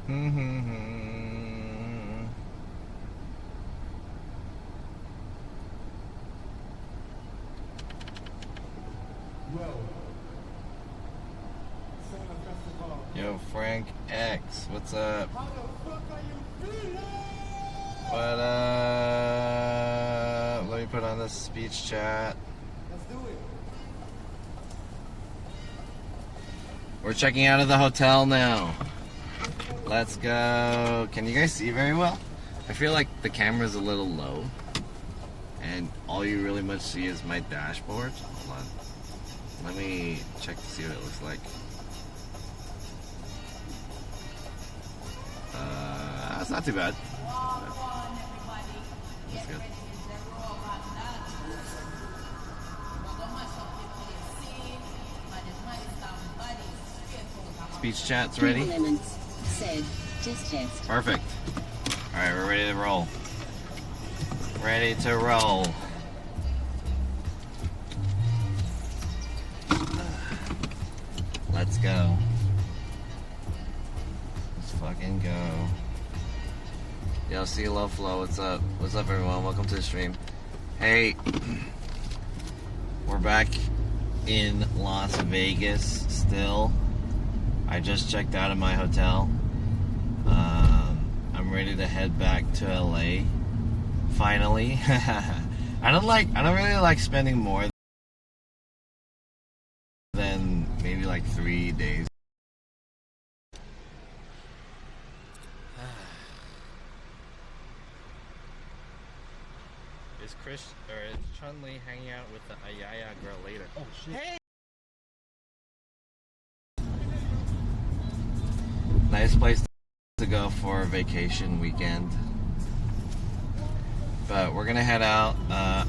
Yo, Frank X, what's up? What up? Let me put on this speech chat. Let's do it. We're checking out of the hotel now. Let's go. Can you guys see very well? I feel like the camera's a little low. And all you really much see is my dashboard. Hold on. Let me check to see what it looks like. That's not too bad. That's good. Speech chat's ready? Perfect. Alright, we're ready to roll. Ready to roll. Let's go. Let's fucking go. Yo, see Love Flow, what's up? What's up, everyone? Welcome to the stream. Hey, we're back in Las Vegas still. I just checked out of my hotel. I'm ready to head back to LA. Finally. I don't really like spending more than maybe like 3 days. Is Chun-Li hanging out with the Ayaya girl later? Oh shit. Hey! Nice place to go for a vacation weekend. But we're gonna head out. I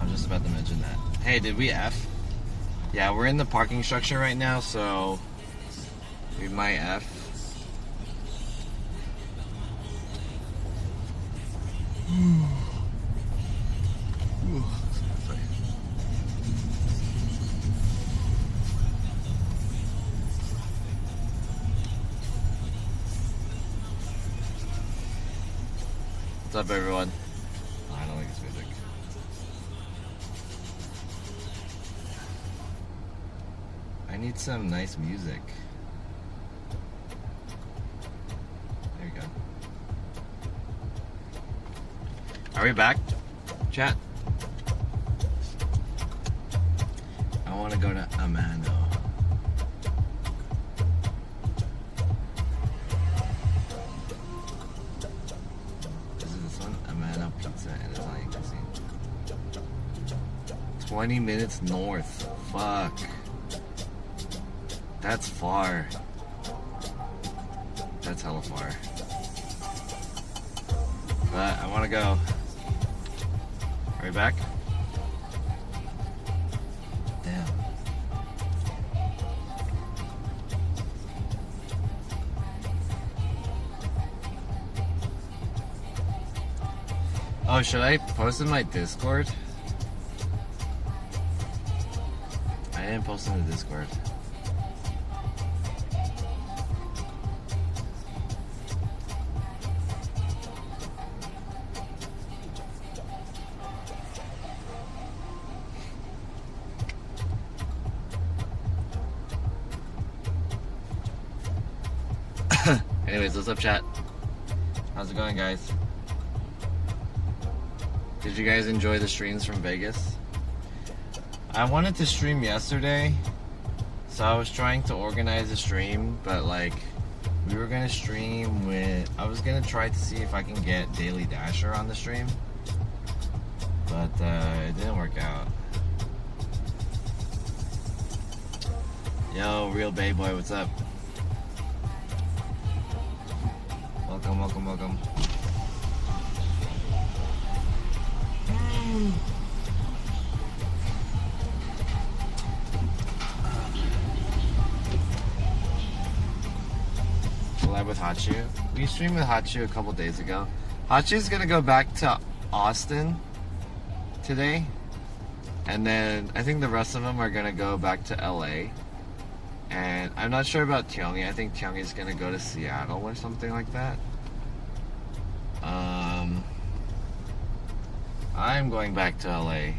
was just about to mention that. Hey, did we F? Yeah, we're in the parking structure right now, so we might F. What's up, everyone? Oh, I don't like this music. I need some nice music. There you go. Are we back, chat? I want to go to Amano. Is it this one? Amano Pizza and Italian cuisine. 20 minutes north. Fuck. That's far. That's hella far. But I want to go. Are we back? Damn. Oh, should I post in my Discord? I didn't post in the Discord. Anyways, what's up, chat? How's it going, guys? Did you guys enjoy the streams from Vegas? I wanted to stream yesterday, so I was trying to organize a stream, but like, we were gonna stream with, I was gonna try to see if I can get Daily Dasher on the stream, but it didn't work out. Yo, Real Bay Boy, what's up? Welcome, welcome, welcome. Live with Hachu. We streamed with Hachu a couple days ago. Hachu's gonna go back to Austin today. And then I think the rest of them are gonna go back to LA. And I'm not sure about Tiangi. I think Tiangi's gonna go to Seattle or something like that. I'm going back to LA.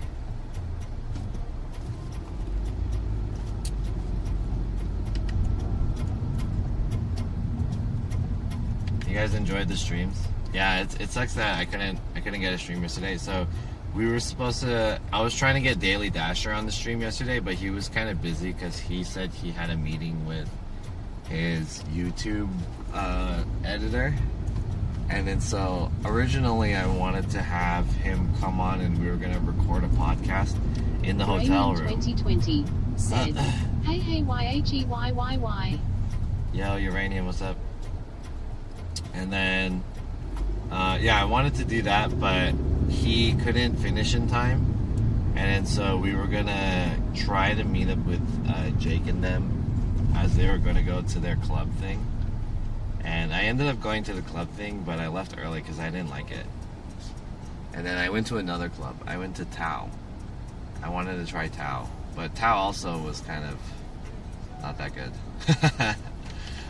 You guys enjoyed the streams? Yeah, it sucks that I couldn't get a stream yesterday. So we were supposed to. I was trying to get Daily Dasher on the stream yesterday, but he was kind of busy because he said he had a meeting with his YouTube editor. And then so originally I wanted to have him come on and we were gonna record a podcast in the hotel room. 2020 said, hey YHEYYY. Yo, Uranium, what's up? And then yeah, I wanted to do that, but he couldn't finish in time. And then so we were gonna try to meet up with Jake and them as they were gonna go to their club thing. And I ended up going to the club thing, but I left early because I didn't like it. And then I went to another club. I went to Tao. I wanted to try Tao. But Tao also was kind of not that good.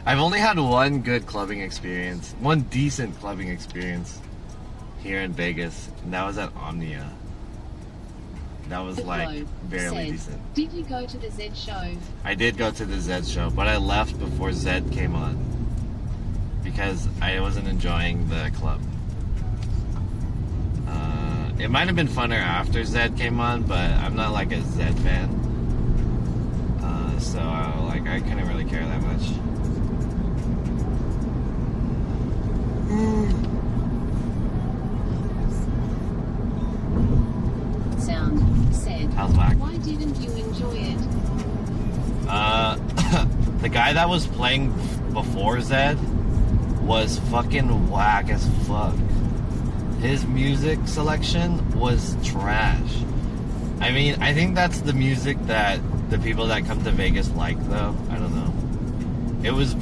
I've only had one good clubbing experience. One decent clubbing experience here in Vegas. And that was at Omnia. That was like barely decent. Did you go to the Zed show? I did go to the Zed show, but I left before Zed came on. Because I wasn't enjoying the club. It might have been funner after Zed came on, but I'm not like a Zed fan. So I couldn't really care that much. Sound said. How's whack? Why didn't you enjoy it? The guy that was playing before Zed was fucking whack as fuck. His music selection was trash. I mean, I think that's the music that the people that come to Vegas like, though. I don't know. It was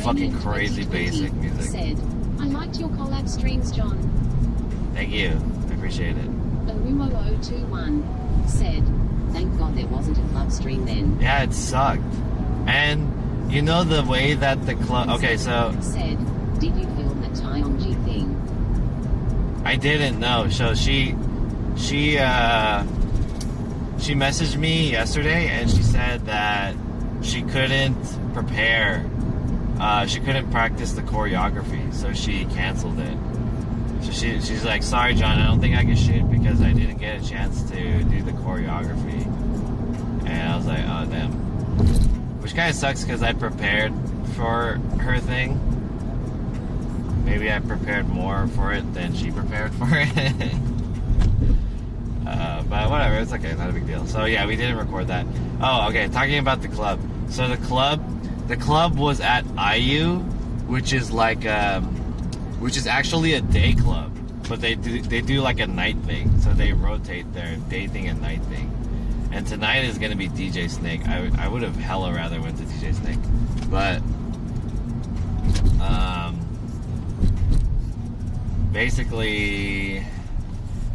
fucking crazy basic music. Said, I liked your collab streams, John. Thank you. I appreciate it. Arumo021 said, thank God there wasn't a club stream then. Yeah, it sucked. And you know the way that the club... Okay, so... Said, did you film the Tyonji thing? I didn't know. So she messaged me yesterday and she said that she couldn't prepare. She couldn't practice the choreography, so she canceled it. So she's like, sorry, John, I don't think I can shoot because I didn't get a chance to do the choreography. And I was like, oh, damn. Which kind of sucks because I prepared for her thing. Maybe I prepared more for it than she prepared for it. But whatever, it's okay, not a big deal. So yeah, we didn't record that. Oh, okay, talking about the club. So the club was at IU, which is like, which is actually a day club, but they do like a night thing. So they rotate their day thing and night thing. And tonight is gonna be DJ Snake. I would have hella rather went to DJ Snake, but basically,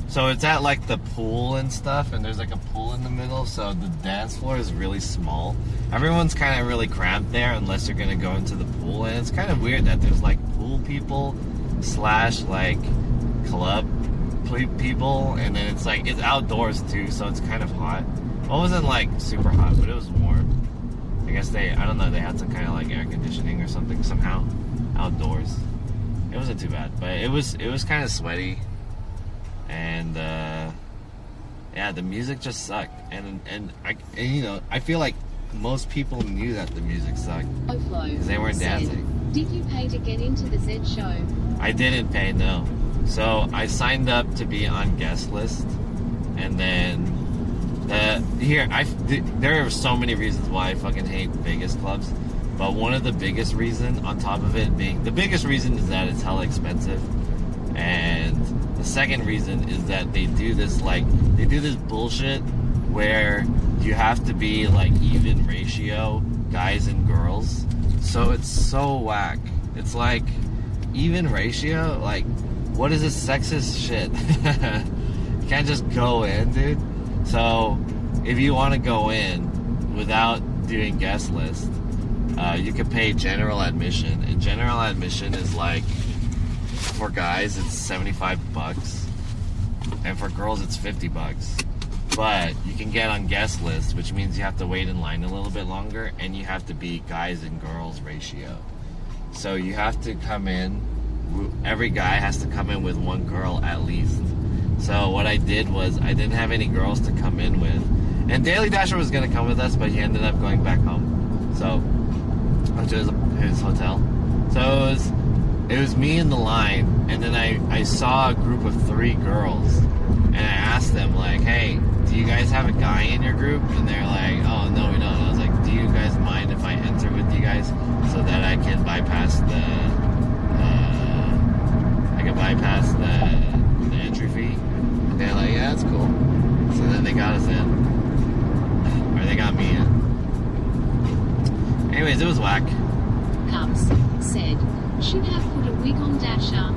so it's at like the pool and stuff, and there's like a pool in the middle, so the dance floor is really small. Everyone's kind of really cramped there unless you're gonna go into the pool, and it's kind of weird that there's like pool people / like club people, and then it's like, it's outdoors too, so it's kind of hot. Well, it wasn't like super hot, but it was warm. I guess I don't know, they had some kind of like air conditioning or something somehow outdoors. It wasn't too bad, but it was kind of sweaty, and yeah, the music just sucked, and you know, I feel like most people knew that the music sucked because they weren't dancing. Did you pay to get into the Zed show? I didn't pay, no. So I signed up to be on guest list, and then there are so many reasons why I fucking hate Vegas clubs, but one of the biggest reasons, on top of it being, the biggest reason is that it's hella expensive, and the second reason is that they do this bullshit where you have to be like even ratio guys and girls, so it's so whack. It's like, even ratio, like, what is this sexist shit? You can't just go in, dude. So if you want to go in without doing guest list, you could pay general admission, and general admission is like, for guys it's $75, and for girls it's $50. But you can get on guest list, which means you have to wait in line a little bit longer, and you have to be guys and girls ratio. So you have to come in, every guy has to come in with one girl at least. So what I did was, I didn't have any girls to come in with. And Daily Dasher was going to come with us, but he ended up going back home. So, to his hotel. So it was me in the line, and then I saw a group of 3 girls. And I asked them, like, hey, do you guys have a guy in your group? And they're like, oh, no, we don't. And I was like, do you guys mind if I enter with you guys so that I can bypass the entry fee? And they're like, yeah, that's cool. So then they got us in. Or they got me in. Anyways, it was whack. Cubs said, should have put a wig on Dasher.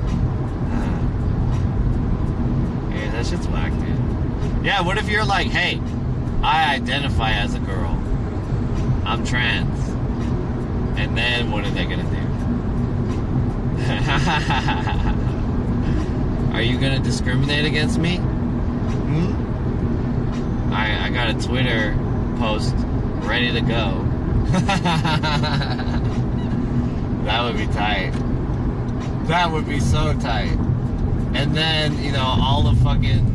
Yeah, that shit's whack, dude. Yeah, what if you're like, hey, I identify as a girl, I'm trans, and then what are they gonna do? Are you gonna discriminate against me? I got a Twitter post ready to go. That would be tight. That would be so tight. And then, you know, all the fucking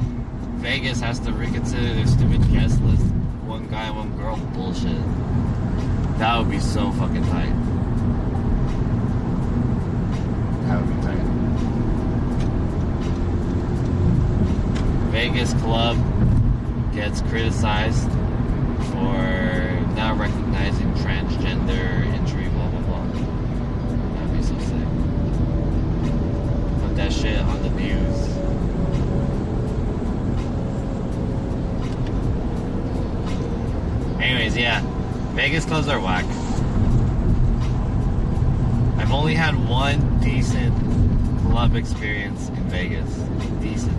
Vegas has to reconsider their stupid guest list. One guy, one girl bullshit. That would be so fucking tight. That would be tight. Vegas club gets criticized for not recognizing transgender entry, blah, blah, blah. That'd be so sick. Put that shit on the news. Anyways, yeah, Vegas clubs are whack. I've only had one decent club experience in Vegas. Decent.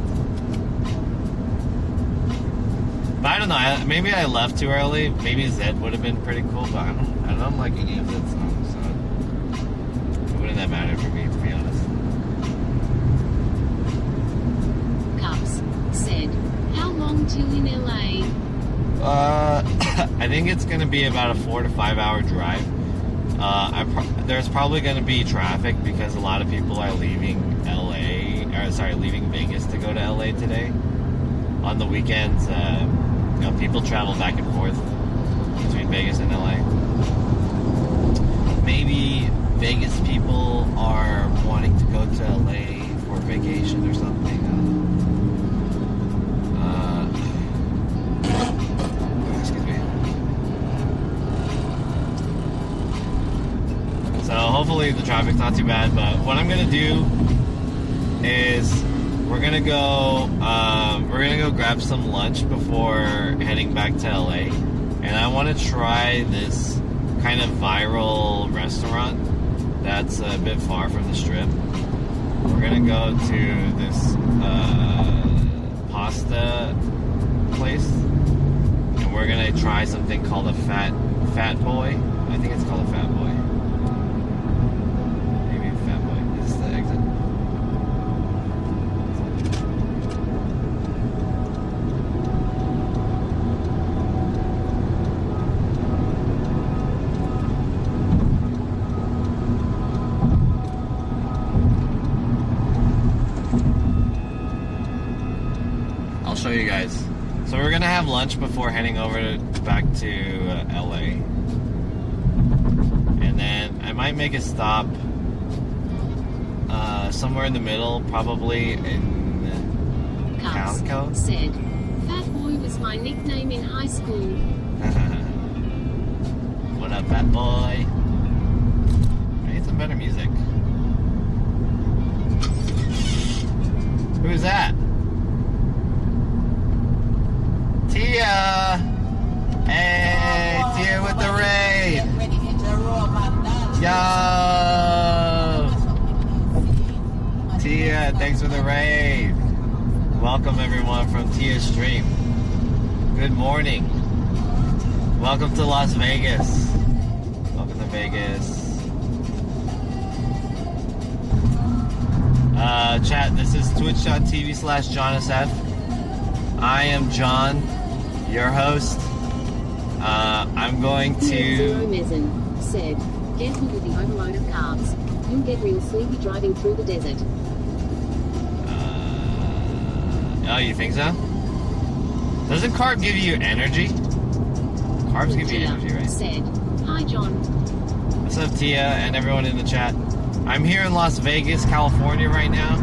But I don't know, maybe I left too early. Maybe Zed would have been pretty cool, but I don't like any of Zed's songs, so it wouldn't have mattered for me, to be honest. Cubs said, how long till in LA? I think it's going to be about a 4 to 5 hour drive. There's probably going to be traffic because a lot of people are leaving leaving Vegas to go to LA today. On the weekends, you know, people travel back and forth between Vegas and LA. Maybe Vegas people are wanting to go to LA for vacation or something. Excuse me. So hopefully the traffic's not too bad, but what I'm gonna do is we're gonna go grab some lunch before heading back to LA, and I want to try this kind of viral restaurant that's a bit far from the strip. We're gonna go to this pasta place, and we're gonna try something called a fat boy. I think it's called a fat boy. Maybe a fat boy. This is the exit. I'll show you guys. So we're gonna have lunch before heading over back to LA, and then I might make a stop somewhere in the middle, probably in Calico. Said, Fat Boy was my nickname in high school. What up, Fat Boy? I need some better music. Who's that? Tia! Hey, Tia with the raid! Yo! Tia, thanks for the raid. Welcome everyone from Tia's stream. Good morning. Welcome to Las Vegas. Welcome to Vegas. Chat, this is twitch.tv/JohnSF. I am John, your host. I'm going to... Zero Mezen said, careful with the overload of carbs. You'll get real sleepy driving through the desert. Oh, you think so? Doesn't carb give you energy? Carbs give you energy, right? Said, hi John. What's up, Tia, and everyone in the chat? I'm here in Las Vegas, California right now.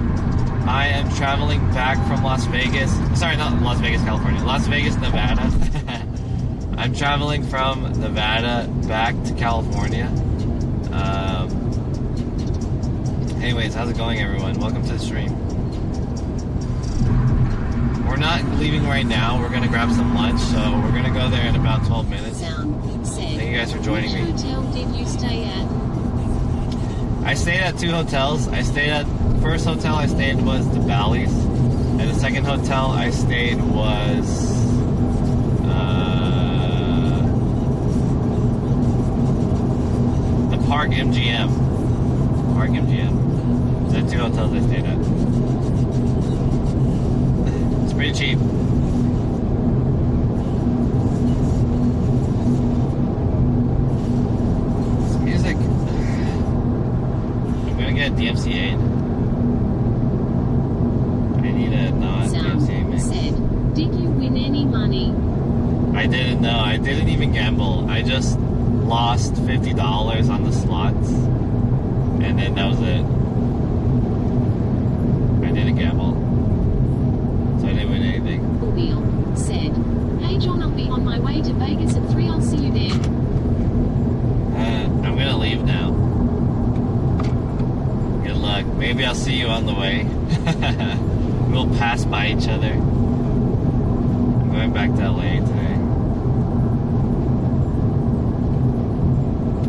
I am traveling back from Las Vegas. Sorry, not Las Vegas, California. Las Vegas, Nevada. I'm traveling from Nevada back to California. Anyways, how's it going, everyone? Welcome to the stream. We're not leaving right now. We're going to grab some lunch, so we're going to go there in about 12 minutes. Thank you guys for joining me. Which hotel did you stay at? I stayed at 2 hotels. The first hotel I stayed was the Bally's, and the second hotel I stayed was the Park MGM. Park MGM. So the 2 hotels I stayed at. It's pretty cheap. It's music. I'm gonna get DMCA. I need a non-DMCA mix. Said, did you win any money? I didn't know. I didn't even gamble. I just lost $50 on the slots, and then that was it. I didn't gamble, so I didn't win anything. Wheel said, hey John, I'll be on my way to Vegas at 3. I'll see you there. I'm gonna leave now. Good luck. Maybe I'll see you on the way. We'll pass by each other. I'm going back to LA today.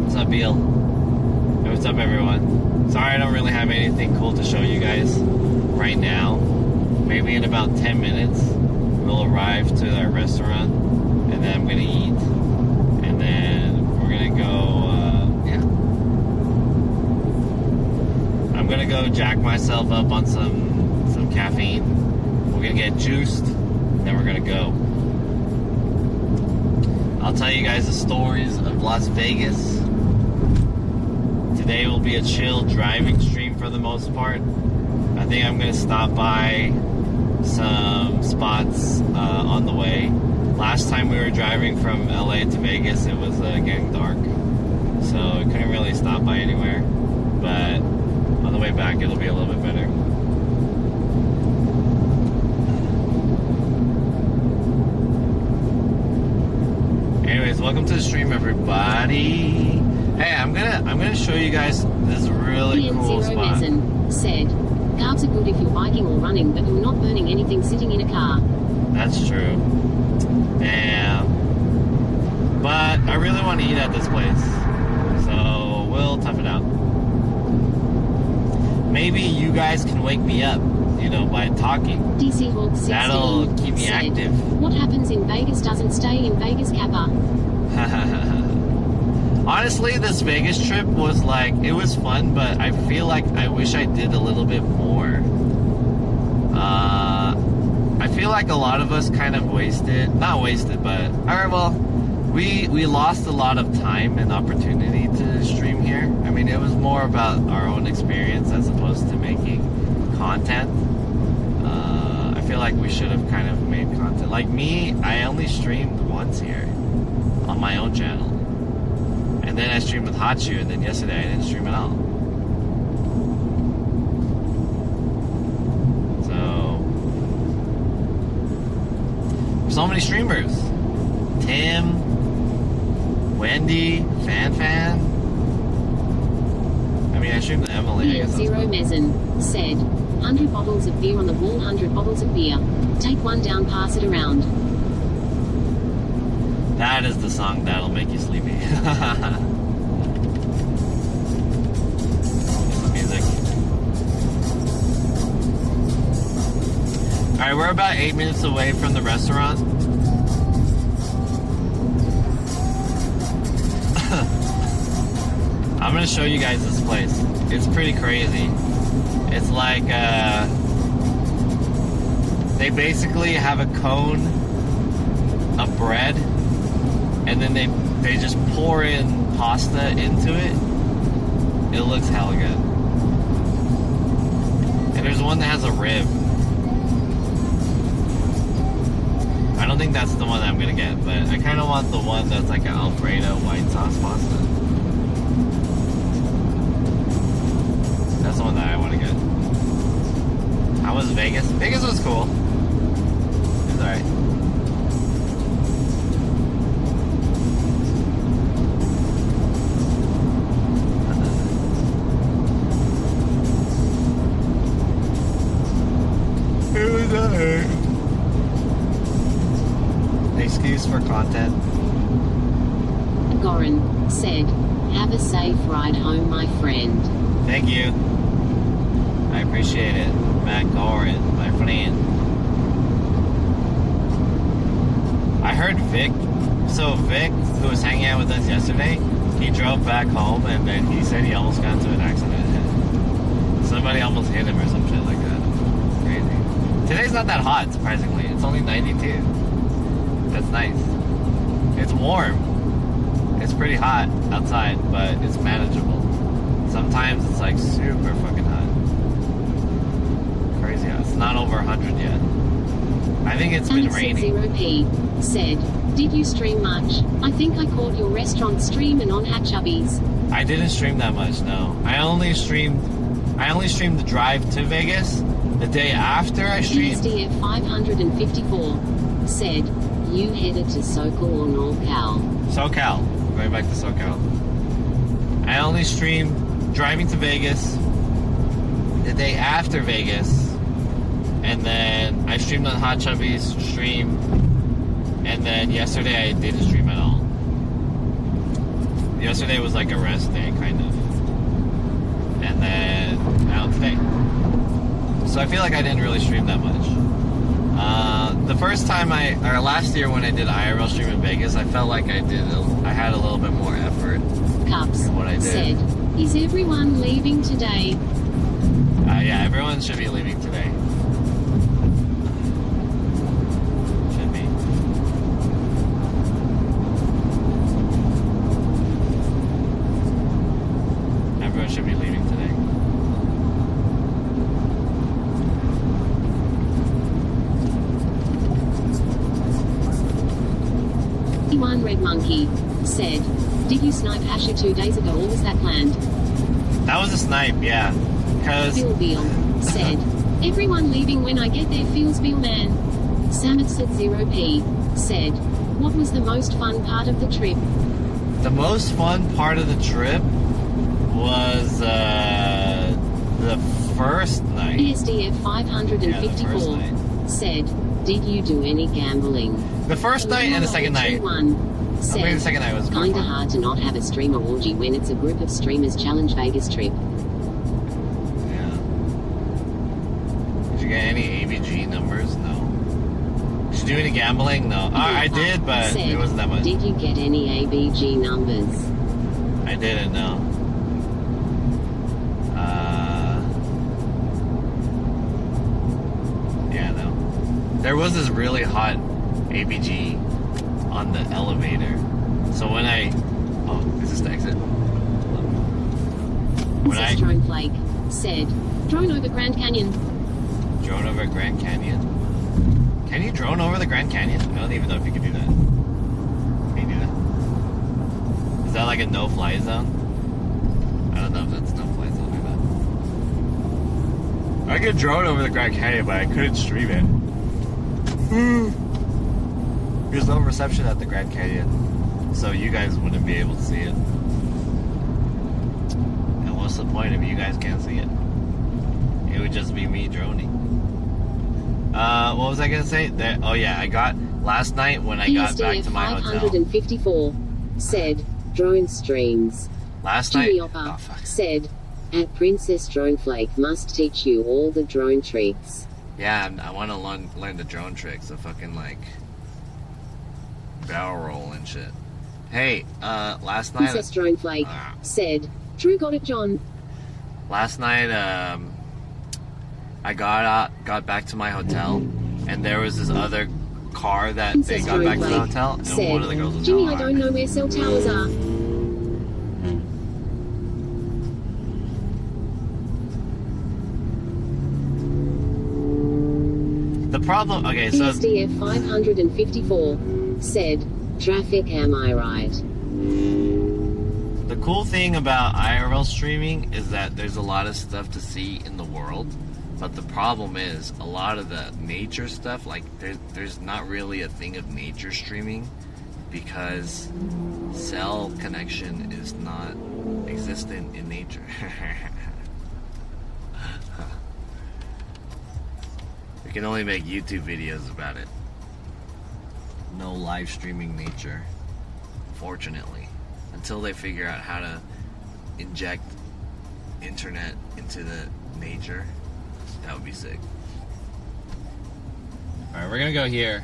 What's up, Beal? Hey, what's up, everyone? Sorry I don't really have anything cool to show you guys right now. Maybe in about 10 minutes, we'll arrive to our restaurant, and then I'm gonna eat, and then we're gonna go, I'm gonna go jack myself up on some caffeine. We're gonna get juiced, then we're gonna go. I'll tell you guys the stories of Las Vegas. Today will be a chill driving stream for the most part. I think I'm gonna stop by some spots on the way. Last time we were driving from LA to Vegas, it was getting dark, so we couldn't really stop by anywhere. But on the way back, it'll be a little bit better. Anyways, welcome to the stream, everybody. Hey, I'm gonna show you guys this really cool spot. Said, carbs are good if you're biking or running, but you're not burning anything sitting in a car. That's true. Damn. But I really want to eat at this place, so we'll tough it out. Maybe you guys can wake me up, by talking. DC Hawk 16 That'll keep me said, active. What happens in Vegas doesn't stay in Vegas, Kappa. Honestly, this Vegas trip was it was fun, but I feel like I wish I did a little bit more. I feel like a lot of us kind of not wasted, but, we lost a lot of time and opportunity to stream here. I mean, it was more about our own experience as opposed to making content. I feel like we should have kind of made content. Like me, I only streamed once here on my own channel. And then I streamed with Hachu, and then yesterday I didn't stream at all. So many streamers. Tim, Wendy, Fan. I mean, I streamed with Emily. Beer Zero Mezen said, 100 bottles of beer on the wall, 100 bottles of beer. Take one down, pass it around. That is the song that'll make you sleepy. Music. Alright, we're about 8 minutes away from the restaurant. I'm gonna show you guys this place. It's pretty crazy. It's like they basically have a cone of bread, and then they just pour in pasta into it. It looks hella good. And there's one that has a rib. I don't think that's the one that I'm gonna get, but I kind of want the one that's like an Alfredo white sauce pasta. That's the one that I want to get. How was Vegas? Vegas was cool. It was alright. It was alright. Excuse for content. Goran said, "Have a safe ride home, my friend." Thank you. I appreciate it. Matt Gorin, my friend. I heard Vic, so Vic, who was hanging out with us yesterday, he drove back home and then he said he almost got into an accident. Somebody almost hit him or some shit like that. Crazy. Today's not that hot, surprisingly. It's only 92. That's nice. It's warm. It's pretty hot outside, but it's manageable. Sometimes it's like super fucking hot. Crazy hot. It's not over 100 yet. I think it's been raining. 0p said, "Did you stream much? I think I caught your restaurant stream and on at Chubby's." I didn't stream that much, no. I only streamed the drive to Vegas. The day after I streamed. ESDF 554 said, "You headed to SoCal or NorCal?" SoCal. Going back to SoCal. I only streamed driving to Vegas the day after Vegas. And then I streamed on Hot Chubby's stream. And then yesterday I didn't stream at all. Yesterday was like a rest day, kind of. And then now today. So I feel like I didn't really stream that much. The first time or last year when I did IRL stream in Vegas, I felt like I had a little bit more effort. Cups in what I did. said, "Is everyone leaving today?" Yeah, everyone should be leaving today. Should be. Everyone should be leaving today. One Red Monkey said, "Did you snipe Asher 2 days ago or was that planned?" That was a snipe, yeah. Cause Bill Beal said, "Everyone leaving when I get there feels Bill man." Samet at 0p said, "What was the most fun part of the trip?" the most fun part of the trip was the first night. ESDF Yeah, the first 554 night. said, "Did you do any gambling?" The first night and the second night. One I said, think the second night was more "Kinda fun. hard to not have a streamer orgy when it's a group of streamers challenge Vegas trip." Yeah. Did you get any ABG numbers? No. Did you do any gambling? No. I did, but Said, it wasn't that much. "Did you get any ABG numbers?" I didn't know. Yeah, no. There was this really hot ABG on the elevator. So when is this the exit? When I Drone Flake said, "Drone over Grand Canyon." drone over Grand Canyon. Can you drone over the Grand Canyon? I don't even know if you can do that. Can you do that? Is that like a no-fly zone? I don't know if that's no-fly zone or not. I could drone over the Grand Canyon, but I couldn't stream it. There's no reception at the Grand Canyon, so you guys wouldn't be able to see it. And what's the point if you guys can't see it? It would just be me droning. What was I gonna say? Oh yeah, I got last night when I got back to my hotel. 554 said, "Drone streams." Last night. Julioppa said, "At Princess Droneflake must teach you all the drone tricks." Yeah, I want to learn the drone tricks, the fucking like barrel roll and shit. Hey, last night. Princess Drone Flake said, "True, got it, John." Last night, I got back to my hotel, and there was this other car that Princess they got back to the Drone hotel, and said, one of the girls was "Jimmy, I telling don't know where cell towers are." The problem, okay, so PSDF 554 said, "Traffic, am I right?" the cool thing about IRL streaming is that there's a lot of stuff to see in the world, but the problem is a lot of the nature stuff, like there's not really a thing of nature streaming because cell connection is not existent in nature. We can only make YouTube videos about it. No live streaming nature, fortunately. Until they figure out how to inject internet into the nature, that would be sick. Alright, we're gonna go here.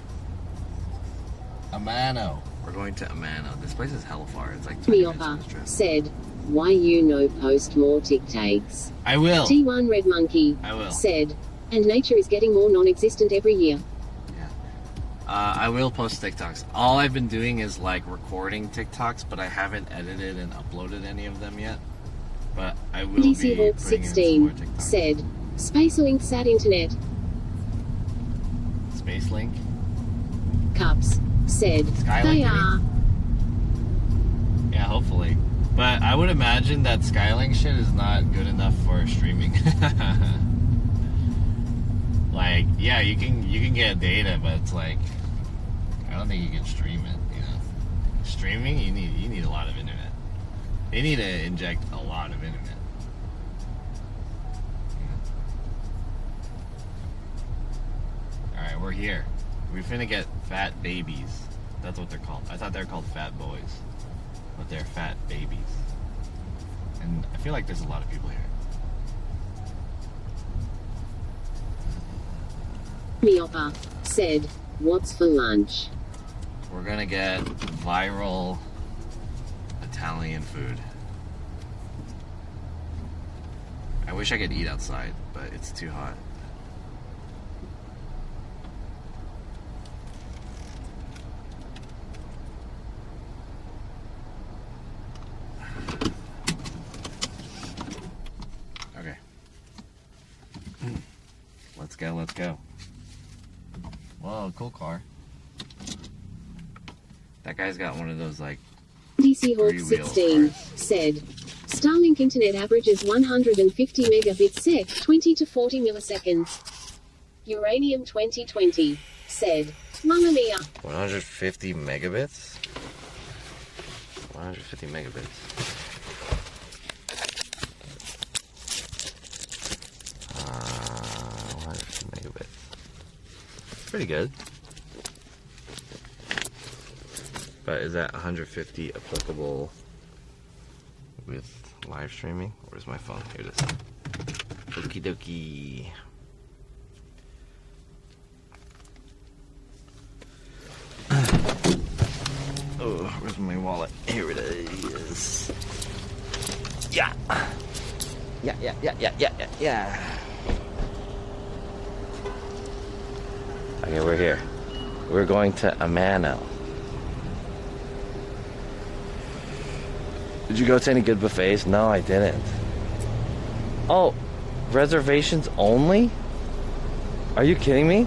Amano. We're going to Amano. This place is hella far. It's like 20 minutes on this trip. Said, "Why you no post more TikToks?" I will. T1 Red Monkey I will. said, "And nature is getting more non-existent every year." I will post TikToks. All I've been doing is like recording TikToks, but I haven't edited and uploaded any of them yet. But I will DC be Hawk putting in some more 16 TikToks. said, "Spacelink sat internet." Space Link. Cups said, Skylink, "They you mean? are." Yeah, hopefully. But I would imagine that Skylink shit is not good enough for streaming. Like, yeah, you can get data, but it's like I don't think you can stream it. You know, streaming you need a lot of internet. They need to inject a lot of internet. All right, we're here. We're finna get fat babies. That's what they're called. I thought they were called fat boys, but they're fat babies. And I feel like there's a lot of people here. Miopa said, "What's for lunch?" We're gonna get viral Italian food. I wish I could eat outside, but it's too hot. Okay. Let's go, let's go. Whoa, cool car. That guy's got one of those like DC Hawk three-wheel 16 cars. said, "Starlink internet averages 150 megabits sec, 20 to 40 milliseconds." Uranium 2020 said, "Mamma mia." 150 megabits? 150 megabits. 150 megabits. Pretty good. But is that 150 applicable with live streaming? Where's my phone? Here it is. Okie dokie. Oh, where's my wallet? Here it is. Yeah. Yeah. Okay, we're here. We're going to Amano. Did you go to any good buffets? No, I didn't. Oh, reservations only? Are you kidding me?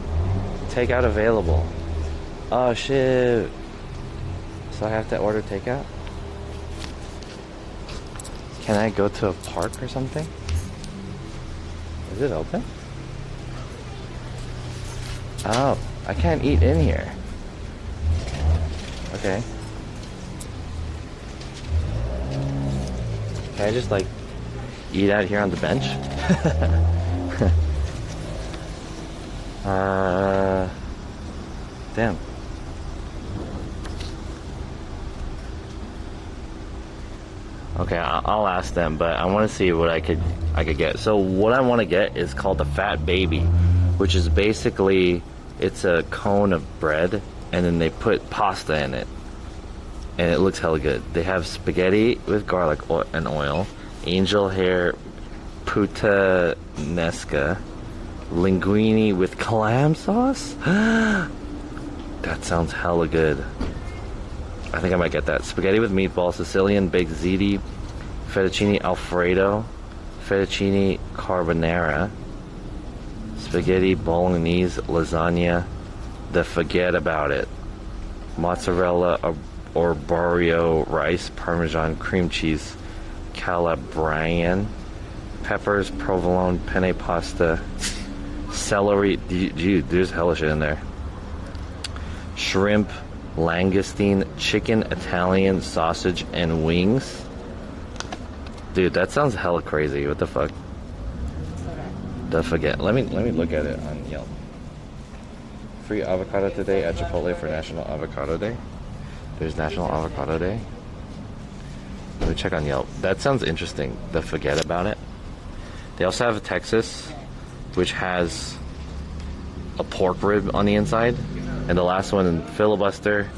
Takeout available. Oh shit. So I have to order takeout? Can I go to a park or something? Is it open? Oh, I can't eat in here. Okay. Can I just like eat out here on the bench? Damn. Okay, I'll ask them, but I want to see what I could get. So what I want to get is called the Fat Baby, which is basically it's a cone of bread and then they put pasta in it. and it looks hella good. They have spaghetti with garlic and oil, angel hair puttanesca, linguine with clam sauce. That sounds hella good. I think I might get that. Spaghetti with meatballs, Sicilian baked ziti, fettuccine alfredo, fettuccine carbonara, spaghetti bolognese, lasagna, the forget about it, mozzarella arborio rice, parmesan cream cheese, calabrian, peppers, provolone, penne pasta, celery. Dude, there's hella shit in there. Shrimp, langoustine, chicken, Italian sausage, and wings. Dude, that sounds hella crazy. What the fuck? The forget. Let me look at it on Yelp. Free avocado today at Chipotle for National Avocado Day. There's National Avocado Day. Let me check on Yelp. That sounds interesting. The forget about it. They also have a Texas, which has a pork rib on the inside. And the last one, filibuster,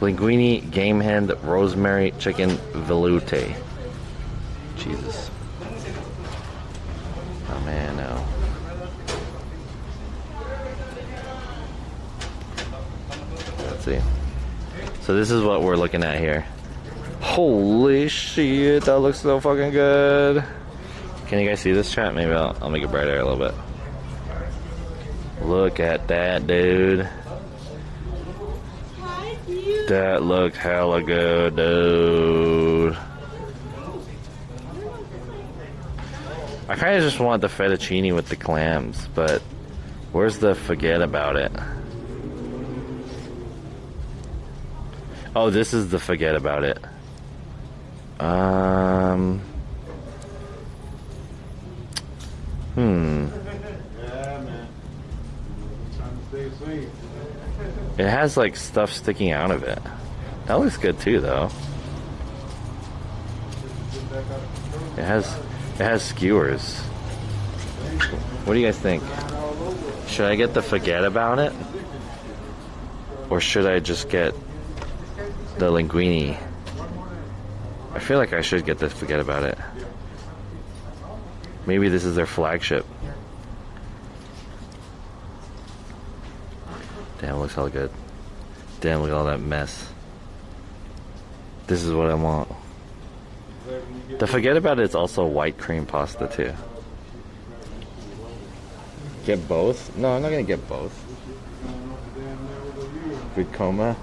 linguine, game hen, rosemary, chicken, velouté. Jesus. Oh man, no. Let's see. So this is what we're looking at here. Holy shit, that looks so fucking good. Can you guys see this, chat? Maybe I'll make it brighter a little bit. Look at that, dude. That looked hella good, dude. I kind of just want the fettuccine with the clams, but where's the forget about it? Oh, this is the forget about it. It has like stuff sticking out of it. That looks good too, though. It has skewers. What do you guys think? Should I get the forget about it? Or should I just get the linguine? I feel like I should get the forget about it. Maybe this is their flagship. Damn, it looks hella good. Damn, look at all that mess. This is what I want. The forget about it is also white cream pasta too. Get both? No, I'm not gonna get both. Good coma.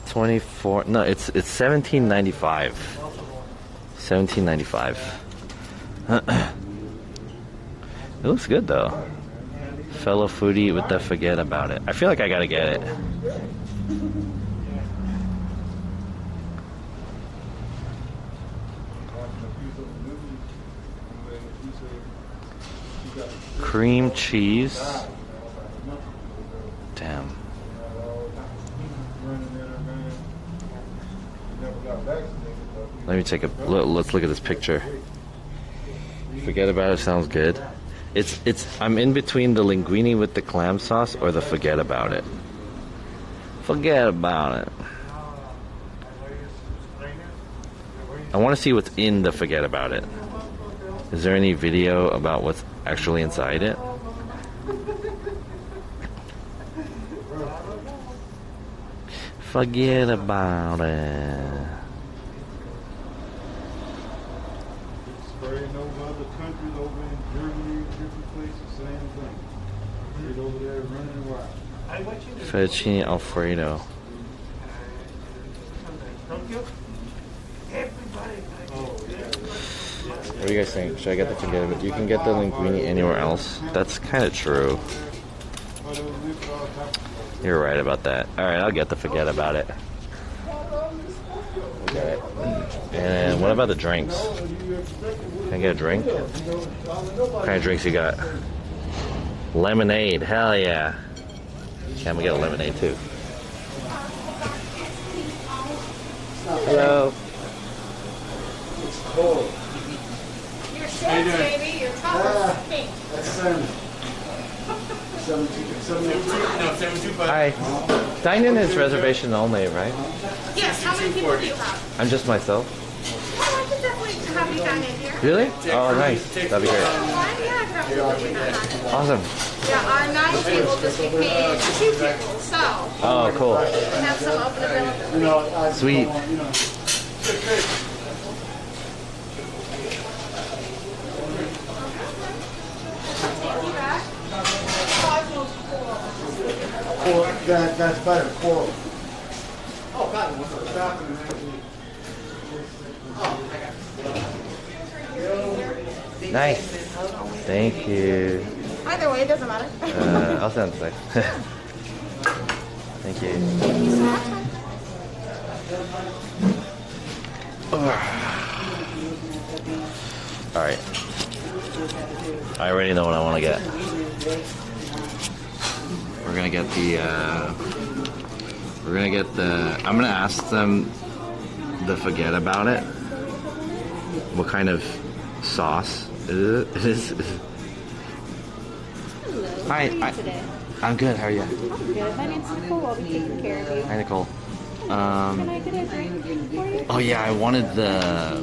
24. No, it's $17.95. $17.95. It looks good though. Fellow foodie with the forget about it. I feel like I gotta get it. Cream cheese. Damn. Let me take a look. Let's look at this picture. Forget about it sounds good. I'm in between the linguine with the clam sauce or the forget about it. Forget about it. I want to see what's in the forget about it. Is there any video about what's actually inside it? Forget about it. Spraying over other countries, over in Germany, different places, same thing. Get over there running wild. Fettuccine Alfredo. What do you guys think? Should I get the forget about it? You can get the linguine anywhere else. That's kind of true. You're right about that. Alright, I'll get the forget about it. Okay. And what about the drinks? Can I get a drink? What kind of drinks you got? Lemonade. Hell yeah. Can we get a lemonade too? Hello. It's cold. You're short, baby. Your top is pink. That's Sunday. Hi. Dine-in is reservation only, right? Yes, how many people do you have? I'm just myself. Oh, I could definitely have you dine in here. Really? Oh, nice. That'd be great. Why? Yeah, I could absolutely have dine in. Awesome. Yeah, our night table just became 2 people, so Oh, cool. we have some open availability. Sweet. That's better, coral. Nice. Thank you. Either way, it doesn't matter. I'll send it. Thank you. Alright. I already know what I want to get. We're gonna get the, I'm gonna ask them the forget about it. What kind of sauce is it? It is. Hi, I'm good. How are you? I'm good. My name's Nicole. I'll be taking care of you. Hi, Nicole. Can I get a drink for you? Oh yeah, I wanted the.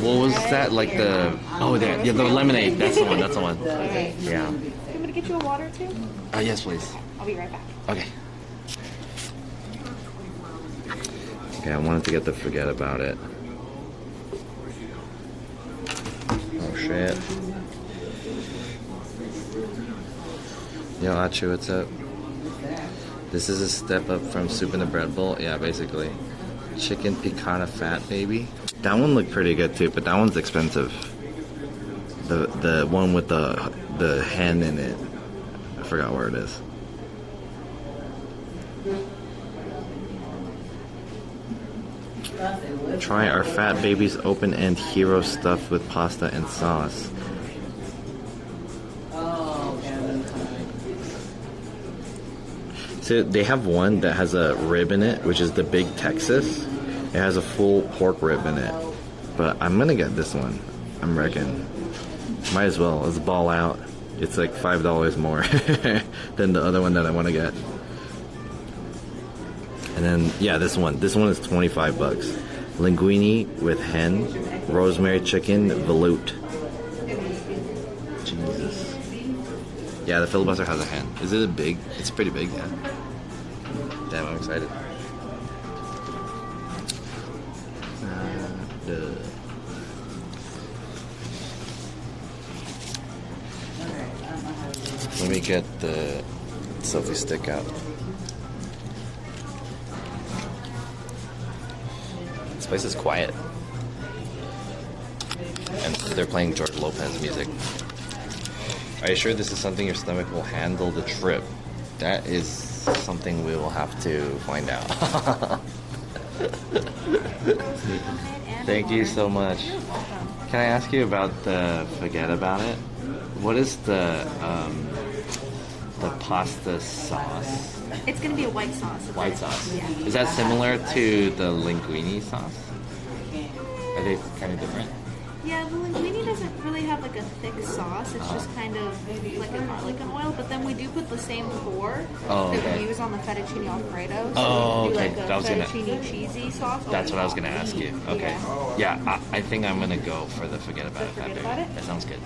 What was that? Like the. Oh, yeah, the lemonade. That's the one. That's the one. Okay. Yeah. Do you want me to get you a water too? Yes, please. I'll be right back. Okay. Okay, I wanted to get the forget about it. Oh shit. Yo, Achu, what's up? This is a step up from soup in a bread bowl. Yeah, basically. Chicken piccata fat, baby. That one looked pretty good too, but that one's expensive. The one with the hen in it. I forgot where it is. Try our Fat Baby's open end hero stuffed with pasta and sauce. So they have one that has a rib in it, which is the Big Texas. It has a full pork rib in it. But I'm gonna get this one, I'm reckon. Might as well, let's ball out. It's like $5 more than the other one that I want to get. And then, yeah, this one is 25 bucks. Linguine with hen, rosemary chicken, veloute. Jesus. Yeah, the filibuster has a hen. Is it a big? It's pretty big, yeah. Damn, I'm excited. Let me get the selfie stick out. This place is quiet. And they're playing George Lopez music. Are you sure this is something your stomach will handle the trip? That is something we will have to find out. Thank you so much. Can I ask you about the forget about it? What is the pasta sauce? It's gonna be a white sauce. White sauce. Yeah. Is that similar to the linguine sauce? Are they kind of different? Yeah, the linguine doesn't really have like a thick sauce. It's just kind of like a garlic and oil. But then we do put the same core that we use on the fettuccine alfredo. So we do like a fettuccine cheesy sauce. That's what I was gonna ask you. Okay. Yeah, I think I'm gonna go for the forget about it. Forget about it? That sounds good.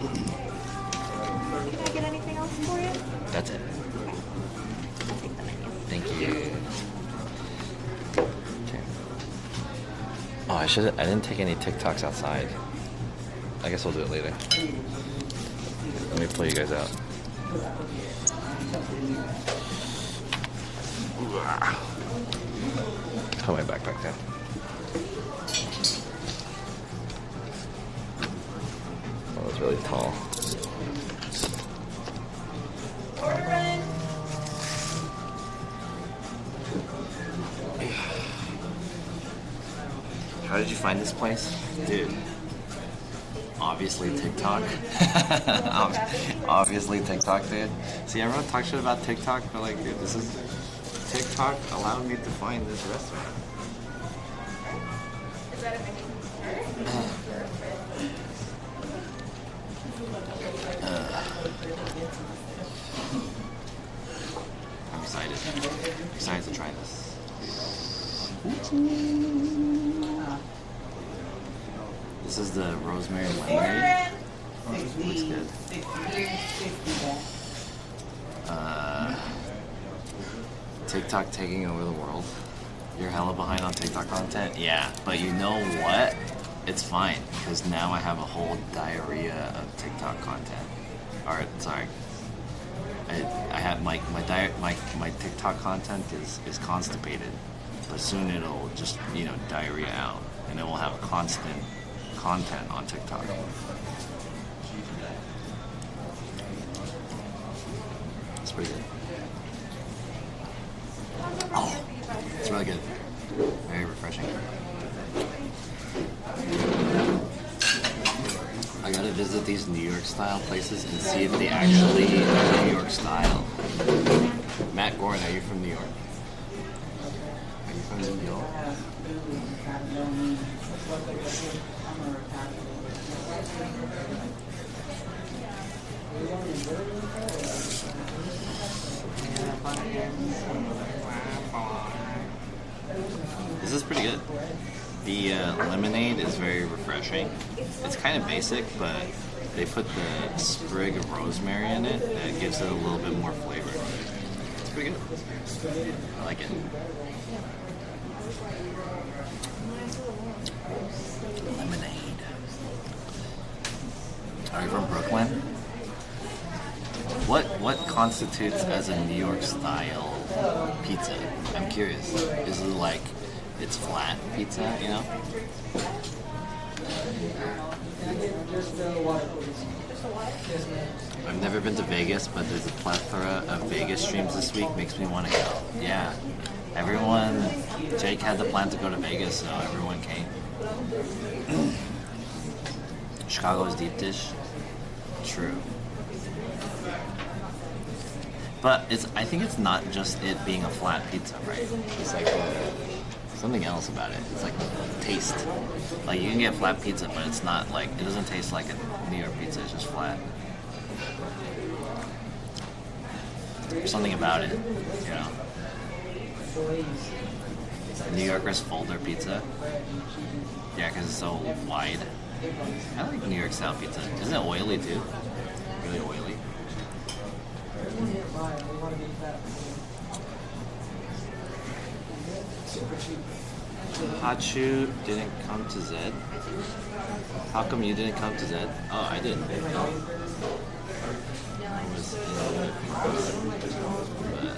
Can I get anything else for you? That's it. I'll take the menu. Thank you. Okay. Oh, I didn't take any TikToks outside. I guess we'll do it later. Let me pull you guys out. Put my backpack down. Oh, it's really tall. How did you find this place? Dude. Obviously TikTok. Obviously TikTok, dude. See, everyone talks shit about TikTok, but like, dude, this is... TikTok allowed me to find this restaurant. Is that a menu? I'm excited. Excited to try this. This is the rosemary lemonade. Oh, this looks good. TikTok taking over the world. You're hella behind on TikTok content? Yeah, but you know what? It's fine, because now I have a whole diarrhea of TikTok content. Or, sorry. I have my TikTok content is constipated. But soon it'll just, diarrhea out. And then we'll have constant content on TikTok. It's pretty good. Oh, it's really good. Very refreshing. I gotta visit these New York style places and see if they actually are New York style. Matt Gordon, are you from New York? Are you from New York? This is pretty good. The lemonade is very refreshing. It's kind of basic, but they put the sprig of rosemary in it that gives it a little bit more flavor. It's pretty good. I like it. Lemonade. Are you from Brooklyn? What constitutes as a New York style pizza? I'm curious. Is it like it's flat pizza, I've never been to Vegas, but there's a plethora of Vegas streams this week. Makes me want to go. Yeah. Jake had the plan to go to Vegas, so everyone came. Chicago's deep dish. True. But I think it's not just it being a flat pizza, right? It's like something else about it. It's like taste. Like you can get flat pizza, but it's not like, it doesn't taste like a New York pizza. It's just flat. There's something about it, New Yorkers fold their pizza. Yeah, because it's so wide. I like New York style pizza. Isn't it oily too? Really oily. Hachu didn't come to Zed. How come you didn't come to Zed? Oh, I didn't. I was in the but I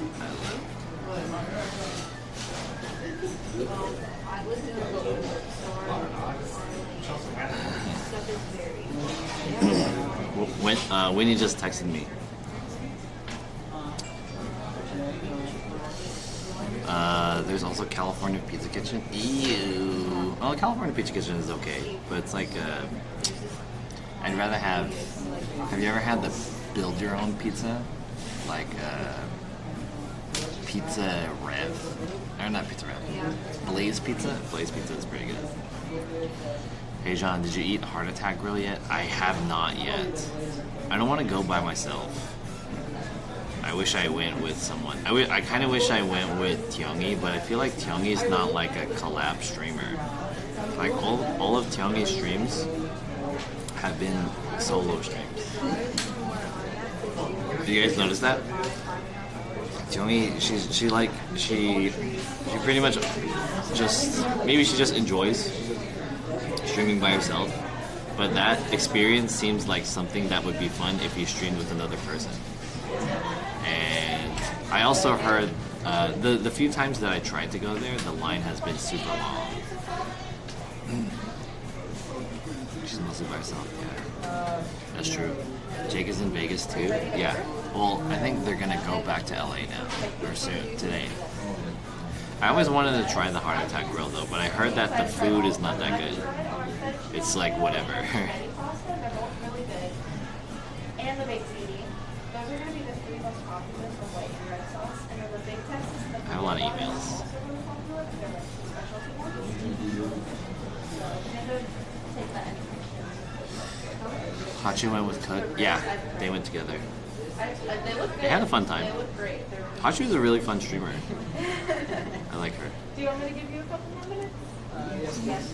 left. Winnie just texted me. There's also California Pizza Kitchen. Ew. Well, California Pizza Kitchen is okay, but it's like I'd rather have you ever had the build your own pizza? Like Pizza Rev? Or not Pizza Rev. Blaze Pizza? Blaze Pizza is pretty good. Hey John, did you eat Heart Attack Grill yet? I have not yet. I don't want to go by myself. I wish I went with someone. I kind of wish I went with Tyungi, but I feel like Tyungi's not like a collab streamer. Like all of Tyungi's streams have been solo streams. Did you guys notice that? Tyungi, she pretty much maybe she just enjoys streaming by herself, but that experience seems like something that would be fun if you streamed with another person. And I also heard the few times that I tried to go there, the line has been super long. She's mostly by herself, yeah. That's true. Jake is in Vegas too? Yeah. Well, I think they're gonna go back to LA now, or soon, today. I always wanted to try the Heart Attack Grill though, but I heard that the food is not that good. It's like whatever. And the baked ziti. Those are going to be the three most popular for white and red sauce. And then the big test is the I have a lot of emails. Hachu went with Kut. Yeah, they went together. They look good. They had a fun time. They look great. Hachu's a really fun streamer. I like her. Do you want me to give you a couple more minutes? Yes.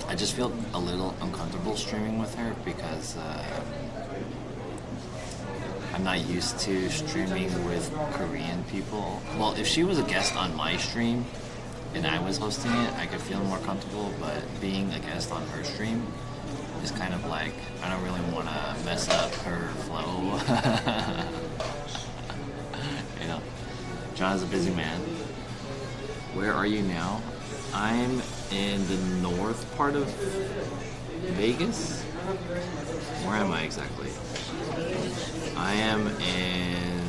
I just feel a little uncomfortable streaming with her because I'm not used to streaming with Korean people. Well, if she was a guest on my stream and I was hosting it, I could feel more comfortable, but being a guest on her stream is kind of like, I don't really want to mess up her flow. You know, John is a busy man. Where are you now? I'm in the north part of Vegas. Where am I exactly? I am in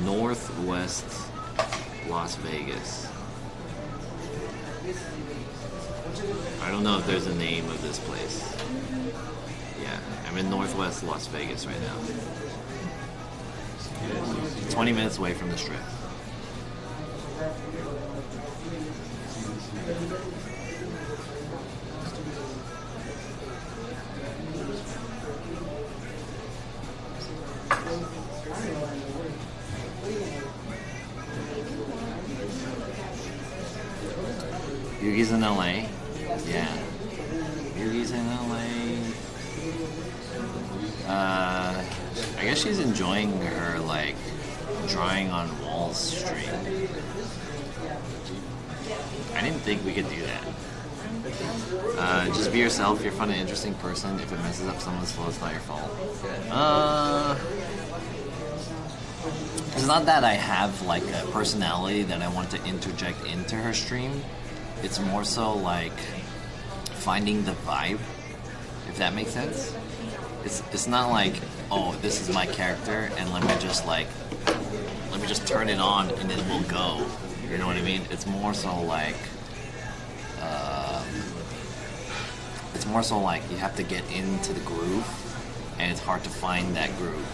northwest Las Vegas. I don't know if there's a name of this place. Yeah, I'm in northwest Las Vegas right now. 20 minutes away from the Strip. Yugi's in LA. Yeah. Yugi's in LA. I guess she's enjoying her, like, drawing on walls stream. I didn't think we could do that. Just be yourself. You're a fun and interesting person. If it messes up someone's flow, it's not your fault. It's not that I have, like, a personality that I want to interject into her stream. It's more so, like, finding the vibe, if that makes sense. It's not like, oh, this is my character, and let me just turn it on, and then we'll go. You know what I mean? It's more so like, you have to get into the groove, and it's hard to find that groove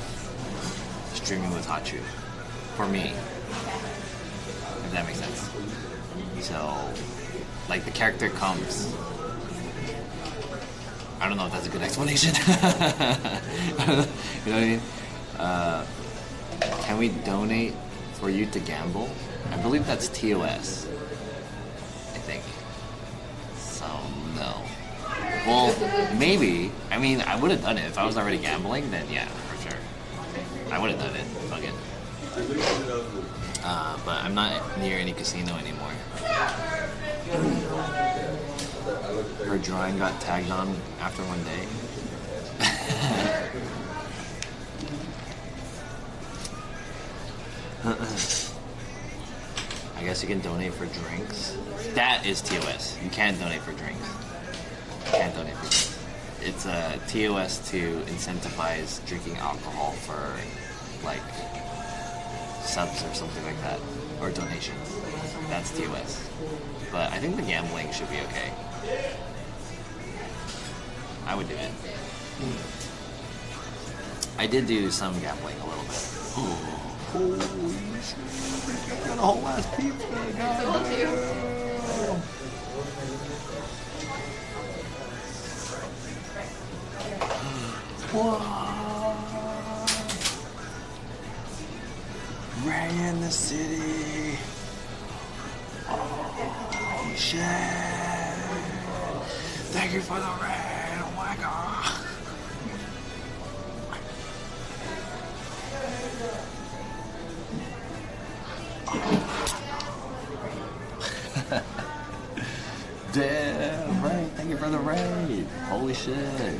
streaming with Hachu. For me. If that makes sense. So, like, the character comes. I don't know if that's a good explanation. You know what I mean? Can we donate for you to gamble? I believe that's TOS. I think. So, no. Well, maybe. I mean, I would have done it. If I was already gambling, then yeah, for sure. I would have done it. Fuck it. But I'm not near any casino anymore. Her drawing got tagged on after one day. I guess you can donate for drinks. That is TOS. You can't donate for drinks. You can't donate for drinks. It's a TOS to incentivize drinking alcohol for, like, subs or something like that, or donations. That's TOS. But I think the gambling should be okay. I would do it. I did do some gambling a little bit. Holy shit! I got a whole ass pizza. What? Ray in the city. Oh shit! Thank you for the rain. Oh my god. Damn, Ray, thank you for the raid. Holy shit.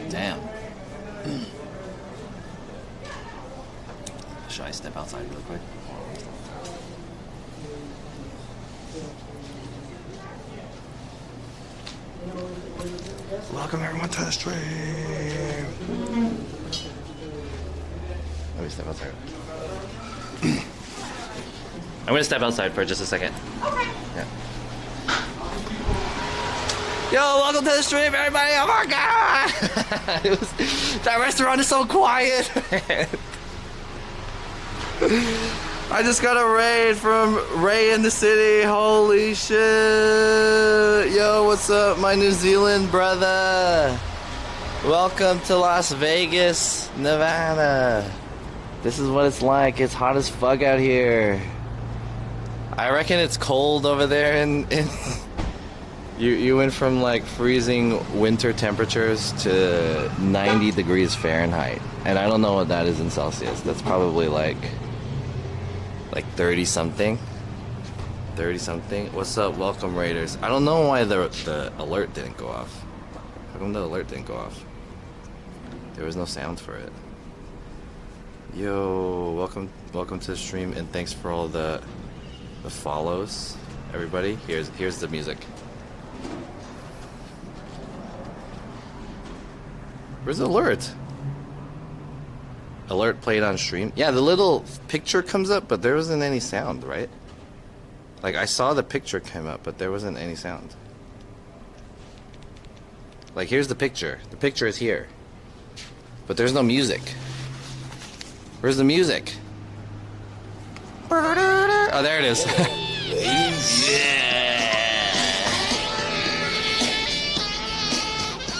Damn. Should I step outside real quick? Welcome everyone to the stream. Let me step outside. I'm gonna step outside for just a second. Okay. Yeah. Yo, welcome to the stream, everybody! Oh my god! That restaurant is so quiet. I just got a raid from Ray in the city. Holy shit. Yo, what's up, my New Zealand brother? Welcome to Las Vegas, Nevada. This is what it's like. It's hot as fuck out here. I reckon it's cold over there in you went from like freezing winter temperatures to 90 degrees Fahrenheit. And I don't know what that is in Celsius. That's probably like 30 something. 30 something. What's up? Welcome, Raiders. I don't know why the alert didn't go off. How come the alert didn't go off? There was no sound for it. Yo, welcome to the stream, and thanks for all the follows, everybody. Here's the music. Where's the alert? Alert played on stream. Yeah, the little picture comes up, but there wasn't any sound, right? Like, I saw the picture come up, but there wasn't any sound. Like, here's the picture. The picture is here. But there's no music. Where's the music? Oh, there it is. Yeah.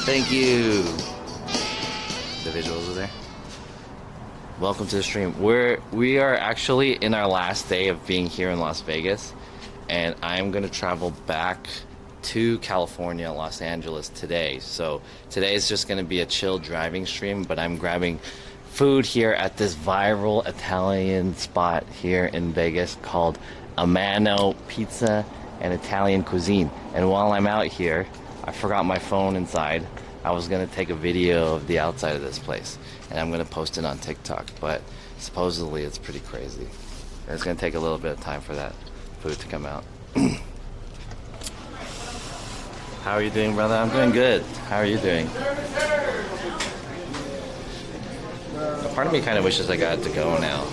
Thank you. The visuals are there. Welcome to the stream. We are actually in our last day of being here in Las Vegas, and I'm gonna travel back to California, Los Angeles today. So today is just gonna be a chill driving stream, but I'm grabbing food here at this viral Italian spot here in Vegas called Amano Pizza and Italian Cuisine. And while I'm out here, I forgot my phone inside. I was gonna take a video of the outside of this place, and I'm gonna post it on TikTok, but supposedly it's pretty crazy. And it's gonna take a little bit of time for that food to come out. How are you doing, brother? I'm doing good. How are you doing? A part of me kind of wishes I got to go now.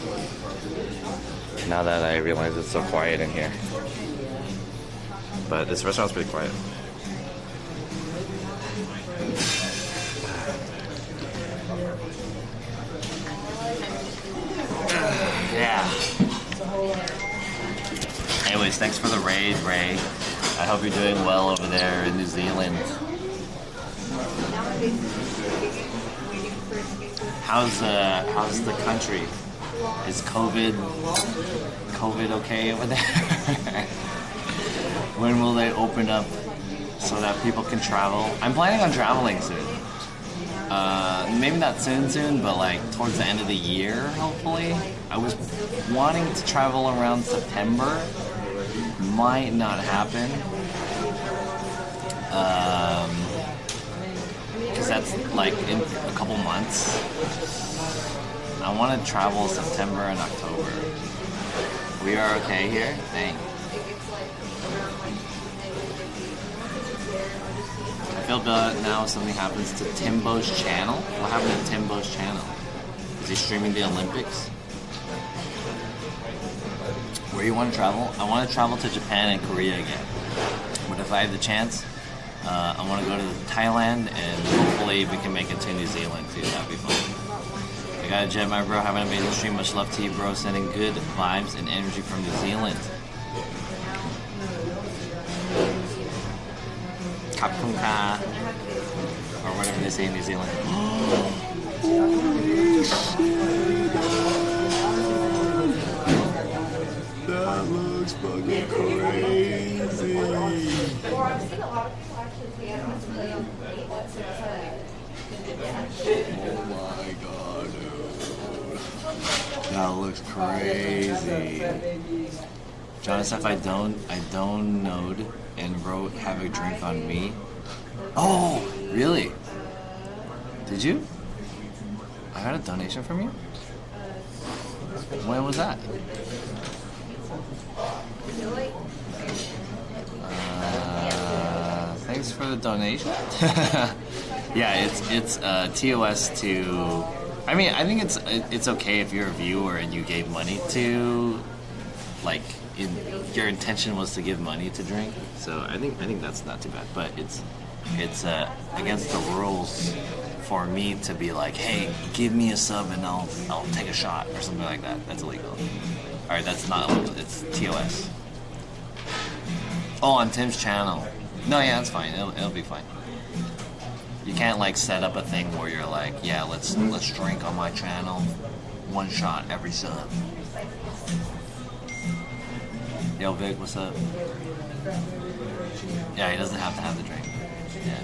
Now that I realize it's so quiet in here. But this restaurant's pretty quiet. Yeah. Anyways, thanks for the raid, Ray. I hope you're doing well over there in New Zealand. How's the country? Is COVID okay over there? When will they open up so that people can travel? I'm planning on traveling soon. Maybe not soon, but like towards the end of the year, hopefully. I was wanting to travel around September. Might not happen. Because that's like in a couple months. I want to travel September and October. We are okay here? Thanks. I feel bad now if something happens to Timbo's channel. What happened to Timbo's channel? Is he streaming the Olympics? Where do you want to travel? I want to travel to Japan and Korea again. But if I have the chance, I want to go to Thailand, and hopefully we can make it to New Zealand too. That'd be fun. I got a jet, my bro. Have an amazing stream. Much love to you, bro. Sending good vibes and energy from New Zealand. Kapkunka, or whatever they say in New Zealand. Holy shit. That looks fucking crazy. I've seen a lot of people actually play it on Oh my god, dude. That looks crazy. Jonathan, if I download and wrote "Have a drink on me." Oh, really? Did you? I got a donation from you? When was that? Thanks for the donation. Yeah, it's TOS to. I mean, I think it's okay if you're a viewer and you gave money to, like, your intention was to give money to drink. So I think that's not too bad. But it's against the rules for me to be like, hey, give me a sub and I'll take a shot or something like that. That's illegal. Alright, that's not, it's TOS. Oh, on Tim's channel. No, yeah, that's fine. It'll be fine. You can't like set up a thing where you're like, yeah, let's drink on my channel, one shot every sub. Yo, Vic, what's up? Yeah, he doesn't have to have the drink. Yeah.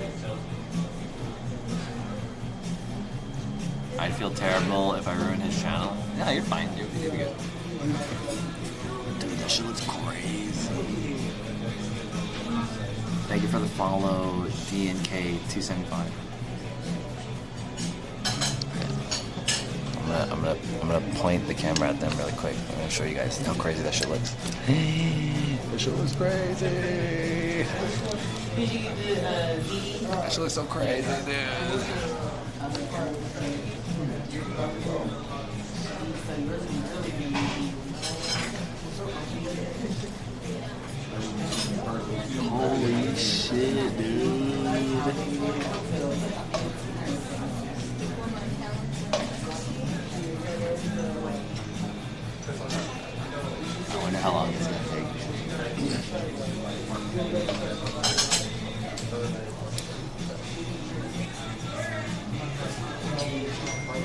I'd feel terrible if I ruined his channel. Yeah, you're fine. You're good. Dude, that shit looks crazy. Thank you for the follow, DNK275. I'm gonna point the camera at them really quick. I'm gonna show you guys how crazy that shit looks. That shit looks crazy. That shit looks so crazy, dude. Holy shit, dude. I wonder how long it's gonna take.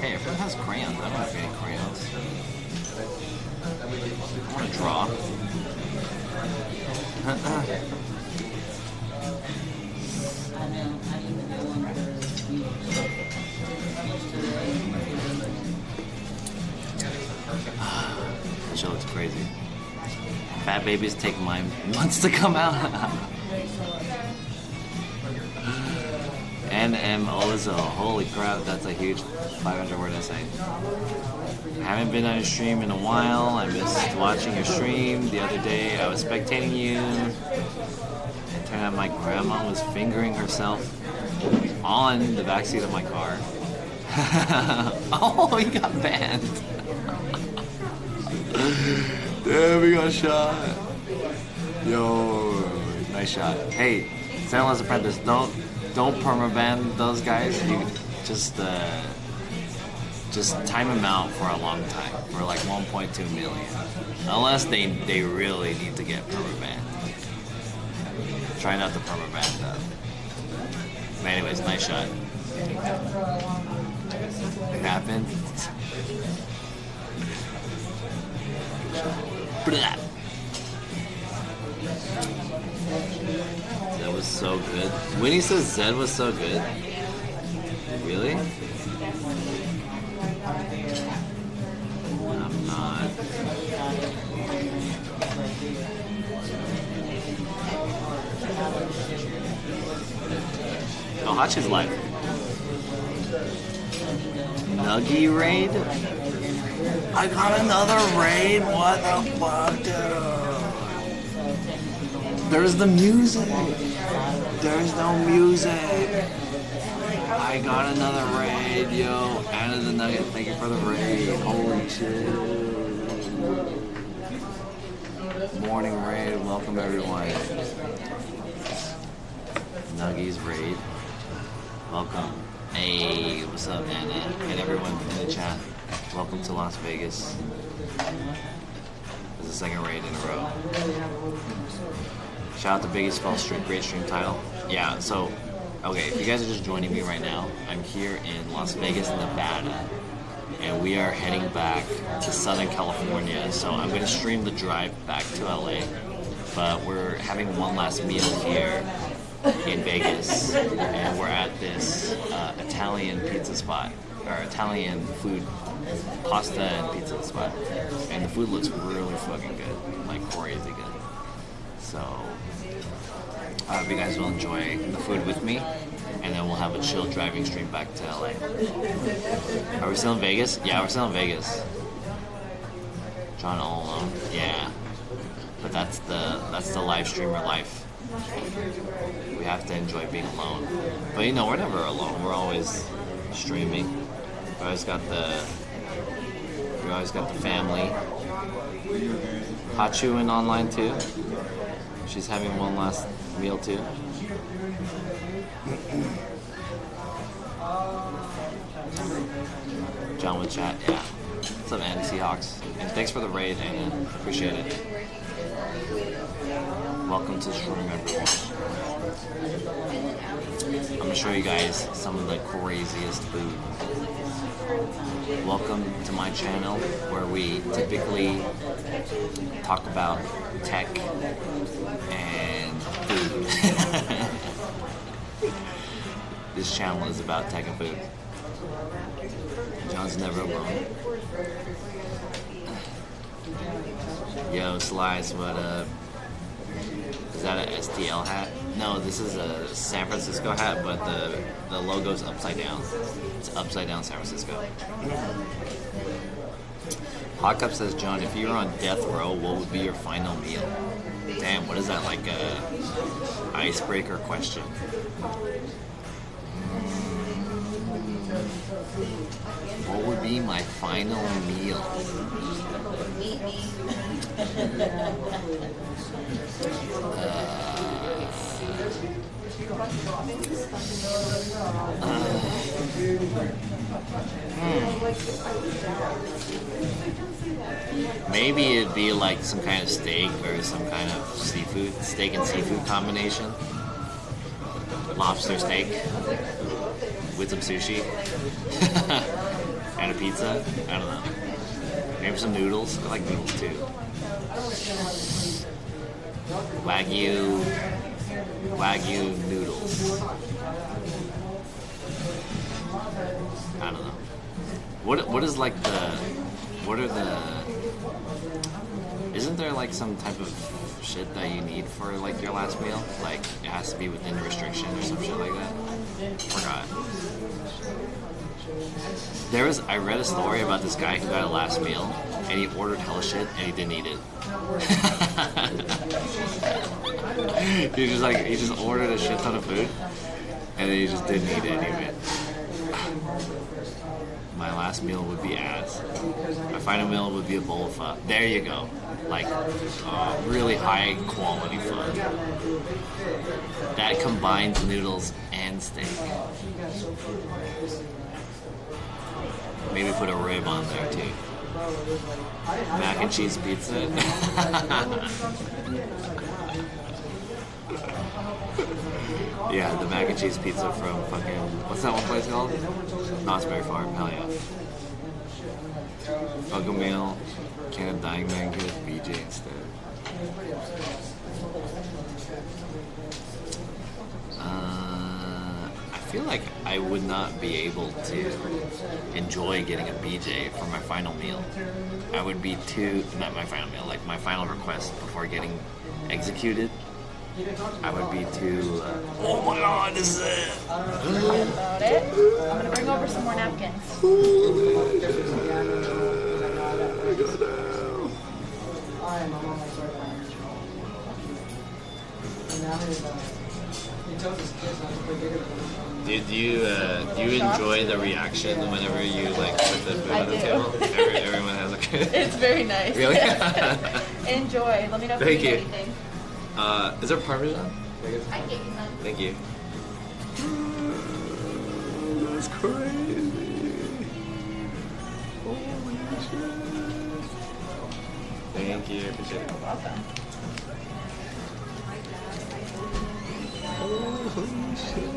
Hey, everyone has crayons. I don't have any crayons. I want to draw. That shit looks crazy. Fat babies take mine months to come out. NM Olizo, holy crap, that's a huge 500-word essay. I haven't been on a stream in a while. I missed watching your stream the other day. I was spectating you. It turned out my grandma was fingering herself on the backseat of my car. Oh, he got banned. Damn, we got shot. Yo, nice shot. Hey, Sandler's Apprentice, don't permaban those guys. You just time them out for a long time, for like 1.2 million. Unless they really need to get permabanned. Try not to permaban them. But anyways, nice shot. It happened. That was so good. Winnie says Zed was so good. Really? I'm not. Oh, Hachi's live. Nuggy raid? I got another raid? What the fuck, dude? There's the music. There's no music. I got another raid, yo. Anna the Nugget, thank you for the raid. Holy shit. Morning raid, welcome everyone. Nuggies raid. Welcome. Hey, what's up, Anna? And everyone in the chat. Welcome to Las Vegas. This is the second raid in a row. Shout out to Biggest Spell Stream, great stream title. Yeah, so, okay, if you guys are just joining me right now, I'm here in Las Vegas, Nevada. And we are heading back to Southern California. So I'm going to stream the drive back to LA. But we're having one last meal here in Vegas. And we're at this Italian pizza spot. Or Italian food, pasta and pizza spot. And the food looks really fucking good. Like crazy good. So I hope you guys will enjoy the food with me. And then we'll have a chill driving stream back to LA. Are we still in Vegas? Yeah, we're still in Vegas. John all alone. Yeah. But that's the live streamer life. We have to enjoy being alone. But you know, we're never alone. We're always streaming. We always got the family. Hachu in online too. She's having one last meal too. John with chat, yeah. What's up, Andy Seahawks? And thanks for the raid, Anna. Appreciate it. Welcome to the stream, everyone. I'm gonna show you guys some of the craziest food. Welcome to my channel, where we typically talk about tech and food. This channel is about tech and food. John's never alone. Yo, Slice, what up? Is that a STL hat? No, this is a San Francisco hat, but the logo's upside down. It's upside down San Francisco. Hot Cup says, John, if you were on death row, what would be your final meal? Damn, what is that, like a icebreaker question? What would be my final meal? Maybe it'd be like some kind of steak or some kind of seafood, steak and seafood combination. Lobster steak with some sushi and a pizza. I don't know. Maybe some noodles. I like noodles too. Wagyu noodles. I don't know. What is like what are the, isn't there like some type of shit that you need for like your last meal? Like it has to be within restriction or some shit like that? Forgot. I read a story about this guy who got a last meal and he ordered hella shit and he didn't eat it. he just ordered a shit ton of food and then he just didn't eat any of it. My last meal would be ass. My final meal would be a bowl of pho. There you go. Like really high quality pho. That combines noodles and steak. Maybe put a rib on there too. Mac and cheese pizza. Yeah, the mac and cheese pizza from fucking, what's that one place called? Knott's Berry Farm. Hell yeah. Bugger meal, can of Dying Man get BJ instead. I feel like I would not be able to enjoy getting a BJ for my final meal. I would be not my final meal, like my final request before getting executed. I would be too, oh my god, this is it! About it. I'm gonna bring over some more napkins. Do you enjoy the reaction whenever you like put the food on the table? Everyone has a It's very nice. Really? Enjoy. Let me know if Thank you you. need anything. Is there Parmesan? I can get you some. Thank you. That's crazy. Holy shit. Thank you. Appreciate it. You're welcome. Holy shit.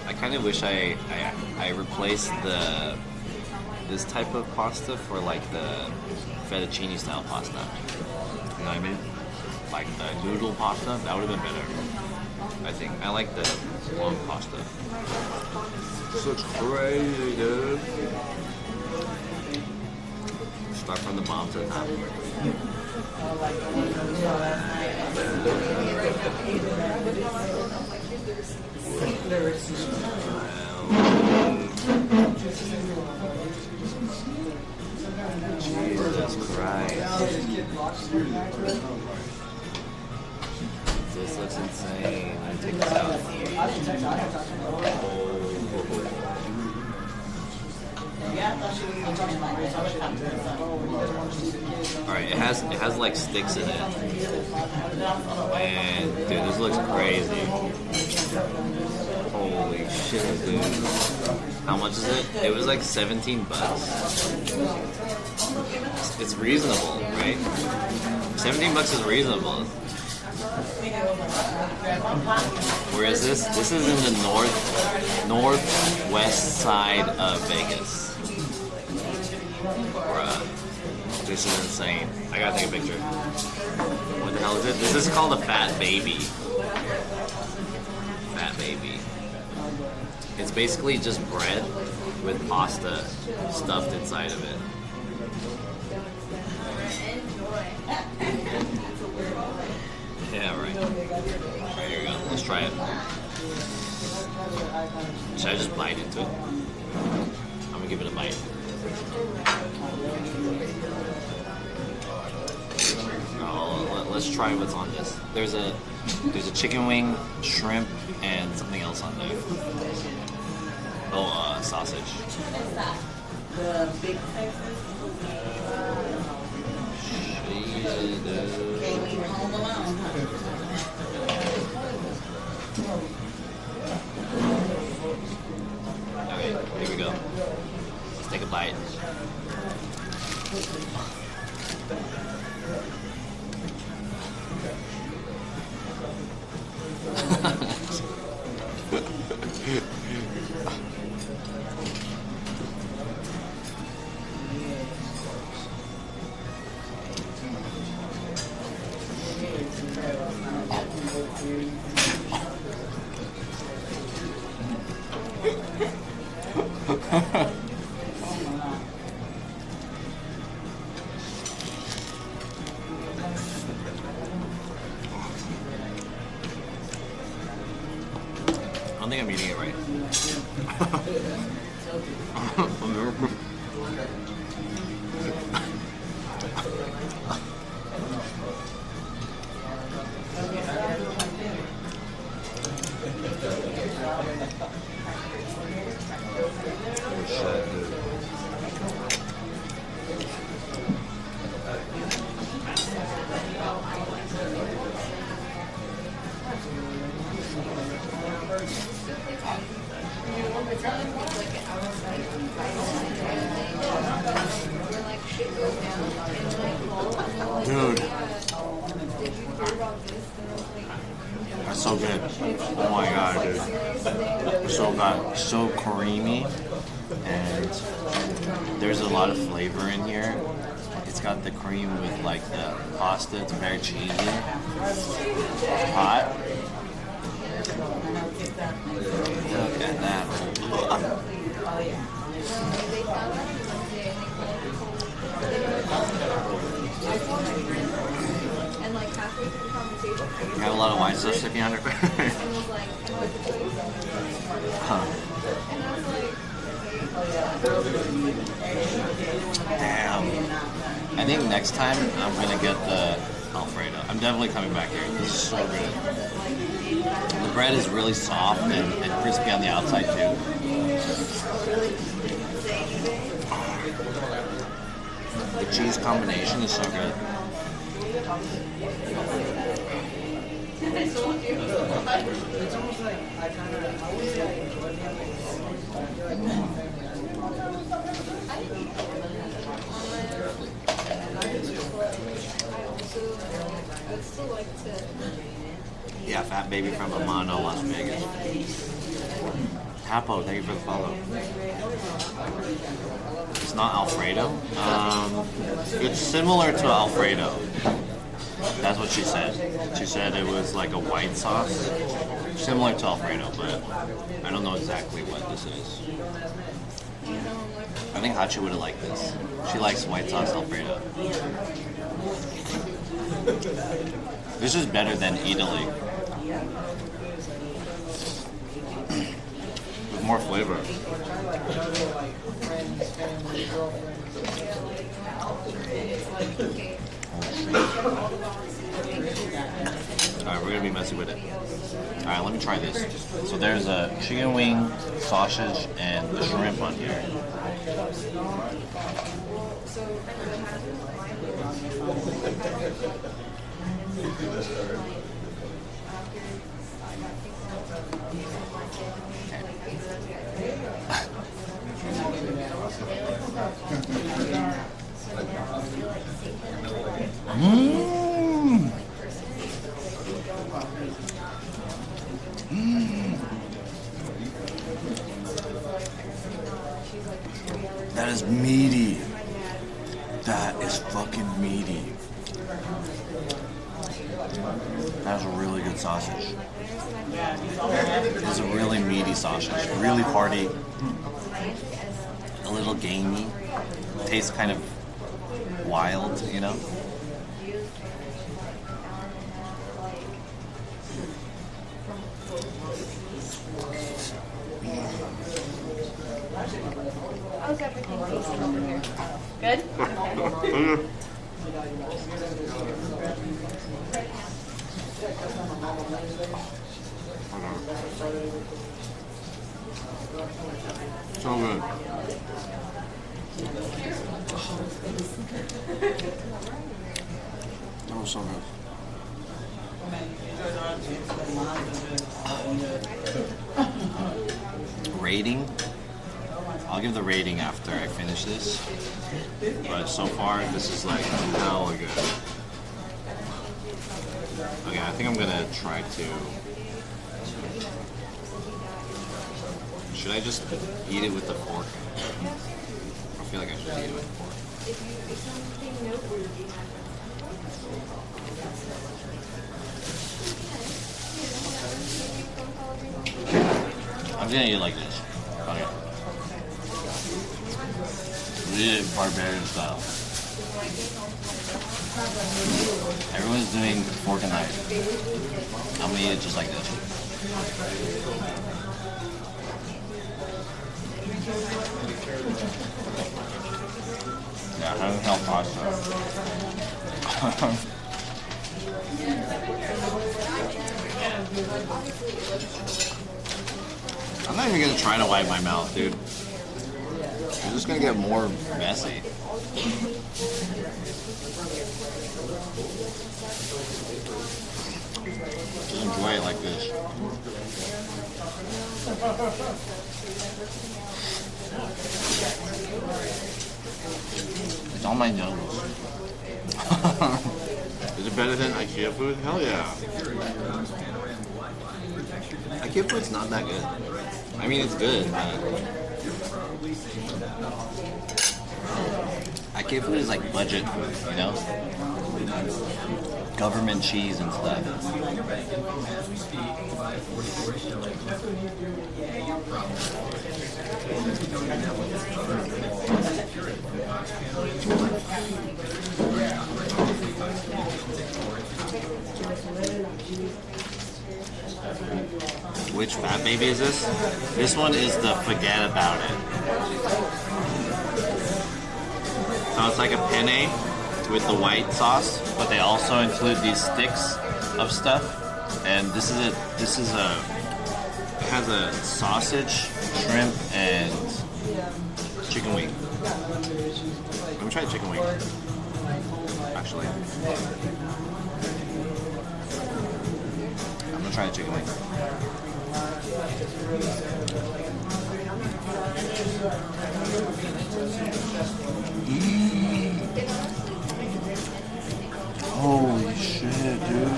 I kind of wish I replaced this type of pasta for like the fettuccine style pasta. You know what I mean? Like the noodle pasta, that would have been better. I think. I like the long pasta. Such crazy, dude. Start from the bottom to the top. Jesus Christ. This looks insane. Let me take this out. Alright, it has like sticks in it. And dude, this looks crazy. Holy shit, dude. How much is it? It was like 17 bucks. It's reasonable, right? 17 bucks is reasonable. Where is this? This is in the northwest side of Vegas. Bruh. This is insane. I gotta take a picture. What the hell is it? This is called a Fat Baby. Fat Baby. It's basically just bread with pasta stuffed inside of it. Yeah, right. Alright, here we go. Let's try it. Should I just bite into it? I'm gonna give it a bite. Oh, let's try what's on this. There's a chicken wing, shrimp, and something else on there. Oh, sausage. The big Texas. Can't leave home alone, huh? Alright, here we go. Let's take a bite. I don't think I'm eating it right. Oh shit, dude. Dude, that's so good. Oh my god, dude. So good, so creamy, and there's a lot of flavor in here. It's got the cream with like the pasta. It's very cheesy. Hot. Look at that. And like halfway through the conversation, You have a lot of wine stuff sticking out of your and was like, and what's the place? Huh. And I was like, Damn. I think next time I'm gonna get the Alfredo. I'm definitely coming back here. This is so good. The bread is really soft and crispy on the outside too. The cheese combination is so good. Yeah, Fat Baby from Amano, Las Vegas. Capo, thank you for the follow. It's not Alfredo. It's similar to Alfredo. That's what she said. She said it was like a white sauce, similar to Alfredo, but I don't know exactly what this is. I think Hachi would have liked this. She likes white sauce Alfredo. This is better than Italy. With more flavor. Alright, we're gonna be messy with it. Alright, let me try this. So there's a chicken wing, sausage, and the shrimp on here. Mmm. That is meaty. That is fucking meaty. That is a really good sausage. It's a really meaty sausage. Really hearty. A little gamey. Tastes kind of wild, you know? How's everything tasting over here? Good? Okay. So good. That was so good. Rating? I'll give the rating after I finish this. But so far, this is like hella good. Okay, I think I'm gonna try to... Should I just eat it with the fork? I feel like I should eat it with the fork. I'm gonna eat it like this. Okay. We eat it barbarian style. Everyone's doing fork and knife. I'm gonna eat it just like this. Yeah, I haven't had pasta. I'm not even gonna try to wipe my mouth, dude. It's just gonna get more messy. Just enjoy it like this. It's on my nose. Is it better than IKEA food? Hell yeah. IKEA food's not that good. I mean, it's good, but IKEA food is like budget food, you know? Government cheese and stuff. Which Fat Baby is this? This one is the Forget About It. So it's like a penne with the white sauce, but they also include these sticks of stuff. And this is it has a sausage, shrimp, and chicken wing. Let me try the chicken wing. Actually. I'm gonna try the chicken wing. Holy shit, dude.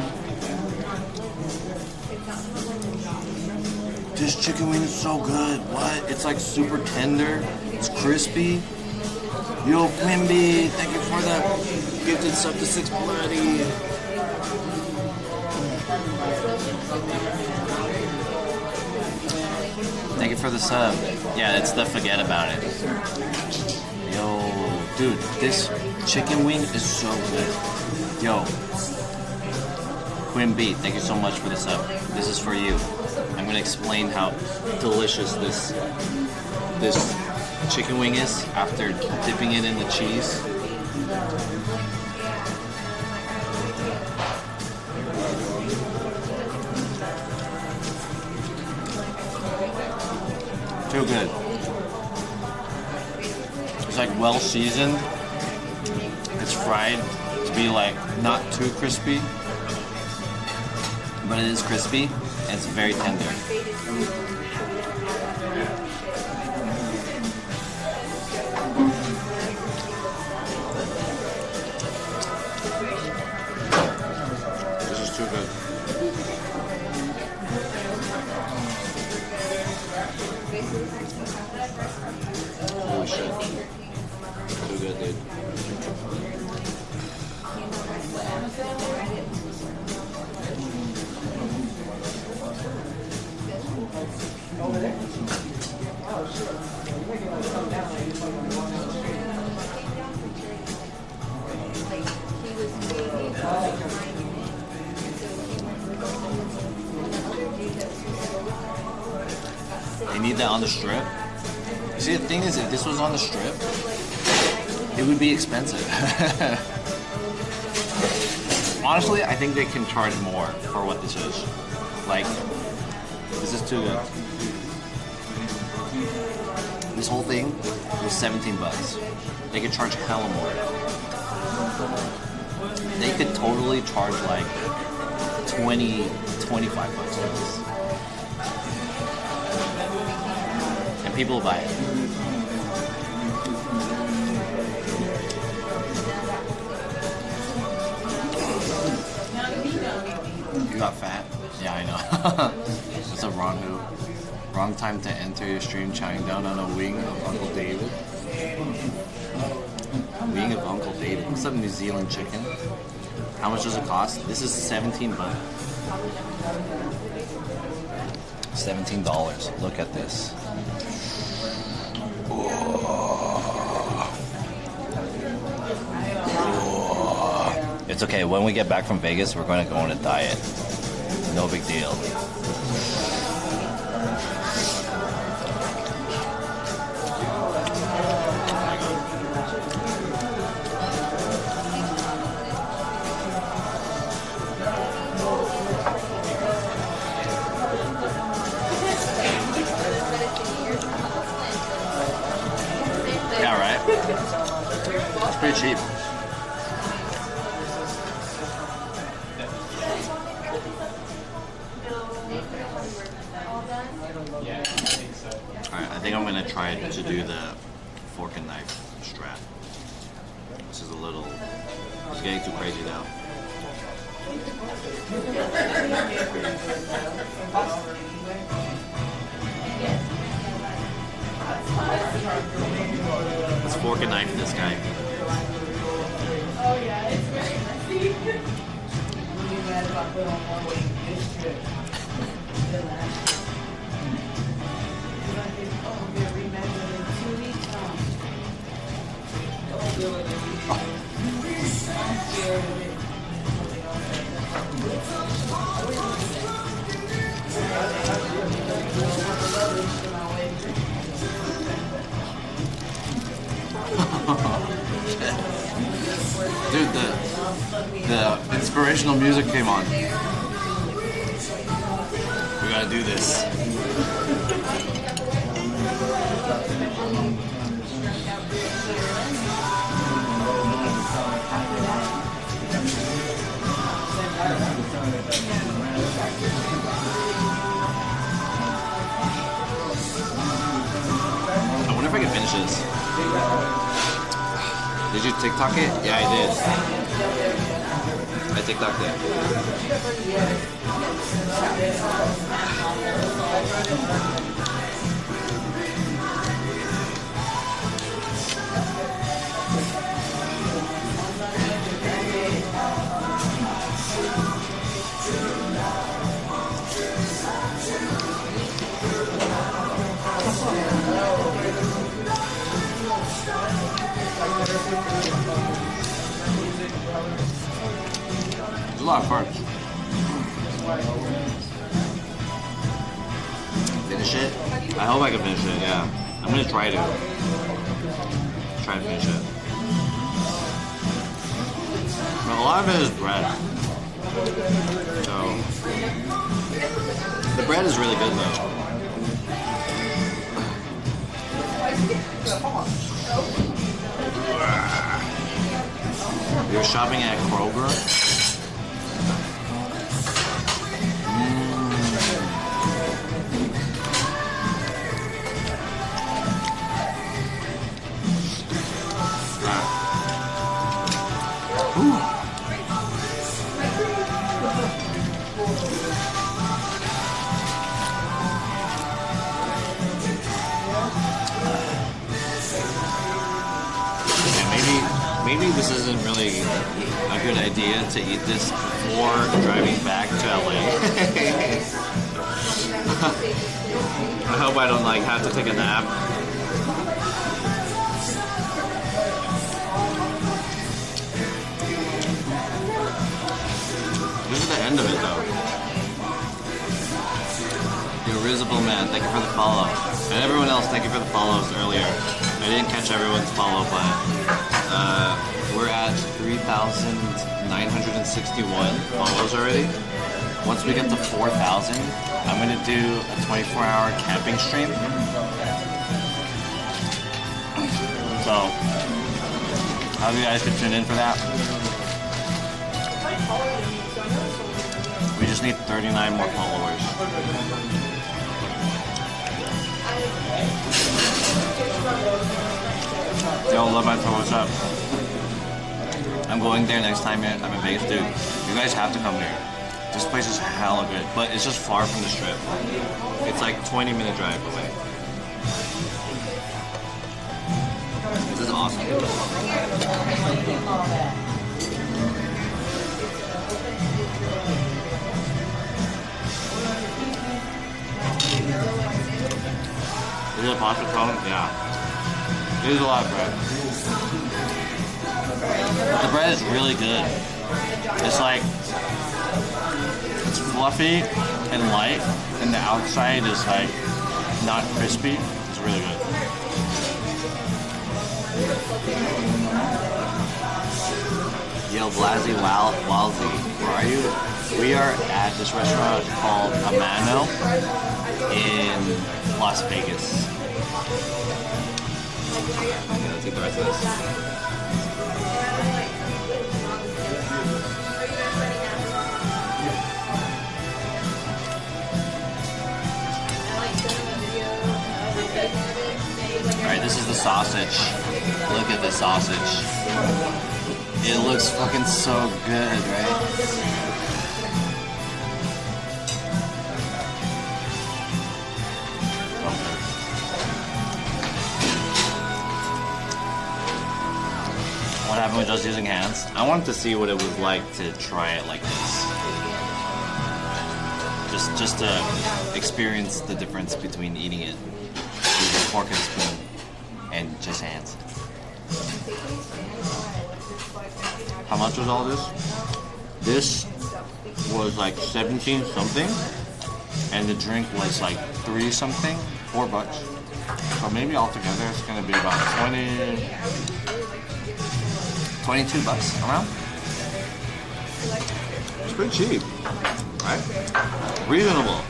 This chicken wing is so good. What? It's like super tender. It's crispy. Yo, Quimby, thank you for the gifted sub to 6 bloody. Thank you for the sub. Yeah, it's the Forget About It. Yo, dude, this chicken wing is so good. Yo, Quimby, thank you so much for the sub. This is for you. I'm gonna explain how delicious this chicken wing is after dipping it in the cheese. Too good. It's like well seasoned. It's fried to be like not too crispy, but it is crispy and it's very tender. too good. Holy shit. Too good, dude. They need that on the strip. See, the thing is, if this was on the strip, it would be expensive. Honestly, I think they can charge more for what this is. Like, this is too good. This whole thing was 17 bucks. They could charge hella more. They could totally charge like 20, 25 bucks for this. And people will buy it. You got fat? Yeah, I know. That's a wrong move. Wrong time to enter your stream, chowing down on a wing of Uncle David. Wing of Uncle David. What's up, New Zealand chicken? How much does it cost? This is 17 bucks. $17. Look at this. It's okay. When we get back from Vegas, we're going to go on a diet. No big deal. Yeah, right? It's pretty cheap. Alright, I think I'm gonna try to do the fork and knife strat. This is a little, it's getting too crazy now. Let's fork and knife this guy. Oh yeah, it's very messy. Dude, the inspirational music came on. We gotta do this. I wonder if I can finish this. Did you TikTok it? Yeah, I did. I TikToked it. It's a lot of fun. Finish it? I hope I can finish it, yeah. I'm gonna try to. Try to finish it. But a lot of it is bread. So, the bread is really good though. You're shopping at Kroger? maybe this isn't really a good idea to eat this before driving back to LA. I hope I don't like have to take a nap. This is the end of it though. The Irresistible Man, thank you for the follow. And everyone else, thank you for the follows earlier. I didn't catch everyone's follow, but we're at 3,961 follows already. Once we get to 4,000, I'm gonna do a 24-hour camping stream. So, I hope you guys can tune in for that. We just need 39 more followers. Yo, love my phone, what's up? I'm going there next time I'm in Vegas, dude. You guys have to come here. This place is hella good, but it's just far from the strip. It's like 20-minute drive away. This is awesome. Is it a pasta phone? Yeah. It is a lot of bread. But the bread is really good. It's like, it's fluffy and light, and the outside is like not crispy. It's really good. Yo, Blasi Walsey, where are you? We are at this restaurant called Amano in Las Vegas. Okay, let's eat the rest of this. Alright, this is the sausage. Look at this sausage. It looks fucking so good, right? What happened with just using hands? I wanted to see what it was like to try it like this. Just to experience the difference between eating it with a fork and spoon and just hands. How much was all this? This was like 17 something, and the drink was like 3 something, $4. So maybe altogether it's gonna be about 22 bucks around. It's pretty cheap, right? Reasonable.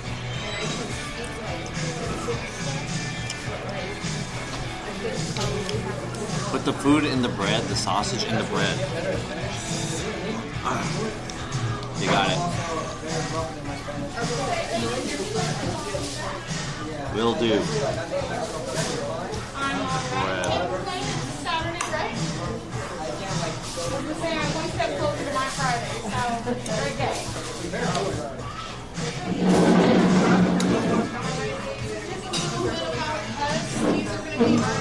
Put the food in the bread, the sausage in the bread. You got it. Will do. Bread. I'm one step closer to my Friday, so great day. Just a little bit about us. These are going to be our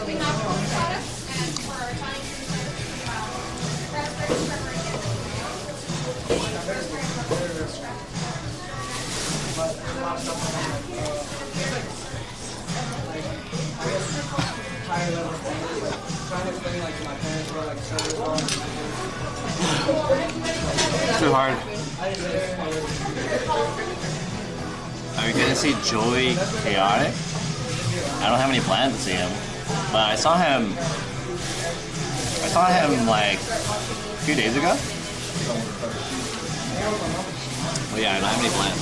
we have corn products, and for our Italian food Too hard. Are you gonna see Joey Chaotic? I don't have any plans to see him, but I saw him like a few days ago. But yeah, I don't have any plans.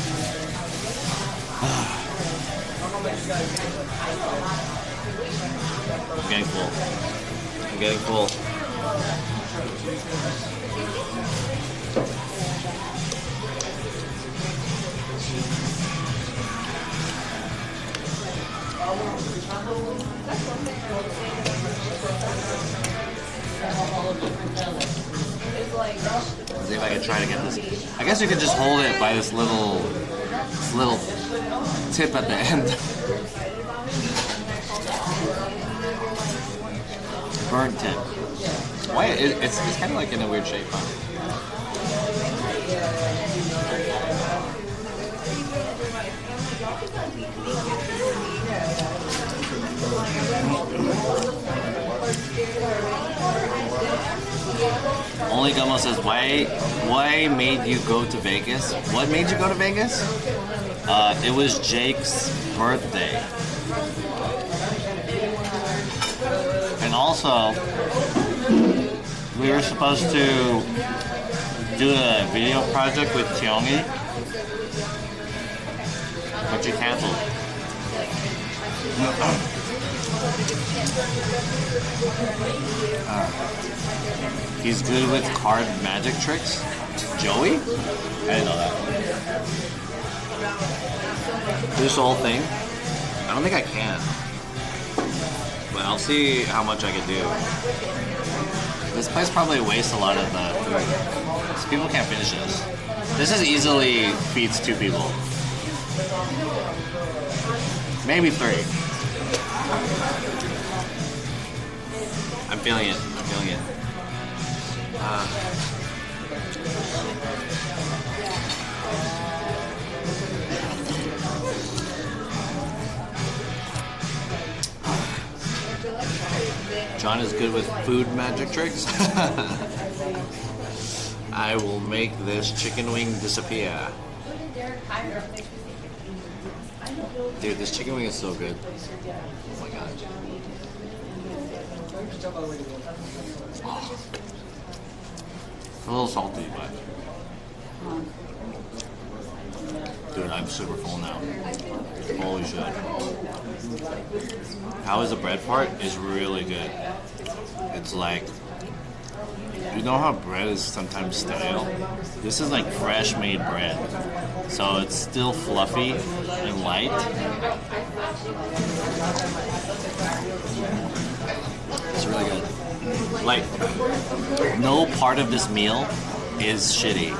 I'm getting full. I'm getting full. Let's see if I can try to get this. I guess you could just hold it by this little tip at the end. burnt tip. Why? It's kind of like in a weird shape, huh? Only Gummo says, why made you go to Vegas? What made you go to Vegas? It was Jake's birthday. And also, we were supposed to do a video project with Tiongi, but you canceled. He's good with card magic tricks. Joey? I didn't know that. This whole thing? I don't think I can. But I'll see how much I can do. This place probably wastes a lot of the food. So people can't finish this. This is easily feeds 2 people. Maybe 3. I'm feeling it. I'm feeling it. John is good with food magic tricks. I will make this chicken wing disappear. Dude, this chicken wing is so good. Oh my god. Oh. A little salty, but... Dude, I'm super full now. Holy shit. How is the bread part? Is really good. It's like... You know how bread is sometimes stale? This is like fresh made bread. So it's still fluffy and light. It's really good. Like, no part of this meal is shitty.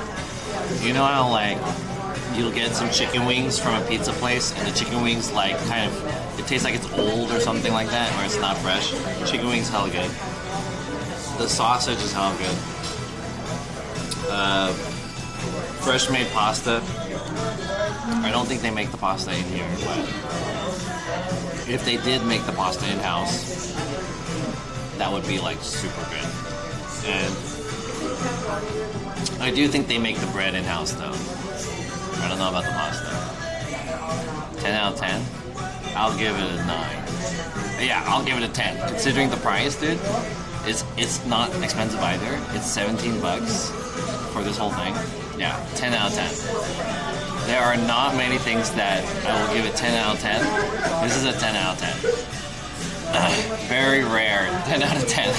You know how like you'll get some chicken wings from a pizza place and the chicken wings like kind of, it tastes like it's old or something like that, or it's not fresh? Chicken wings hella good. The sausage is hella good. Fresh made pasta. I don't think they make the pasta in here, but if they did make the pasta in-house, that would be like super good. And I do think they make the bread in-house though. I don't know about the pasta. 10 out of 10? I'll give it a 9. Yeah, I'll give it a 10. Considering the price, dude, it's not expensive either. It's 17 bucks for this whole thing. Yeah, 10 out of 10. There are not many things that I will give it 10 out of 10. This is a 10 out of 10. Very rare. 10 out of 10.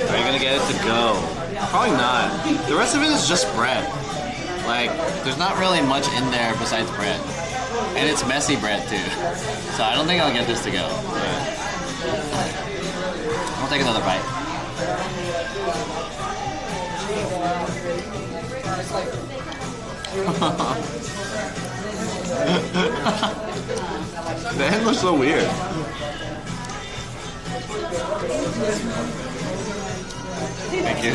Are you gonna get it to go? Probably not. The rest of it is just bread. Like, there's not really much in there besides bread. And it's messy bread too. So I don't think I'll get this to go. I'll take another bite. The head looks so weird. Thank you.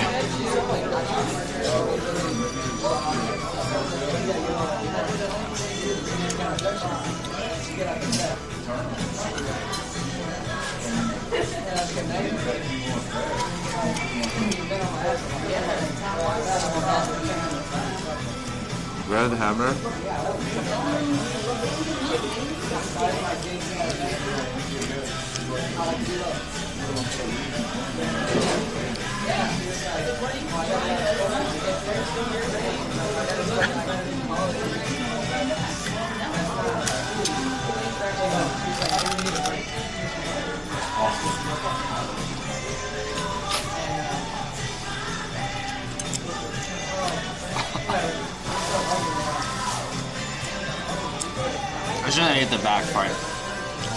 Red hammer. I shouldn't have ate the back part.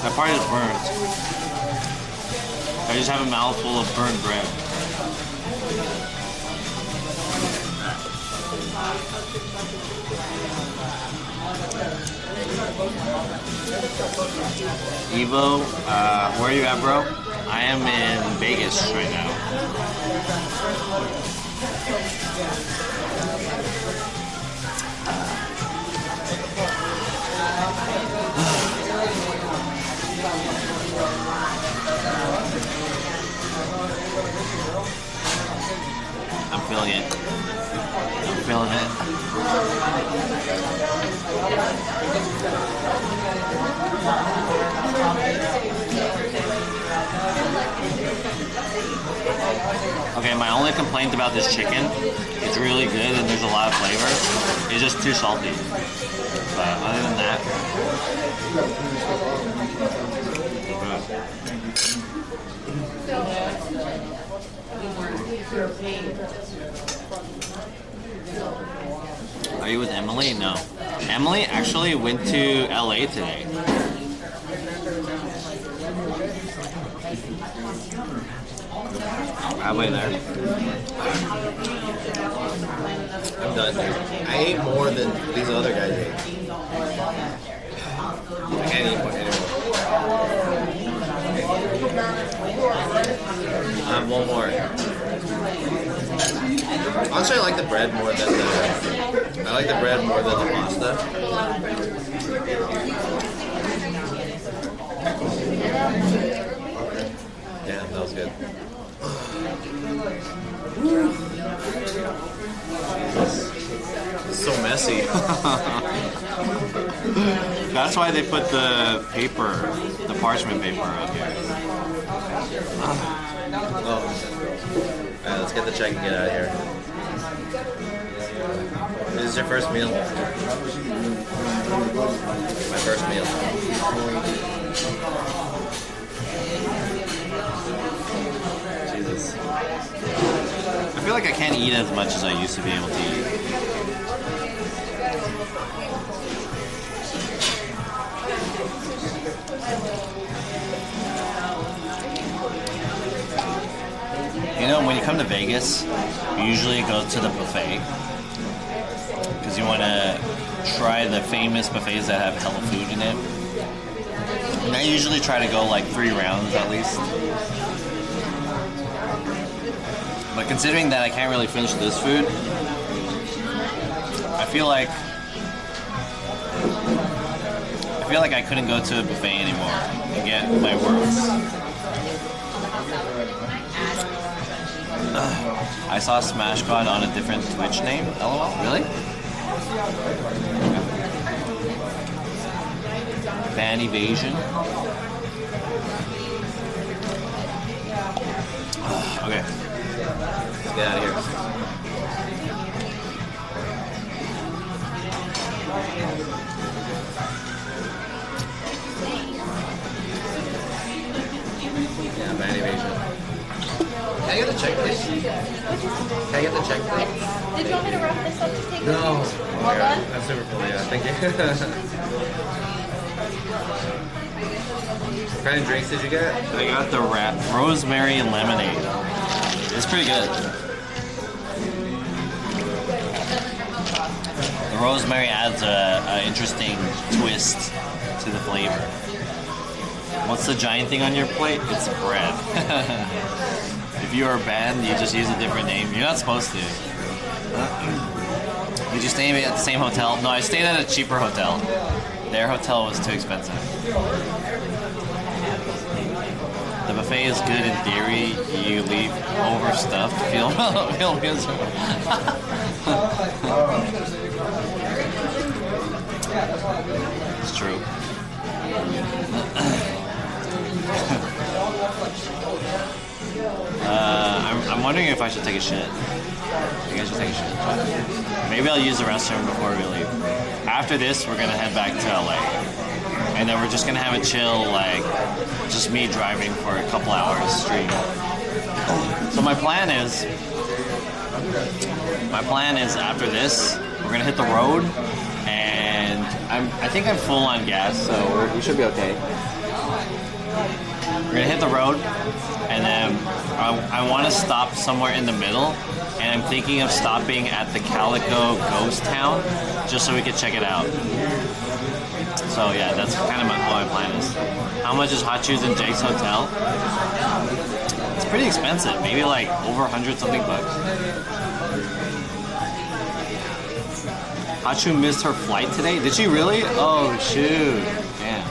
That part is burnt. I just have a mouthful of burnt bread. Evo, where are you at, bro? I am in Vegas right now. I'm feeling it. I'm feeling it. Okay, my only complaint about this chicken, it's really good and there's a lot of flavor. It's just too salty. But other than that, Are you with Emily? No. Emily actually went to LA today. Halfway there. I'm done, dude. I ate more than these other guys ate. I can't eat more anymore. I have one more. Honestly, I like the bread more than the... I like the bread more than the pasta. Yeah, that was good. It's so messy. That's why they put the paper, the parchment paper out here. Oh. Alright, let's get the check and get out of here. This is your first meal? My first meal. Jesus. I feel like I can't eat as much as I used to be able to eat. You know, when you come to Vegas, you usually go to the buffet because you want to try the famous buffets that have hella food in it. And I usually try to go like 3 rounds at least. But considering that I can't really finish this food, I feel like I couldn't go to a buffet anymore and get my worth. I saw Smash God on a different Twitch name. LOL. Really? Ban evasion. Okay. Let's get out of here. Yeah, ban evasion. Can I get the check, please? Can I get the check, please? Did you want me to wrap this up to take No. All done? I'm super full, yeah. Thank you. What kind of drinks did you get? I got the rosemary and lemonade. It's pretty good. The rosemary adds an interesting twist to the flavor. What's the giant thing on your plate? It's bread. If you are banned, you just use a different name. You're not supposed to. Did you stay at the same hotel? No, I stayed at a cheaper hotel. Their hotel was too expensive. The buffet is good in theory. You leave overstuffed, feel miserable. It's true. I'm wondering if I should take a shit. I think I should take a shit. Maybe I'll use the restroom before we leave. After this, we're gonna head back to LA. And then we're just gonna have a chill, like, just me driving for a couple hours straight. So my plan is after this, we're gonna hit the road, and I think I'm full on gas, so we should be okay. We're gonna hit the road, and then I want to stop somewhere in the middle, and I'm thinking of stopping at the Calico Ghost Town, just so we can check it out. So yeah, that's kind of what my plan is. How much is Hot Shoes in Jake's hotel? It's pretty expensive. Maybe like over 100 something bucks. Hot Shoe missed her flight today. Did she really? Oh shoot! Damn.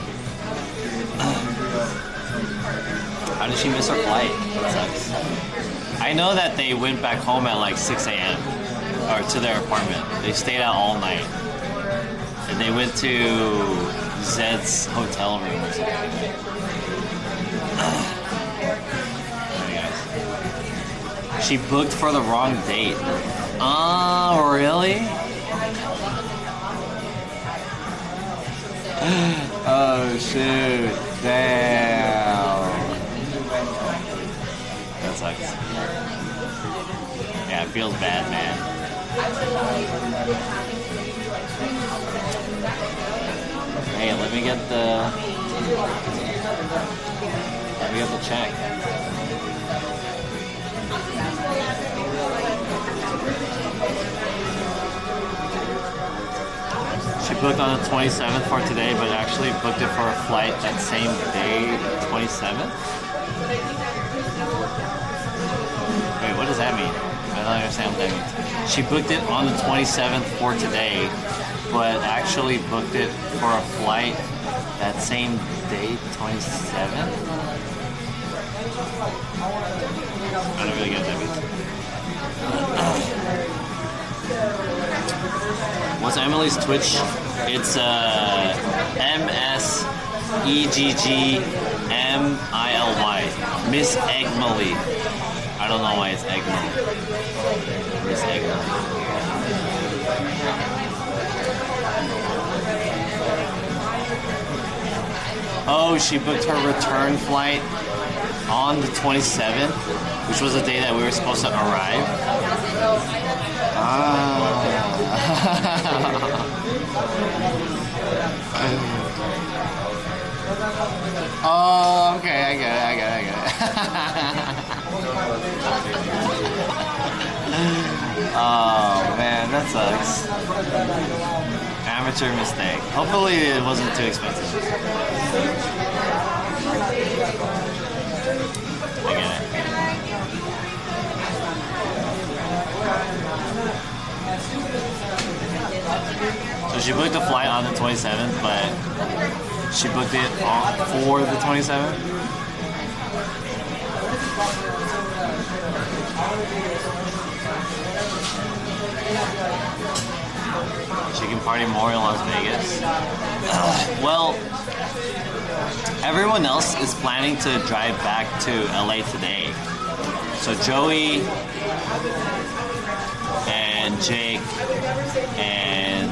How did she miss her flight? That sucks. I know that they went back home at like 6 a.m. or to their apartment. They stayed out all night. And they went to Zed's hotel room or something like that. Alright, guys. She booked for the wrong date. Oh, really? Oh, shoot. Damn. That sucks. Yeah, it feels bad, man. Hey, let me get the check. She booked on the 27th for today, but actually booked it for a flight that same day, 27th? Wait, what does that mean? I don't understand what that means. She booked it on the 27th for today, but actually booked it for a flight that same day, 27th? I don't really get what that means. What's Emily's Twitch? It's MSEGGMILY. Miss Eggmily. I don't know why it's Eggmily. Miss Eggmily. Oh, she booked her return flight on the 27th, which was the day that we were supposed to arrive. Oh, okay, I get it. Oh, man, that sucks. Amateur mistake. Hopefully it wasn't too expensive. I get it. So she booked a flight on the 27th, but she booked it for the 27th? She can party more in Las Vegas. Well, everyone else is planning to drive back to LA today. So Joey and Jake and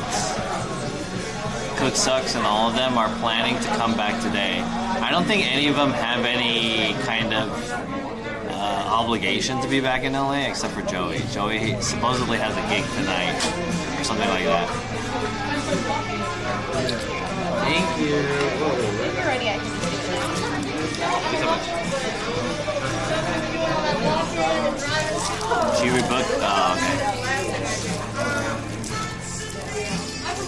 Cook Sucks and all of them are planning to come back today. I don't think any of them have any kind of obligation to be back in LA except for Joey. Joey supposedly has a gig tonight or something like that. Thank you. When you're ready, I can do it. Thank you so much. She rebooked? Oh, okay.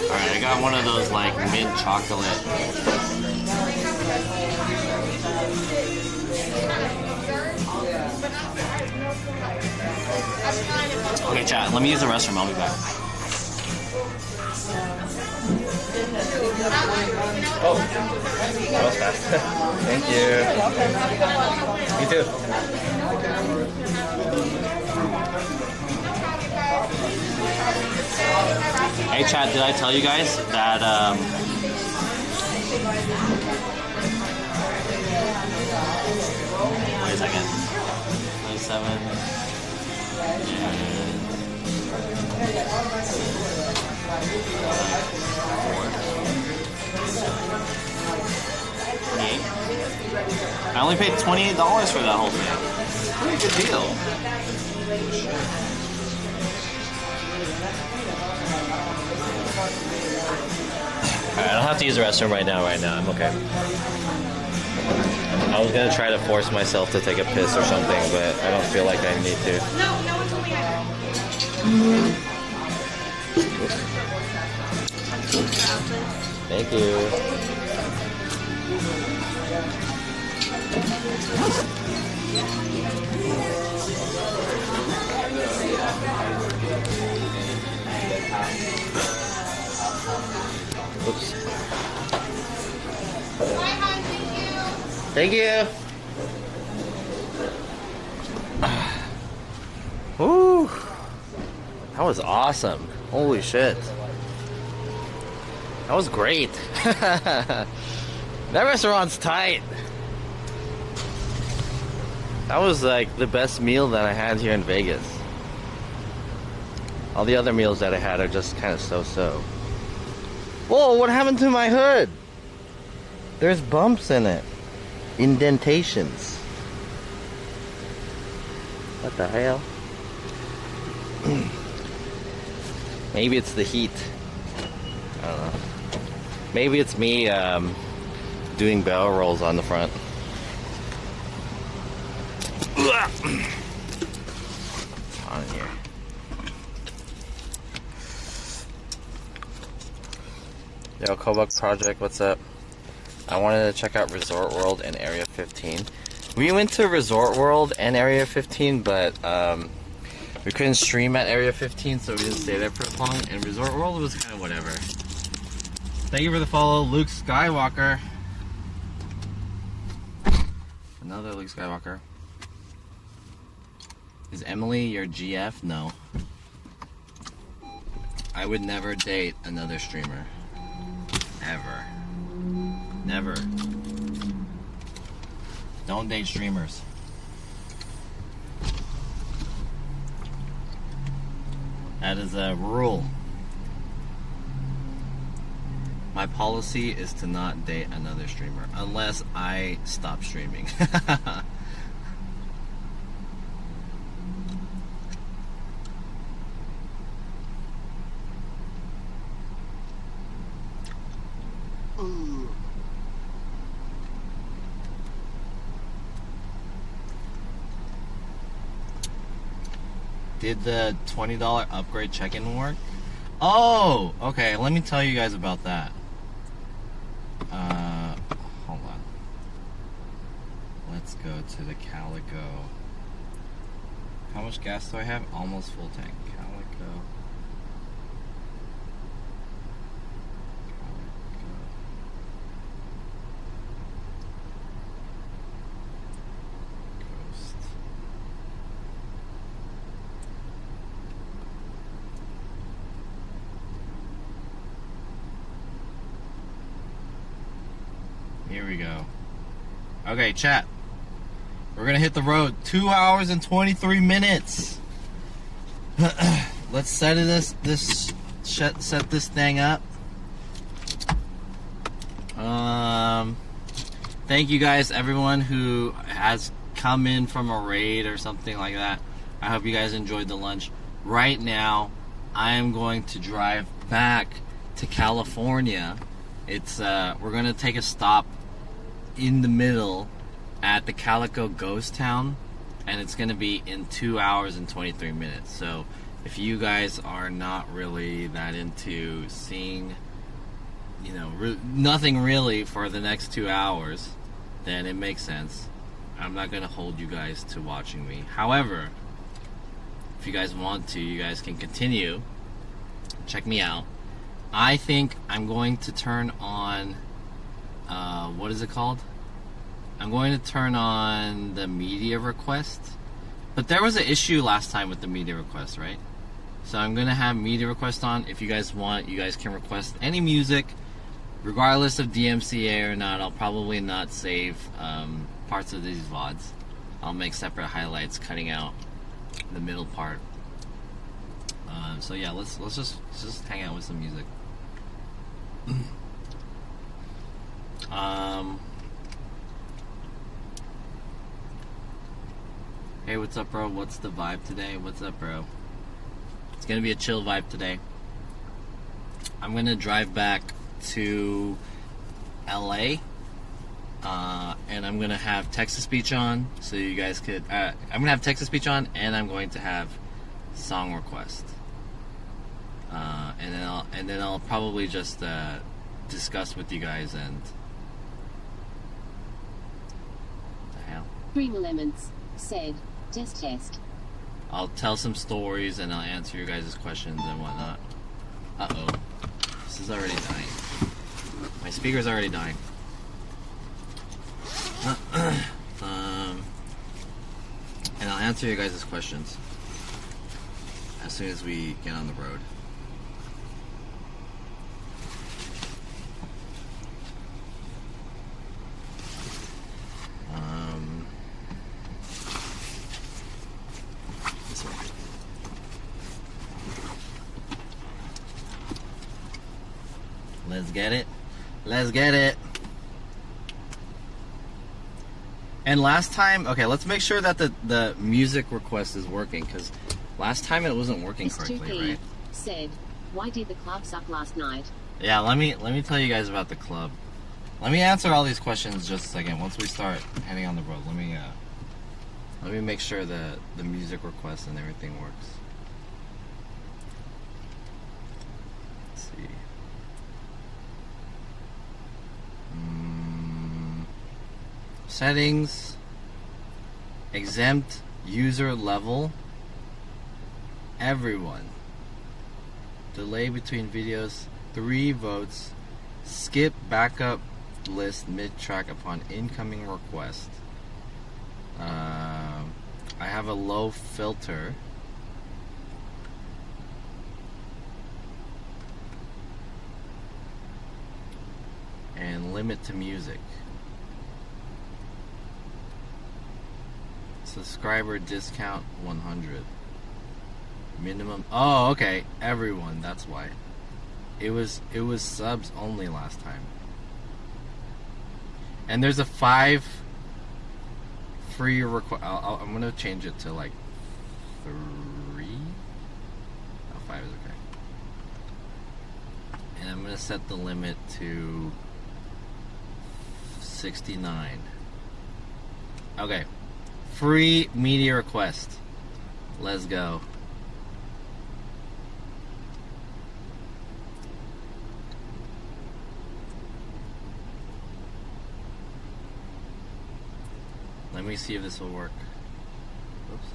Alright, I got one of those like mint chocolate. Okay, chat, let me use the restroom, I'll be back. Oh, that was fast. Thank you. You too. Hey chat, did I tell you guys that wait a second. 27 I only paid $28 for that whole thing. Pretty good deal. Alright, I don't have to use the restroom right now. I'm okay. I was gonna try to force myself to take a piss or something, but I don't feel like I need to. No one told me I Outfits. Thank you. Oops. Thank you. Woo. That was awesome. Holy shit. That was great. That restaurant's tight. That was like the best meal that I had here in Vegas. All the other meals that I had are just kind of so-so. Whoa, what happened to my hood? There's bumps in it. Indentations. What the hell? Maybe it's the heat. I don't know. Maybe it's me doing barrel rolls on the front. On here. Yo, Kobuk Project, what's up? I wanted to check out Resort World and Area 15. We went to Resort World and Area 15, but we couldn't stream at Area 15, so we didn't stay there for long. And Resort World was kind of whatever. Thank you for the follow, Luke Skywalker. Another Luke Skywalker. Is Emily your GF? No. I would never date another streamer. Ever. Never. Don't date streamers. That is a rule. My policy is to not date another streamer unless I stop streaming. Did the $20 upgrade check-in work? Oh, okay. Let me tell you guys about that. Hold on. Let's go to the Calico. How much gas do I have? Almost full tank. Calico. Ghost. Here we go. Okay, chat. We're gonna hit the road. 2 hours and 23 minutes. Let's set this thing up. Thank you guys, everyone who has come in from a raid or something like that. I hope you guys enjoyed the lunch. Right now, I am going to drive back to California. It's we're gonna take a stop in the middle at the Calico Ghost Town, and it's gonna be in 2 hours and 23 minutes. So if you guys are not really that into seeing, you know, nothing really for the next 2 hours, then it makes sense. I'm not gonna hold you guys to watching me. However, if you guys want to, you guys can continue. Check me out. I think I'm going to turn on, what is it called? I'm going to turn on the media request. But there was an issue last time with the media request, right? So I'm going to have media request on. If you guys want, you guys can request any music, regardless of DMCA or not. I'll probably not save parts of these VODs. I'll make separate highlights, cutting out the middle part. So yeah, let's just hang out with some music. Hey, what's up, bro? What's the vibe today? What's up, bro? It's gonna be a chill vibe today. I'm gonna drive back to LA, and I'm gonna have Texas Beach on, so you guys could. I'm gonna have Texas Beach on, and I'm going to have song request. And then I'll probably just discuss with you guys. And the hell, Cream Lemons said, test. I'll tell some stories and I'll answer your guys' questions and whatnot. Uh-oh. This is already dying. My speaker's already dying. And I'll answer your guys' questions as soon as we get on the road. This way. Let's get it. Let's get it. And last time, okay, let's make sure that the music request is working, because last time it wasn't working correctly, right? Said, why did the club suck last night? Yeah, let me tell you guys about the club. Let me answer all these questions just a second. Once we start heading on the road, let me make sure that the music request and everything works. Let's see. Settings, exempt user level, everyone, delay between videos, 3 votes, skip backup list mid-track upon incoming request. I have a low filter. And limit to music. Subscriber discount 100. Minimum. Oh, okay. Everyone. That's why. It was subs only last time. And there's a 5 free request. I'm gonna change it to like 3. Oh, 5 is okay. And I'm gonna set the limit to 69. Okay. Free media request. Let's go. Let me see if this will work. Oops.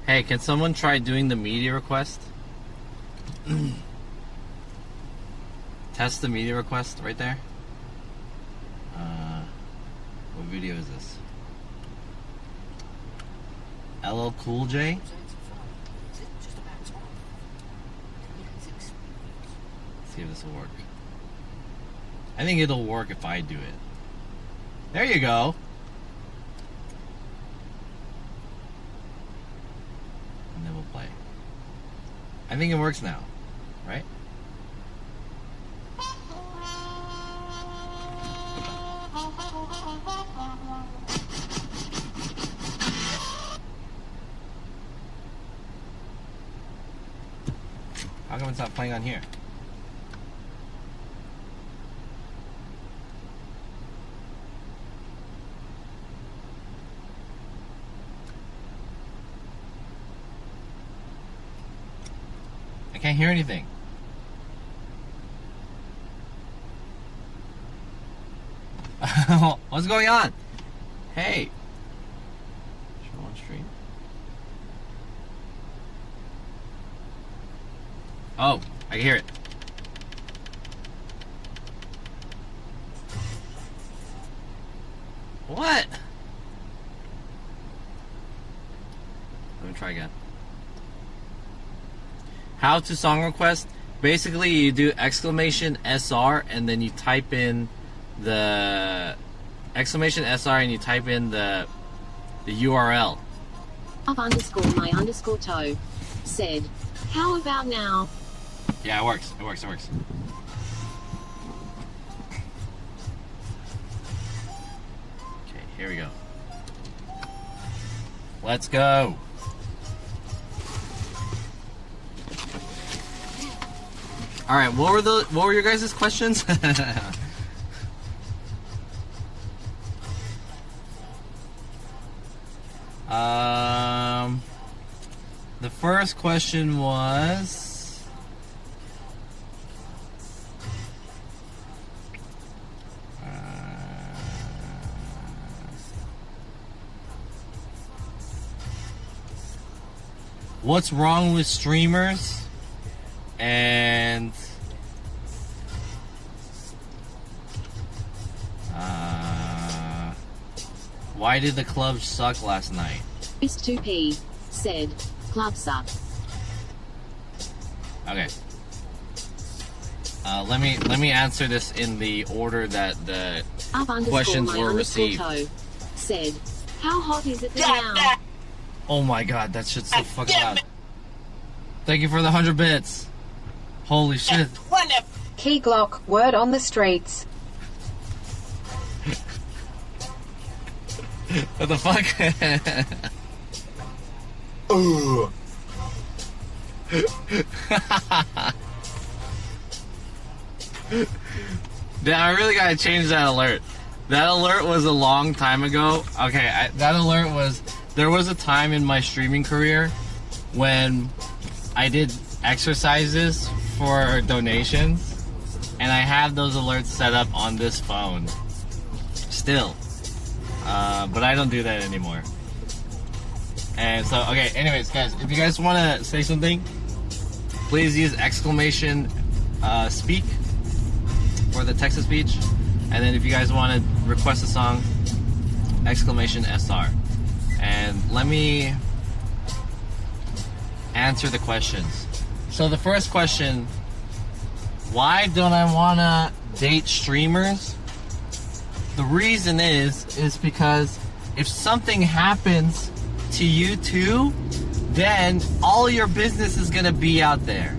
Hey, can someone try doing the media request? Test the media request right there. What video is this? LL Cool J? Let's see if this will work. I think it'll work if I do it. There you go. And then we'll play. I think it works now, right? How come it's not playing on here? I can't hear anything. What's going on? Hey. Show on stream. Oh, I can hear it. What? Let me try again. How to song request. Basically, you do exclamation SR and then you type in the exclamation SR and you type in the URL. _my_toe said, how about now? Yeah, it works. It works. It works. Okay, here we go. Let's go. All right, what were your guys' questions? The first question was, what's wrong with streamers, and why did the club suck last night? Chris 2P said, club suck. Okay. Let me answer this in the order that the questions were received. Said, how hot is it now? Oh my god, that shit's so fucking loud. Thank you for the 100 bits. Holy shit. Key Glock, word on the streets. What the fuck? Ooh. Damn, I really gotta change that alert. That alert was a long time ago. Okay, that alert was... There was a time in my streaming career when I did exercises for donations, and I have those alerts set up on this phone. Still. But I don't do that anymore. And so, okay, anyways, guys, if you guys want to say something, please use exclamation speak for the text to speech. And then if you guys want to request a song, exclamation SR. And let me answer the questions. So the first question, why don't I want to date streamers? The reason is because if something happens to you too, then all your business is gonna be out there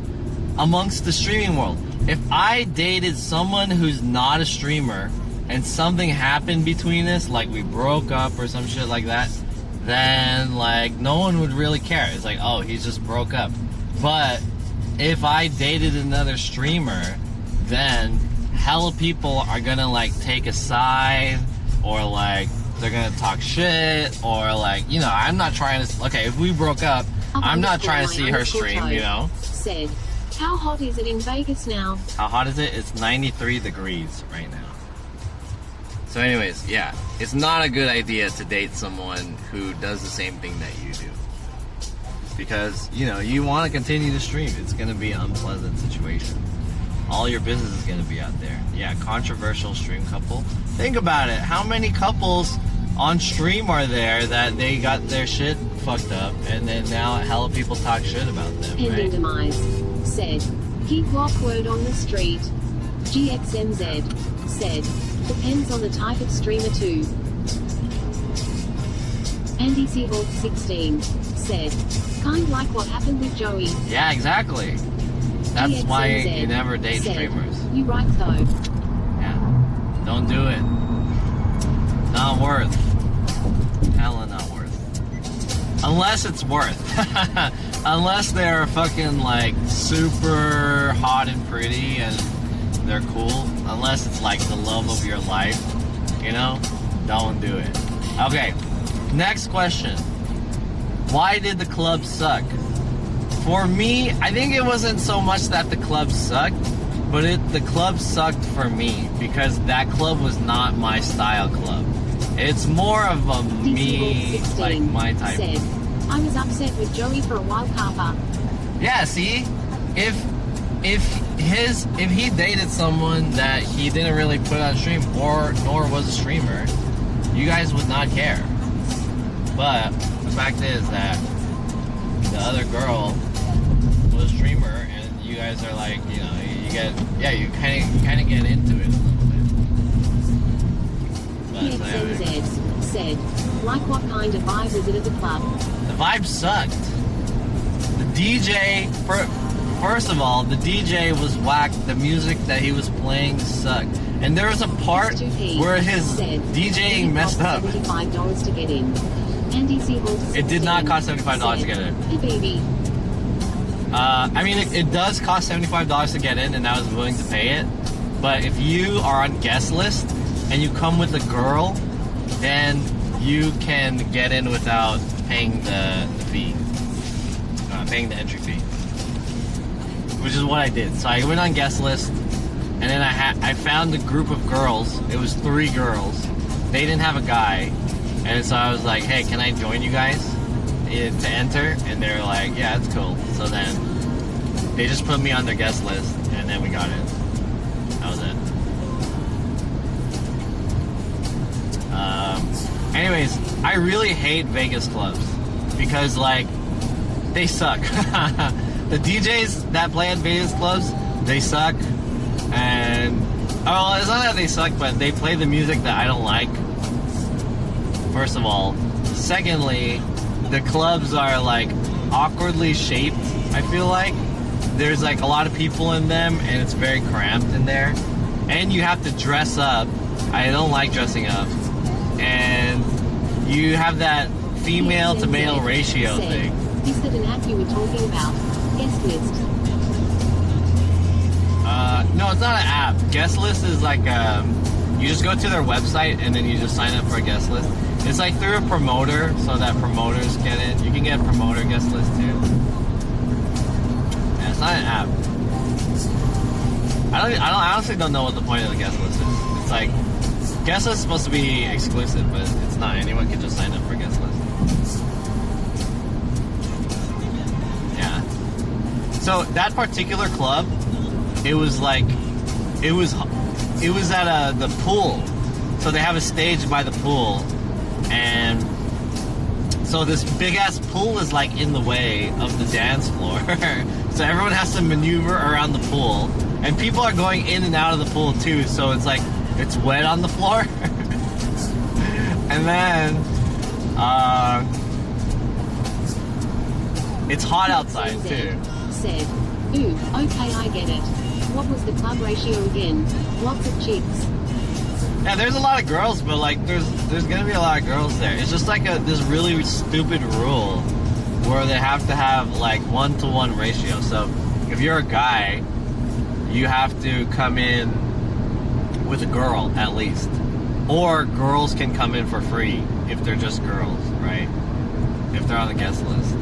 amongst the streaming world. If I dated someone who's not a streamer and something happened between us, like we broke up or some shit like that, then like no one would really care. It's like, oh, he just broke up. But if I dated another streamer, then hella people are gonna like take a side, or like they're gonna talk shit, or like, you know, I'm not trying to, okay, if we broke up, I'm not trying to see her stream, you know? Said, how hot is it in Vegas now? How hot is it? It's 93 degrees right now. So anyways, yeah, it's not a good idea to date someone who does the same thing that you do. Because, you know, you want to continue to stream. It's gonna be an unpleasant situation. All your business is going to be out there. Yeah, controversial stream couple. Think about it. How many couples on stream are there that they got their shit fucked up, and then now hella people talk shit about them, Pending right? demise. Said, keep word on the street. GXMZ. Said, depends on the type of streamer too. Andy Seahawk 16. Said, kind like what happened with Joey. Yeah, exactly. That's why you never date said, streamers. You right though. Yeah. Don't do it. Not worth. Hella not worth. Unless it's worth. Unless they're fucking like super hot and pretty and they're cool. Unless it's like the love of your life. You know? Don't do it. Okay. Next question. Why did the club suck? For me, I think it wasn't so much that the club sucked, but the club sucked for me because that club was not my style club. It's more of a me, like my type. Said, I was upset with Joey for a while, Kappa. Yeah, see, if he dated someone that he didn't really put on stream nor was a streamer, you guys would not care. But the fact is that the other girl was a streamer, and you guys are like, you know, you kind of get into it a little bit. But PXNZ said, like what kind of vibe is it at the club? the vibe sucked. The DJ, first of all, the DJ was whack. The music that he was playing sucked. And there was a part where his DJing messed up. $75 to get in. Andy Seahawk. It did not cost $75 to get in. Hey baby. I mean, it does cost $75 to get in, and I was willing to pay it. But if you are on guest list and you come with a girl, then you can get in without paying the fee, paying the entry fee, which is what I did. So I went on guest list, and then I found a group of girls. It was 3 girls. They didn't have a guy, and so I was like, "Hey, can I join you guys?" to enter, and they were like, yeah, it's cool. So then they just put me on their guest list, and then we got in. That was it. Anyways, I really hate Vegas clubs because, like, they suck. The DJs that play at Vegas clubs, they suck. And, oh, it's not that they suck, but they play the music that I don't like, first of all. Secondly, the clubs are, like, awkwardly shaped, I feel like. There's, like, a lot of people in them, and it's very cramped in there. And you have to dress up. I don't like dressing up. And you have that female to male ratio thing. Is that an app you were talking about? Guest list. No, it's not an app. Guest list is like, you just go to their website and then you just sign up for a guest list. It's like through a promoter, so that promoters get in. You can get a promoter guest list too. Yeah, it's not an app. I honestly don't know what the point of the guest list is. It's like, guest list is supposed to be exclusive, but it's not. Anyone can just sign up for a guest list. Yeah. So that particular club, it was like, it was at the pool. So they have a stage by the pool, and so this big ass pool is like in the way of the dance floor. So everyone has to maneuver around the pool, and people are going in and out of the pool too. So it's like, it's wet on the floor. And then it's hot outside too. Said, ooh, okay, I get it. What was the club ratio again? Lots of chicks. Yeah, there's a lot of girls, but like there's gonna be a lot of girls there. It's just like this really stupid rule where they have to have like 1-to-1 ratio. So if you're a guy, you have to come in with a girl at least, or girls can come in for free if they're just girls, right? If they're on the guest list.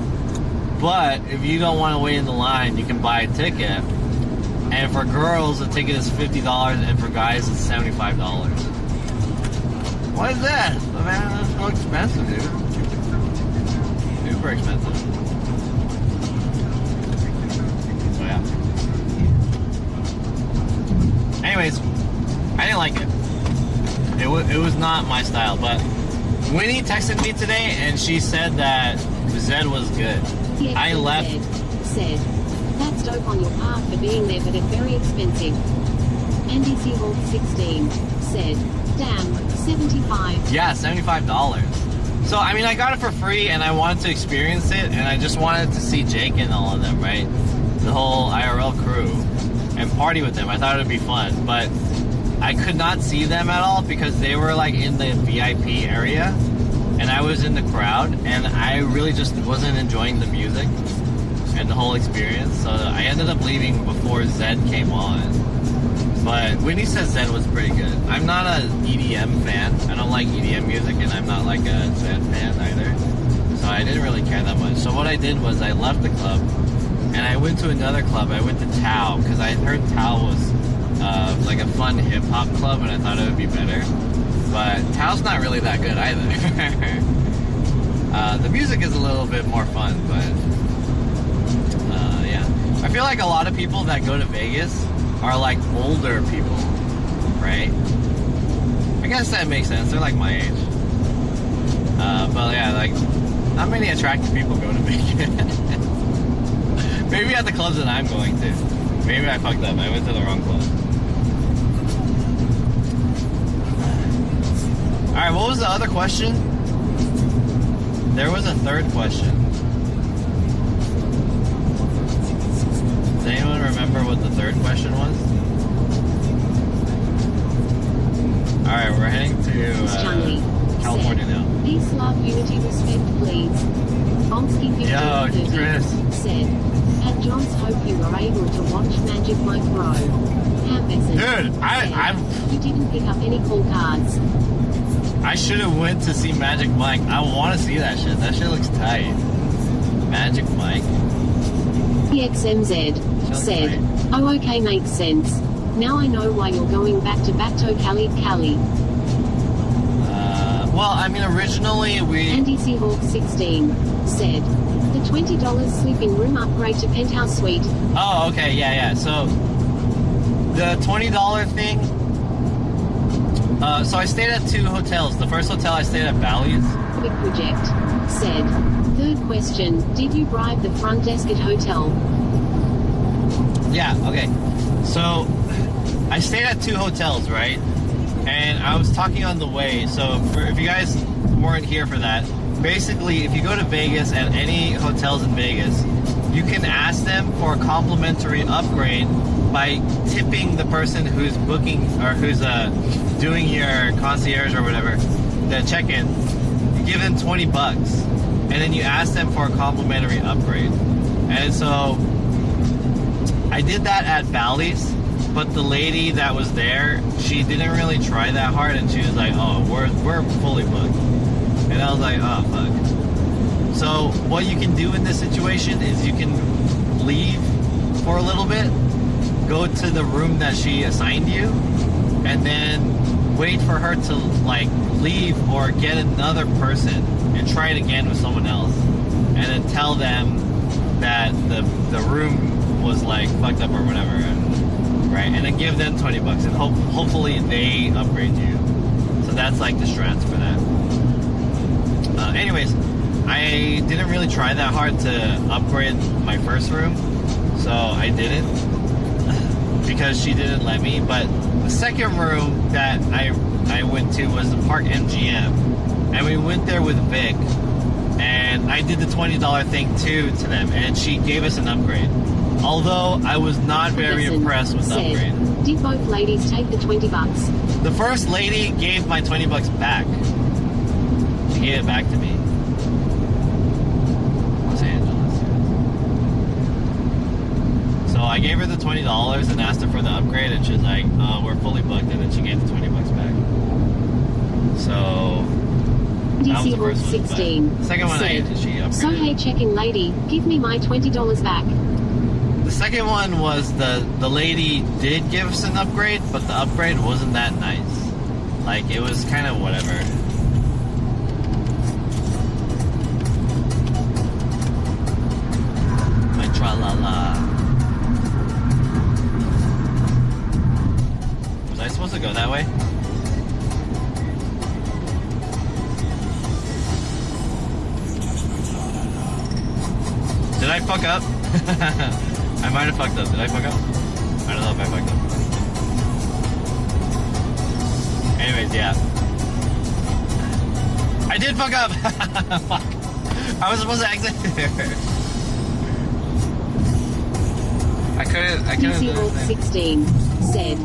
But if you don't want to wait in the line, you can buy a ticket, and for girls the ticket is $50 and for guys it's $75. What is that? Oh, man, that's so expensive, dude. Super expensive. So yeah. Anyways, I didn't like it. It was not my style, but Winnie texted me today and she said that Zed was good. Yeah, I left. Said, that's dope on your part for being there, but it's very expensive. Andy Seahawk 16 said, damn, $75. Yeah, $75. So, I mean, I got it for free and I wanted to experience it, and I just wanted to see Jake and all of them, right? The whole IRL crew, and party with them. I thought it would be fun, but I could not see them at all because they were like in the VIP area and I was in the crowd, and I really just wasn't enjoying the music and the whole experience. So I ended up leaving before Zed came on. But Whitney says Zed was pretty good. I'm not an EDM fan. I don't like EDM music, and I'm not like a Zed fan either. So I didn't really care that much. So what I did was I left the club and I went to another club. I went to Tao because I heard Tao was like a fun hip hop club, and I thought it would be better. But Tao's not really that good either. The music is a little bit more fun, but yeah. I feel like a lot of people that go to Vegas are like older people, right? I guess that makes sense. They're like my age. But yeah, like not many attractive people go to Vegas. Maybe at the clubs that I'm going to. Maybe I fucked up. I went to the wrong club. Alright, what was the other question? There was a third question. Does anyone remember what the third question was? Alright, we're heading to California now. Peace, love, unity, respect, please. Omsky 1530 Yo, Chris said, at John's hope you were able to watch Magic Mike Bro. Dude, you didn't pick up any call cards. I should have went to see Magic Mike. I want to see that shit. That shit looks tight. Magic Mike. PXMZ said, oh okay, makes sense. Now I know why you're going back to Cali. Well, I mean, originally we... Andy Seahawk 16 said, the $20 sleeping room upgrade to penthouse suite. Oh, okay, yeah. So, the $20 thing... so I stayed at 2 hotels. The first hotel I stayed at Bally's. Big Project said, third question, did you bribe the front desk at hotel? Yeah, okay. So, I stayed at 2 hotels, right? And I was talking on the way. So, if you guys weren't here for that, basically, if you go to Vegas at any hotels in Vegas, you can ask them for a complimentary upgrade by tipping the person who's booking or who's doing your concierge or whatever, the check-in. You give them $20, and then you ask them for a complimentary upgrade. And so I did that at Bally's, but the lady that was there, she didn't really try that hard, and she was like, "Oh, we're fully booked," and I was like, "Oh fuck." So what you can do in this situation is you can leave for a little bit, go to the room that she assigned you, and then wait for her to like leave or get another person and try it again with someone else, and then tell them that the room was like fucked up or whatever, right? And then give them $20 and hopefully they upgrade you. So that's like the strats for that. Anyways, I didn't really try that hard to upgrade my first room, so I didn't because she didn't let me. But the second room that I went to was the Park MGM, and we went there with Vic, and I did the $20 thing too to them, and she gave us an upgrade. Although I was not very impressed with the upgrade. Did both ladies take the $20? The first lady gave my $20 back. She gave it back to me. Los Angeles. So I gave her the $20 and asked her for the upgrade, and she's like, "Oh, we're fully booked," and then she gave the $20 back. So that was the first one. 16 the second one, she upgraded. So hey, checking lady, give me my $20 back. The second one was the lady did give us an upgrade, but the upgrade wasn't that nice. Like, it was kind of whatever. My tra-la-la. Was I supposed to go that way? Did I fuck up? I might have fucked up. Did I fuck up? I don't know if I fucked up. Anyways, yeah. I did fuck up! Fuck. I was supposed to exit there. I couldn't do anything. 16 said,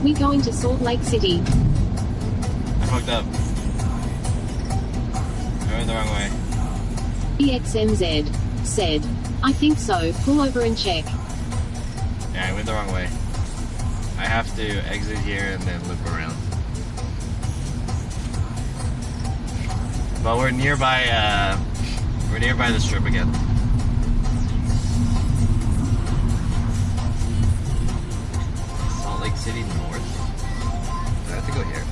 we going to Salt Lake City. I fucked up. I went the wrong way. EXMZ said, I think so, pull over and check. Yeah, I went the wrong way. I have to exit here and then loop around. But we're nearby the strip again. Salt Lake City North? Do I have to go here?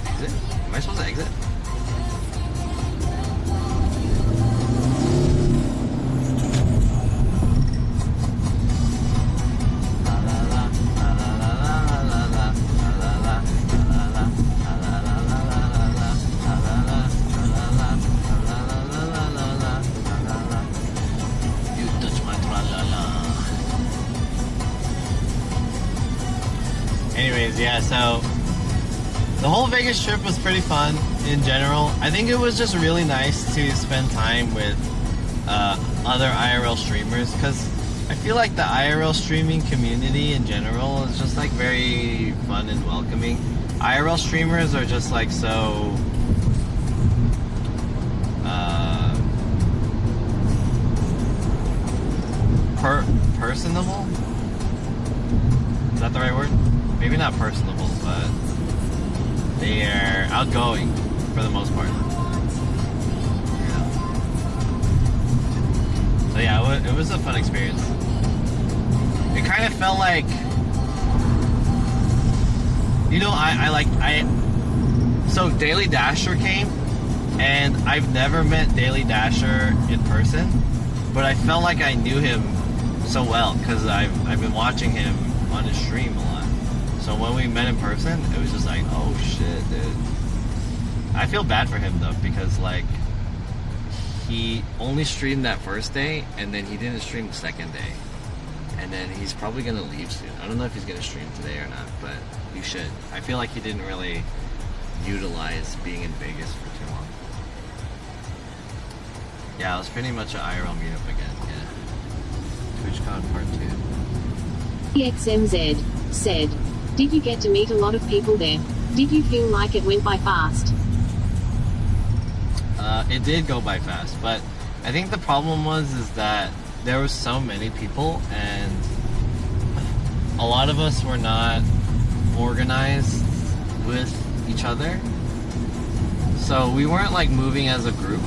Exit? Am I supposed to exit? Anyways, yeah, so the whole Vegas trip was pretty fun in general. I think it was just really nice to spend time with other IRL streamers, because I feel like the IRL streaming community in general is just like very fun and welcoming. IRL streamers are just like so personable? Is that the right word? Maybe not personable, but they are outgoing for the most part. Yeah. So yeah, it was a fun experience. It kind of felt like, you know, I So Daily Dasher came, and I've never met Daily Dasher in person, but I felt like I knew him so well because I've been watching him on his stream a lot. So when we met in person, it was just like, oh shit, dude. I feel bad for him though, because like he only streamed that first day, and then he didn't stream the second day, and then he's probably gonna leave soon. I don't know if he's gonna stream today or not, but he should. I feel like he didn't really utilize being in Vegas for too long. Yeah, it was pretty much an IRL meetup again. Yeah. TwitchCon Part 2. EXMZ said, "Did you get to meet a lot of people there? Did you feel like it went by fast?" It did go by fast, but I think the problem is that there were so many people, and a lot of us were not organized with each other. So we weren't like moving as a group.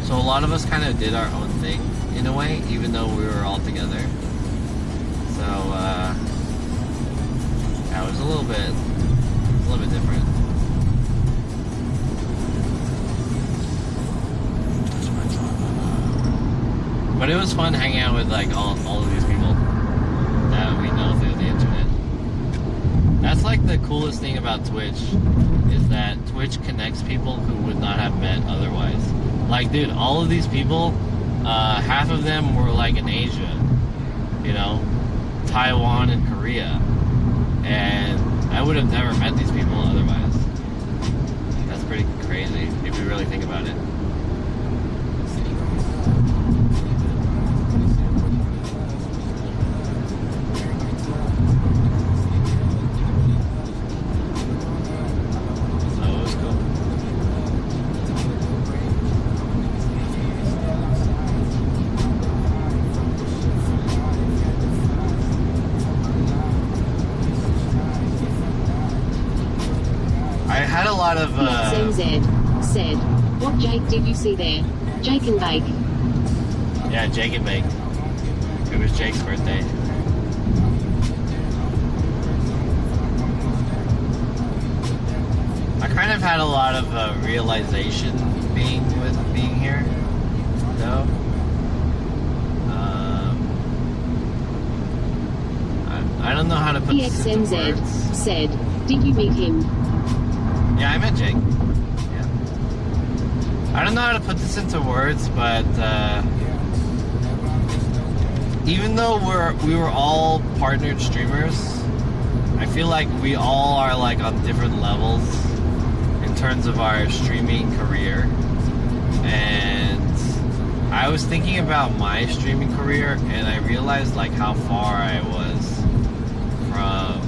So a lot of us kind of did our own thing in a way, even though we were all together. So yeah, it was a little bit different. But it was fun hanging out with like all of these people that we know through the internet. That's like the coolest thing about Twitch, is that Twitch connects people who would not have met otherwise. Like, dude, all of these people, half of them were like in Asia, you know, Taiwan and Korea, and I would have never met these people otherwise. That's pretty crazy if you really think about it. EXMZ said, "What Jake did you see there? Jake and Bake." Yeah, Jake and Bake. It was Jake's birthday. I kind of had a lot of realization being here, though. I don't know how to put this into words. EXMZ said, "Did you meet him?" Yeah, I met Jake. Yeah. I don't know how to put this into words, but even though we were all partnered streamers, I feel like we all are like on different levels in terms of our streaming career. And I was thinking about my streaming career, and I realized like how far I was from.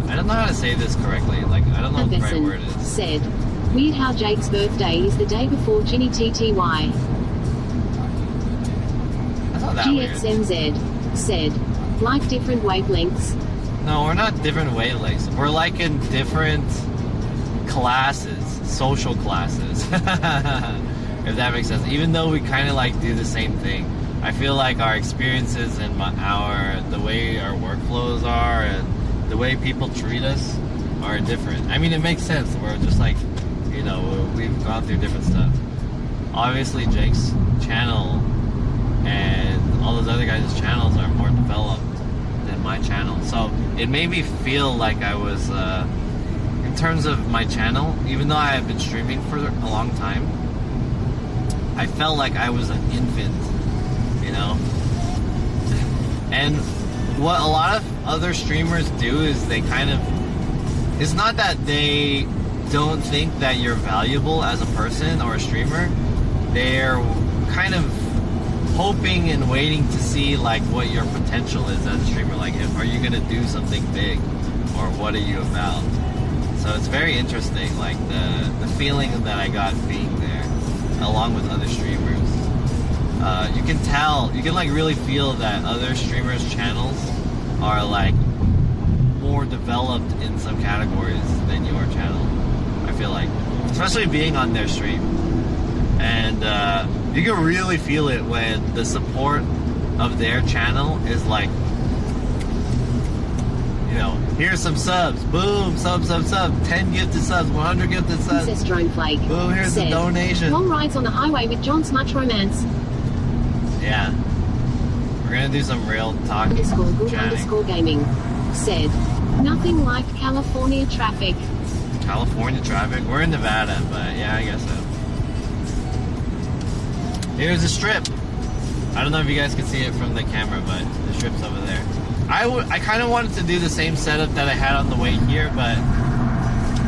I don't know how to say this correctly. Like, I don't know what the right word is. Said, "Weird how Jake's birthday is the day before Ginny TTY." That's not that GXMZ weird. said, "Like different wavelengths." No, we're not different wavelengths. We're like in different classes, social classes. If that makes sense. Even though we kind of like do the same thing, I feel like our experiences and the way our workflows are and the way people treat us are different. I mean, it makes sense. We're just like, you know, we've gone through different stuff. Obviously, Jake's channel and all those other guys' channels are more developed than my channel. So it made me feel like I was, in terms of my channel, even though I have been streaming for a long time, I felt like I was an infant, you know? And what a lot of other streamers do is they kind of, it's not that they don't think that you're valuable as a person or a streamer, they're kind of hoping and waiting to see like what your potential is as a streamer. Like, are you gonna do something big, or what are you about? So it's very interesting, like the feeling that I got being there along with other streamers. You can tell, you can like really feel that other streamers' channels are like more developed in some categories than your channel, I feel like, especially being on their stream. And you can really feel it when the support of their channel is like, you you know, here's some subs. Boom, sub. 10 gifted subs, 100 gifted subs. Princess Drone Flake. Boom, here's said, the donation. Long rides on the highway with John's much romance. Yeah. We're gonna do some real talk. Underscore good chatting. underscore gaming. Said, nothing like California traffic. California traffic. We're in Nevada, but yeah, I guess so. Here's the strip. I don't know if you guys can see it from the camera, but the strip's over there. I kind of wanted to do the same setup that I had on the way here, but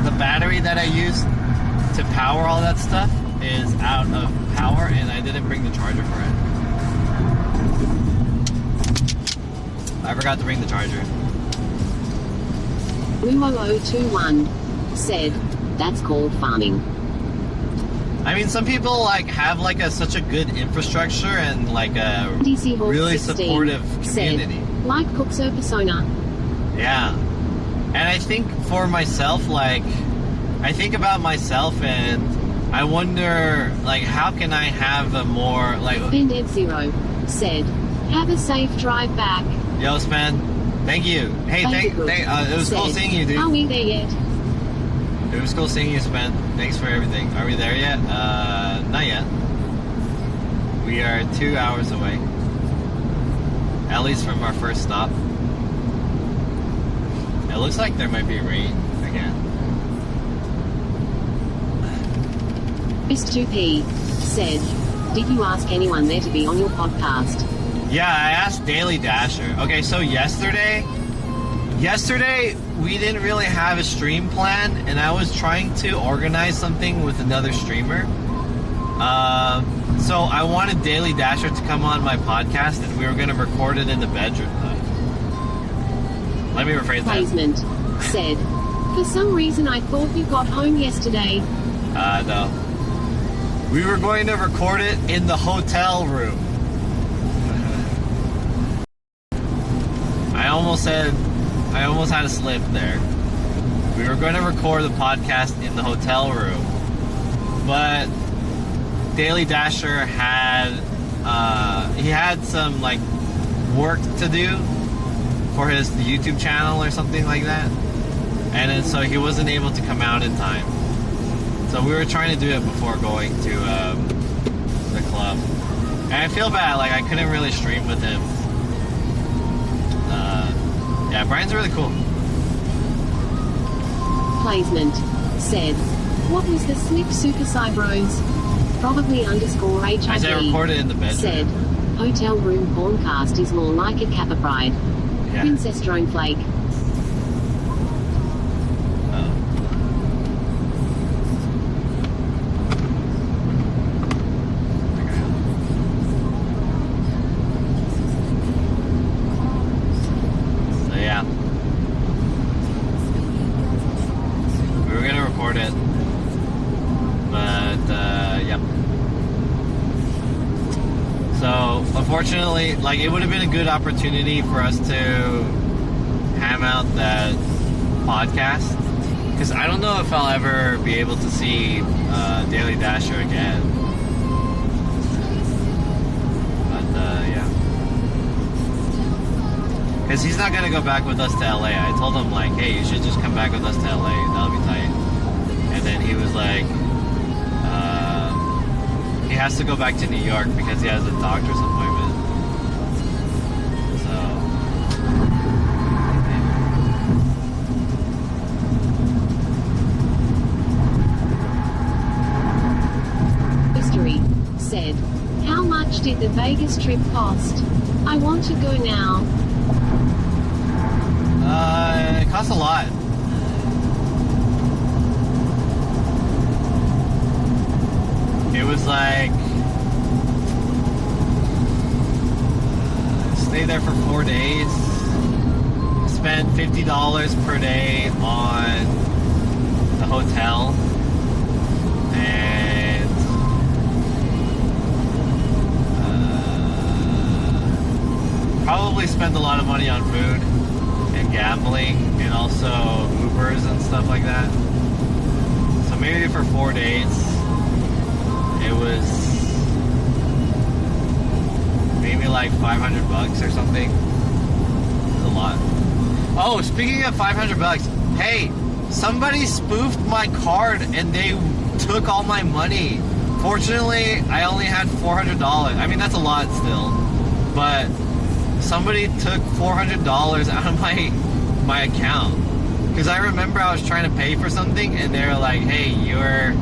the battery that I used to power all that stuff is out of power, and I didn't bring the charger for it. I forgot to bring the charger. Blue0021 said, that's called farming. I mean, some people like have like such a good infrastructure and like a DC Hawk really 16 supportive community. Said, like Cookso persona. Yeah. And I think for myself, like, I think about myself and I wonder, like, how can I have a more, like... Bended Zero said, have a safe drive back. Yo, Span, thank you. Hey, it was cool seeing you, dude. Are we there yet? It was cool seeing you, Span. Thanks for everything. Are we there yet? Not yet. We are 2 hours away. At least from our first stop. It looks like there might be rain again. Bist2P said, did you ask anyone there to be on your podcast? Yeah, I asked Daily Dasher. Okay, so yesterday we didn't really have a stream plan, and I was trying to organize something with another streamer. So I wanted Daily Dasher to come on my podcast, and we were going to record it in the bedroom, though. Let me rephrase that. Placement said, for some reason I thought you got home yesterday. No. We were going to record it in the hotel room. I almost had a slip there. We were going to record the podcast in the hotel room, but Daily Dasher had some like work to do for his YouTube channel or something like that, and then, so he wasn't able to come out in time. So we were trying to do it before going to the club, and I feel bad, like I couldn't really stream with him. Yeah, Brian's really cool. Placement said, what was the slip Super Cybros? Probably underscore HID. I said recorded in the bedroom. Said, hotel room porncast is more like a Kappa Pride. Yeah. Princess Drone Flake. Unfortunately, like, it would have been a good opportunity for us to ham out that podcast, because I don't know if I'll ever be able to see Daily Dasher again. But yeah, because he's not gonna go back with us to LA. I told him, like, hey, you should just come back with us to LA. That'll be tight. And then he was like, he has to go back to New York because he has a doctor's appointment. So, History said, how much did the Vegas trip cost? I want to go now. It costs a lot. It was like, stay there for 4 days, spent $50 per day on the hotel, and probably spent a lot of money on food and gambling and also Ubers and stuff like that. So maybe for 4 days it was maybe like $500 or something. It's a lot. Oh, speaking of 500 bucks, hey, somebody spoofed my card and they took all my money. Fortunately, I only had $400. I mean, that's a lot still, but somebody took $400 out of my account. Because I remember I was trying to pay for something and they were like, hey, you're,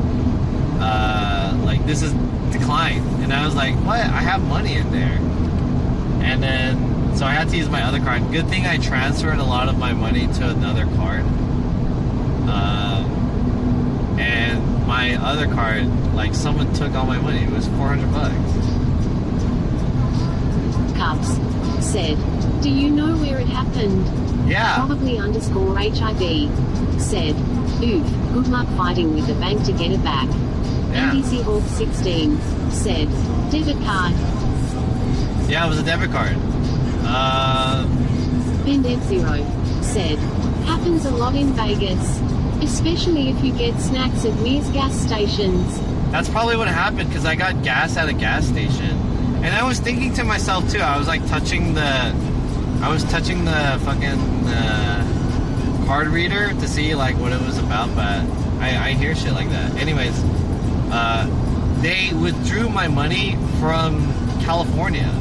like, this is declined. And I was like, what? I have money in there. And then, so I had to use my other card. Good thing I transferred a lot of my money to another card. And my other card, like, someone took all my money. It was 400 bucks. Cubs said, do you know where it happened? Yeah. Probably underscore HIV said, oof, good luck fighting with the bank to get it back. Yeah. NDC Hawk 16 said, debit card. Yeah, it was a debit card. Bended Zero said, happens a lot in Vegas, especially if you get snacks at Mears gas stations. That's probably what happened because I got gas at a gas station. And I was thinking to myself too, I was like touching the fucking card reader to see like what it was about, but I hear shit like that. Anyways, they withdrew my money from California,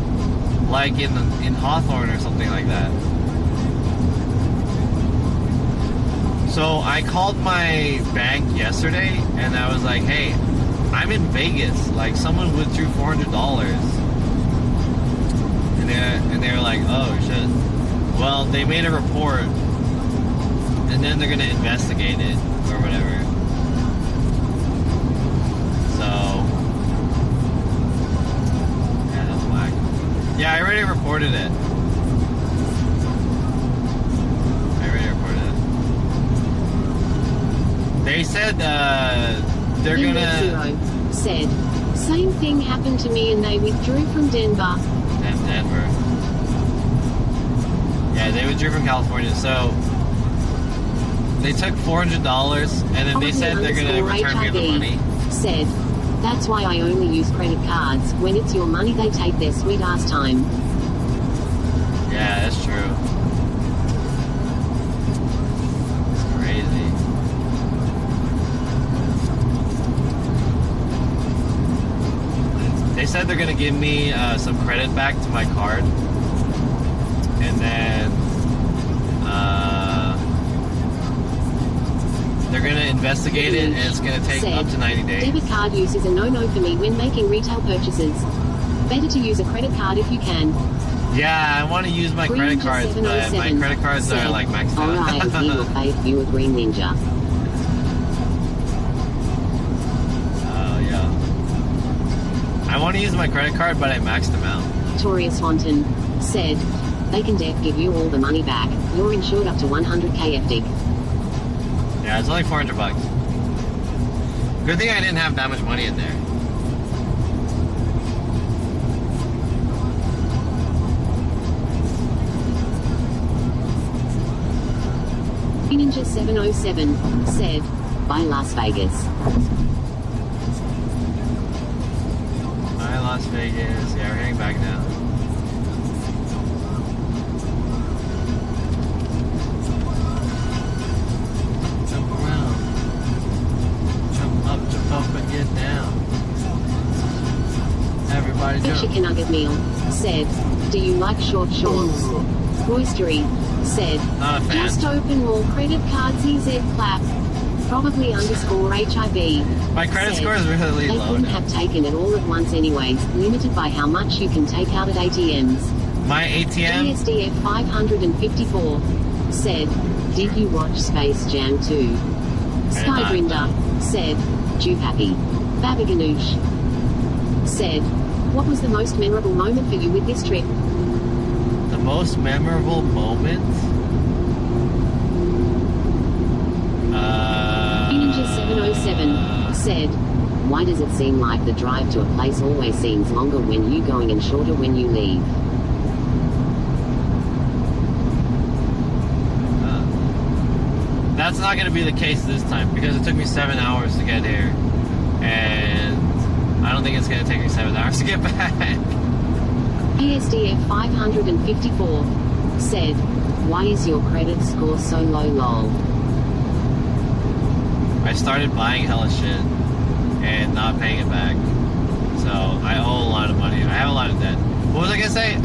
like in Hawthorne or something like that. So I called my bank yesterday and I was like, hey, I'm in Vegas, like someone withdrew $400. And they were like, oh shit. Well, they made a report and then they're gonna investigate it or whatever. So yeah, that's whack. Yeah, I already reported it. They said they're gonna. Zero said, same thing happened to me and they withdrew from Denver. Denver. Yeah, they withdrew from California. So they took $400 and then they said they're gonna return me the money. Said, that's why I only use credit cards. When it's your money, they take their sweet ass time. Yeah, that's true. It's crazy. They said they're gonna give me some credit back to my card, and then they're gonna investigate it, and it's gonna take up to 90 days. Debit card use is a no-no for me when making retail purchases. Better to use a credit card if you can. Yeah, I want to use my credit cards, but my credit cards are like maxed out. Alright, if you were paid, you a green ninja. I want to use my credit card, but I maxed them out. Victoria Swanton said, they can def give you all the money back. You're insured up to 100k FDIC. Yeah, it's only 400 bucks. Good thing I didn't have that much money in there. Ninja 707 said, by Las Vegas. Las Vegas. Yeah, we're heading back now. Jump around. Jump up and get down. Everybody The jump. Chicken Nugget Meal said, do you like short shorts? Roistery said, Not a fan. just open more credit cards, EZ clap. Probably underscore HIV. My credit score is really they low couldn't now. have taken it all at once anyways, limited by how much you can take out at ATMs. My ATM? GSDF 554 said, did you watch Space Jam 2? Skydrinder said, Jupapi. Babaganoosh said, what was the most memorable moment for you with this trip? The most memorable moment? Ninja 707 said, why does it seem like the drive to a place always seems longer when you going and shorter when you leave? That's not going to be the case this time because it took me 7 hours to get here. And I don't think it's going to take me 7 hours to get back. ESDF 554 said, Why is your credit score so low, lol? I started buying hella shit and not paying it back. So I owe a lot of money. I have a lot of debt. What was I gonna say?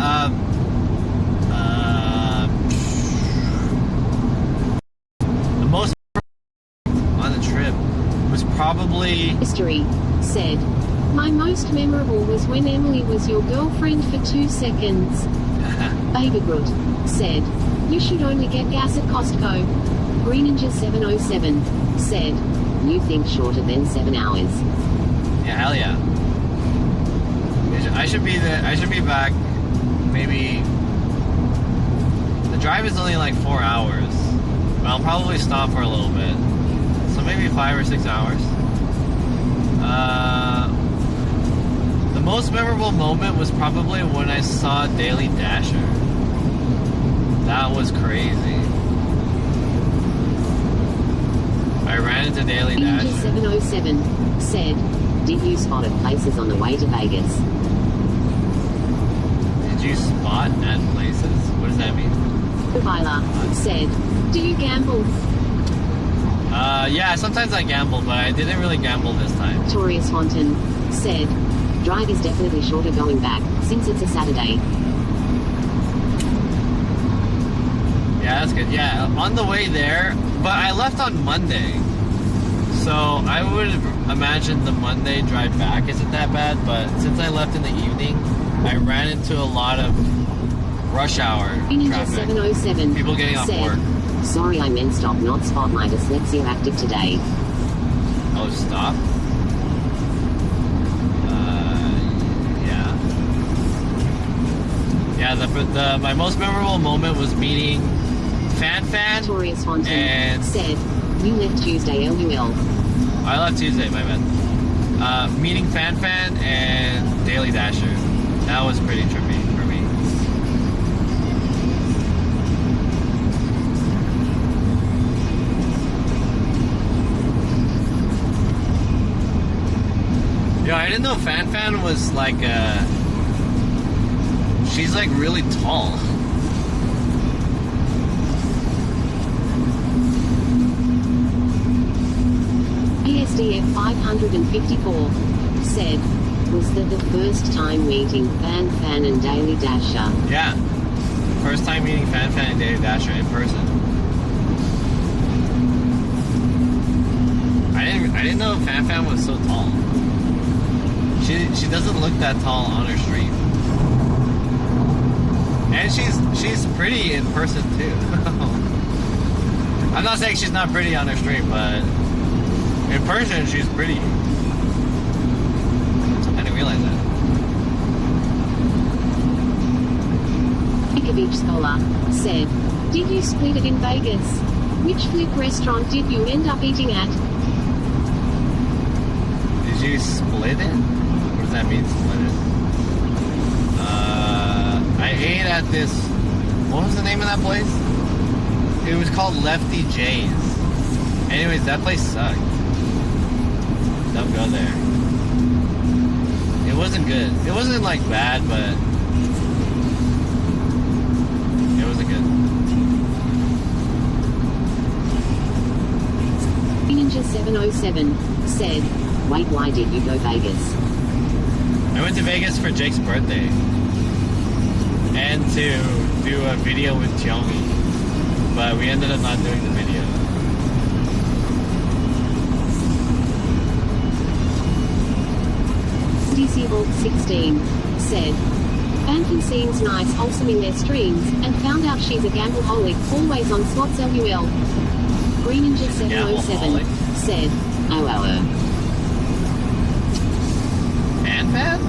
The most on the trip was probably History said, my most memorable was when Emily was your girlfriend for 2 seconds. Baby Groot said, you should only get gas at Costco. Green Ninja 707 said, you think shorter than 7 hours. yeah, hell yeah. I should be back. Maybe the drive is only like 4 hours, but I'll probably stop for a little bit. So maybe 5 or 6 hours. The most memorable moment was probably when I saw Daily Dasher. That was crazy. I ran into Daily Ninja Dasher. 707 said, did you spot at places on the way to Vegas? Did you spot at places? What does that mean? Vila said, do you gamble? Yeah, sometimes I gamble, but I didn't really gamble this time. Victoria Swanton said, drive is definitely shorter going back, since it's a Saturday. Yeah, that's good. Yeah, on the way there, but I left on Monday. So I would imagine the Monday drive back isn't that bad, but since I left in the evening, I ran into a lot of rush hour Ninja traffic. 707 People getting off said, work. sorry I meant stop, not spot, my dyslexia active today. Oh, stop? Yeah. Yeah, my most memorable moment was meeting Fan Victoria Swanton and said, you left Tuesday, LUL. I left Tuesday, my bad. Meeting Fan and Daily Dasher. That was pretty trippy for me. Yeah, I didn't know Fan was like she's like really tall. ASDF 554 said, was that the first time meeting Fan and Daily Dasher? Yeah. First time meeting Fan and Daily Dasher in person. I didn't know Fan was so tall. She doesn't look that tall on her stream. And she's pretty in person too. I'm not saying she's not pretty on her stream, but in person she's pretty. I didn't realize that. Ikovic Scholar said, did you split it in Vegas? Which flip restaurant did you end up eating at? Did you split it? What does that mean, split it? I ate at this, what was the name of that place? It was called Lefty J's. Anyways, that place sucked. Don't go there. It wasn't good. It wasn't like bad, but it wasn't good. Ninja 707 said, wait, why did you go Vegas? I went to Vegas for Jake's birthday. And to do a video with Xiaomi. But we ended up not doing the video. DC Vault 16 said, Bantam seems nice, wholesome in their streams, and found out she's a gambleholic, always on slots, LUL. Green Ninja 707 said, oh. Fan?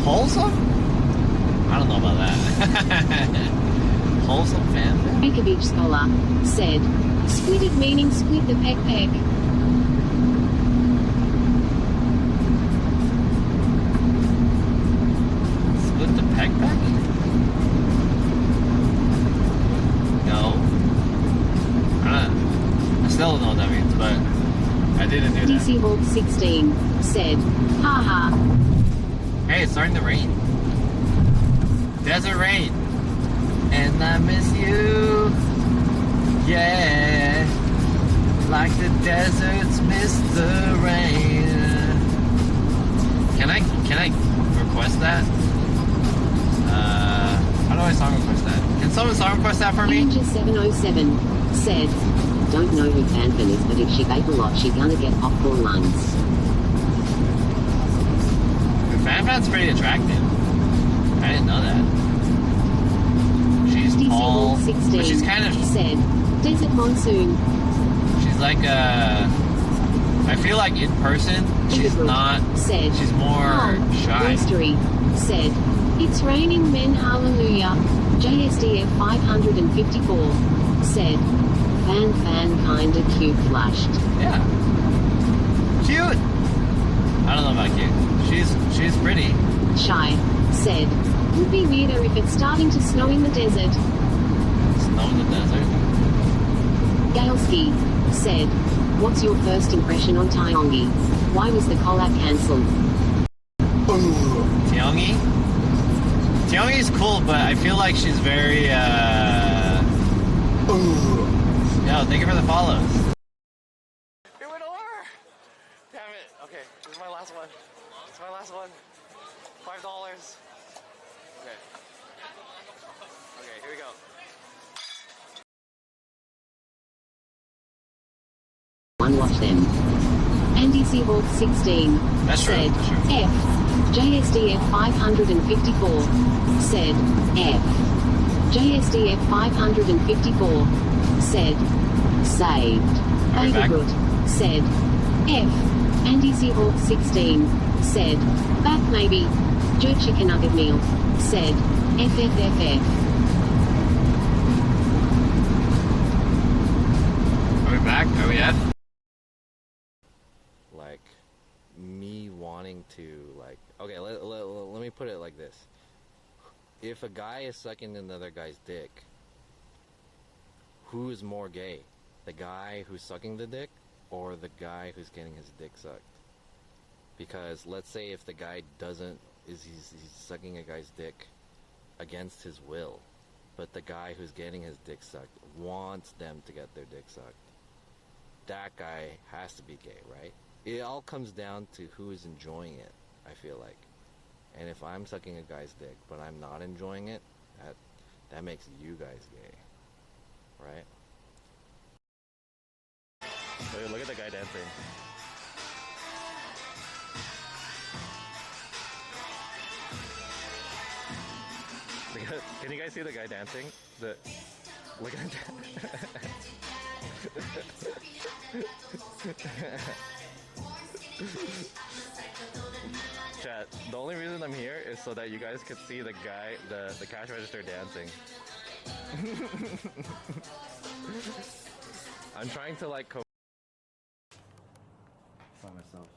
Wholesome? I don't know about that. Wholesome fan? Ikovic Scholar said, split it meaning split the peck. Split the peck back? No. I still don't know what that means, but I didn't do that. DC Vault 16 said, haha. Hey, it's starting to rain. Desert rain. And I miss you. Yeah, like the deserts miss the rain. Can I request that? How do I song request that? Can someone song request that for me? Ninja 707 said, "Don't know who Fanfan is, but if she vape a lot, she gonna get popcorn lungs." Fanfan's pretty attractive. I didn't know that. She's tall, but she's kind of said, "Desert monsoon." She's like I feel like in person she's not. Said, she's more shy. Mystery said, "It's raining men, hallelujah." JSDF 554 said, "Fan kinda cute flushed." Yeah, cute. I don't know about cute. She's pretty. Shy said, "Would be weirder if it's starting to snow in the desert." Snow in the desert? Galski said, "What's your first impression on Tyongi? Why was the collab cancelled?" Tyongi? Tyongi's cool, but I feel like she's very Yo, thank you for the follows. It went over! Damn it. Okay, this is my last one. It's my last one. $5. Okay. Okay, here we go. One watch them. Andy Seahawk 16 That's true, said, that's true. "F." JSDF 554 said, "F." JSDF 554 said, "Saved." Are we back? Bakergut said, "F." Andy Seahawk 16 said, "Back maybe." Jerk Chicken Nugget Meal said, "FFFF." Are we back? Are we F? Like, me wanting to, like... Okay, let me put it like this. If a guy is sucking another guy's dick, who is more gay? The guy who's sucking the dick, or the guy who's getting his dick sucked? Because let's say if the guy he's sucking a guy's dick against his will, but the guy who's getting his dick sucked wants them to get their dick sucked, that guy has to be gay, right? It all comes down to who is enjoying it, I feel like. And if I'm sucking a guy's dick, but I'm not enjoying it, that makes you guys gay, right? Look at the guy dancing. Can you guys see the guy dancing? Look at that. Chat, the only reason I'm here is so that you guys could see the guy, the cash register dancing. I'm trying to like find myself.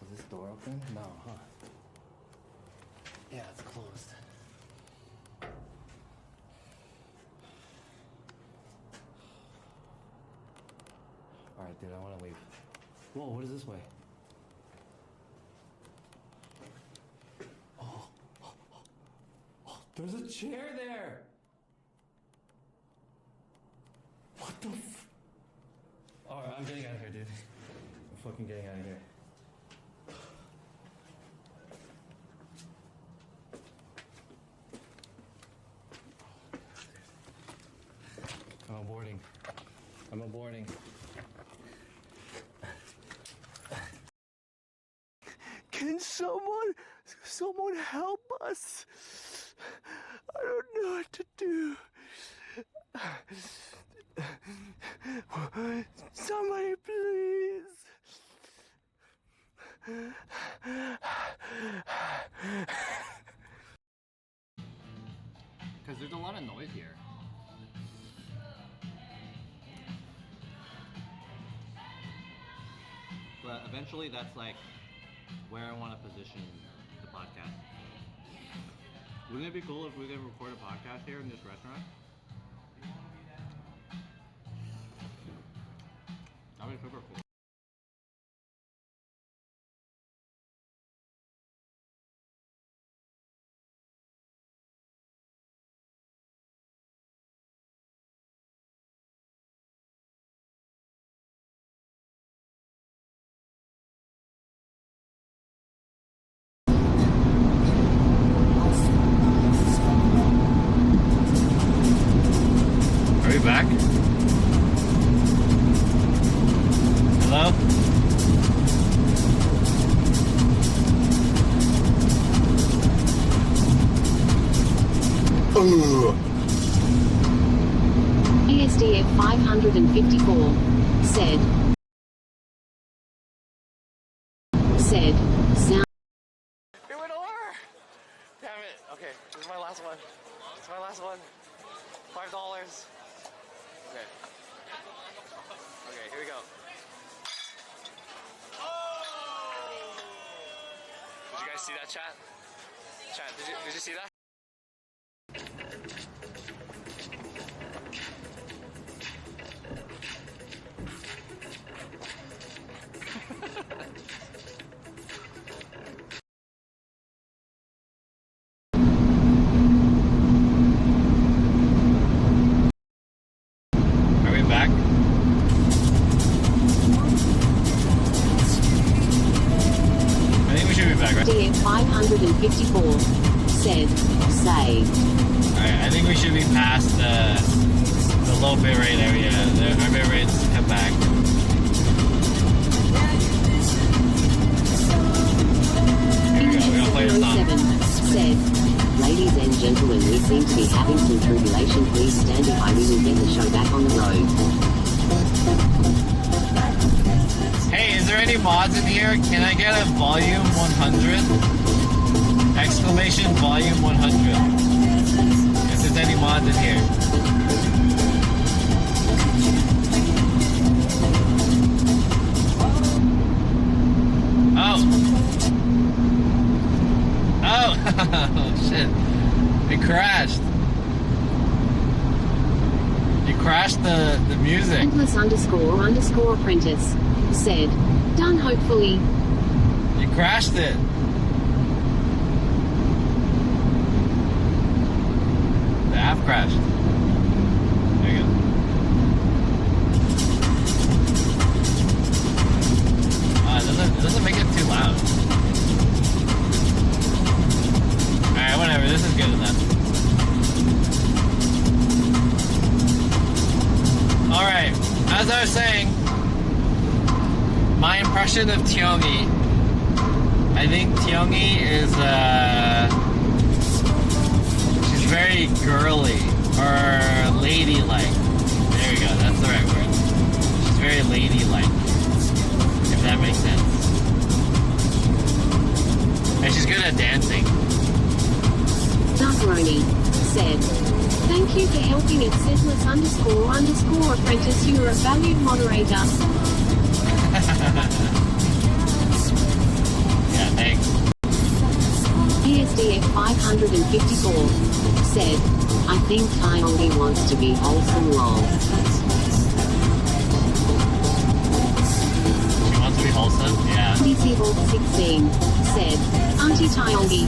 Was this door open? No, huh? Yeah, it's closed. Alright, dude, I want to leave. Whoa, what is this way? Oh, there's a chair there! What the f... Alright, I'm getting out of here, dude. I'm fucking getting out of here. I'm aborting. I'm aborting. Can someone help us? I don't know what to do. Somebody please. Because there's a lot of noise here. But eventually that's like where I want to position the podcast. Wouldn't it be cool if we could record a podcast here in this restaurant? That'd be super cool. ESDF 554 said sound. It went over! Damn it. Okay, this is my last one. This is my last one. $5. Okay. Okay, here we go. Did you guys see that, chat? Chat, did you see that? Are we back? I think we should be back, right? DF 554 said saved. Alright, I think we should be past the low bit rate area. Our bit rates come back. Here we go, we're gonna play the song. 707 said, ladies and gentlemen, we seem to be having some tribulation. Please stand by. We will get the show back on the road. Hey, is there any mods in here? Can I get a volume 100? Exclamation volume 100. If there's any mods in here. Oh. Oh. Oh, shit. It crashed. You crashed the music. Endless__apprentice said, done hopefully. You crashed it. The app crashed. There you go. It doesn't make it too loud. Alright, whatever. This is good enough. Alright, as I was saying, my impression of Tiongyi, I think Tiongyi is, she's very girly, or ladylike. There we go, that's the right word. She's very ladylike, if that makes sense. And she's good at dancing. Nusroni said, thank you for helping at Endless__apprentice. You're a valued moderator. Yeah, thanks. ESDF 554 said, I think Tiongyi wants to be wholesome lol. She wants to be wholesome? Yeah. DC Hawk 16 said, Auntie Tiongyi.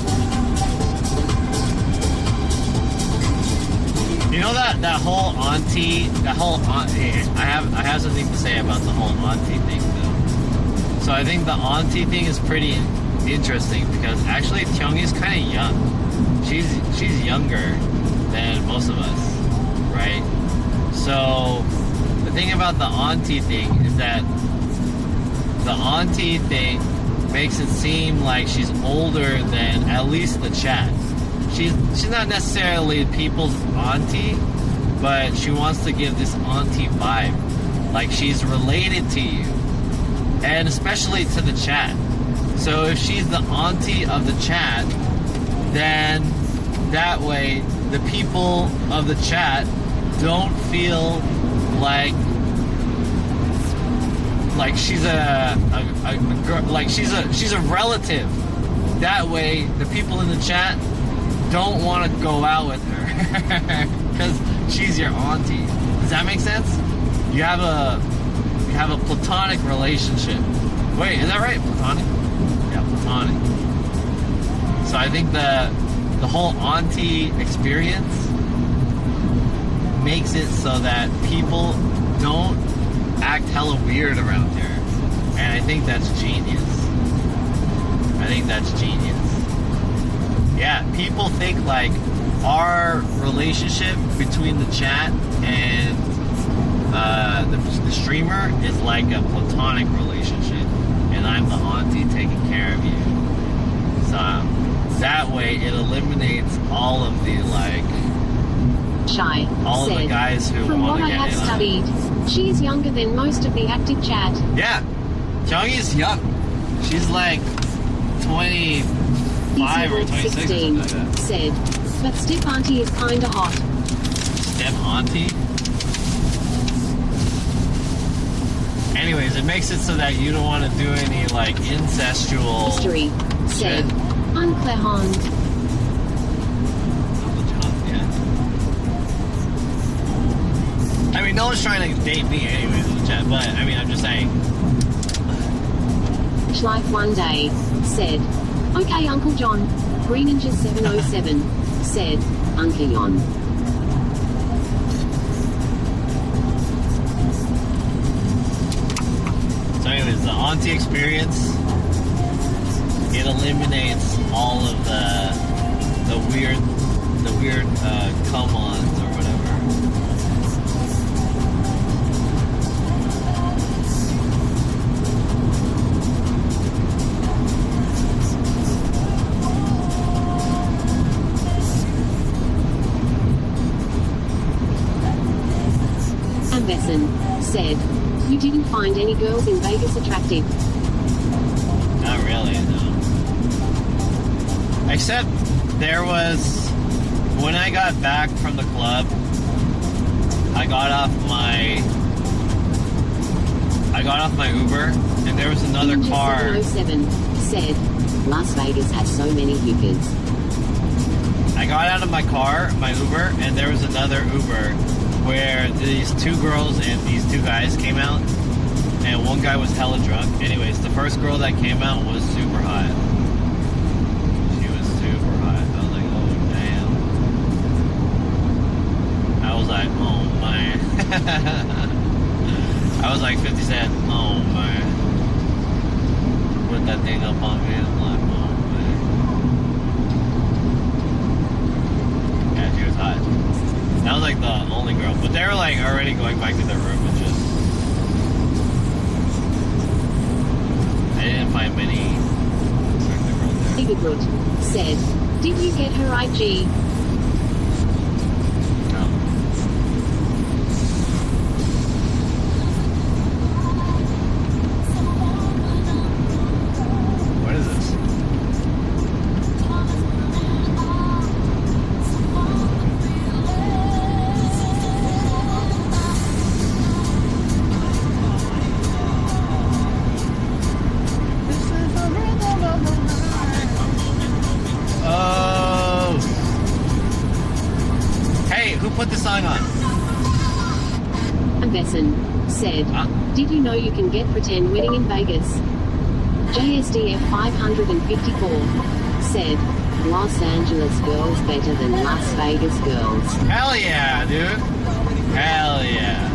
You know that whole auntie, I have something to say about the whole auntie thing though. So I think the auntie thing is pretty interesting because actually Tiongyi's kind of young. She's younger than most of us, right? So the thing about the auntie thing is that the auntie thing makes it seem like she's older than at least the chat. She's not necessarily people's auntie, but she wants to give this auntie vibe. Like she's related to you. And especially to the chat. So if she's the auntie of the chat, then that way the people of the chat don't feel like she's a girl, like she's a relative. That way the people in the chat don't want to go out with her because she's your auntie. Does that make sense? You have a platonic relationship. Wait, is that right? Platonic? Yeah, platonic. So I think the whole auntie experience makes it so that people don't act hella weird around her. And I think that's genius. I think that's genius. Yeah, people think like our relationship between the chat and the streamer is like a platonic relationship, and I'm the auntie taking care of you. So that way it eliminates all of the like Shy all said, of the guys who from want what to I get have in. studied, she is younger than most of the active chat. Yeah, Jongy's young. She's like 25 or 26 or something like that. Said, but Step Auntie is kinda hot. Step Auntie? Anyways, it makes it so that you don't want to do any like incestual. History said, unclehond. I mean, no one's trying to date me anyways in the chat, but I mean, I'm just saying. Life one day said, okay, Uncle John. Green Ninja 707 said, Uncle Yon. So anyways, the auntie experience, it eliminates all of the weird come-ons or whatever. Besson said, you didn't find any girls in Vegas attractive. Not really, no. Except there was, when I got back from the club, I got off my Uber, and there was another Ninja car. 707 said, Las Vegas has so many hookers. I got out of my car, my Uber, and there was another Uber where these two girls and these two guys came out, and one guy was hella drunk. Anyways, the first girl that came out was super hot. She was super hot. I was like, oh damn. I was like, oh man. I was like 50 Cent, oh man. Put that thing up on me, I'm like, oh man. Yeah, she was hot. That was like the only girl, but they were like already going back to their room and just. I didn't find many. Igagud said, did you get her IG? No. What is this? Put the song on. And Besson said, did you know you can get pretend wedding in Vegas? JSDF 554 said, Los Angeles girls better than Las Vegas girls. Hell yeah, dude. Hell yeah.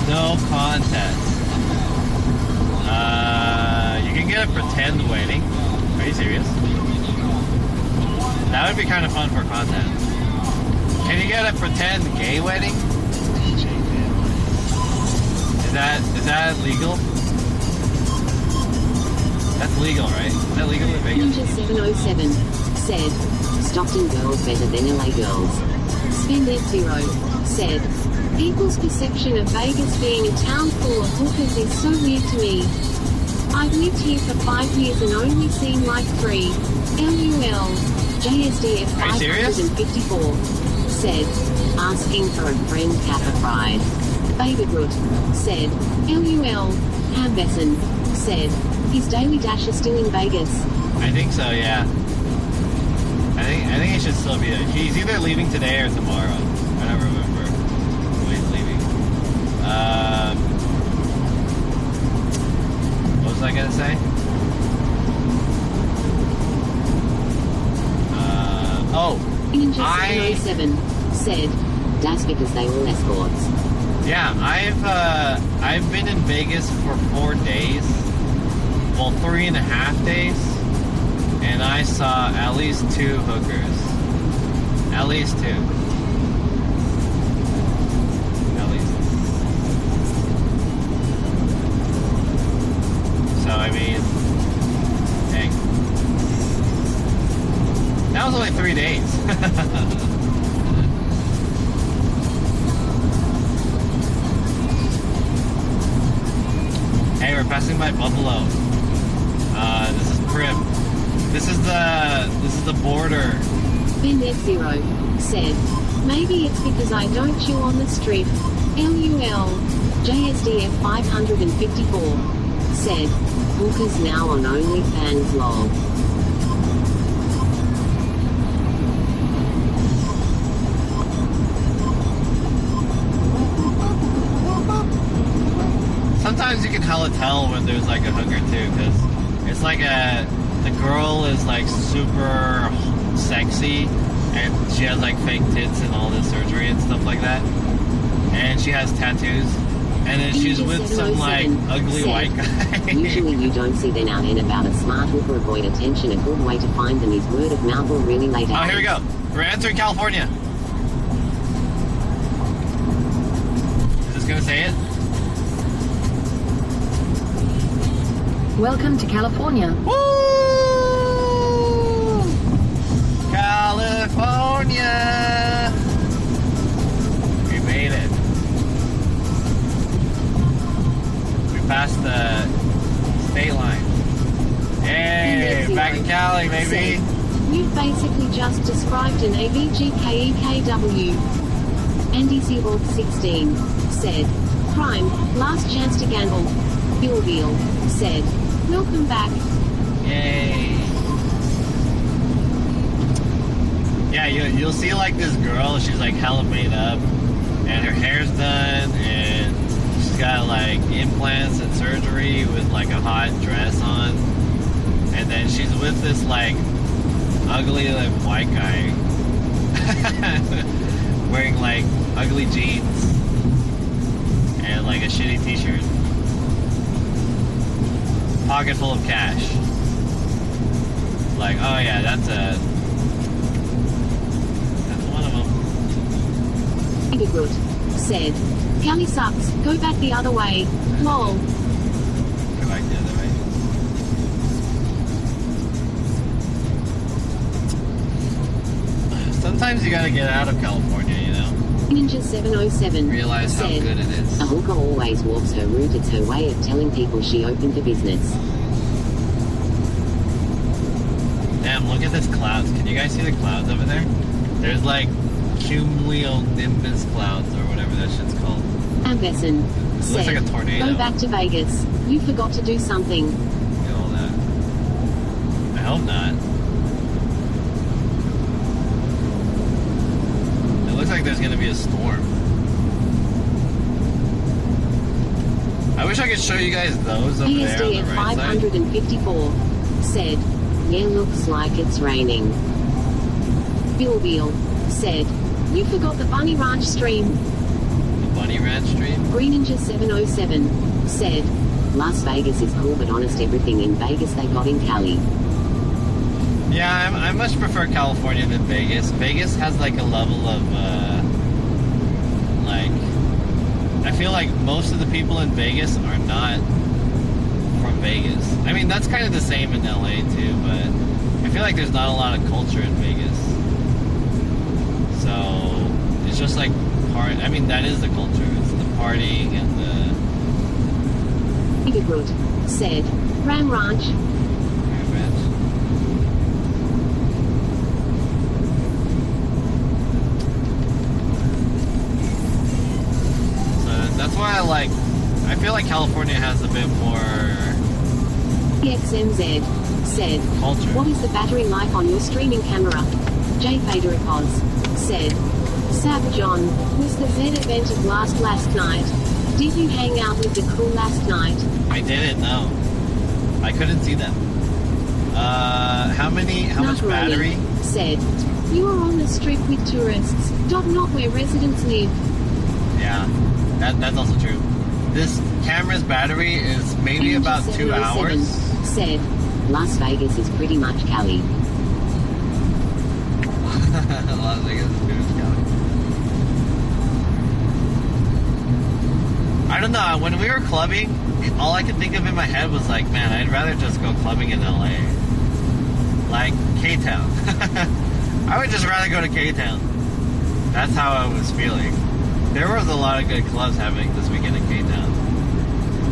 No contest. You can get a pretend wedding. Are you serious? That would be kind of fun for content. Can you get a pretend gay wedding? Is that legal? That's legal, right? Is that legal in Vegas? Ninja 707 said, Stockton girls better than LA girls. Spend F0 said, people's perception of Vegas being a town full of hookers is so weird to me. I've lived here for 5 years and only seen like 3. LUL. JSDF 554 said, asking for a friend Kappa Pride. Baby Groot said, LUL. Ham Besson said, his daily dash is still in Vegas. I think so, yeah. I think it should still be there. He's either leaving today or tomorrow. I don't remember when he's leaving. What was I gonna say? Ninja 707 said, that's because they all escorts. Yeah, I've been in Vegas for 4 days. Well, 3.5 days. And I saw at least 2 hookers. At least 2. At least. So, I mean, dang. That was only 3 days. Hey, we're passing by Buffalo. This is Prim. This is the border. Ben Zero said, maybe it's because I don't chew on the strip. LUL. JSDF 554 said, Booker's now on OnlyFans lol. Sometimes you can hella tell when there's like a hooker too, because it's like the girl is like super sexy and she has like fake tits and all this surgery and stuff like that, and she has tattoos, and then she's with some like ugly white guy. Usually you don't see them out and about. A smart hooker avoid attention. A good way to find them is word of mouth or really late Oh, here we go. We're entering California. Is this gonna say it? Welcome to California. Woo! California! We made it. We passed the state line. Yay! Back in Cali, baby! You've basically just described an AVGKEKW. Andy Seaborg 16 said, Prime, last chance to gamble. Bill Veal said, welcome back. Yay! Yeah, you'll see like this girl, she's like hella made up, and her hair's done, and she's got like implants and surgery with like a hot dress on, and then she's with this like ugly like white guy wearing like ugly jeans and like a shitty t-shirt. Pocket full of cash. Like, oh yeah, that's one of them. Good said, Cali sucks, go back the other way. Lol. Go back the other way. Sometimes you gotta get out of California, you know? Ninja 707 Realize how said, good it is. a hooker always walks her route. It's her way of telling people she opened a business. Damn, look at this clouds. Can you guys see the clouds over there? There's like cumulonimbus clouds or whatever that shit's called. Ambeson said, Looks like a tornado. go back to Vegas. You forgot to do something. Look at all that. I hope not. It looks like there's gonna be a storm. I wish I could show you guys those over there on the ESDF right side. 554 said, yeah, looks like it's raining. Bill Veal said, you forgot the Bunny Ranch stream. The Bunny Ranch Street. Green Ninja 707 said, Las Vegas is cool, but honest, everything in Vegas they got in Cali. Yeah, I much prefer California than Vegas. Vegas has like a level of, like, I feel like most of the people in Vegas are not from Vegas. I mean, that's kind of the same in LA too, but I feel like there's not a lot of culture in Vegas. So, it's just like, I mean, that is the culture. It's the partying and the... Igagud said, Ram Ranch. That's why I feel like California has a bit more EXMZ said, culture. What is the battery life on your streaming camera? J. Federicos said, Sab John, was the Z event of last night? Did you hang out with the crew last night? I didn't, no. I couldn't see them. How much battery? Said, you are on the strip with tourists, not where residents live. Yeah, that's also true. This camera's battery is maybe about 2 hours. Said, Las Vegas is pretty much Cali. Las Vegas is pretty much Cali. I don't know, when we were clubbing, all I could think of in my head was like, man, I'd rather just go clubbing in LA. Like, K-Town. I would just rather go to K-Town. That's how I was feeling. There was a lot of good clubs happening this weekend in K-Town.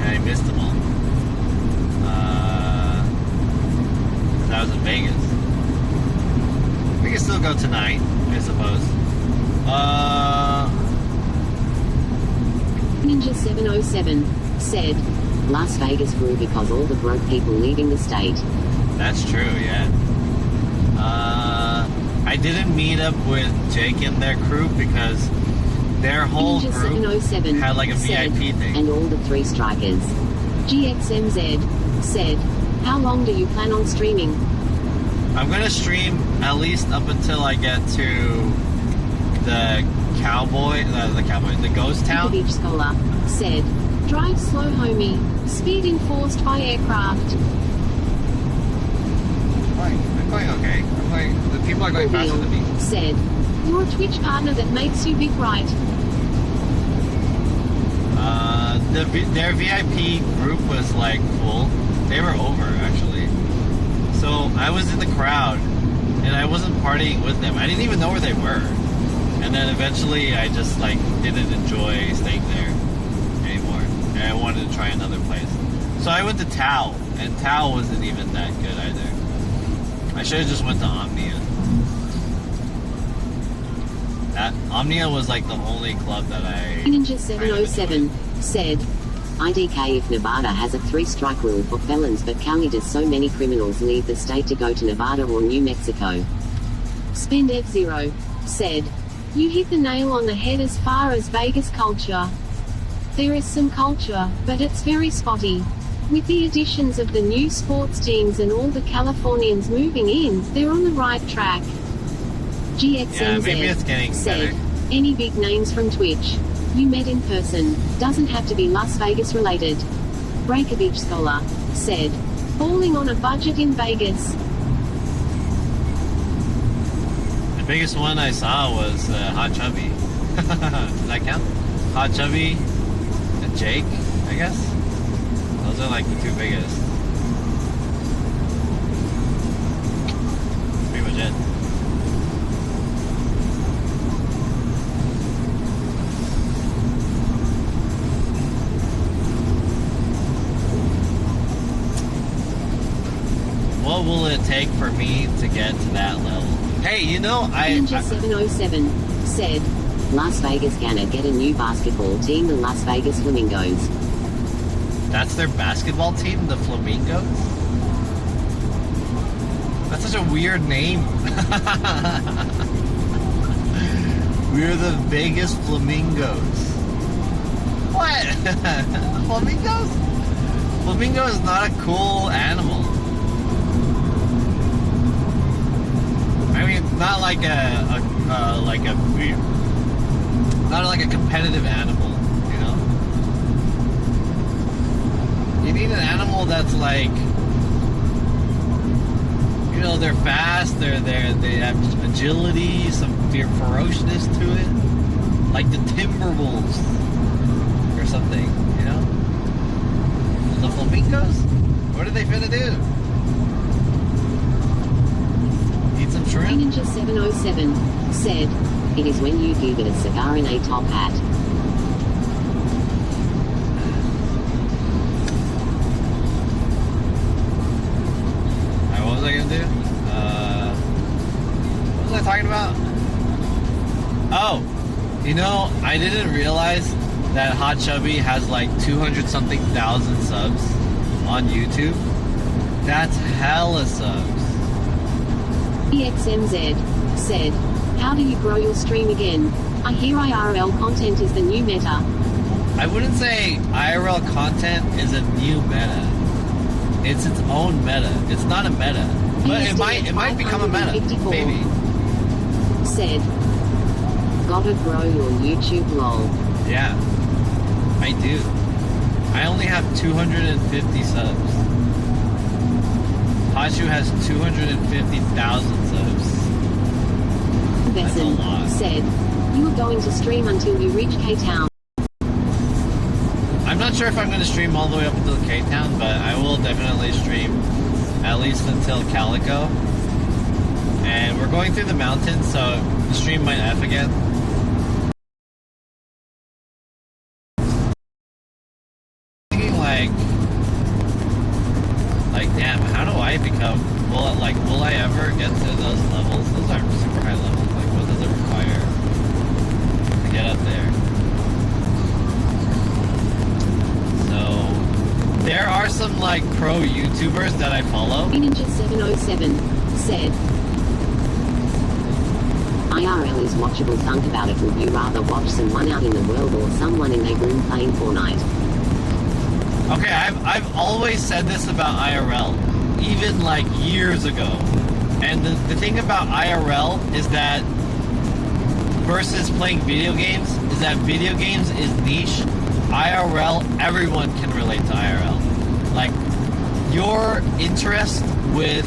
And I missed them all. I was in Vegas. We can still go tonight, I suppose. Ninja 707 said, Las Vegas grew because all the broke people leaving the state. That's true, yeah. I didn't meet up with Jake and their crew because their whole Ninja group 707 had like a said, VIP thing. And all the 3 strikers. GXMZ said, how long do you plan on streaming? I'm gonna stream at least up until I get to the the ghost town. Beach Scholar said, drive slow homie, speed enforced by aircraft. I'm going okay. The people are going faster than me. Said, you're a Twitch partner that makes you big right. Their VIP group was like full. They were over actually. So I was in the crowd and I wasn't partying with them. I didn't even know where they were. And then eventually I just like didn't enjoy staying there anymore. And I wanted to try another place. So I went to Tao, and Tao wasn't even that good either. I should have just went to Omnia. Omnia was like the only club that I... Ninja 707 said, IDK if Nevada has a 3-strike rule for felons but Cali does so many criminals leave the state to go to Nevada or New Mexico. Spend F0 said, you hit the nail on the head as far as Vegas culture. There is some culture, but it's very spotty. With the additions of the new sports teams and all the Californians moving in, they're on the right track. GXMZ maybe it's getting said, better. any big names from Twitch you met in person, doesn't have to be Las Vegas related. Breakavich Scholar said, falling on a budget in Vegas. The biggest one I saw was Hot Chubby. Does that count? Hot Chubby and Jake, I guess. Those are like the 2 biggest. That's pretty much it. What will it take for me to get to that level? Hey, you know, Ninja 707 said, Las Vegas gonna get a new basketball team, the Las Vegas Flamingos. That's their basketball team, the Flamingos? That's such a weird name. We're the Vegas Flamingos. What? Flamingos? Flamingo is not a cool animal. I mean, not like not like a competitive animal, you know? You need an animal that's like, you know, they're fast, they have agility, some ferociousness to it, like the Timberwolves or something, you know? The flamingos? What are they finna do? Eat some shrimp? Ninja 707 said, it is when you give it a cigar in a top hat. What was I gonna do? What was I talking about? Oh, you know, I didn't realize that Hot Chubby has like 200 something thousand subs on YouTube. That's hella subs. EXMZ said, how do you grow your stream again? I hear IRL content is the new meta. I wouldn't say IRL content is a new meta. It's its own meta. It's not a meta. But it might become a meta. Maybe. Said, gotta grow your YouTube lol. Yeah, I do. I only have 250 subs. Hachu has 250,000 subs. That's a lot. Said, you are going to stream until you reach K-Town. I'm not sure if I'm going to stream all the way up until K-Town, but I will definitely stream at least until Calico. And we're going through the mountains, so the stream might F again. Thinking like damn, how do I I become, will I ever get to those levels? Those aren't super high levels. Like, what does it require to get up there? So, there are some, like, pro YouTubers that I follow. Ninja707 said, IRL is watchable. Think about it. Would you rather watch someone out in the world or someone in a room playing Fortnite? Okay, I've always said this about IRL, even like years ago. And the thing about IRL is that versus playing video games is that video games is niche. IRL, everyone can relate to IRL. Like your interest with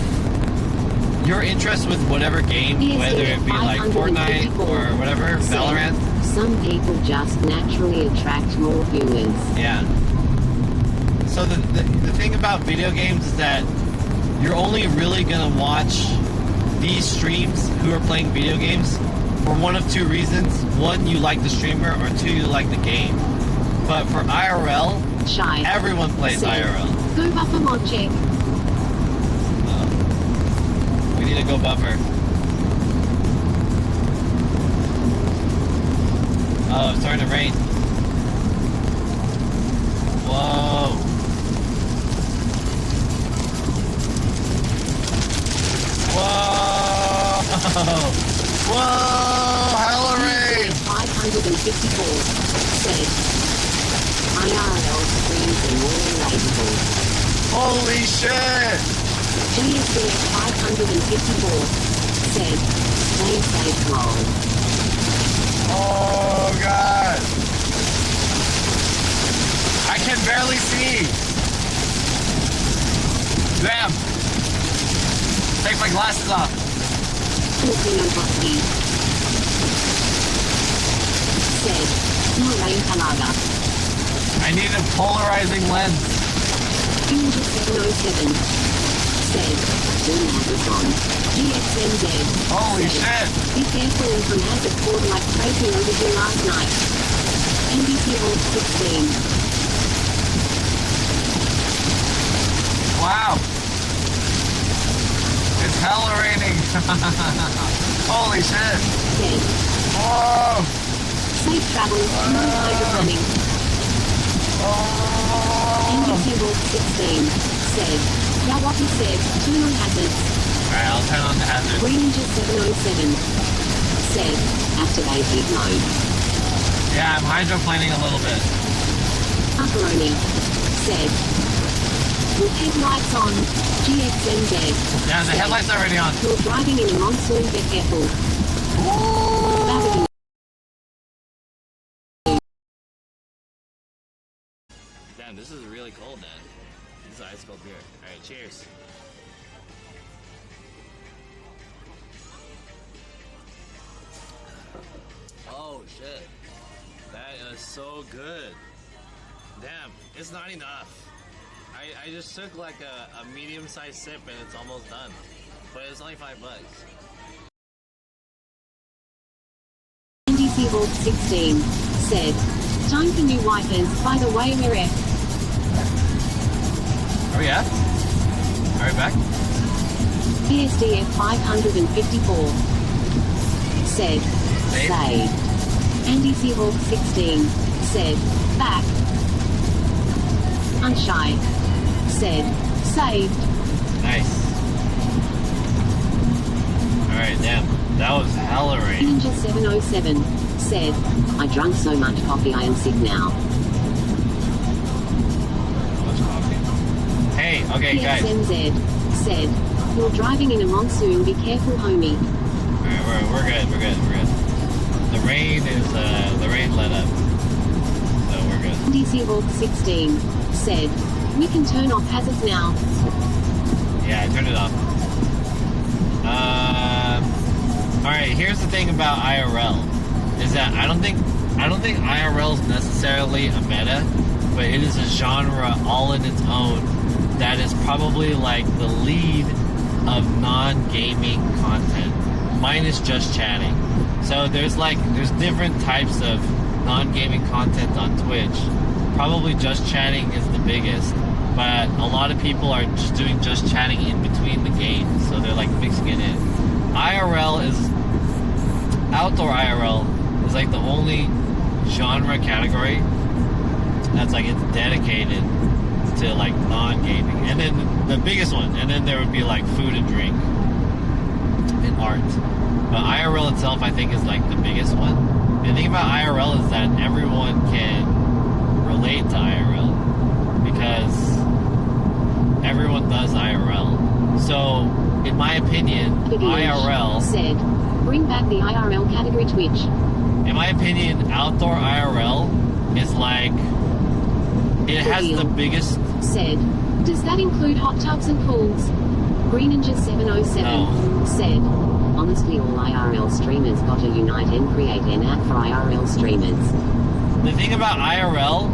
whatever game, whether it be like Fortnite or whatever, Valorant. Some people just naturally attract more viewers. Yeah. So the thing about video games is that you're only really gonna watch these streams who are playing video games for one of two reasons. One, you like the streamer, or two, you like the game. But for IRL, everyone plays IRL. Go buffer mod check. We need to go buffer. Oh, it's starting to rain. Whoa. Whoa! Whoa! Hella rain! 554 said, IRL streams are more relatable. Holy shit! GSDF 554 said, stay safe, lol. Oh god! I can barely see! Damn! Take my glasses off. Filipino Botsy said, no rain talaga. I need a polarizing lens. Ninja707 said, don't have this on. GXNZ Holy said, shit! be careful and from hazard poured like crazy over here last night. NBC Vault 16. Wow! It's hella raining! Holy shit! Said, Whoa! safe travels, no hydroponic. NBC Vault 16 said, Yawaki said, turn on hazards. Alright, I'll turn on the hazard. Ninja707 said, activate heat mode. Yeah, I'm hydroplaning a little bit. Macaroni said, with headlights on, GXNZ. Yeah, the headlights are already on. You're driving in a monsoon, be careful. Babbitt. Damn, this is really cold, man. This is ice cold beer. Alright, cheers. Oh shit. That is so good. Damn, it's not enough. I just took like a medium-sized sip and it's almost done. But it's only $5. NDC Vault 16 said, time for new wipers. By the way, we're F. Are we at? Are we back? PSDF 554 said, say. NDC Vault 16 said, back. Unshy said, saved. Nice. Alright, damn. That was hella rain. Ninja707 said, I drank so much coffee I am sick now. Much coffee. Hey, okay, guys. PXNZ said, you're driving in a monsoon, be careful, homie. Alright, we're good. The rain let up. So we're good. DC Vault 16 said, we can turn off hazards now. Yeah, I turned it off. Alright, here's the thing about IRL. Is that I don't think IRL is necessarily a meta, but it is a genre all in its own that is probably like the lead of non-gaming content, minus just chatting. So there's different types of non-gaming content on Twitch. Probably just chatting is the biggest, but a lot of people are just doing just chatting in between the games, so they're like mixing it in. Outdoor IRL is like the only genre category that's like it's dedicated to like non-gaming, and then the biggest one, and then there would be like food and drink and art. But IRL itself, I think, is like the biggest one. And the thing about IRL is that everyone can relate to IRL because everyone does IRL. So, in my opinion, IRL said, bring back the IRL category Twitch. In my opinion, outdoor IRL is like it has the biggest. Said, does that include hot tubs and pools? Green Ninja 707 said, honestly, all IRL streamers gotta unite and create an app for IRL streamers. The thing about IRL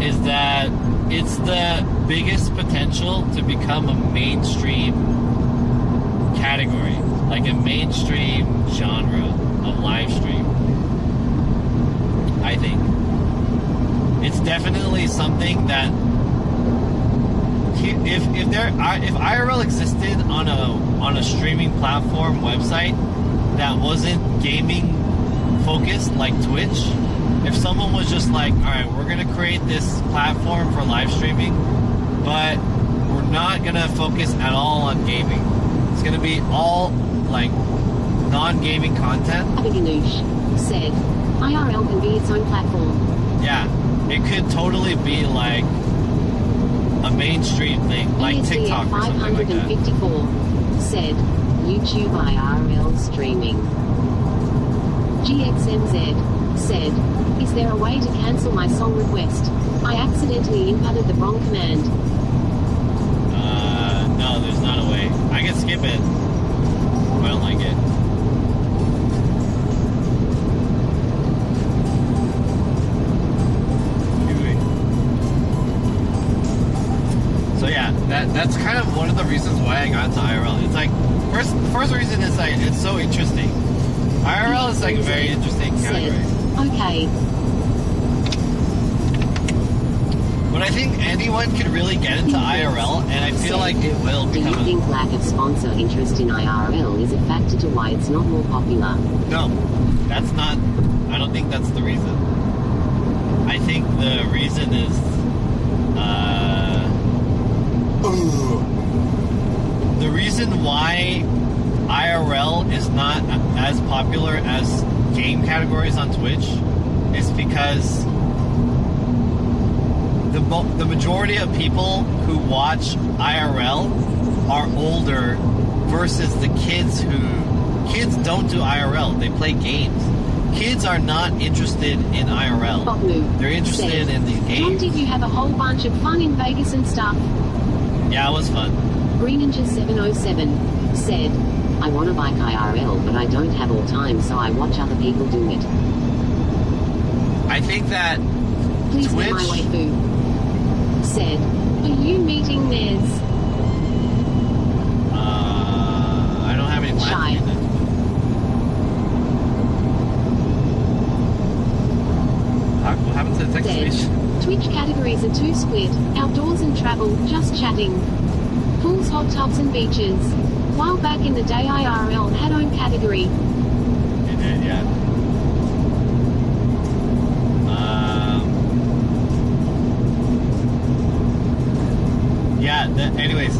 is that it's the biggest potential to become a mainstream category, like a mainstream genre of live stream. I think it's definitely something that if IRL existed on a streaming platform website that wasn't gaming focused like Twitch, if someone was just like, all right, we're gonna create this platform for live streaming, but we're not gonna focus at all on gaming. It's gonna be all like non-gaming content. Abiganoush said, IRL can be its own platform. Yeah, it could totally be like a mainstream thing, like TikTok or something like that. 554 said, YouTube IRL streaming. GXMZ said, is there a way to cancel my song request? I accidentally inputted the wrong command. No, there's not a way. I can skip it. I don't like it. So yeah, that's kind of one of the reasons why I got into IRL. It's like first reason is like it's so interesting. IRL is like a very interesting category. Okay. But I think anyone can really get into IRL, and I feel like it will become. Do you think lack of sponsor interest in IRL is a factor to why it's not more popular? No, that's not. I don't think that's the reason. I think the reason is. The reason why IRL is not as popular as game categories on Twitch is because the majority of people who watch IRL are older versus the kids don't do IRL. They play games. Kids are not interested in IRL. They're interested in these games. John, did you have a whole bunch of fun in Vegas and stuff? Yeah, it was fun. Green Ninja 707 said, I want to bike IRL, but I don't have all time, so I watch other people do it. I think that Please Twitch... be my waifu. Said, are you meeting Nez? I don't have any plans to meet them. What happened to the text speech? Twitch categories are too split. Outdoors and travel, just chatting. Pools, hot tubs and beaches. While back in the day IRL had own category. It did, yeah. Anyways,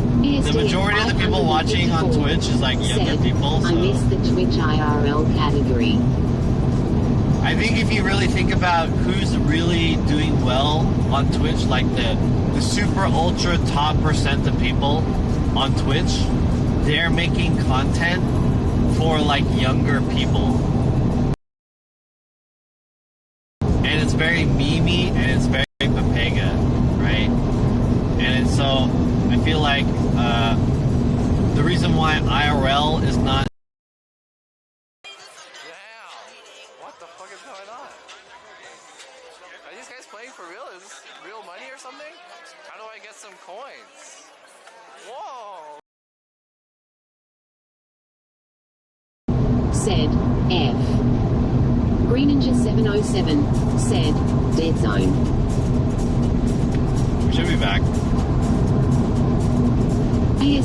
the majority of the people watching on Twitch is like younger people. So I miss the Twitch IRL category. I think if you really think about who's really doing well on Twitch, like the super ultra top % of people on Twitch, they're making content for like younger people. And it's very memey and it's very papega, right? And so I feel like the reason why IRL is not. What the fuck is going on? Are these guys playing for real? Is this real money or something? How do I get some coins? Whoa! Said, F. Green Ninja 707 said, Dead Zone. We should be back.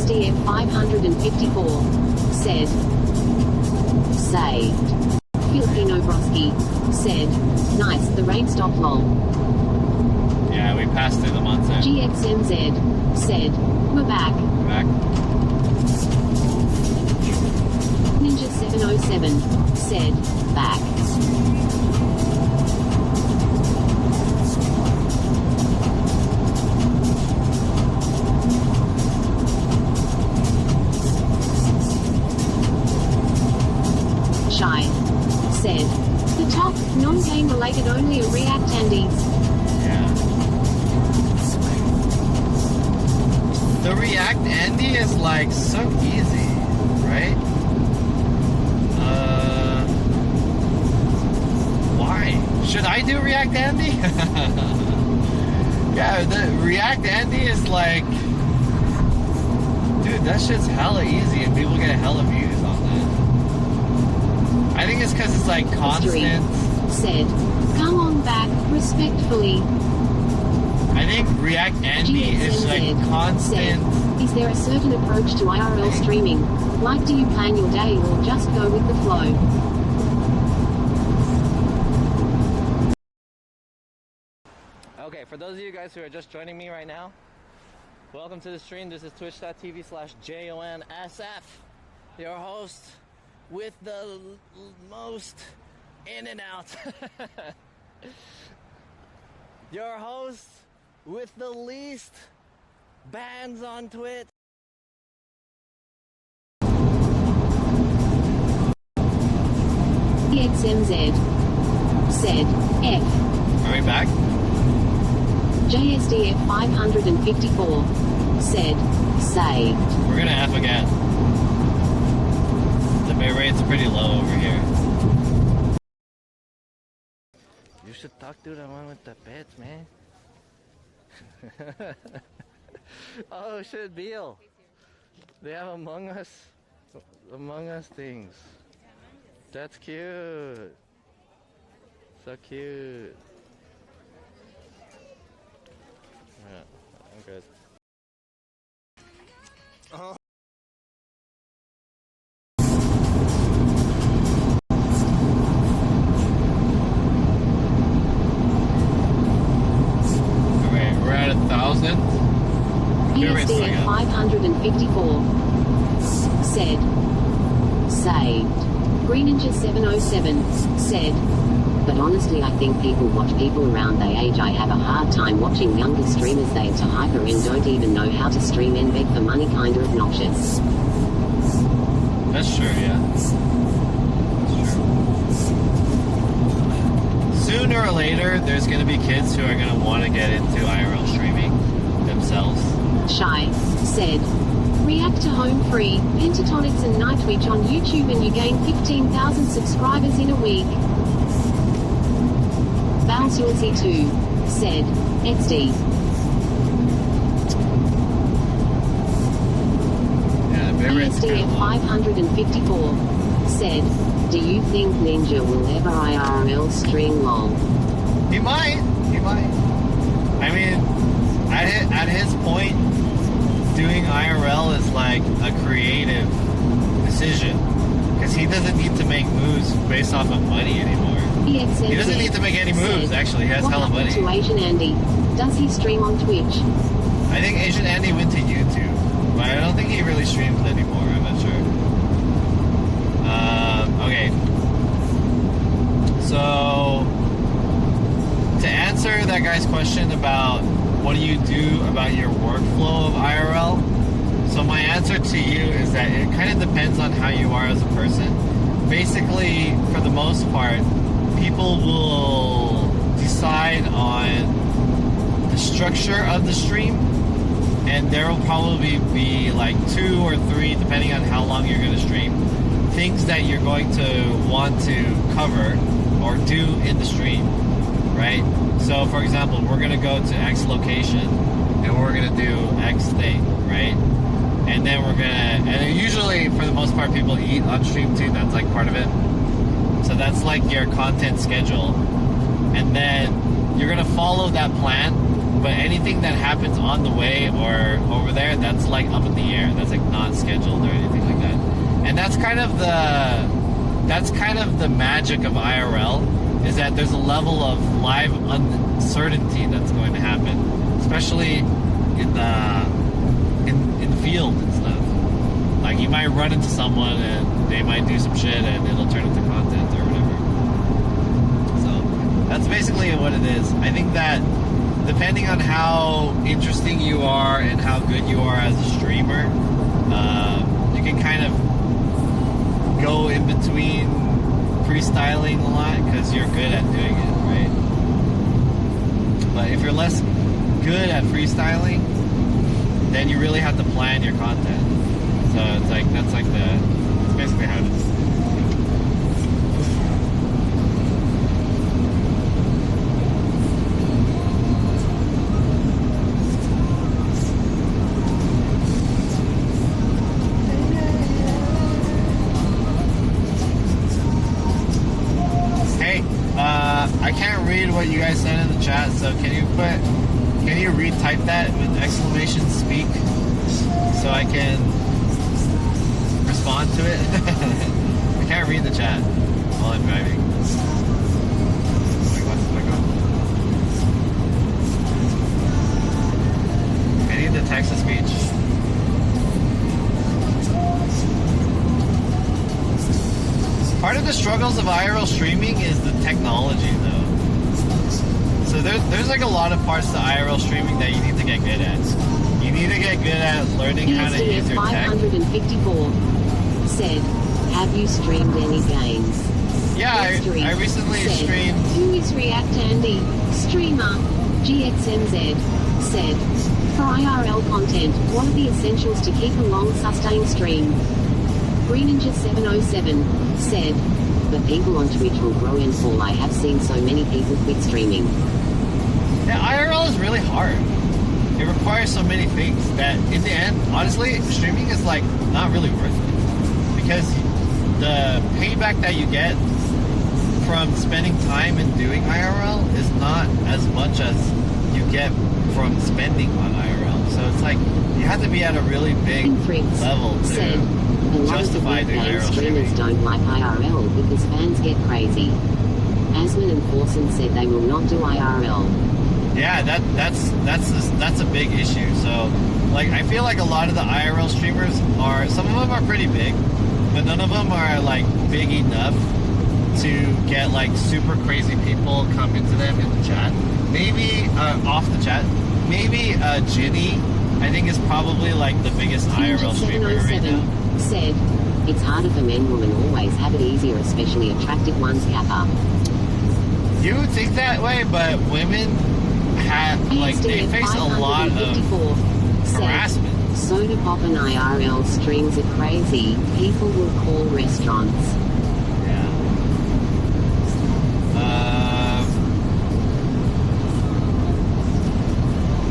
JSDF 554 said, saved. Filipino Broski said, nice, the rain stopped lol. Yeah, we passed through the monsoon. GXMZ said, we're back. Back. Ninja 707 said, back. Shy said, the top, non-game related only a React Andes. Yeah. The React Andy is like so easy, right? Why? Should I do React Andy? Yeah, the React Andy is like, dude, that shit's hella easy and people get hella views on that. I think it's because it's like constant. Said, come on back, respectfully. I think React Andy is like constant. Said, is there a certain approach to IRL streaming? Like, do you plan your day or just go with the flow? Okay, for those of you guys who are just joining me right now, welcome to the stream. This is twitch.tv/JONSF, your host with the most in and out. Your host with the least bans on Twitch. EXMZ said, F. Are we back? JSDF 554 said, saved. We're gonna F again. The bit rate's pretty low over here. You should talk to the one with the pets, man. Oh shit, Beal. They have Among Us things. That's cute. So cute. Yeah, I'm good. Oh. We're at 1,000. ESDF 554 said, saved. Green Ninja 707 said, but honestly I think people watch people around their age. I have a hard time watching younger streamers. They're too hyper and don't even know how to stream and beg for money, kinda obnoxious. That's true, yeah. That's true. Sooner or later, there's going to be kids who are going to want to get into IRL streaming themselves. Shy said, react to home free, Pentatonics and Nightwitch on YouTube and you gain 15,000 subscribers in a week. Balsulzy2 said, XD. ESDF 554 said, do you think Ninja will ever IRL stream lol? He might. I mean, at his point, doing IRL is like a creative decision. Because he doesn't need to make moves based off of money anymore. He doesn't need to make any moves, actually. He has hella money. To Asian Andy? Does he stream on Twitch? I think Asian Andy went to YouTube. But I don't think he really streams anymore. I'm not sure. Okay. So, to answer that guy's question about what do you do about your workflow of IRL, so my answer to you is that it kind of depends on how you are as a person. Basically, for the most part, people will decide on the structure of the stream, and there will probably be like 2 or 3, depending on how long you're going to stream, things that you're going to want to cover or do in the stream, right? So for example, we're going to go to X location and we're going to do X thing, right? And then we're going to, and usually for the most part people eat on stream too, that's like part of it. So that's like your content schedule. And then you're going to follow that plan, But anything that happens on the way or over there, that's like up in the air. That's like not scheduled or anything like that. And that's kind of the magic of IRL, is that there's a level of live uncertainty that's going to happen, especially in the field and stuff. Like you might run into someone and they might do some shit and it'll turn into content or whatever. So that's basically what it is. I think that depending on how interesting you are and how good you are as a streamer, you can kind of go in between freestyling a lot because you're good at doing it, right? But if you're less good at freestyling, then you really have to plan your content. So it's like, that's basically how it is. I can't read what you guys said in the chat, so can you retype that with exclamation speak so I can respond to it? I can't read the chat while I'm driving. I need the text to speech. Part of the struggles of IRL streaming is the technology, though. So there's like a lot of parts to IRL streaming that you need to get good at. You need to get good at learning how to use your tech. 554 said, have you streamed any games? Yeah, I recently streamed. Who is React Andy? Streamer. GXMZ said, for IRL content, what are the essentials to keep a long sustained stream? Greeninja 707 said, but people on Twitch will grow and fall. I have seen so many people quit streaming. Yeah, IRL is really hard. It requires so many things that in the end, honestly, streaming is like not really worth it. Because the payback that you get from spending time and doing IRL is not as much as you get from spending on IRL. So it's like you have to be at a really big level to justify doing IRL streaming. Streamers don't like IRL because fans get crazy. Asman and Forsen said they will not do IRL. Yeah, that's a big issue. So, like, I feel like a lot of the IRL streamers some of them are pretty big, but none of them are like big enough to get like super crazy people come into them in the chat. Maybe off the chat. Maybe Ginny, I think, is probably like the biggest IRL streamer right now. Said, it's harder for men. Women always have it easier, especially attractive ones. Kappa. You would think that way, but women they face a lot of harassment. Soda pop and IRL streams are crazy. People will call restaurants. Yeah.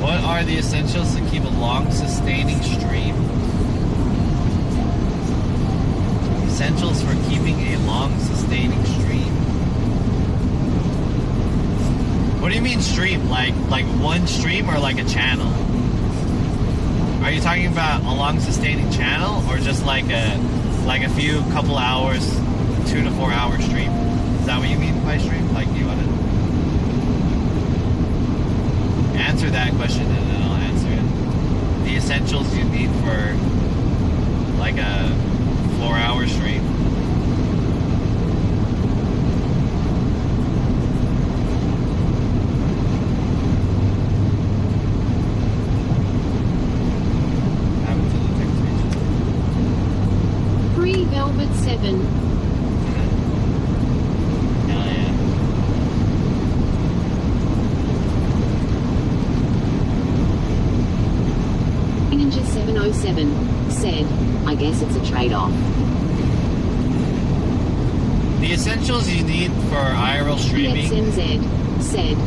What are the essentials to keep a long, sustaining stream? Essentials for keeping a long, sustaining stream. What do you mean stream? Like one stream or like a channel? Are you talking about a long, sustaining channel or just like a few couple hours, 2 to 4 hour stream? Is that what you mean by stream? Like you want to answer that question and then I'll answer it. The essentials you need for like a 4 hour stream. Free Velvet 7. Hell yeah. Ninja 707 said, I guess it's a trade-off. The essentials you need for IRL streaming. PXMZ said,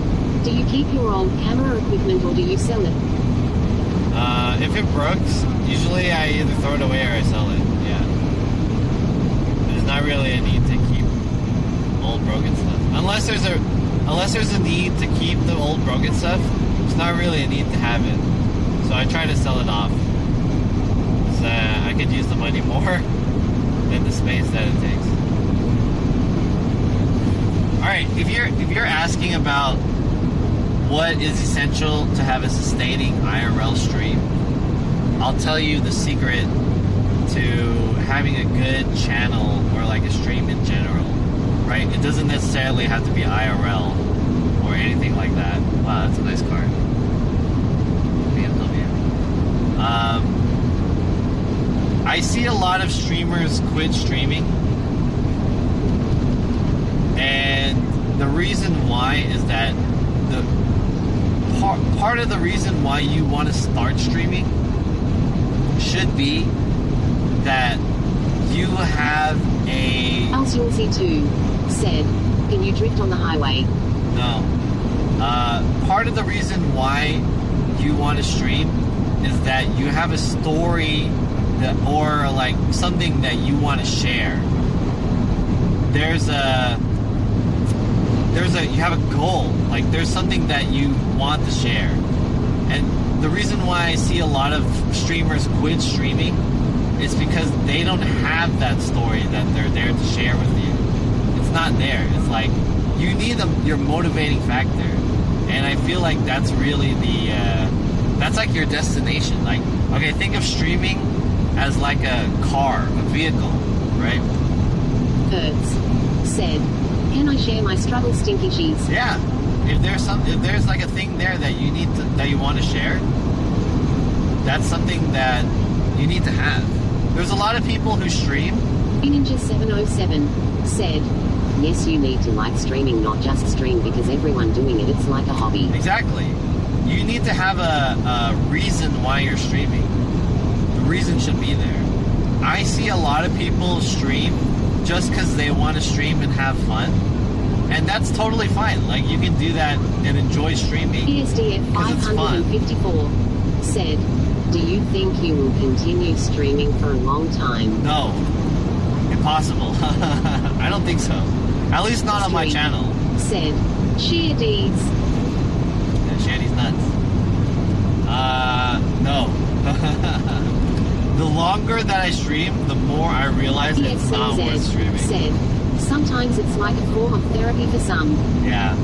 do you keep your old camera equipment or do you sell it? If it breaks, usually I either throw it away or I sell it. Yeah. There's not really a need to keep old broken stuff. Unless there's a need to keep the old broken stuff, It's not really a need to have it. So I try to sell it off. So I could use the money more than the space that it takes. Alright, if you're asking about what is essential to have a sustaining IRL stream, I'll tell you the secret to having a good channel or like a stream in general, right? It doesn't necessarily have to be IRL or anything like that. Wow, that's a nice car. BMW. I see a lot of streamers quit streaming, and the reason why is that the part of the reason why you want to start streaming should be that you have a... Alcium 2 said, can you drift on the highway? No. Part of the reason why you want to stream is that you have a story that, or like something that you want to share. You have a goal, like there's something that you want to share. And the reason why I see a lot of streamers quit streaming is because they don't have that story that they're there to share with you. It's not there. It's like you need your motivating factor, and I feel like that's really that's like your destination. Like, okay, think of streaming as like a car, a vehicle, right? Hertz said, can I share my struggle stinky cheese? Yeah. If there's like a thing there that you want to share, that's something that you need to have. There's a lot of people who stream. Ninja 707 said, yes, you need to like streaming, not just stream because everyone doing it, it's like a hobby. Exactly. You need to have a reason why you're streaming. The reason should be there. I see a lot of people stream just because they want to stream and have fun. And that's totally fine. Like, you can do that and enjoy streaming. PSDF 554 said, do you think you will continue streaming for a long time? No. Impossible. I don't think so. At least not on my channel. Said, Sheer D's. Yeah, Sheer D's nuts. No. The longer that I stream, the more I realize it's not worth streaming. Said, sometimes it's like a form of therapy for some. Yeah.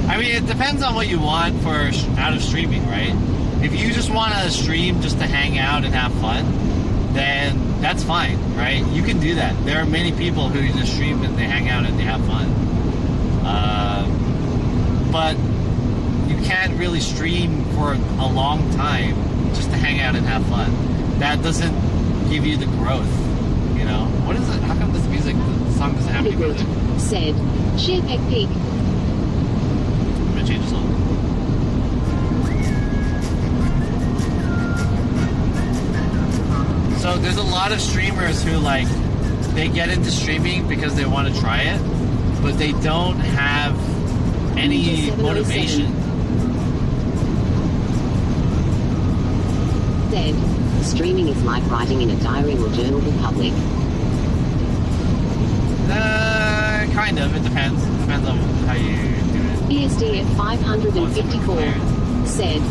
I mean, it depends on what you want out of streaming, right? If you just want to stream just to hang out and have fun, then that's fine, right? You can do that. There are many people who just stream and they hang out and they have fun. But you can't really stream for a long time just to hang out and have fun. That doesn't give you the growth, you know? What is it? How come this music, the song doesn't have any music? Said, Sheer Peck Peak. I'm gonna change the song. So there's a lot of streamers who like, they get into streaming because they want to try it, but they don't have any motivation. Said, streaming is like writing in a diary or journal in public. Kind of. It depends. It depends on how you do it. PSDF 554 said,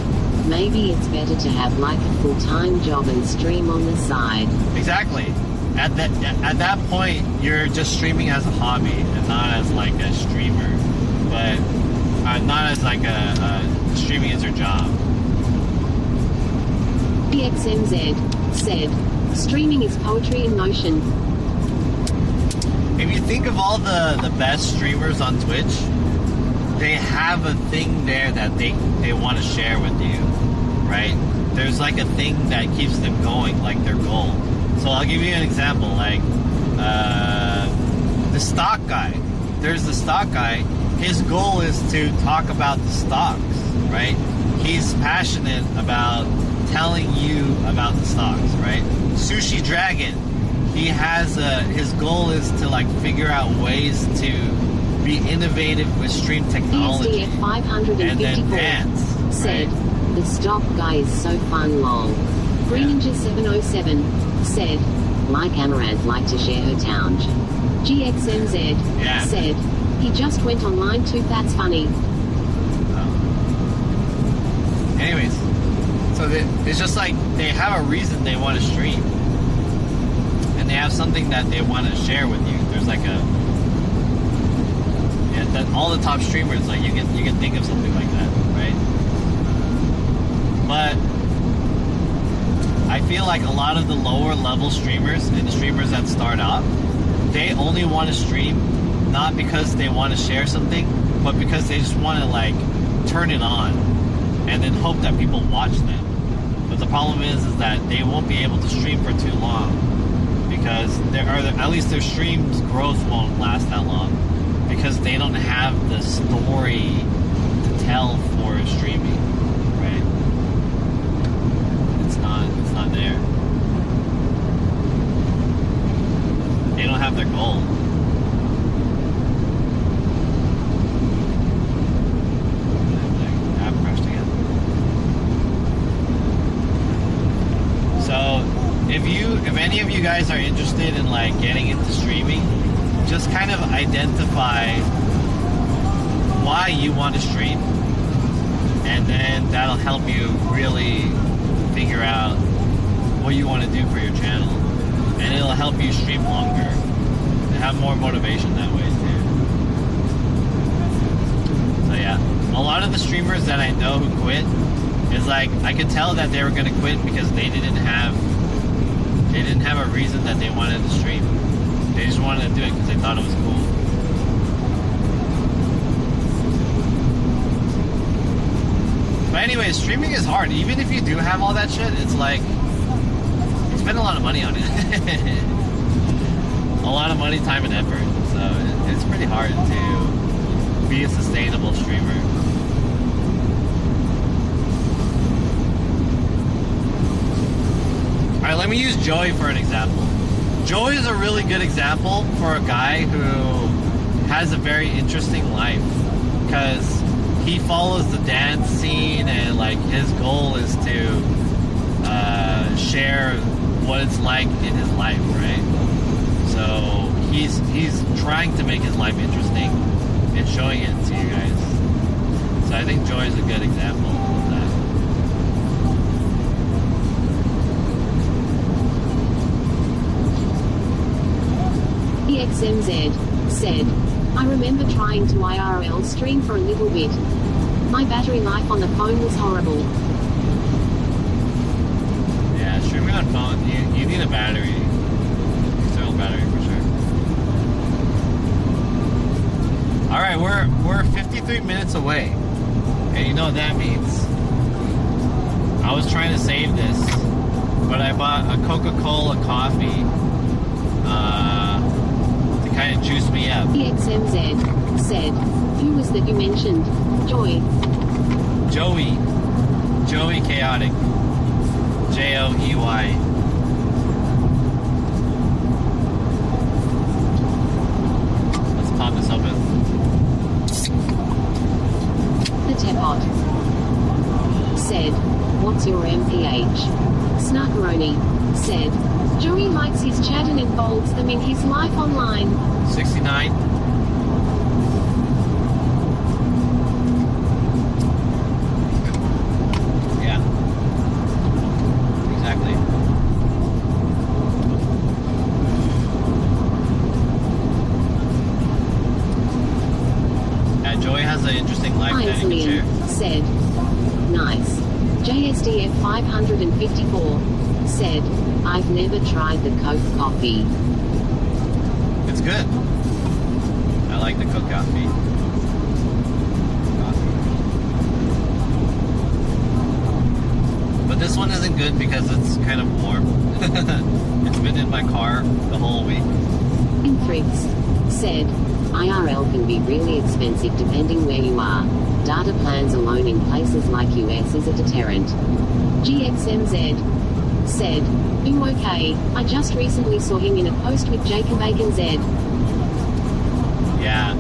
maybe it's better to have like a full-time job and stream on the side. Exactly. At that point, you're just streaming as a hobby and not as like a streamer, but not as like a streaming as your job. PXMZ said, streaming is poetry in motion. If you think of all the best streamers on Twitch, they have a thing there that they want to share with you, right? There's like a thing that keeps them going, like their goal. So I'll give you an example, like the stock guy. There's the stock guy. His goal is to talk about the stocks, right? He's passionate about telling you about the stocks, right? Sushi Dragon, he has his goal is to like figure out ways to be innovative with stream technology. PSDF 554 said, right? The stock guy is so fun, lol. Green Ninja 707 said, like Amaranth like to share her town. GXMZ said, he just went online too, that's funny. Anyways, so it's just like they have a reason they want to stream, and they have something that they want to share with you. There's like that all the top streamers, like you can think of something like that, right? But I feel like a lot of the lower level streamers and the streamers that start off, they only want to stream not because they want to share something, but because they just want to like turn it on and then hope that people watch them. But the problem is that they won't be able to stream for too long because at least their streams growth won't last that long because they don't have the story to tell for streaming, right? It's not there. They don't have their goal. App crashed again. So if any of you guys are interested in like getting into streaming, just kind of identify why you want to stream, and then that'll help you really figure out what you want to do for your channel, and it'll help you stream longer and have more motivation that way too. So yeah, a lot of the streamers that I know who quit is like, I could tell that they were going to quit because they didn't have a reason that they wanted to stream. They just wanted to do it because they thought it was cool. But anyways, streaming is hard. Even if you do have all that shit, it's like, you spend a lot of money on it. A lot of money, time, and effort. So it's pretty hard to be a sustainable streamer. Alright, let me use Joey for an example. Joey is a really good example for a guy who has a very interesting life because he follows the dance scene and like his goal is to share what it's like in his life, right? So he's trying to make his life interesting and showing it to you guys. So I think Joy is a good example of that. EXMZ said, I remember trying to IRL stream for a little bit. My battery life on the phone was horrible. Yeah, streaming on phone, you need a battery. External battery for sure. Alright, we're 53 minutes away. And you know what that means. I was trying to save this, but I bought a Coca-Cola coffee to kind of juice me up. EXMZ said, who was that you mentioned? Joy. Joey Chaotic. Joey. Let's pop this open. The Tepot said, what's your MPH? Snarkaroni said, Joey likes his chat and involves them in his life online. 69. Yeah. Exactly. Yeah, Joey has an interesting life that he can share. Said, nice. JSDF 554 said, I've never tried the Coke coffee. It's good. I like the Coke coffee. But this one isn't good because it's kind of warm. It's been in my car the whole week. Infrix said, IRL can be really expensive depending where you are. Data plans alone in places like US is a deterrent. GXMZ said, okay, I just recently saw him in a post with Jacob Bacon Z. Yeah,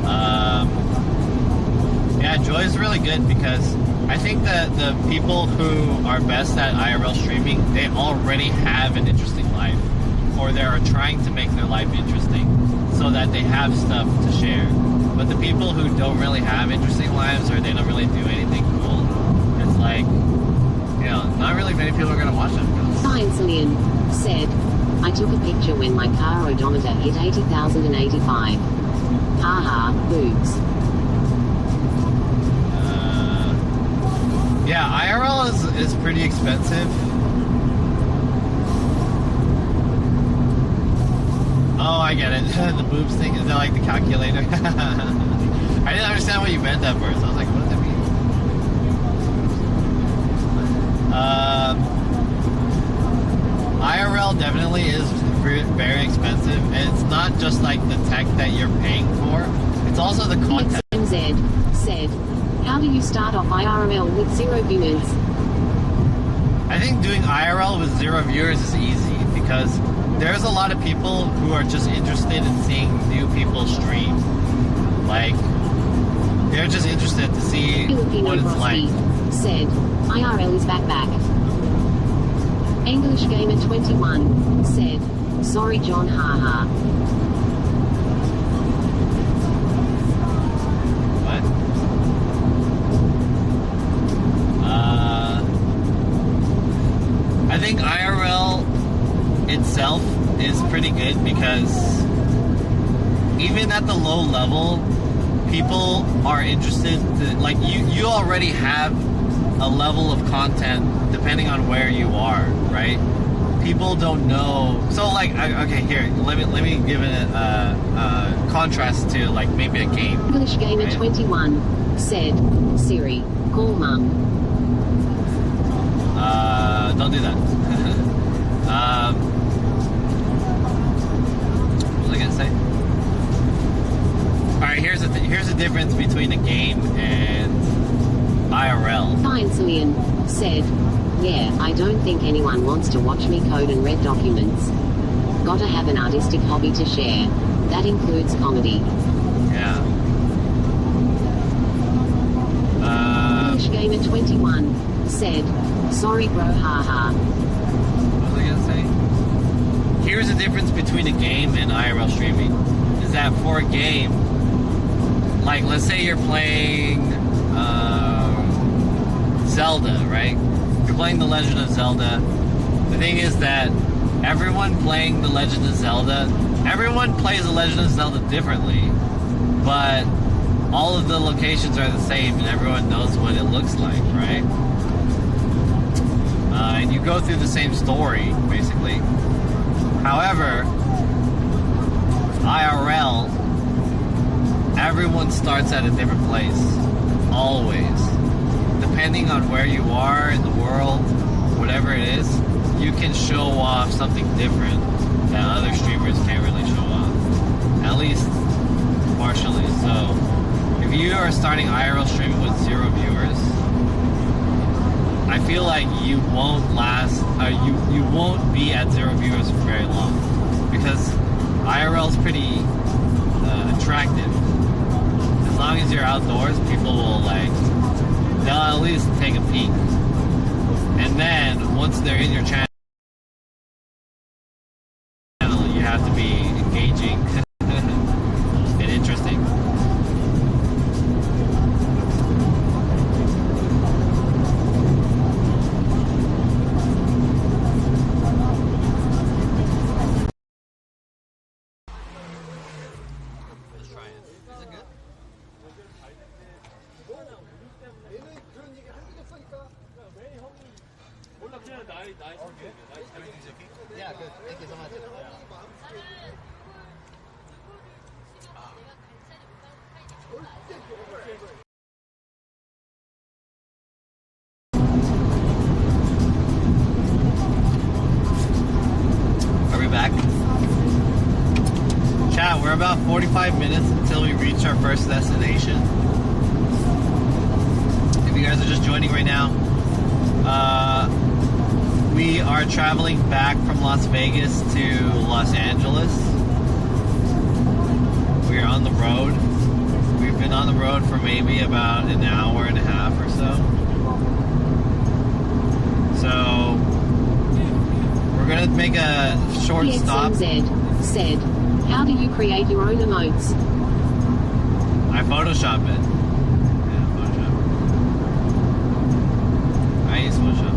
Joy's really good because I think that the people who are best at IRL streaming, they already have an interesting life, or they are trying to make their life interesting so that they have stuff to share. But the people who don't really have interesting lives, or they don't really do anything cool, it's like you know, not really many people are gonna watch them. Science Alien said, I took a picture when my car odometer hit 80,085. Haha, boobs. Yeah, IRL is pretty expensive. Oh, I get it. The boobs thing, is that like the calculator? I didn't understand what you meant at first. I was like, what does that mean? IRL definitely is very expensive, and it's not just like the tech that you're paying for, it's also the content. MZ said, how do you start off IRL with 0 viewers? I think doing IRL with 0 viewers is easy because there's a lot of people who are just interested in seeing new people stream. Like, they're just interested to see Filipino what it's Frosty like. said, IRL is back. English Gamer 21 said, sorry John, haha. What? I think IRL itself is pretty good because even at the low level, people are interested to, like, you already have a level of content depending on where you are, right? People don't know. So like, okay, here, let me give it a contrast to like maybe a game. English Gamer right? 21 said, Siri, call mum. Don't do that. What was I gonna say? All right, here's the difference between a game and IRL. Science Alien said, yeah, I don't think anyone wants to watch me code and read documents. Gotta have an artistic hobby to share. That includes comedy. Yeah. English Gamer 21 said, sorry bro, haha. What was I gonna say? Here's the difference between a game and IRL streaming. Is that for a game, like let's say you're playing Zelda, right? You're playing The Legend of Zelda. The thing is that everyone playing The Legend of Zelda, everyone plays The Legend of Zelda differently, but all of the locations are the same and everyone knows what it looks like, right? And you go through the same story, basically. However, IRL, everyone starts at a different place, always. Depending on where you are in the world, whatever it is, you can show off something different that other streamers can't really show off. At least partially. So, if you are starting IRL streaming with 0 viewers, I feel like you won't last, you won't be at 0 viewers for very long. Because IRL is pretty attractive. As long as you're outdoors, people will like, they'll at least take a peek. And then, once they're in your channel, you have to be engaging and interesting. Let's try it. Is it good? Everything's okay? Yeah, good. Thank you so much. Are we back? Chat, we're about 45 minutes until we reach our first destination. If you guys are just joining right now, we are traveling back from Las Vegas to Los Angeles. We are on the road. We've been on the road for maybe about an hour and a half or so. So, we're gonna make a short stop. PXMZ said, how do you create your own emotes? I Photoshop it. Yeah, Photoshop. I use Photoshop.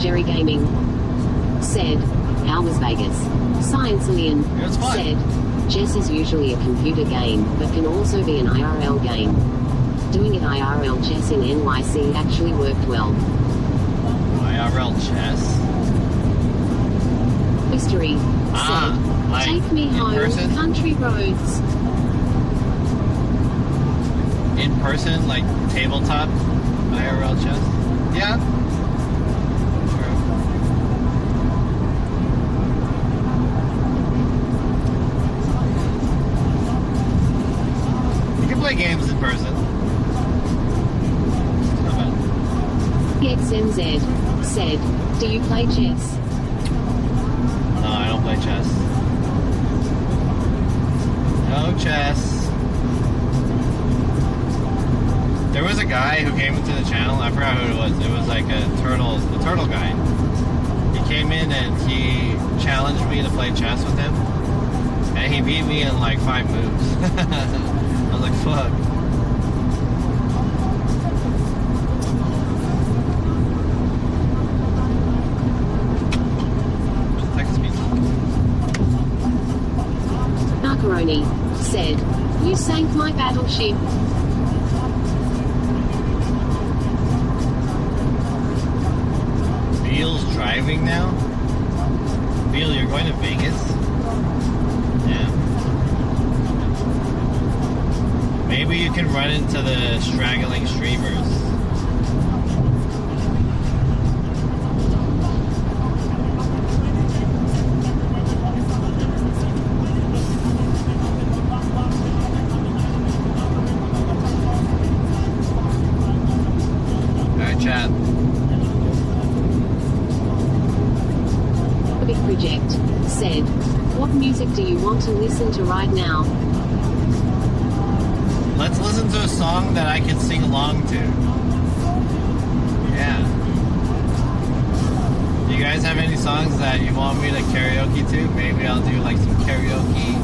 Jerry Gaming said, how was Vegas? Science Alien It was fun. said, chess is usually a computer game, but can also be an IRL game. Doing it IRL chess in NYC actually worked well. IRL chess? History said, like take me in home, person? country roads. In person, like tabletop IRL chess? Yeah. True. You can play games in person. It's not bad. XMZ said, do you play chess? No, I don't play chess. No chess. There was a guy who came into the channel. I forgot who it was. It was like the turtle guy. He came in and he challenged me to play chess with him, and he beat me in like 5 moves. I was like, fuck. Macaroni said, you sank my battleship. Beal's driving now? Beal, you're going to Vegas? Yeah. Maybe you can run into the straggling streamers. Alright, chat. Big Project said, what music do you want to listen to right now? Let's listen to a song that I can sing along to. Yeah. Do you guys have any songs that you want me to karaoke to? Maybe I'll do like some karaoke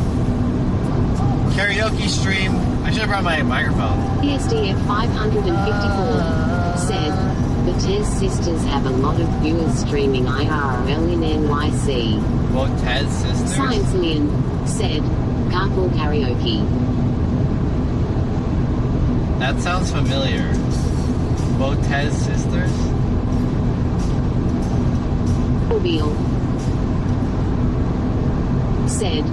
stream. I should have brought my microphone. PSDF 554 said, the Tez sisters have a lot of viewers streaming IRL in NYC. What, Tez sisters? Science Alien said, carpool karaoke. That sounds familiar. Botez sisters? Orbeal said,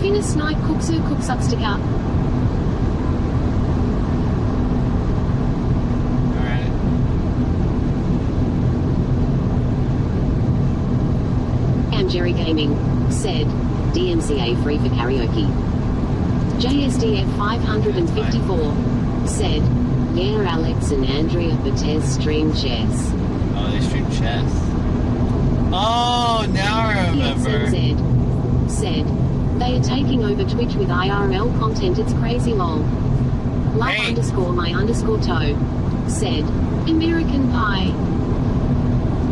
Finna snipe cooksu cooksucksticker. Alright. Jerry Gaming said, DMCA free for karaoke. JSDF 554 said, yeah, Alex and Andrea Batez stream chess. Oh, they stream chess. Oh, now I remember. PXNZ said, they are taking over Twitch with IRL content, it's crazy lol. Love Hey. underscore my underscore toe said, American Pie.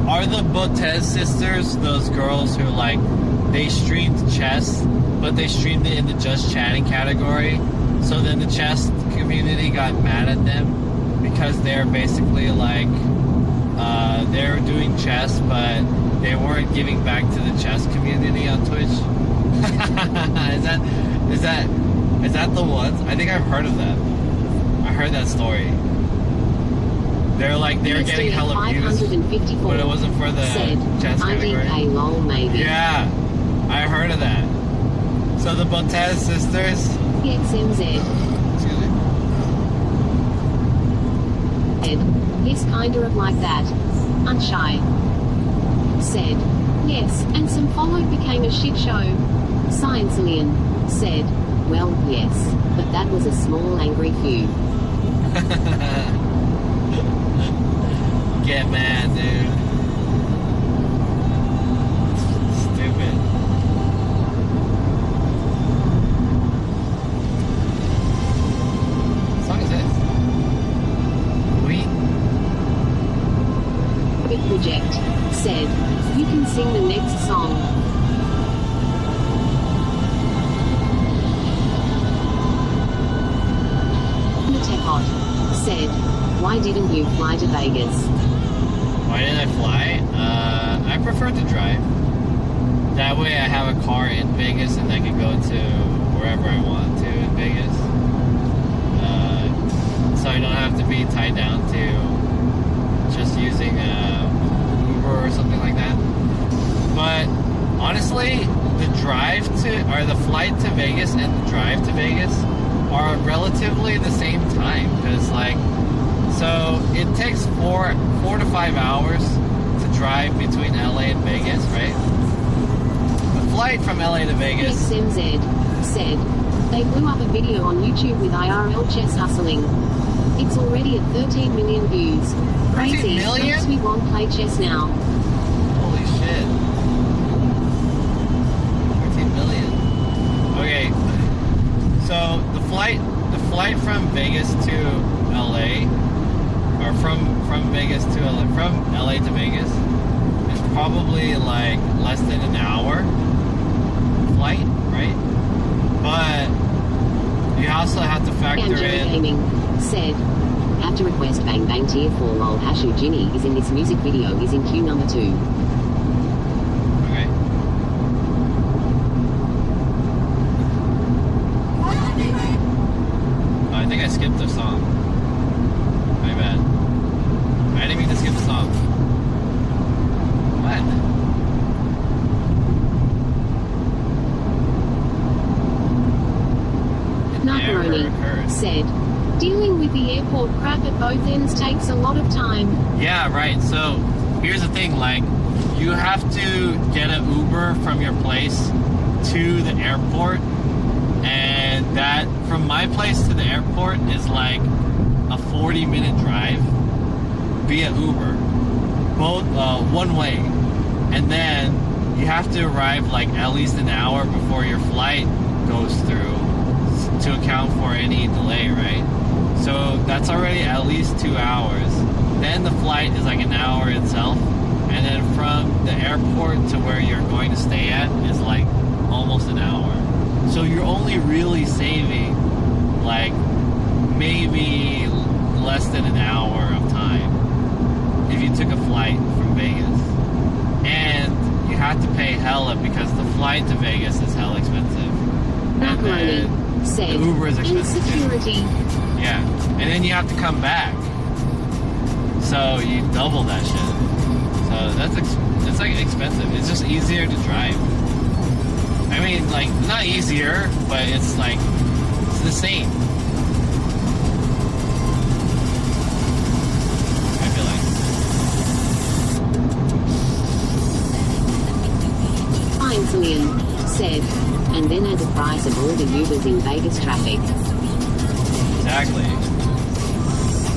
Are the Botez sisters those girls who, like, they streamed chess, but they streamed it in the just chatting category? So then the chess community got mad at them because they're basically like, they're doing chess, but they weren't giving back to the chess community on Twitch. Is that the ones? I think I've heard of that. I heard that story. They're like, they were getting hella views, but it wasn't for the chess category. IDK lol maybe. Yeah, I heard of that. So the Botez sisters. PXMZ Excuse me. said, yes, kinda of like that. Unshy said, yes, and some followed became a shit show. Science Alien said, well, yes, but that was a small angry few. Get mad, dude. Stupid. What song is this? Big Project said, you can sing the next song. Matepot said, why didn't you fly to Vegas? Why Why did I fly? I prefer to drive. That way I have a car in Vegas and I can go to wherever I want to in Vegas. So I don't have to be tied down to just using Uber or something like that. But honestly, the drive to, or the flight to Vegas and the drive to Vegas are relatively the same time. Because like, so it takes 4 to 5 hours to drive between LA and Vegas, right? The flight from LA to Vegas. XMZ said, they blew up a video on YouTube with IRL chess hustling. It's already at 13 million views. Crazy. 13 million? Makes me want to play chess now. Holy shit. 13 million. Okay. So the flight from Vegas to LA, or from Vegas to LA, from LA to Vegas, is probably like less than an hour flight, right? But you also have to factor in. Gaming said, have to request Bang Bang Tier 4 lol Hashu Ginny is in this music video is in queue number 2. Okay. Oh, I think I skipped a song. My bad. I didn't mean to skip a song. What? Nakaroni said, dealing with the airport crap at both ends takes a lot of time. Yeah, right. So here's the thing, like, you have to get an Uber from your place to the airport, and that from my place to the airport is like a 40-minute drive via Uber, both one way, and then you have to arrive like at least an hour before your flight goes through to account for any delay, right? So that's already at least 2 hours. Then the flight is like an hour itself, and then from the airport to where you're going to stay at is like almost an hour. So you're only really saving like maybe less than an hour of time if you took a flight from Vegas. And you have to pay hella because the flight to Vegas is hella expensive. Macaroni said, the Uber is expensive insecurity. too. Yeah, and then you have to come back. So you double that shit. So it's like expensive. It's just easier to drive. I mean, like, not easier, but it's like, it's the same. I feel like. Einzelien said, and then add the price of all the Ubers in Vegas traffic. Exactly.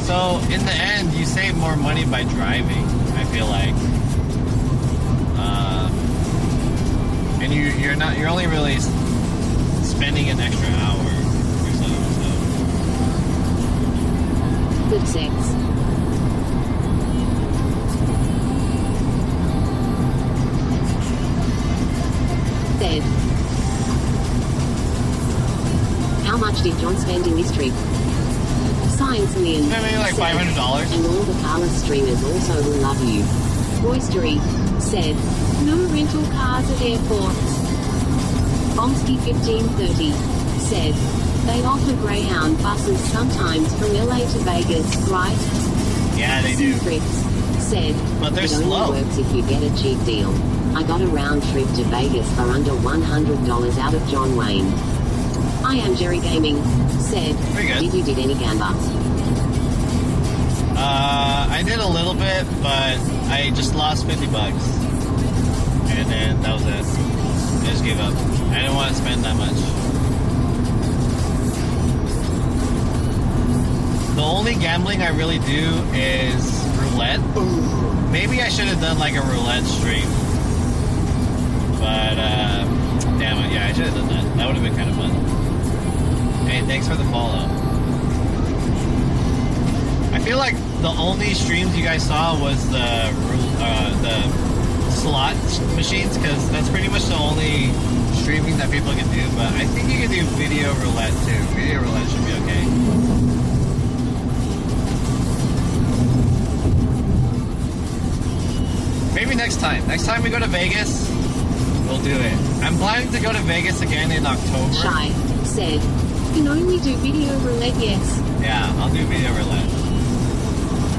So in the end, you save more money by driving, I feel like. And you're only really spending an extra hour or so. Good sex. Said, how much did John spend in this trip? Science Million. Maybe like $500. And all the Carlos streamers also will love you. Roystery said, no rental cars at airports. Bomsky 1530 said, they offer Greyhound buses sometimes from LA to Vegas, right? Yeah, they do. Fritz said, But they're it slow. only works if you get a cheap deal. I got a round trip to Vegas for under $100 out of John Wayne. I am Jerry Gaming said, Pretty good. did any gamba? I did a little bit, but I just lost $50. And then that was it. I just gave up. I didn't want to spend that much. The only gambling I really do is roulette. Maybe I should have done like a roulette stream. But, damn it, yeah, I should have done that. That would have been kind of fun. Hey, thanks for the follow. I feel like the only streams you guys saw was the slot machines, because that's pretty much the only streaming that people can do. But I think you can do video roulette too. Video roulette should be okay. next time. Next time we go to Vegas, we'll do it. I'm planning to go to Vegas again in October. Shy said, can only do video roulette, yes. Yeah, I'll do video roulette.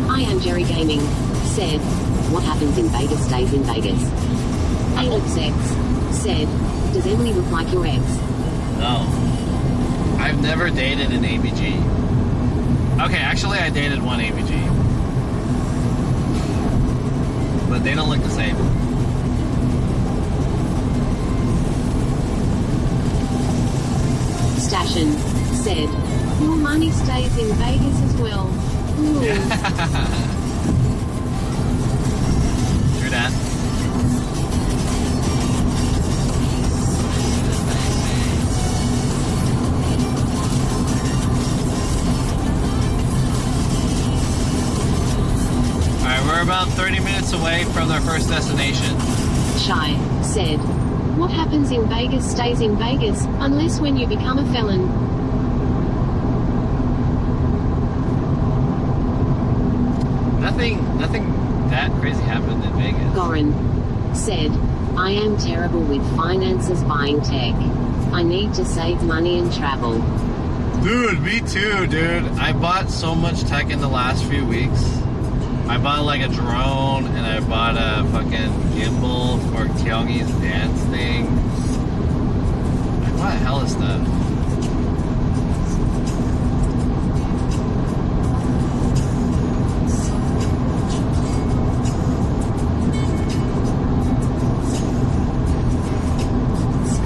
I am Jerry Gaming said, what happens in Vegas stays in Vegas. Alex X said, does Emily look like your ex? No. I've never dated an ABG. Okay, actually I dated one ABG. But they don't look the same. Stashin said, your money stays in Vegas as well. Ooh. True that. Alright, we're about 30 minutes away from our first destination. Shy said, what happens in Vegas stays in Vegas, unless when you become a felon. Nothing that crazy happened in Vegas. Goran said, I am terrible with finances buying tech. I need to save money and travel. Dude, me too, dude. I bought so much tech in the last few weeks. I bought like a drone and I bought a fucking gimbal for Kyungi's dance thing. I bought a hell of stuff.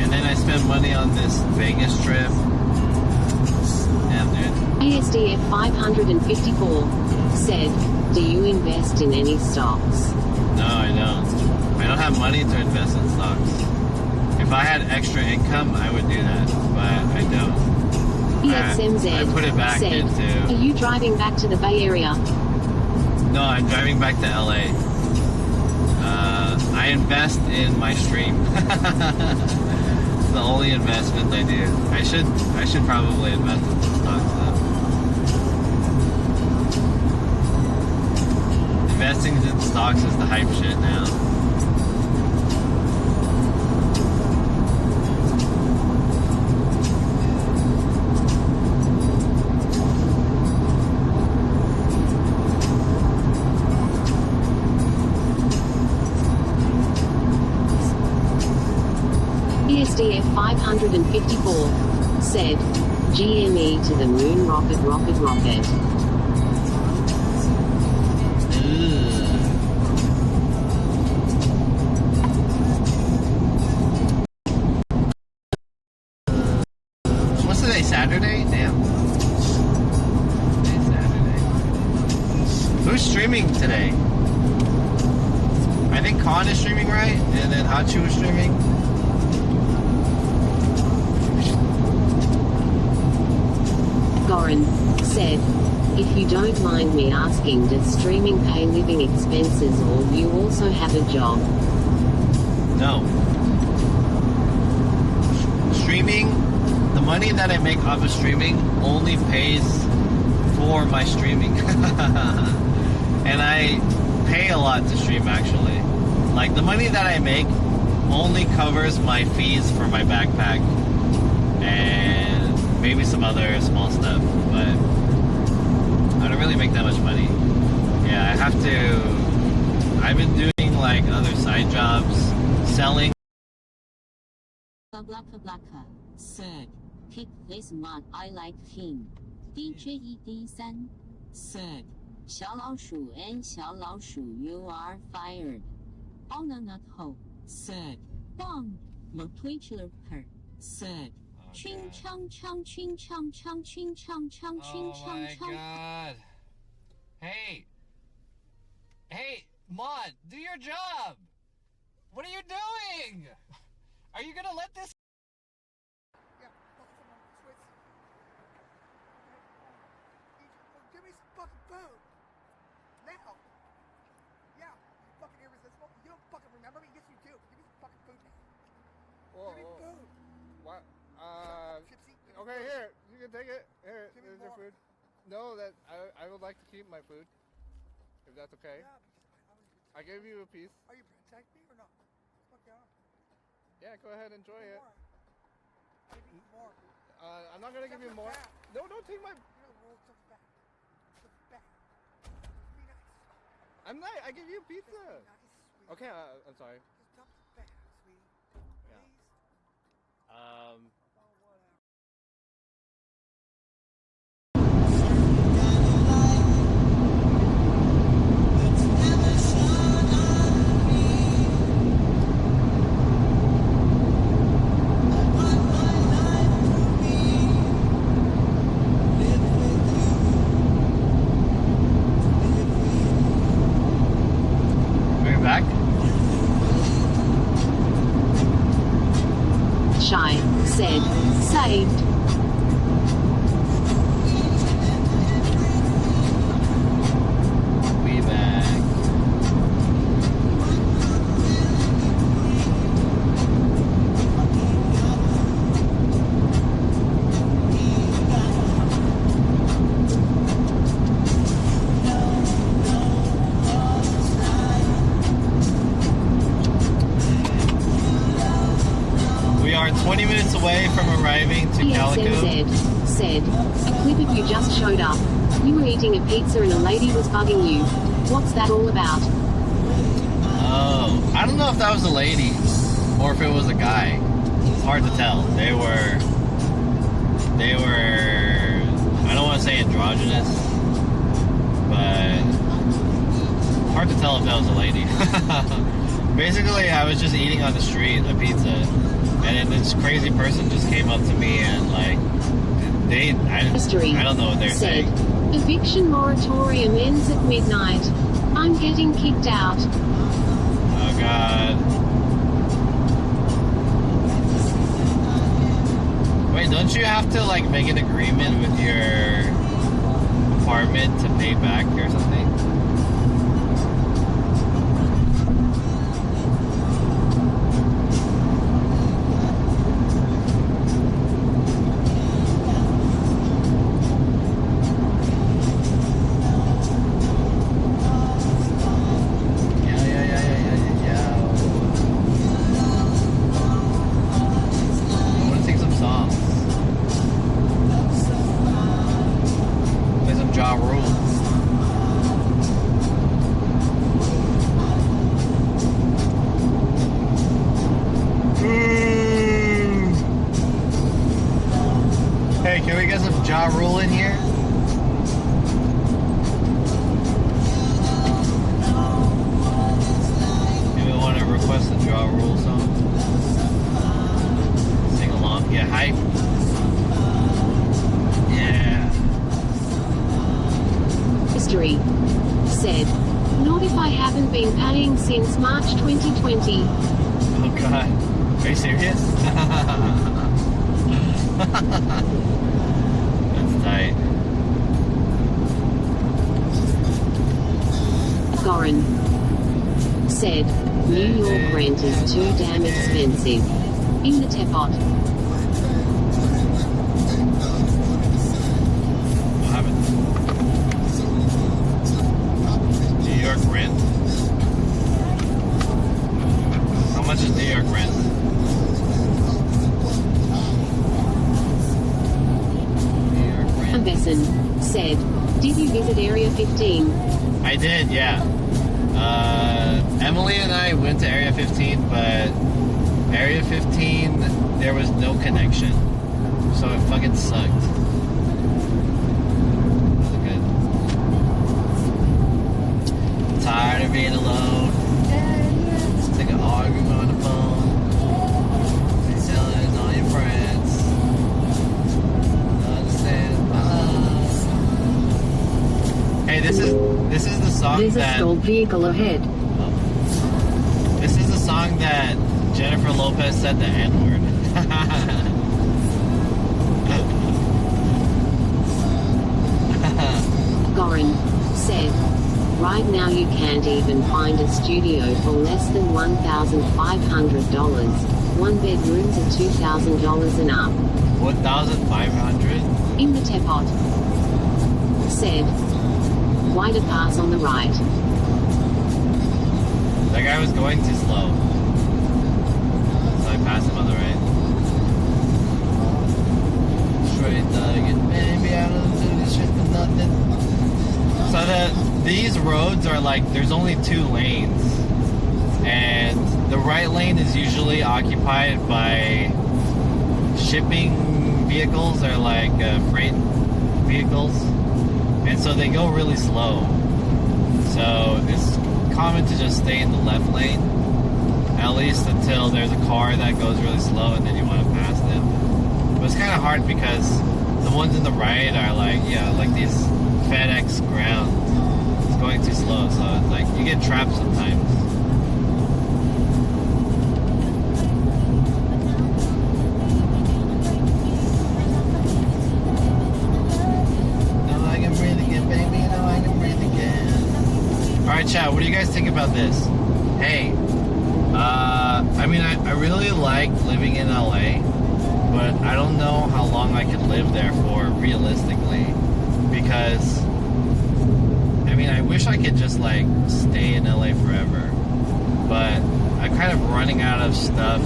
And then I spent money on this Vegas trip. Damn, dude. ASDF 554 said, do you invest in any stocks? No, I don't. I don't have money to invest in stocks. If I had extra income, I would do that, but I don't. EXMZ I put it back said, into... are you driving back to the Bay Area? No, I'm driving back to LA. I invest in my stream. It's the only investment I do. I should probably invest in some stocks though. Investing in stocks is the hype shit now. ESDF 554 said, GME to the moon rocket rocket rocket. What's today? Saturday? Damn. Today's Saturday. Who's streaming today? I think Khan is streaming, right? And then Hachu is streaming. Goran said, if you don't mind me asking, does streaming pay living expenses or you also have a job? No. Streaming, the money that I make off of streaming only pays for my streaming. And I pay a lot to stream actually. Like the money that I make only covers my fees for my backpack and maybe some other small stuff, but I don't really make that much money. Yeah, I've been doing like other side jobs, selling. Blacka said, pick this mod, I like him. DJED3 said, 小老鼠 and 小老鼠 you are fired. Onanato said, Bong, Motwichler said, Ching chong chong ching chong chong ching chong chong ching chong chong. Oh my god. Hey, Mod, do your job. What are you doing? Are you gonna let this? Give me some fucking food. Now. Yeah, you fucking irresistible. You don't fucking remember me? Yes, you do. Give me some fucking food now. Whoa, Give me food. What? Gypsy, give me Okay, food. here. You can take it. Here, Give me there's your more. food. No, that I would like to keep my food. If that's okay. Yeah, because I gave you a piece. Are you protect me or not? Fuck yeah. Yeah, go ahead, enjoy it. More. Give me more. I'm not gonna give you more. No, don't take my. You know, roll something back. Something back. Be nice. I'm not. I gave you pizza. Just be nice, sweetie. Okay, I'm sorry. Just dump it back, sweetie. Yeah. Please. Oh, whatever. We're back. Shy said, saved. We back. We are 20 minutes away from arriving to Calico. PSNZ said, a clip of you just showed up. You were eating a pizza and a lady was bugging you. What's that all about? Oh, I don't know if that was a lady or if it was a guy. It's hard to tell. They were, I don't want to say androgynous, but hard to tell if that was a lady. Basically, I was just eating on the street a pizza, and then this crazy person just came up to me and like, I don't know what they're said, saying. eviction moratorium ends at midnight. I'm getting kicked out. Oh God. Wait, don't you have to like make an agreement with your apartment to pay back or something? Yeah. I want to sing some songs. Play some Ja Rule. Hey, can we get some Ja Rule in here? Maybe want to request a Ja Rule song? Sing along, get hype. Yeah. History said, not if I haven't been paying since March 2020. Oh God. Are you serious? That's tight. Goran said, New York rent is too damn expensive. In the teapot. What happened? New York rent? How much is New York rent? New York rent. Ambeson said, did you visit Area 15? I did, yeah. Emily and I went to Area 15, but Area 15, there was no connection. So it fucking sucked. Wasn't good. Tired of being alone. Sick of arguing on the phone. And telling all your friends. Understand my love. Hey, this is the song There's that... a stalled vehicle ahead. This is the song that Jennifer Lopez said the N-word. Goran said, right now you can't even find a studio for less than $1,500. One bedrooms are $2,000 and up. 1,500? In the teapot. Said, wider pass on the right. That guy was going too slow. So I passed him on the right. Straight nugget, baby, I don't do this shit for nothing. So these roads are like, there's only 2 lanes. And the right lane is usually occupied by shipping vehicles or like freight vehicles. And so they go really slow. So it's common to just stay in the left lane, at least until there's a car that goes really slow and then you want to pass them. But it's kind of hard because the ones in the right are like, yeah, like these FedEx ground. It's going too slow, so it's like you get trapped sometimes. Alright, chat, what do you guys think about this? Hey, I mean, I really like living in LA, but I don't know how long I could live there for, realistically, because, I mean, I wish I could just, like, stay in LA forever, but I'm kind of running out of stuff,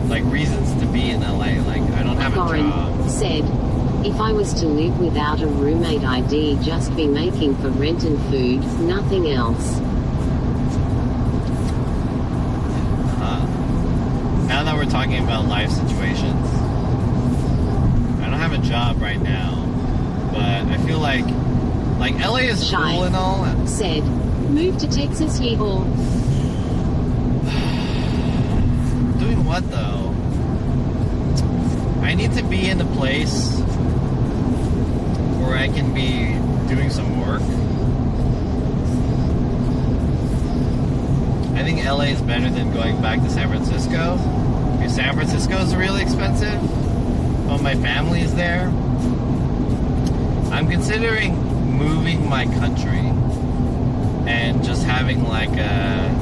like, reasons to be in LA, like, I don't have a job. Said, if I was to live without a roommate, I'd just be making for rent and food, nothing else. Now that we're talking about life situations, I don't have a job right now, but I feel like LA is Shy cool and all. Said, move to Texas, yeehaw. Doing what though? I need to be in a place where I can be doing some work. I think LA is better than going back to San Francisco. Because San Francisco is really expensive, but my family is there. I'm considering moving my country and just having like a...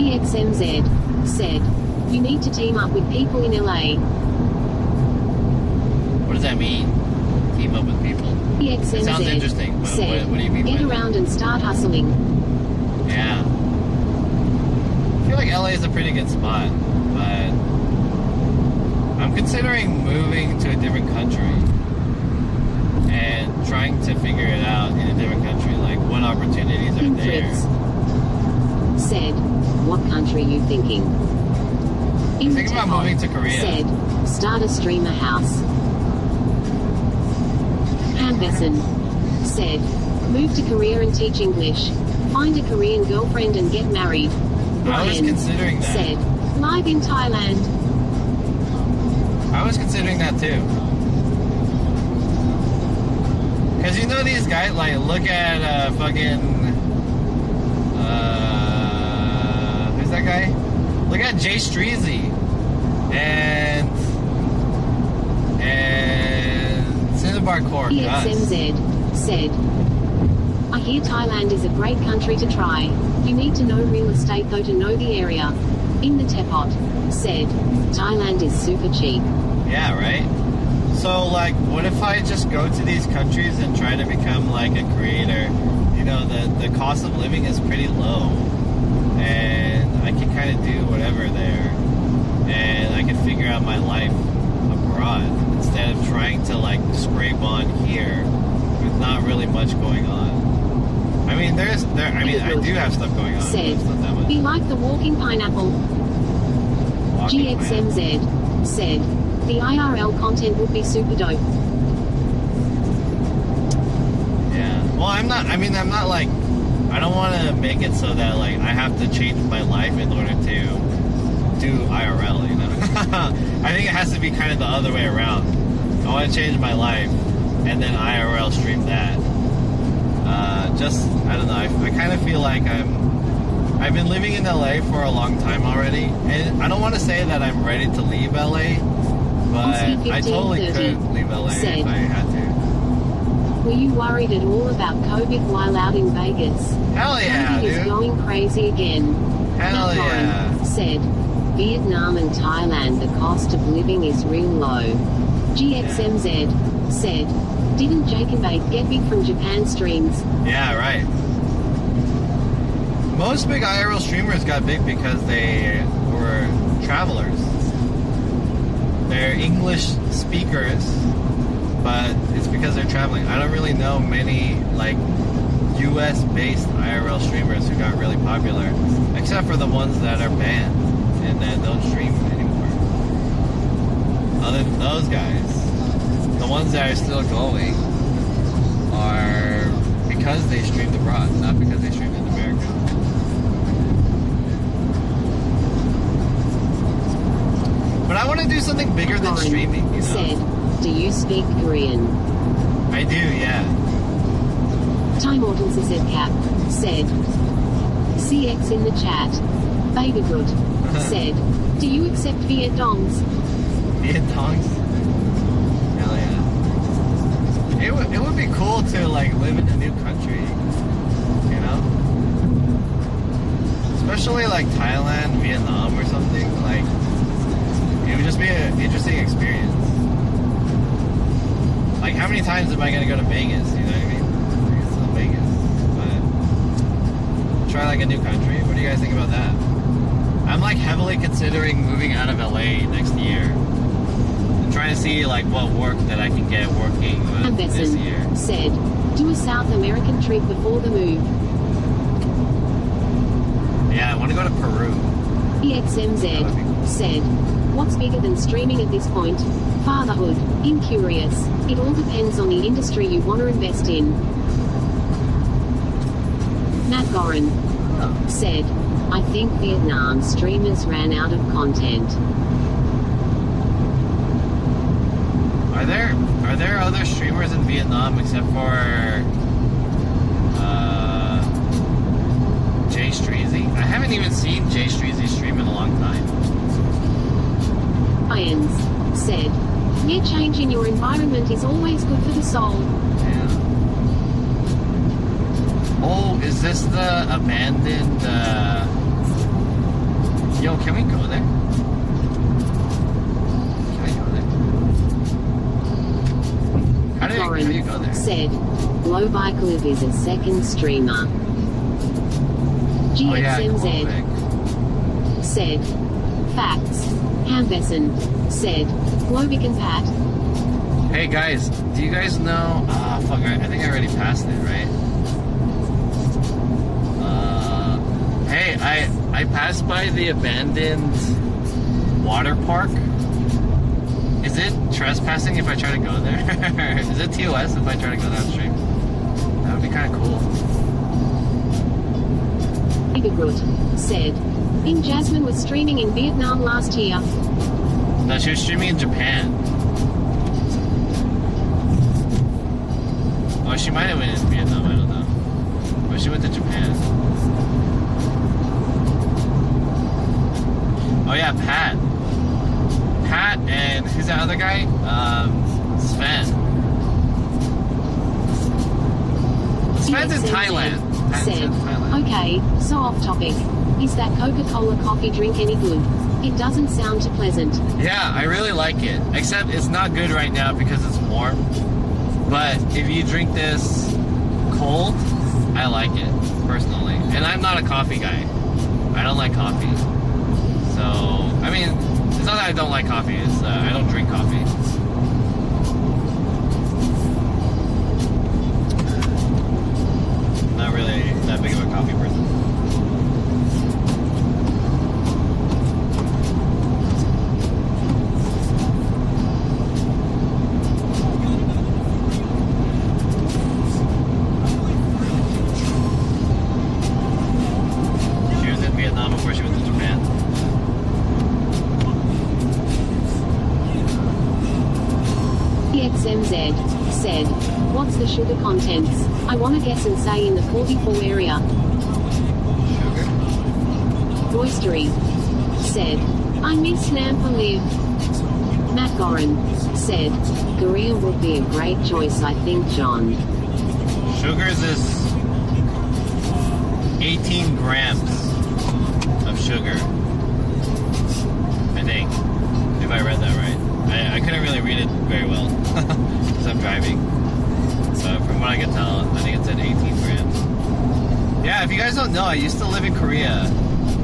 EXMZ said, you need to team up with people in LA. What does that mean? Team up with people? EXMZ it sounds interesting, but said, what do you mean get by around and start hustling. Yeah. I feel like LA is a pretty good spot, but I'm considering moving to a different country and trying to figure it out in a different country, like what opportunities are there. Said, what country you thinking? I'm thinking about moving to Korea. Said, start a streamer house. Hanbeson said, move to Korea and teach English. Find a Korean girlfriend and get married. I was considering that. Said, live in Thailand. I was considering that too. Because you know these guys, like, look at fucking... who's that guy? Look at Jay Streezy. And Cinnabar Corp. EXMZ said, I hear Thailand is a great country to try. You need to know real estate though to know the area. In the Teapot said, Thailand is super cheap. Yeah, right? So, like, what if I just go to these countries and try to become, like, a creator? You know, the cost of living is pretty low. And I can kind of do whatever there. And I can figure out my life abroad instead of trying to, like, scrape on here with not really much going on. I mean, I do have stuff going on. Said, but it's not that much. be like the walking pineapple. GXMZ said, the IRL content would be super dope. Yeah. Well, I'm not like, I don't want to make it so that, like, I have to change my life in order to do IRL, you know? I think it has to be kind of the other way around. I want to change my life and then IRL stream that. I don't know, I kind of feel like I've been living in LA for a long time already, and I don't want to say that I'm ready to leave LA, but I totally could leave LA if I had to. Were you worried at all about COVID while out in Vegas? Hell yeah, COVID dude. is going crazy again. Hell yeah. Said, Vietnam and Thailand, the cost of living is real low. GXMZ said, didn't Jacob 8 get big from Japan streams? Yeah, right. most big IRL streamers got big because they were travelers. They're English speakers, but it's because they're traveling. I don't really know many like US-based IRL streamers who got really popular, except for the ones that are banned and that don't stream anymore. Other than those guys, the ones that are still going are because they streamed abroad, not because they streamed in America. But I want to do something bigger than streaming, you know? Said, do you speak Korean? I do, yeah. Time Mortensen said Cap, said, CX in the chat. Baby Good, said, do you accept Viet Dongs? Viet Dongs? Hell yeah. It would be cool to like live in a new country, you know? Especially like Thailand, Vietnam or something, like it would just be an interesting experience. Like how many times am I gonna go to Vegas, you know what I mean? It's still Vegas, but try like a new country. What do you guys think about that? I'm like heavily considering moving out of LA next year. I'm trying to see like what work that I can get working this year. Said, do a South American trip before the move. Yeah, I want to go to Peru. EXMZ said, what's bigger than streaming at this point? Fatherhood. Incurious. It all depends on the industry you want to invest in. Matt Gorin said, I think Vietnam streamers ran out of content. Are there other streamers in Vietnam except for Jay Streezy? I haven't even seen Jay Streezy stream in a long time. Ians said, yeah, change in your environment is always good for the soul. Yeah. Oh, is this the abandoned Yo, can we go there? Can I go there? How do you go there? Said, Low Bike Live is a second streamer. GXMZ said, facts. Hambessen said, Globik and Pat. Hey guys, do you guys know? Fuck, I think I already passed it, right? Hey, I passed by the abandoned water park. Is it trespassing if I try to go there? Is it TOS if I try to go downstream? That would be kind of cool. Ibigrut said, In Jasmine was streaming in Vietnam last year. No, she was streaming in Japan. Oh, she might have went in Vietnam, I don't know. But she went to Japan. Oh yeah, Pat. Pat and who's that other guy? Sven. Sven's in Thailand. Said, okay, so off topic. Is that Coca-Cola coffee drink any good? It doesn't sound too pleasant. Yeah, I really like it. Except it's not good right now because it's warm. But if you drink this cold, I like it, personally. And I'm not a coffee guy. I don't like coffee. So, I mean, it's not that I don't like coffee. It's I don't drink coffee. Not really that big of a coffee person. She was in Vietnam before she went to Japan. EXMZ said, what's the sugar contents? I want to guess and say in the 44 area. Roistery said, I miss Nampa Live. Matt Gorin said, Korea would be a great choice, I think, John. Sugars is 18 grams of sugar. I think. If I read that right. I couldn't really read it very well because I'm driving. So from what I can tell, I think it said 18 grams. Yeah, if you guys don't know, I used to live in Korea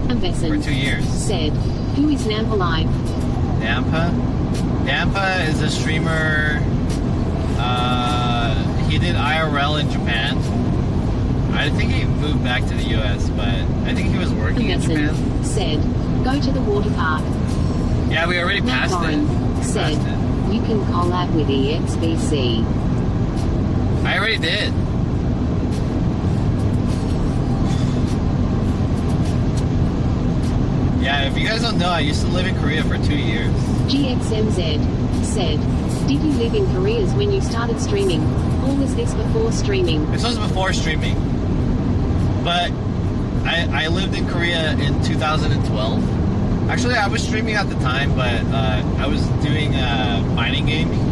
for 2 years. Said, who is Nampa Live? Nampa? Nampa is a streamer. He did IRL in Japan. I think he moved back to the US, but I think he was working in Japan. Said, go to the water park. Yeah, we already passed it. Said, you can collab with EXBC. I already did. Yeah, if you guys don't know, I used to live in Korea for 2 years. GXMZ said, did you live in Korea when you started streaming? Or was this before streaming? This was before streaming. But I lived in Korea in 2012. Actually, I was streaming at the time, but I was doing mining gaming.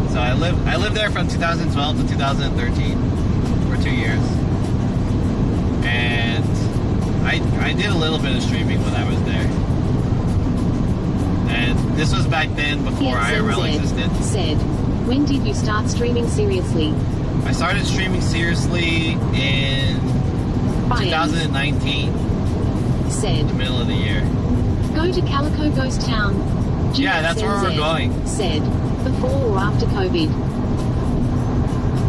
So I lived there from 2012 to 2013 for 2 years. And I did a little bit of streaming when I was there. And this was back then before IRL existed. Said, when did you start streaming seriously? I started streaming seriously in 2019. Said, the middle of the year. Go to Calico Ghost Town. Yeah, that's where we're going. Said, before or after COVID?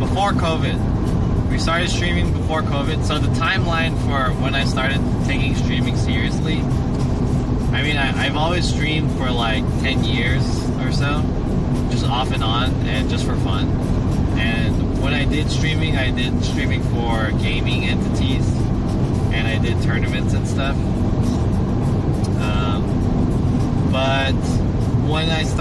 Before COVID. We started streaming before COVID, so the timeline for when I started taking streaming seriously, I mean, I've always streamed for like 10 years or so, just off and on, and just for fun. And when I did streaming for gaming entities, and I did tournaments and stuff. But when I started...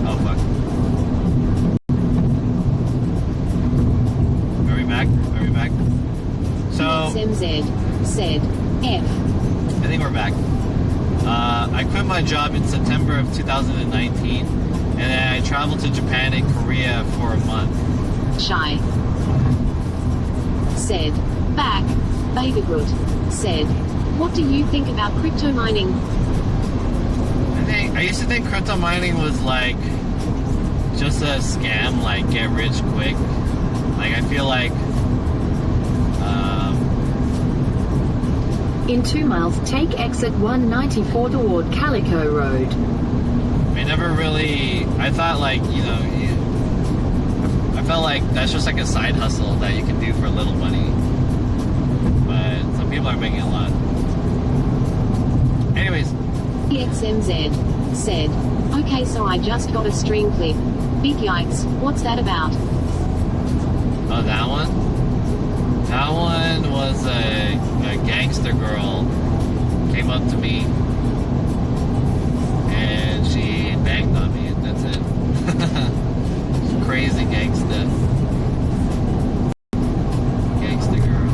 Oh, fuck. Are we back? So... SMZ said, F. I think we're back. I quit my job in September of 2019, and then I traveled to Japan and Korea for a month. Shy said, back. Babygroot said, what do you think about crypto mining? I used to think crypto mining was like just a scam, like get rich quick. Like I feel like in 2 miles, take exit 194 toward Calico Road. I never really, I thought like, you know, I felt like that's just like a side hustle that you can do for a little money. But some people are making a lot. Anyways. EXMZ said, okay, so I just got a stream clip. Big yikes, what's that about? Oh, that one? That one was a gangster girl came up to me and she banged on me and that's it. Crazy gangster girl.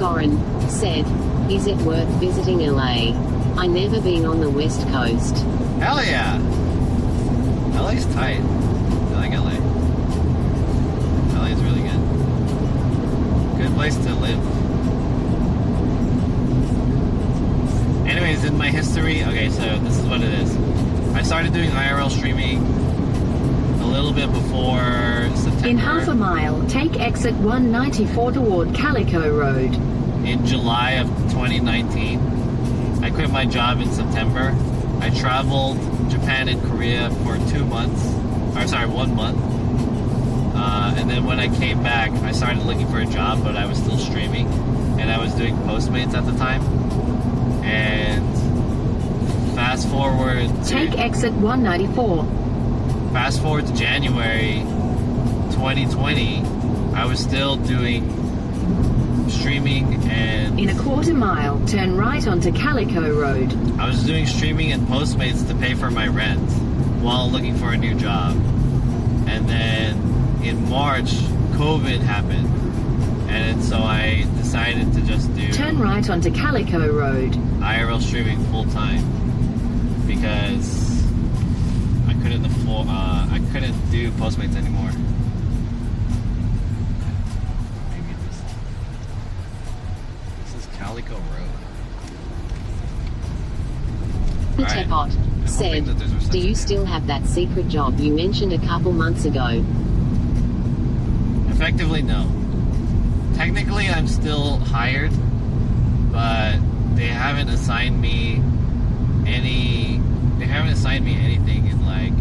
Goran said, is it worth visiting LA? I never been on the West Coast. Hell yeah! LA's tight. I like LA. LA's really good. Good place to live. Anyways, in my history, okay, so this is what it is. I started doing IRL streaming a little bit before September. In half a mile, take exit 194 toward Calico Road. In July of 2019. I quit my job in September. I traveled Japan and Korea for 1 month. And then when I came back, I started looking for a job, but I was still streaming. And I was doing Postmates at the time. And fast forward to... Take exit 194. Fast forward to January 2020, I was still doing streaming and... In a quarter mile, turn right onto Calico Road. I was doing streaming and Postmates to pay for my rent while looking for a new job. And then in March, COVID happened. And so I decided to just do... Turn right onto Calico Road. IRL streaming full time. Because couldn't afford. I couldn't do Postmates anymore. Maybe this is Calico Road. The Tepot said, "Do you still have that secret job you mentioned a couple months ago?" Effectively, no. Technically, I'm still hired, but they haven't assigned me any. They haven't assigned me anything in like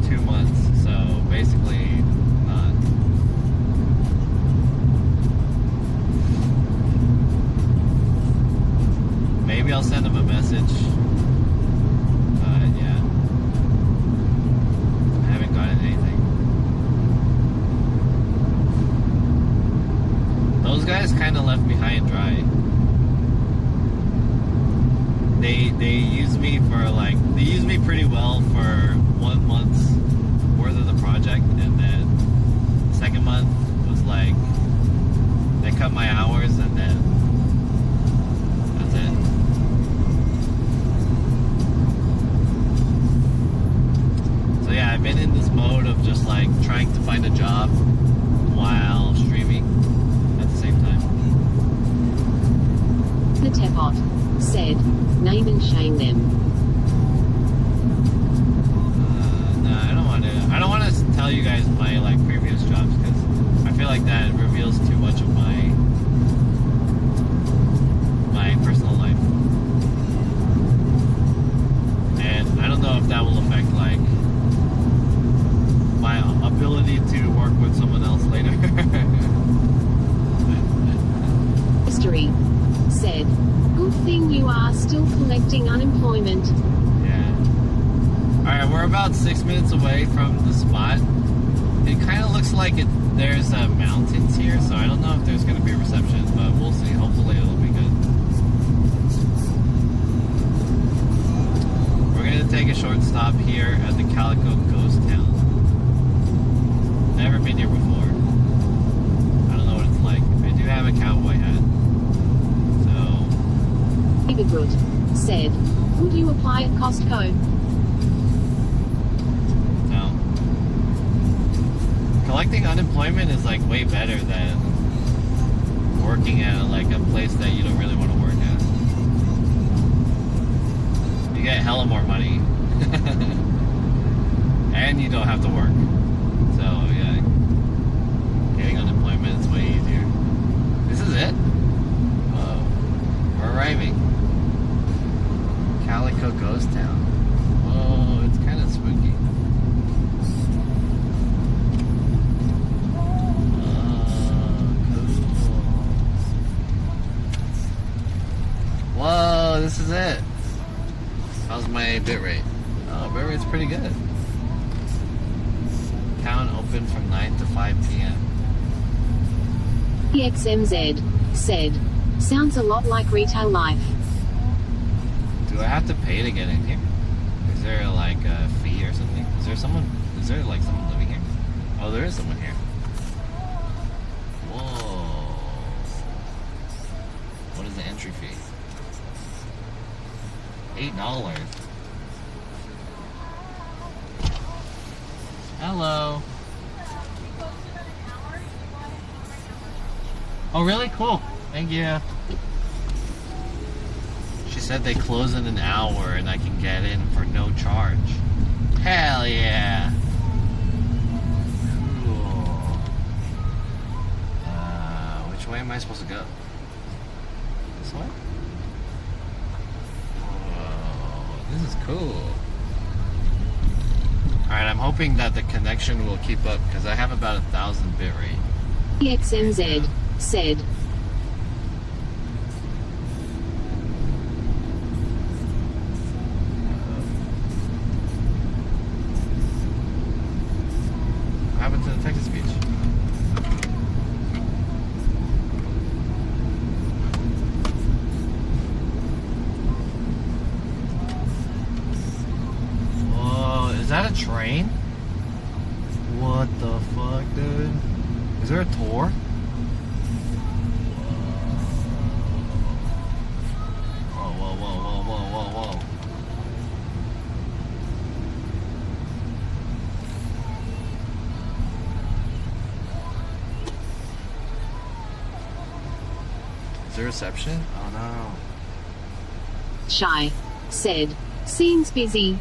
2 months. So basically, not. Maybe I'll send them a message. But yeah, I haven't gotten anything. Those guys kind of left me high and dry. They used me for like, they used me pretty well for 1 month's worth of the project, and then the second month was like, they cut my hours, and then that's it. So yeah, I've been in this mode of just like trying to find a job while streaming at the same time. The Tepot said, "Name and shame them." No, I don't want to tell you guys my like previous jobs, because I feel like that reveals too much of my personal life, and I don't know if that will affect like my ability to work with someone else later. History said, "Good thing you are still collecting unemployment." Yeah. Alright, we're about 6 minutes away from the spot. It kind of looks like there's mountains here, so I don't know if there's going to be a reception, but we'll see. Hopefully it'll be good. We're going to take a short stop here at the Calico Ghost Town. Never been here before. I don't know what it's like. I do have a cowboy hat. Ibigud said, "Would you apply at Costco?" No. Collecting unemployment is like way better than working at like a place that you don't really want to work at. You get hella more money. And you don't have to work. So yeah, getting unemployment is way easier. This is it? Whoa. We're arriving. Calico Ghost Town. Whoa, it's kind of spooky. Cool. Whoa, this is it. How's my bitrate? Oh, bitrate's pretty good. Town open from 9 to 5 p.m. EXMZ said, "Sounds a lot like retail life." Do I have to pay to get in here? Is there like a fee or something? Is there like someone living here? Oh, there is someone here. Whoa. What is the entry fee? $8. Hello. Oh, really? Cool. Thank you. She said they close in an hour and I can get in for no charge. Hell yeah. Cool. Which way am I supposed to go? This way? Whoa, this is cool. Alright, I'm hoping that the connection will keep up because I have about 1,000 bitrate. EXMZ said, What happened to the Texas speech? Whoa, is that a train? What the fuck, dude? Is there a tour? Whoa, whoa, whoa, whoa, whoa, whoa, whoa. the reception? Oh no. Shy said, "Seems busy."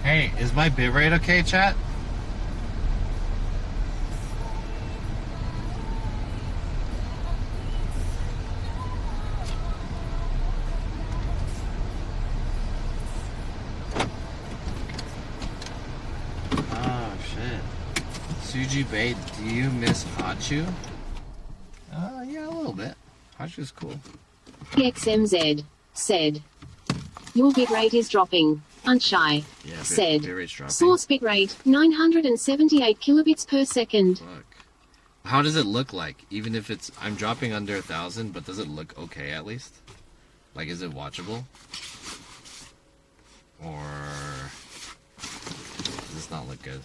Hey, is my bitrate okay, chat? Oh shit. Suji Bait, do you miss Hachu? Yeah, a little bit. Hachu's cool. XMZ said, "Your bitrate is dropping." Unshy Yeah, said, bitrate's dropping. "Source bitrate 978 kilobits per second." Fuck. How does it look like? Even if it's, I'm dropping under 1,000, but does it look okay at least? Like, is it watchable? Or does this not look good?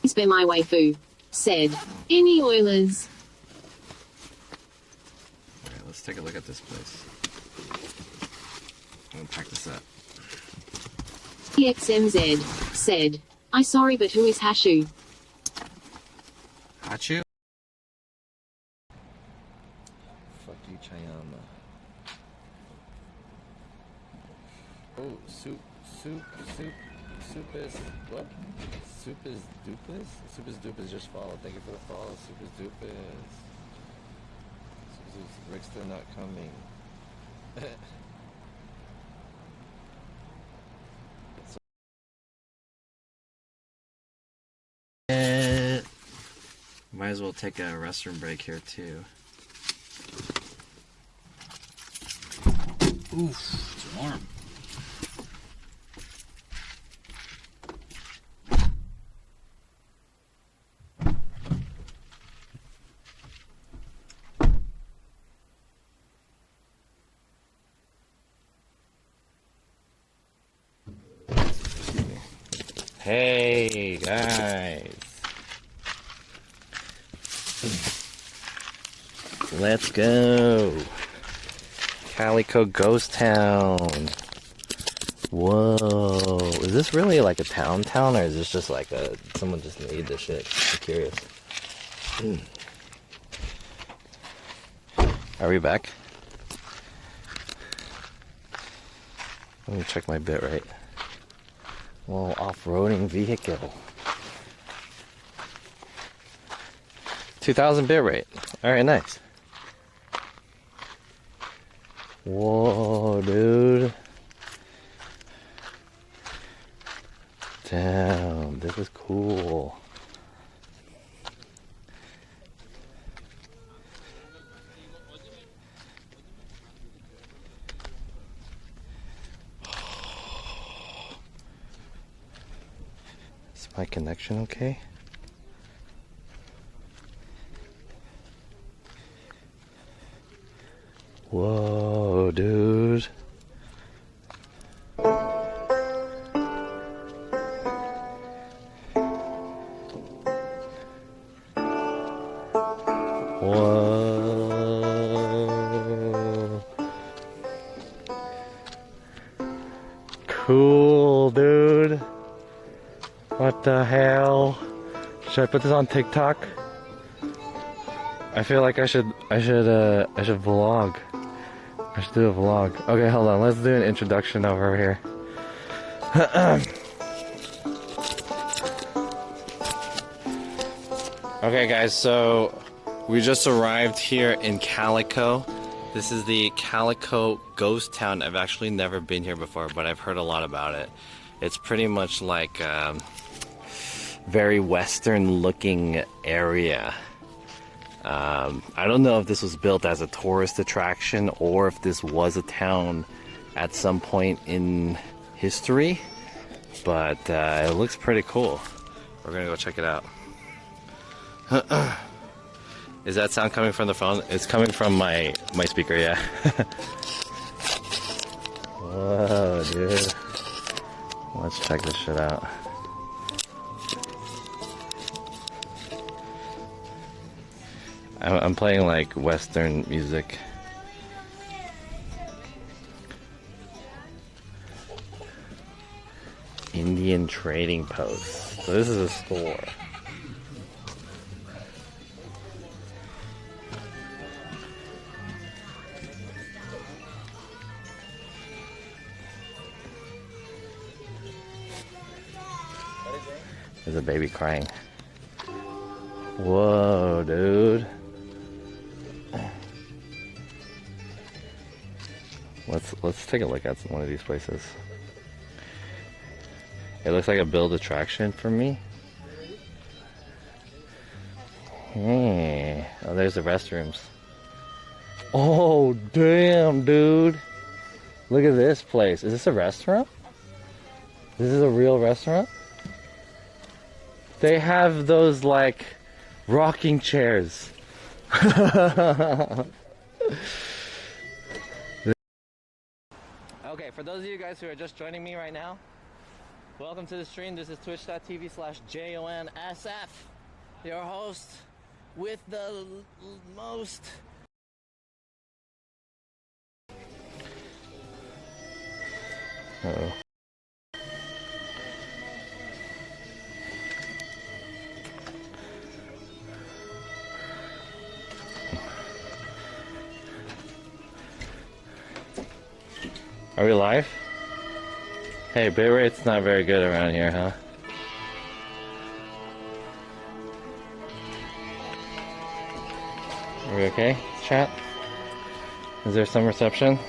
Spare my waifu said, "Any Oilers?" Alright, let's take a look at this place. I'm gonna pack this up. XMZ said, "I sorry, but who is Hashu?" Hachu? Fuck you, Chayama. Oh, soup is, what? Soup is Dupas? Soup is Dupas just followed. Thank you for the follow. Soup is Dupas. Rick's still not coming. Might as well take a restroom break here too. Oof, it's warm. Hey guys, let's go. Calico Ghost Town. Whoa, is this really like a town or is this just like a, someone just made this shit? I'm curious. Are we back? Let me check my bit rate. Well, off-roading vehicle. 2,000 bit rate. Alright, nice. Whoa, dude. Damn, this is cool. Is my connection okay? Whoa, dude. Whoa. Cool, dude. What the hell? Should I put this on TikTok? I feel like I should vlog. I should do a vlog. Okay, hold on. Let's do an introduction over here. Okay, guys, so we just arrived here in Calico. This is the Calico Ghost Town. I've actually never been here before, but I've heard a lot about it. It's pretty much like a very western looking area. I don't know if this was built as a tourist attraction or if this was a town at some point in history, but it looks pretty cool. We're gonna go check it out. Is that sound coming from the phone? It's coming from my speaker, yeah. Whoa, dude. Let's check this shit out. I'm playing like Western music. Indian trading post. So this is a store. There's a baby crying. Whoa, dude. Let's take a look at one of these places. It looks like a build attraction for me. Hey. Oh, there's the restrooms. Oh, damn, dude. Look at this place. Is this a restaurant? This is a real restaurant? They have those, like, rocking chairs. Okay, for those of you guys who are just joining me right now, welcome to the stream. This is twitch.tv/JONSF, your host with the most. Uh-oh. Are we live? Hey, bitrate's not very good around here, huh? Are we okay, chat? Is there some reception?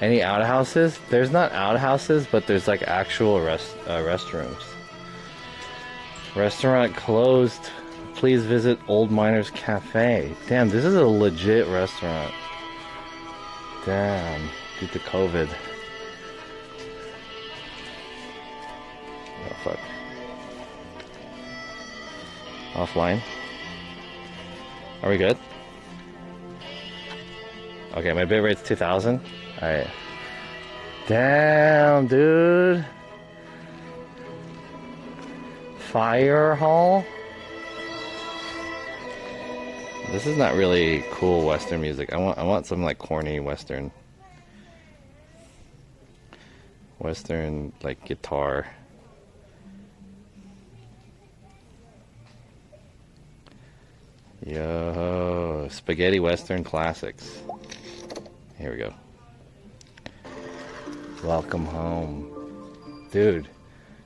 Any outhouses? There's not outhouses, but there's like actual restrooms. Restaurant closed. Please visit Old Miners Cafe. Damn, this is a legit restaurant. Damn, due to COVID. Oh, fuck. Offline. Are we good? Okay, my bitrate's 2000. Alright. Damn, dude. Fire Hall? This is not really cool Western music. I want some like corny Western like guitar. Yo, spaghetti Western classics. Here we go. Welcome home. Dude,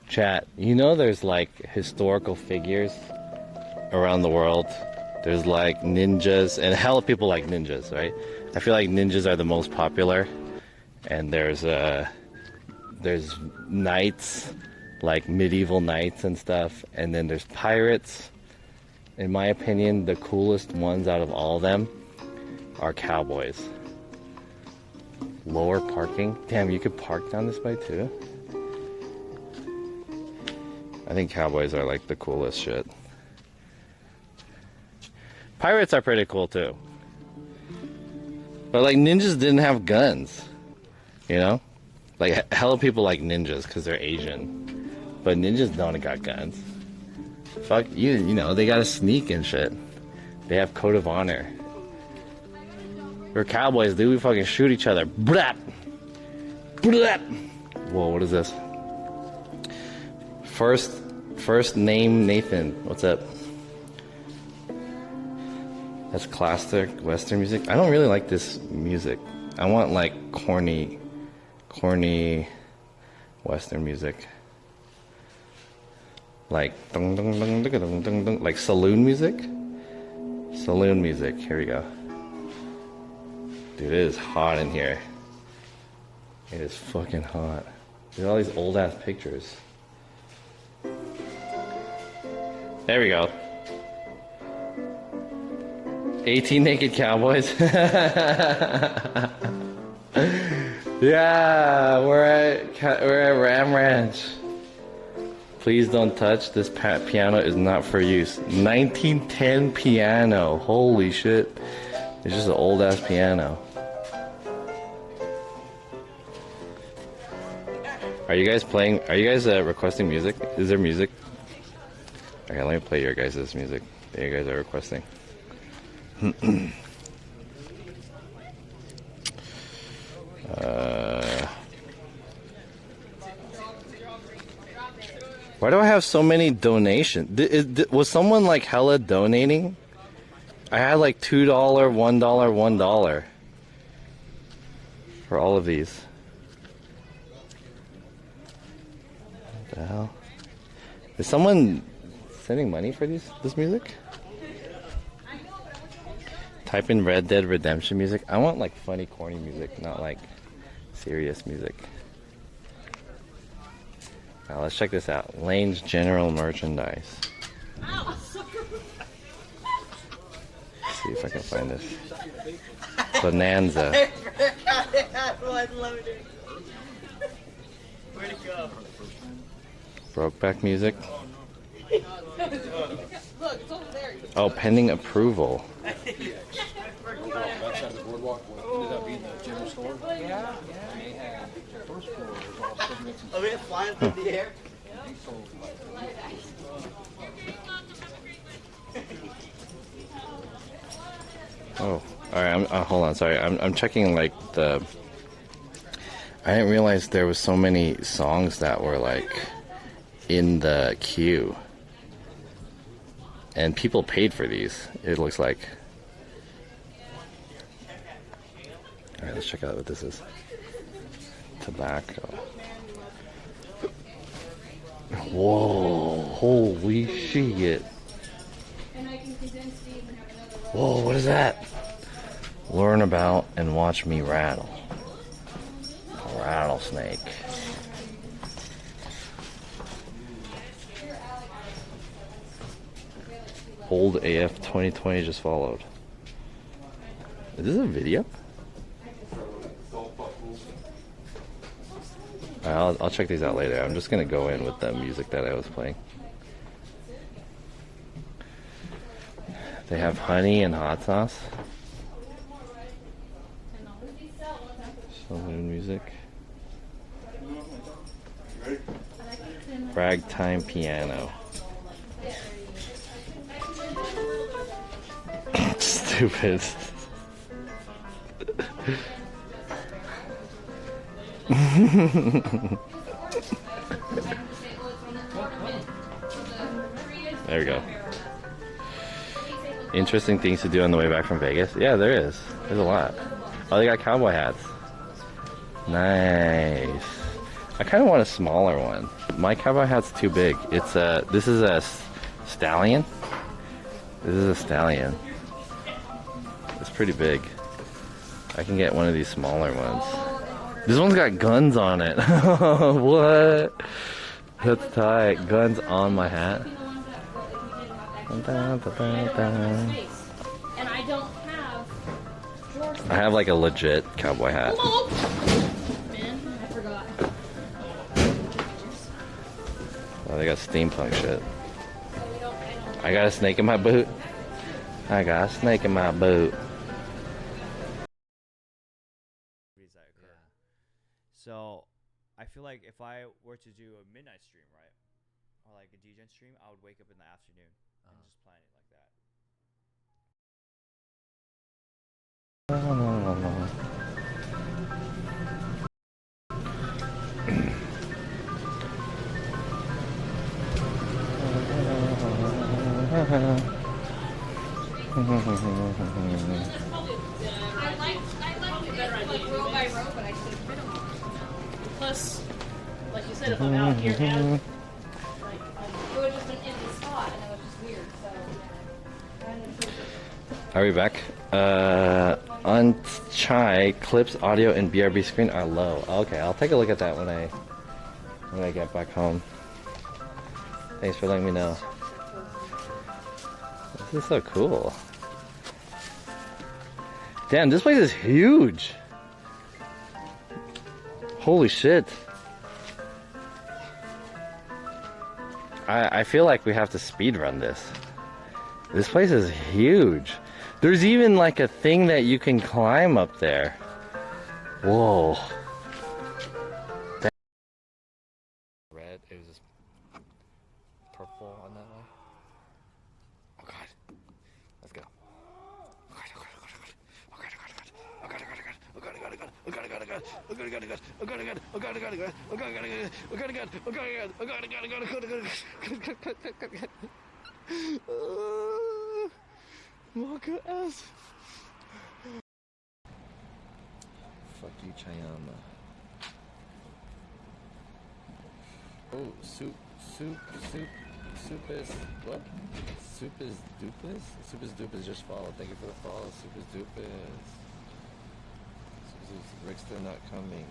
chat, you know there's like historical figures around the world. There's like ninjas, and hell of people like ninjas, right? I feel like ninjas are the most popular, and there's knights, like medieval knights and stuff, and then there's pirates. In my opinion, the coolest ones out of all of them are cowboys. Lower parking? Damn, you could park down this way too? I think cowboys are like the coolest shit. Pirates are pretty cool too. But like ninjas didn't have guns. You know? Like hella people like ninjas because they're Asian. But ninjas don't got guns. Fuck you know, they gotta sneak and shit. They have code of honor. We're cowboys, dude. We fucking shoot each other. Blap! Blap! Whoa, what is this? First name Nathan. What's up? That's classic Western music. I don't really like this music. I want like corny Western music. Like dun, dun, dun, dun, dun, dun, dun, like saloon music. Saloon music. Here we go. Dude, it is hot in here. It is fucking hot. Look at all these old ass pictures. There we go. 18 naked cowboys. Yeah, we're at Ram Ranch. Please don't touch. This piano is not for use. 1910 piano. Holy shit. It's just an old ass piano. Are you guys playing? Are you guys requesting music? Is there music? Okay, let me play your guys' music that you guys are requesting. Why do I have so many donations? Was someone like hella donating? I had like $2, $1, $1 for all of these. The hell? Is someone sending money for this music? Type in Red Dead Redemption music. I want like funny, corny music, not like serious music. Now let's check this out. Lane's General Merchandise. Let's see if I can find this. Bonanza. Where'd it go? Brokeback music. Look, it's over there. Oh, pending approval. Backside of the boardwalk, ended up being the general store. Yeah. And they had the first floor was all cigarettes and Oh, it's flying through the air. they sold like Oh, all right. Hold on. Sorry, I'm checking like the. I didn't realize there was so many songs that were like in the queue, and people paid for these. It looks like. All right, let's check out what this is. Tobacco. Whoa! Holy shit! Whoa! What is that? Learn about and watch me rattle. A rattlesnake. Old AF 2020 just followed. Is this a video? I'll check these out later. I'm just gonna go in with the music that I was playing. They have honey and hot sauce. Saloon music. Ragtime piano. Stupid. There we go. Interesting things to do on the way back from Vegas. Yeah, there is. There's a lot. Oh, they got cowboy hats. Nice. I kind of want a smaller one. My cowboy hat's too big. It's this is a stallion. This is a stallion. It's pretty big. I can get one of these smaller ones. This one's got guns on it. What? That's tight. Guns on my hat. I have like a legit cowboy hat. Oh, they got steampunk shit. I got a snake in my boot. I got a snake in my boot. So, I feel like if I were to do a midnight stream, right, or like a DJ stream, I would wake up in the afternoon and just plan it like that. Plus, like you said, if I'm out here and like it would just been in the spot and it was just weird. So Are we back? On Chai, clips, audio, and BRB screen are low. Okay, I'll take a look at that when I get back home. Thanks for letting me know. This is so cool. Damn, this place is huge. Holy shit. I feel like we have to speed run this. This place is huge. There's even like a thing that you can climb up there. Whoa. Red, it was just purple on that one. Oh god. Let's go. Mocha ass. Fuck you, Chayama. Oh, soup is what? Soup is dupas? Soup is dupas just followed. Thank you for the follow. Soup is dupas. Rick's still not coming.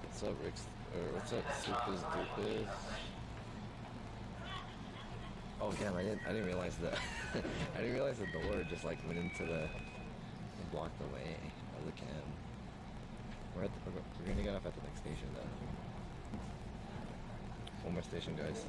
What's up, Rick's? Or what's up, Soup is dupas? Oh damn! I didn't realize that. I didn't realize that the door just like went into the blocked the way of the cam. We're gonna get off at the next station though. One more station, guys.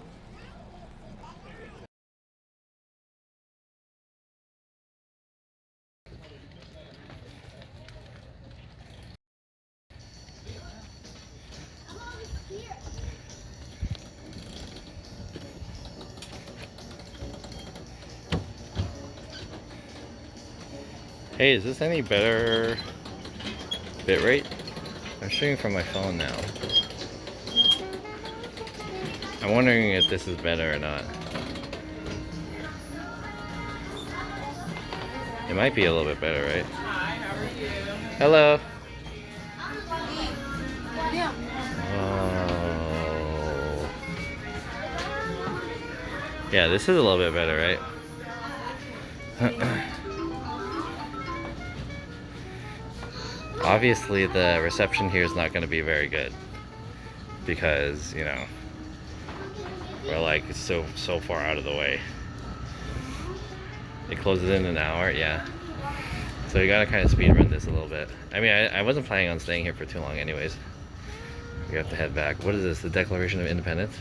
Hey, is this any better bitrate? I'm streaming from my phone now. I'm wondering if this is better or not. It might be a little bit better, right? Hi, how are you? Hello. Yeah. Oh. Yeah, this is a little bit better, right? Obviously, the reception here is not going to be very good because, you know, we're like so far out of the way. It closes in an hour, yeah. So we gotta kind of speed run this a little bit. I mean, I wasn't planning on staying here for too long anyways. We have to head back. What is this? The Declaration of Independence?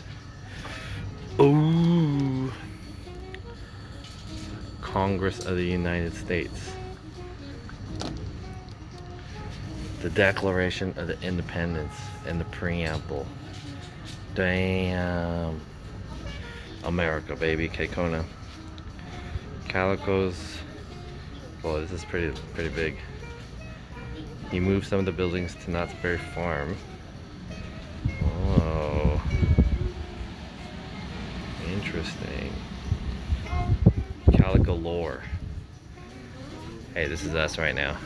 Ooh. Congress of the United States. The Declaration of the Independence and the preamble. Damn. America, baby. Kekona. Calico's. Well, this is pretty big. He moved some of the buildings to Knott's Berry Farm. Oh. Interesting. Calico lore. Hey, this is us right now.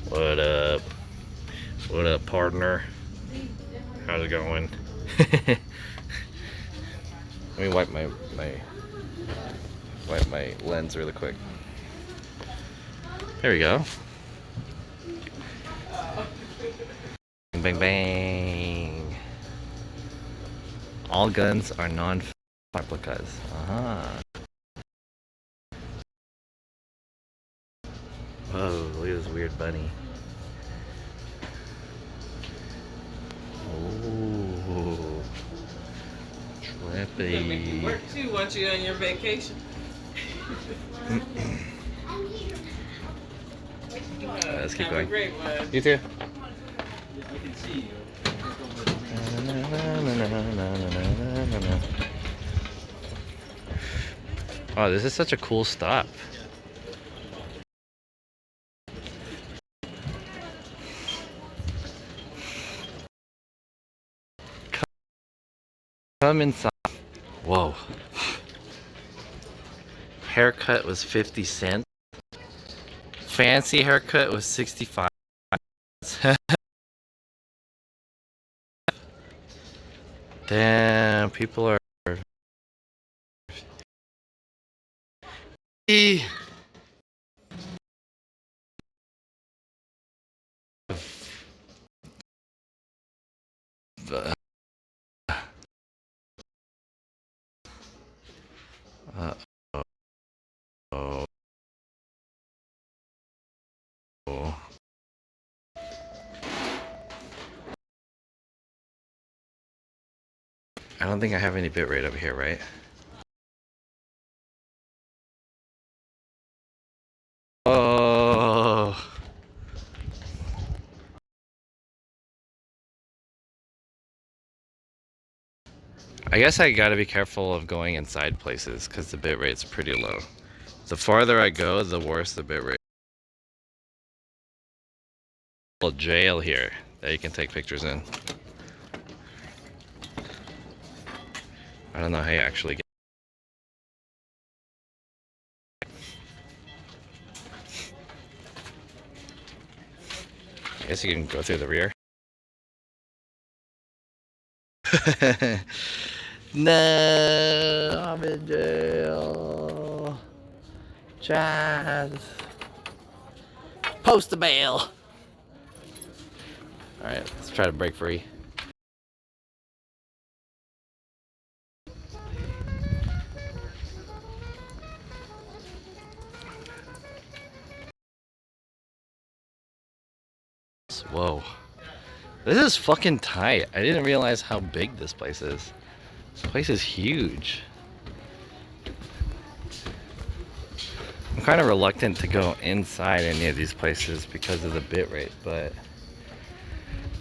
What up? What up, partner? How's it going? Let me wipe my lens really quick. There we go. Bang bang. All guns are non-replicas. Whoa, look at this weird bunny. Oh, trippy. Make you work too once you're on your vacation. Let's keep Have a going. great one. You too. I can see you. Oh, this is such a cool stop. Come inside. Whoa. Haircut was 50 cents. Fancy haircut was 65. Damn, people are. Oh. I don't think I have any bitrate over here, right? Oh. I guess I gotta be careful of going inside places because the bitrate's pretty low. The farther I go, the worse the bitrate. A jail here that you can take pictures in. I don't know how you actually get. guess you can go through the rear. No, I'm in jail. Chaz. Post the bail. Alright, let's try to break free. Whoa. This is fucking tight. I didn't realize how big this place is. This place is huge. I'm kind of reluctant to go inside any of these places because of the bit rate, but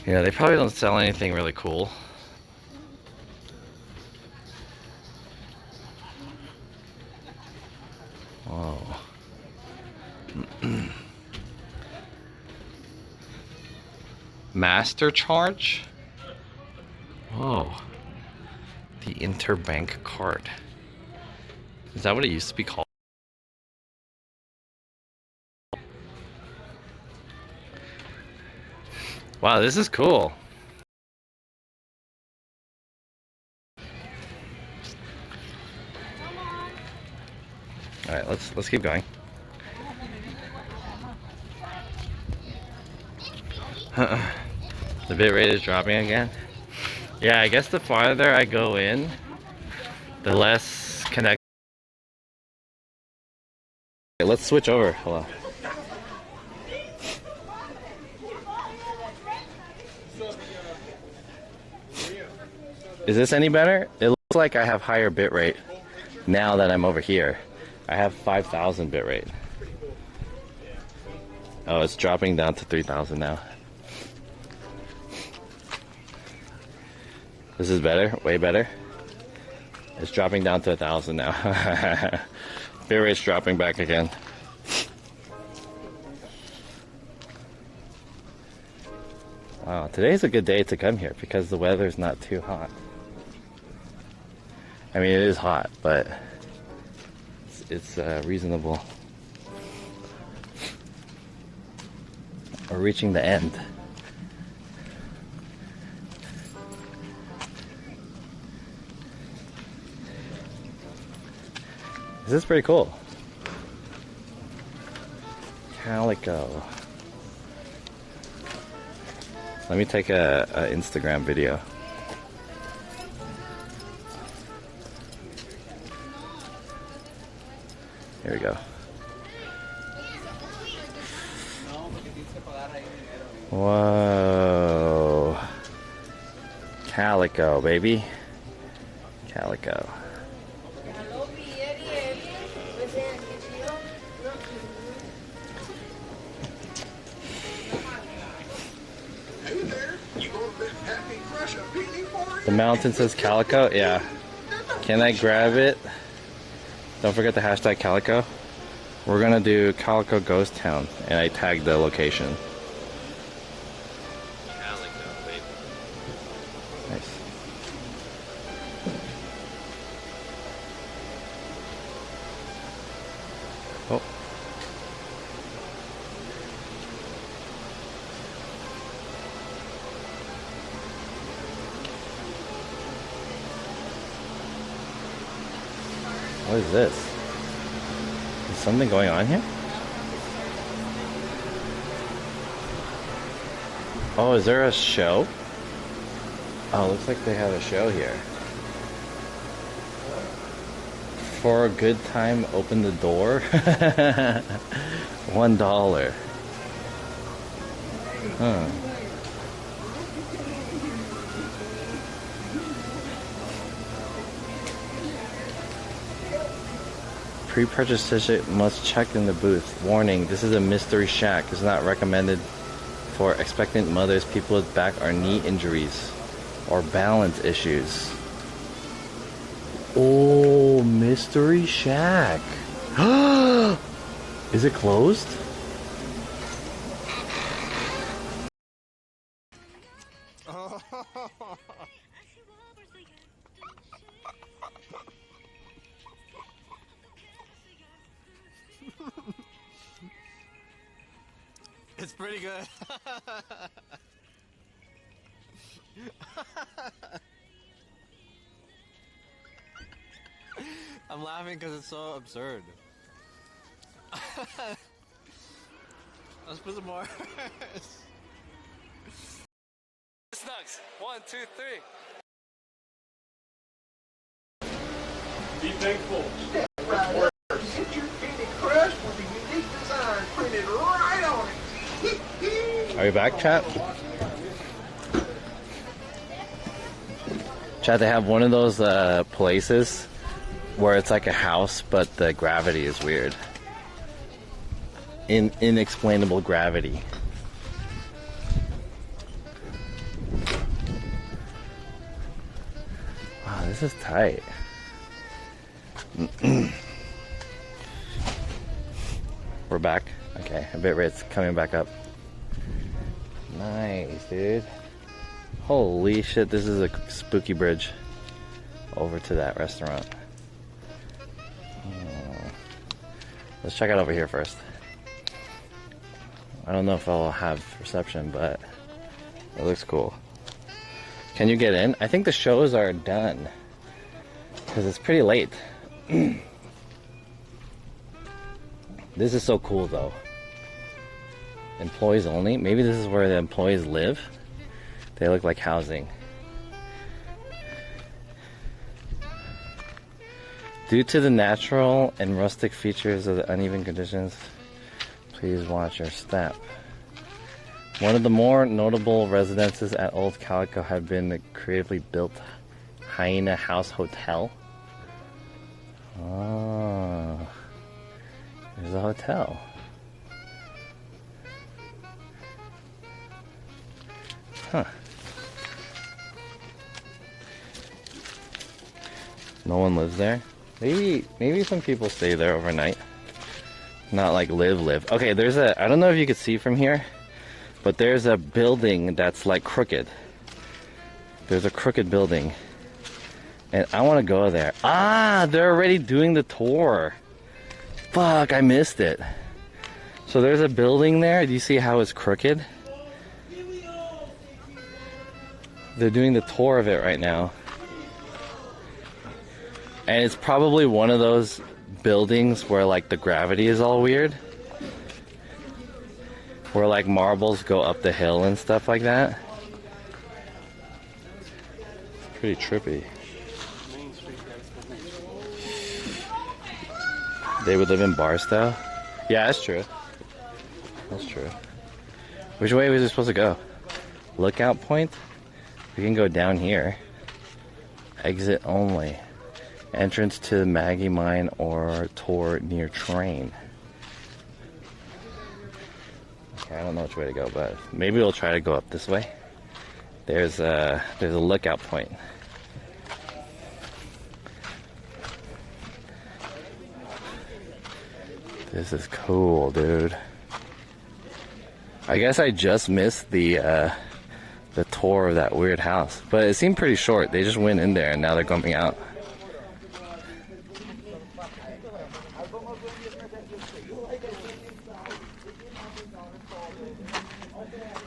you know, they probably don't sell anything really cool. Whoa. Master charge? Whoa. The interbank card. Is that what it used to be called? Wow, this is cool. All right, let's keep going. The bit rate is dropping again. Yeah, I guess the farther I go in, the less connect. Okay, let's switch over. Hello. Is this any better? It looks like I have higher bit rate now that I'm over here. I have 5,000 bit rate. Oh, it's dropping down to 3,000 now. This is better, way better. It's dropping down to 1,000 now. Bit rate's dropping back again. Wow, today's a good day to come here because the weather's not too hot. I mean, it is hot, but it's reasonable. We're reaching the end. This is pretty cool. Calico. Let me take a Instagram video. Here we go. Whoa. Calico, baby. Calico. The mountain says Calico? Yeah. Can I grab it? Don't forget the hashtag Calico. We're gonna do Calico Ghost Town, and I tagged the location. Calico, baby. Nice. Oh. What is this? Is something going on here? Oh, is there a show? Oh, looks like they have a show here. For a good time, open the door. $1. Huh. Pre-purchase ticket must check in the booth. Warning, this is a mystery shack. It's not recommended for expectant mothers, people with back or knee injuries, or balance issues. Oh, mystery shack. Is it closed? It's pretty good. I'm laughing because it's so absurd. Let's put some more. Snugs. 1, 2, 3. Be thankful. Get your Candy Crush with a unique design printed right on it. Are you back, chat? Chat, they have one of those places where it's like a house, but the gravity is weird. Inexplainable gravity. Wow, this is tight. We're back. Okay, a bit rate's coming back up. Nice, dude. Holy shit, this is a spooky bridge over to that restaurant. Let's check out over here first. I don't know if I'll have reception, but it looks cool. Can you get in? I think the shows are done because it's pretty late. This is so cool though. Employees only? Maybe this is where the employees live? They look like housing. Due to the natural and rustic features of the uneven conditions, please watch your step. One of the more notable residences at Old Calico had been the creatively built Hyena House Hotel. Oh, there's a hotel. Huh. No one lives there? Maybe some people stay there overnight. Not like live. Okay, there's I don't know if you could see from here, but there's a building that's like crooked. There's a crooked building. And I want to go there. Ah, they're already doing the tour. Fuck, I missed it. So there's a building there. Do you see how it's crooked? They're doing the tour of it right now. And it's probably one of those buildings where like the gravity is all weird. Where like marbles go up the hill and stuff like that. It's pretty trippy. They would live in Barstow? Yeah, that's true. That's true. Which way was it supposed to go? Lookout point? We can go down here. Exit only. Entrance to Maggie Mine or tour near train. Okay, I don't know which way to go, but maybe we'll try to go up this way. There's a lookout point. This is cool, dude. I guess I just missed the tour of that weird house, but it seemed pretty short. They just went in there and now they're coming out.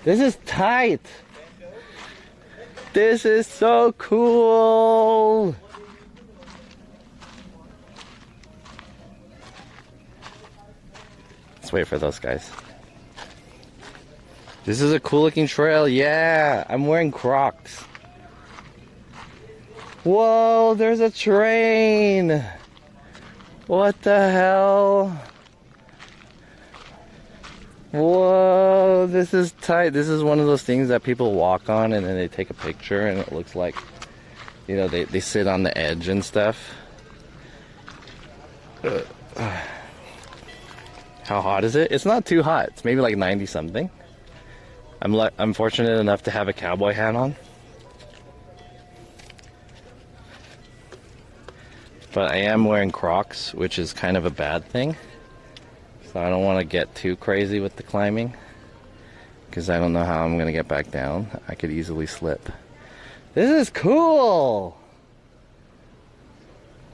This is tight. This is so cool. Let's wait for those guys. This is a cool looking trail. Yeah, I'm wearing Crocs. Whoa, there's a train. What the hell? Whoa, this is tight. This is one of those things that people walk on and then they take a picture and it looks like, you know, they sit on the edge and stuff. How hot is it? It's not too hot. It's maybe like 90 something. I'm fortunate enough to have a cowboy hat on. But I am wearing Crocs, which is kind of a bad thing. So I don't want to get too crazy with the climbing, because I don't know how I'm going to get back down. I could easily slip. This is cool!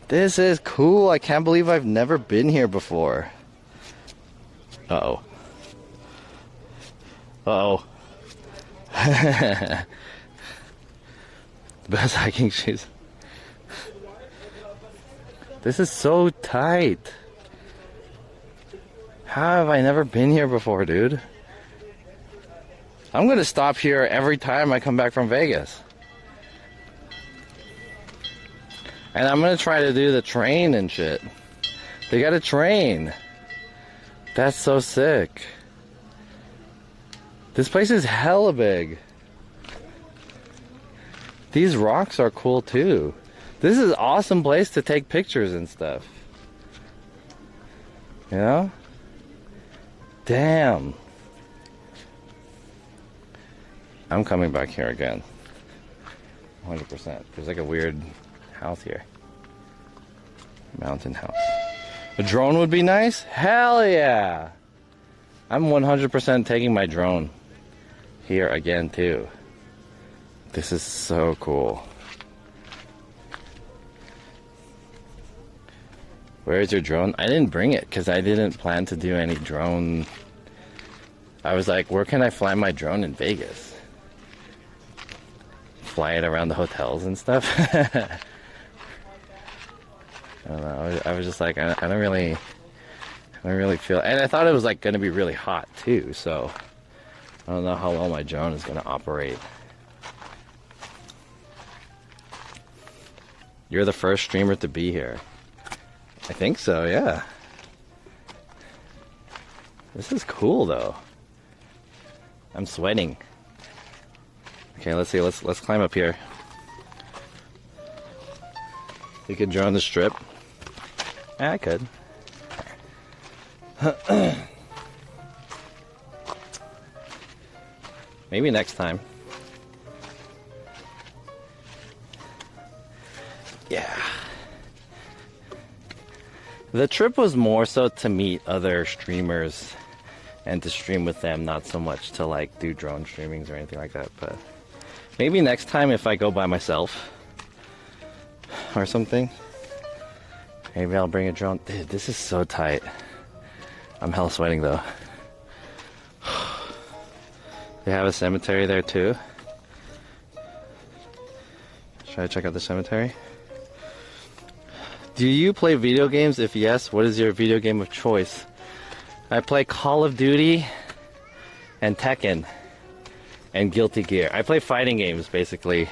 This is cool. I can't believe I've never been here before. Uh-oh. Uh-oh. Best hiking shoes. This is so tight. How have I never been here before, dude? I'm gonna stop here every time I come back from Vegas. And I'm gonna try to do the train and shit. They got a train. That's so sick. This place is hella big. These rocks are cool too. This is an awesome place to take pictures and stuff. You know? Damn. I'm coming back here again. 100%. There's like a weird house here. Mountain house. A drone would be nice? Hell yeah! I'm 100% taking my drone here again too. This is so cool. Where is your drone? I didn't bring it because I didn't plan to do any drone. I was like, where can I fly my drone in Vegas? Fly it around the hotels and stuff? I don't know. I was just like, I don't really feel, and I thought it was like going to be really hot too, so I don't know how well my drone is going to operate. You're the first streamer to be here. I think so, yeah. This is cool though. I'm sweating. Okay, let's see. Let's climb up here. You could draw on the strip. Yeah, I could. Maybe next time. Yeah. The trip was more so to meet other streamers and to stream with them, not so much to like do drone streamings or anything like that. But maybe next time if I go by myself or something, maybe I'll bring a drone. Dude, this is so tight. I'm hella sweating though. They have a cemetery there too. Should I check out the cemetery? Do you play video games? If yes, what is your video game of choice? I play Call of Duty and Tekken and Guilty Gear. I play fighting games basically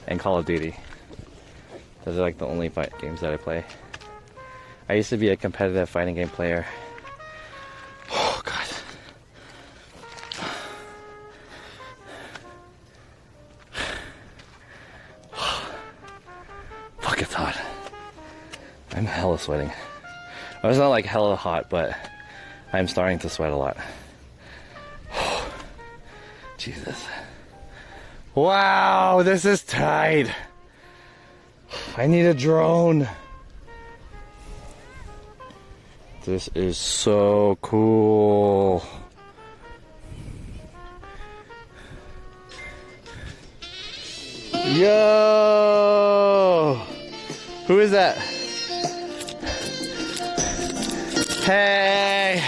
and Call of Duty. Those are like the only fight games that I play. I used to be a competitive fighting game player. Oh god. Fuck, it's hot. I'm hella sweating. Well, it's not like hella hot, but I'm starting to sweat a lot. Jesus. Wow, this is tight. I need a drone. This is so cool. Yo! Who is that? Hey!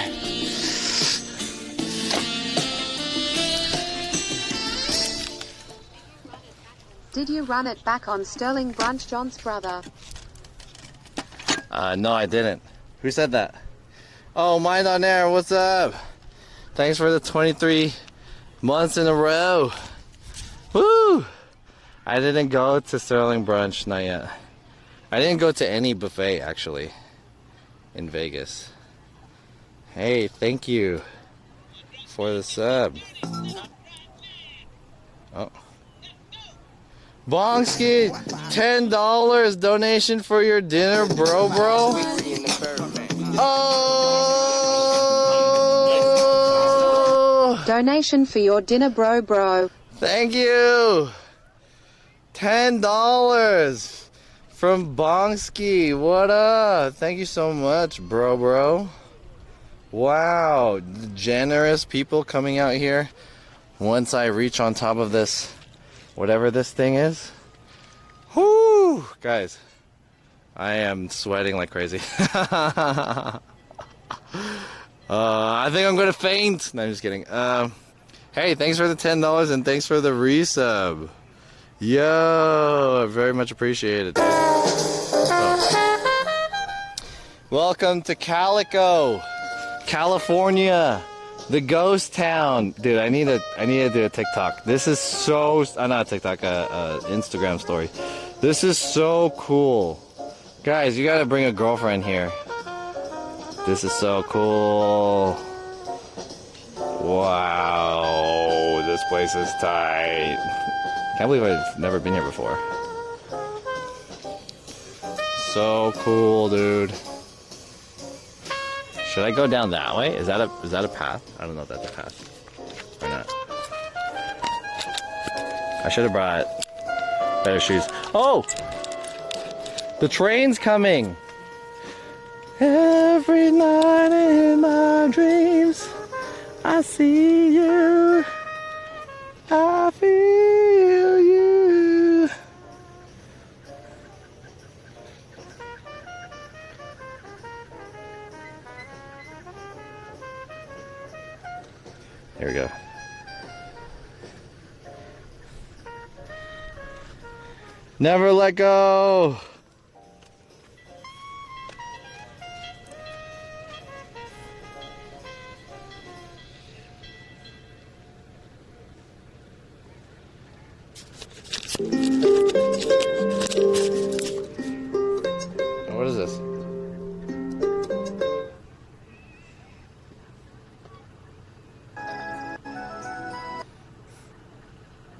Did you run it back on Sterling Brunch, John's brother? No, I didn't. Who said that? Oh, Mind on Air, what's up? Thanks for the 23 months in a row. Woo! I didn't go to Sterling Brunch, not yet. I didn't go to any buffet, actually, in Vegas. Hey, thank you for the sub. Oh. Bongski, $10 donation for your dinner, bro. Oh! Donation for your dinner, bro. Thank you. $10 from Bongski. What up? Thank you so much, bro. Wow, generous people coming out here. Once I reach on top of this, whatever this thing is. Whoo! Guys, I am sweating like crazy. I think I'm gonna faint. No, I'm just kidding. Hey, thanks for the $10 and thanks for the resub. Yo, very much appreciated. Oh. Welcome to Calico, California, the ghost town. Dude, I need to do a TikTok. This is so, not a TikTok, Instagram story. This is so cool. Guys, you gotta bring a girlfriend here. This is so cool. Wow, this place is tight. Can't believe I've never been here before. So cool, dude. Should I go down that way? Is that a path? I don't know if that's a path or not. I should have brought better shoes. Oh! The train's coming! Every night in my dreams I see you, I feel you. Here we go. Never let go. What is this?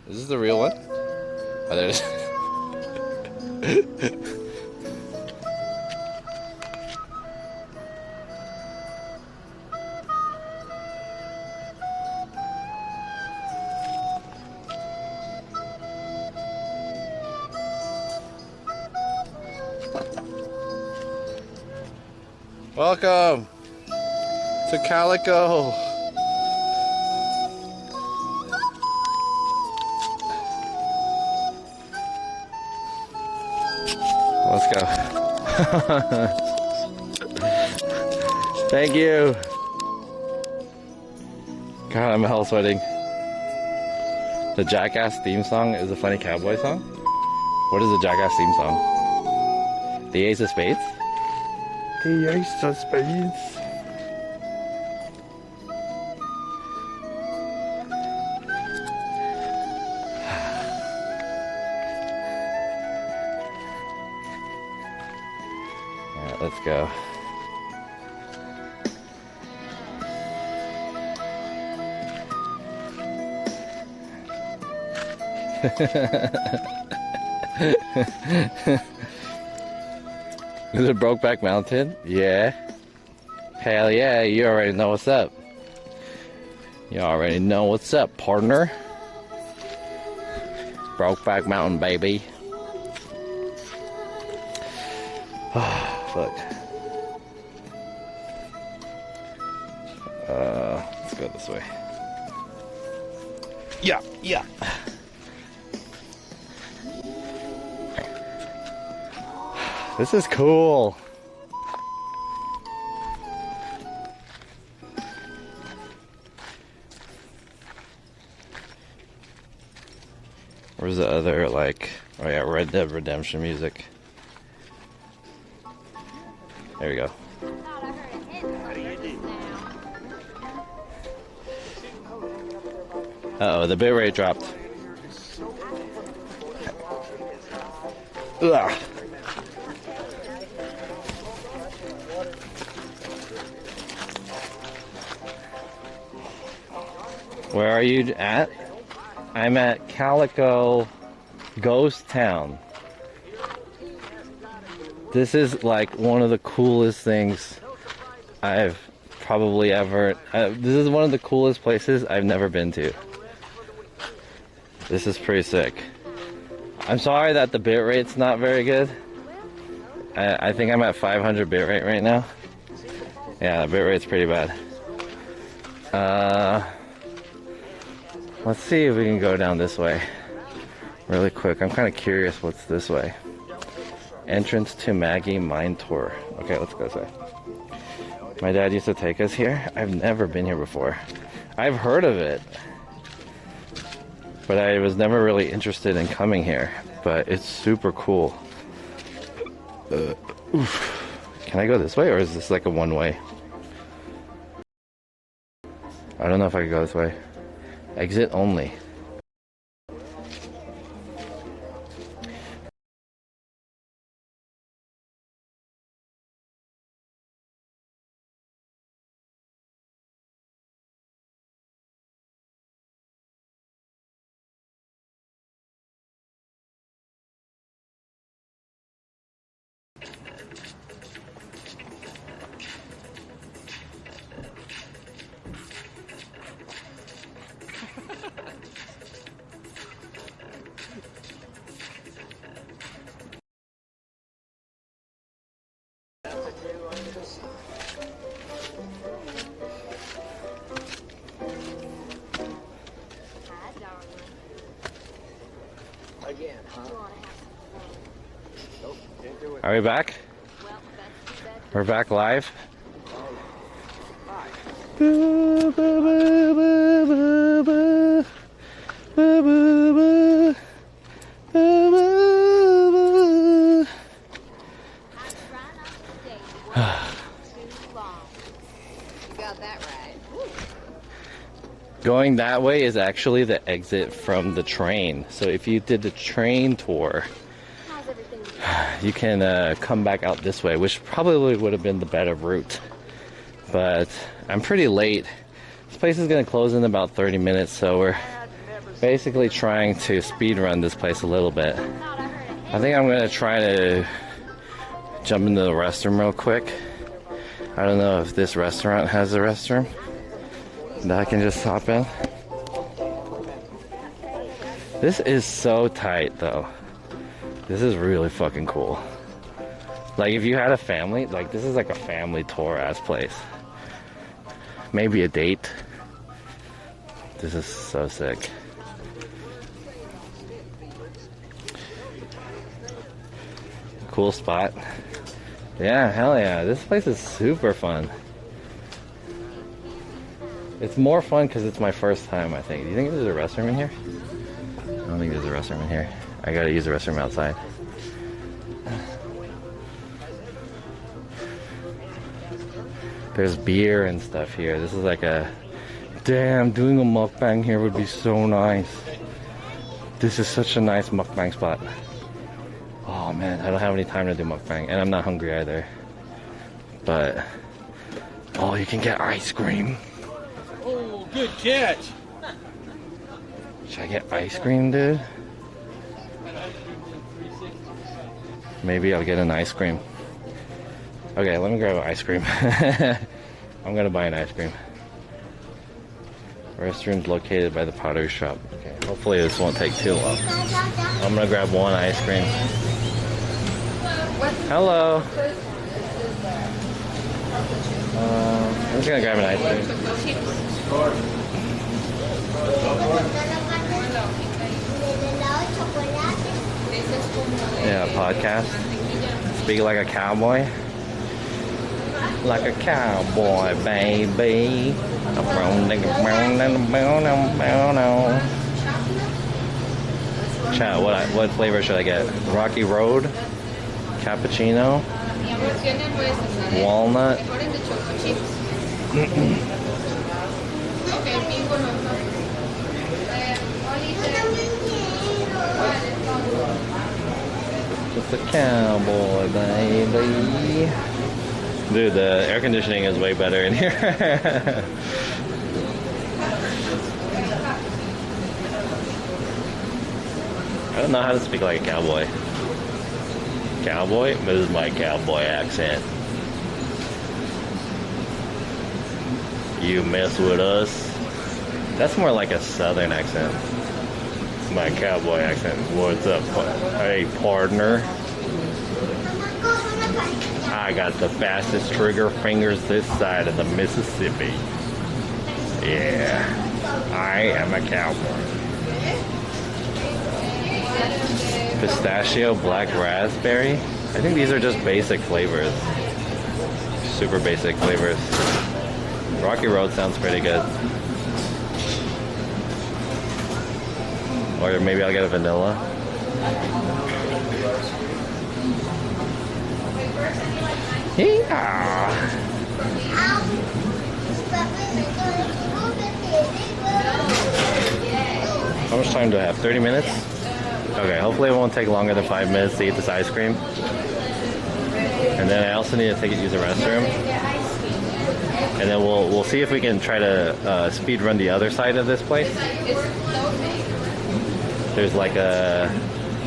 Is this the real one? Oh, there it is. Welcome to Calico. Let's go. Thank you. God, I'm hell sweating. The Jackass theme song is a funny cowboy song? What is the Jackass theme song? The Ace of Spades? The Ace of Spades. Alright, let's go. Is it Brokeback Mountain? Yeah. Hell yeah, you already know what's up. You already know what's up, partner. Brokeback Mountain, baby. Fuck. Let's go this way. Yeah, yeah. This is cool. Where's the other, like, oh yeah, Red Dead Redemption music. There we go. Uh-oh, the bitrate dropped. Ugh. Where are you at? I'm at Calico Ghost Town. This is like one of the coolest things I've probably ever... this is one of the coolest places I've never been to. This is pretty sick. I'm sorry that the bitrate's not very good. I think I'm at 500 bitrate right now. Yeah, the bitrate's pretty bad. Let's see if we can go down this way really quick. I'm kind of curious what's this way. Entrance to Maggie Mine Tour. Okay, let's go this way. My dad used to take us here. I've never been here before. I've heard of it. but I was never really interested in coming here. But it's super cool. Can I go this way, or is this like a one-way? I don't know if I can go this way. Exit only. Are we back? We're back live. Going that way is actually the exit from the train. So if you did the train tour, you can come back out this way, which probably would have been the better route. But I'm pretty late. This place is going to close in about 30 minutes, so we're basically trying to speed run this place a little bit. I think I'm going to try to jump into the restroom real quick. I don't know if this restaurant has a restroom that I can just hop in. This is so tight though. This is really fucking cool. Like if you had a family, like this is like a family tour ass place. Maybe a date. This is so sick. Cool spot. Yeah, hell yeah. This place is super fun. It's more fun because it's my first time, I think. Do you think there's a restroom in here? I don't think there's a restroom in here. I gotta use the restroom outside. There's beer and stuff here. This is like a... Damn, doing a mukbang here would be so nice. This is such a nice mukbang spot. Oh man, I don't have any time to do mukbang. And I'm not hungry either. But... Oh, you can get ice cream. Oh, good catch. Should I get ice cream, dude? Maybe I'll get an ice cream. Okay, let me grab an ice cream. I'm gonna buy an ice cream. Restroom's located by the pottery shop. Okay, hopefully this won't take too long. I'm gonna grab one ice cream. Hello. I'm just gonna grab an ice cream. Yeah, podcast. Speak like a cowboy. Like a cowboy, baby. Chat, what flavor should I get? Rocky Road? Cappuccino? Walnut? Just a cowboy, baby. Dude, the air conditioning is way better in here. I don't know how to speak like a cowboy. Cowboy? This is my cowboy accent. You mess with us? That's more like a southern accent. My cowboy accent. What's up? Hey, partner. I got the fastest trigger fingers this side of the Mississippi. Yeah, I am a cowboy. Pistachio, black raspberry. I think these are just basic flavors. Super basic flavors. Rocky Road sounds pretty good. Or maybe I'll get a vanilla. Yeah. How much time do I have? 30 minutes? Okay, hopefully it won't take longer than 5 minutes to eat this ice cream. And then I also need to use the restroom. And then we'll see if we can try to speed run the other side of this place. There's like a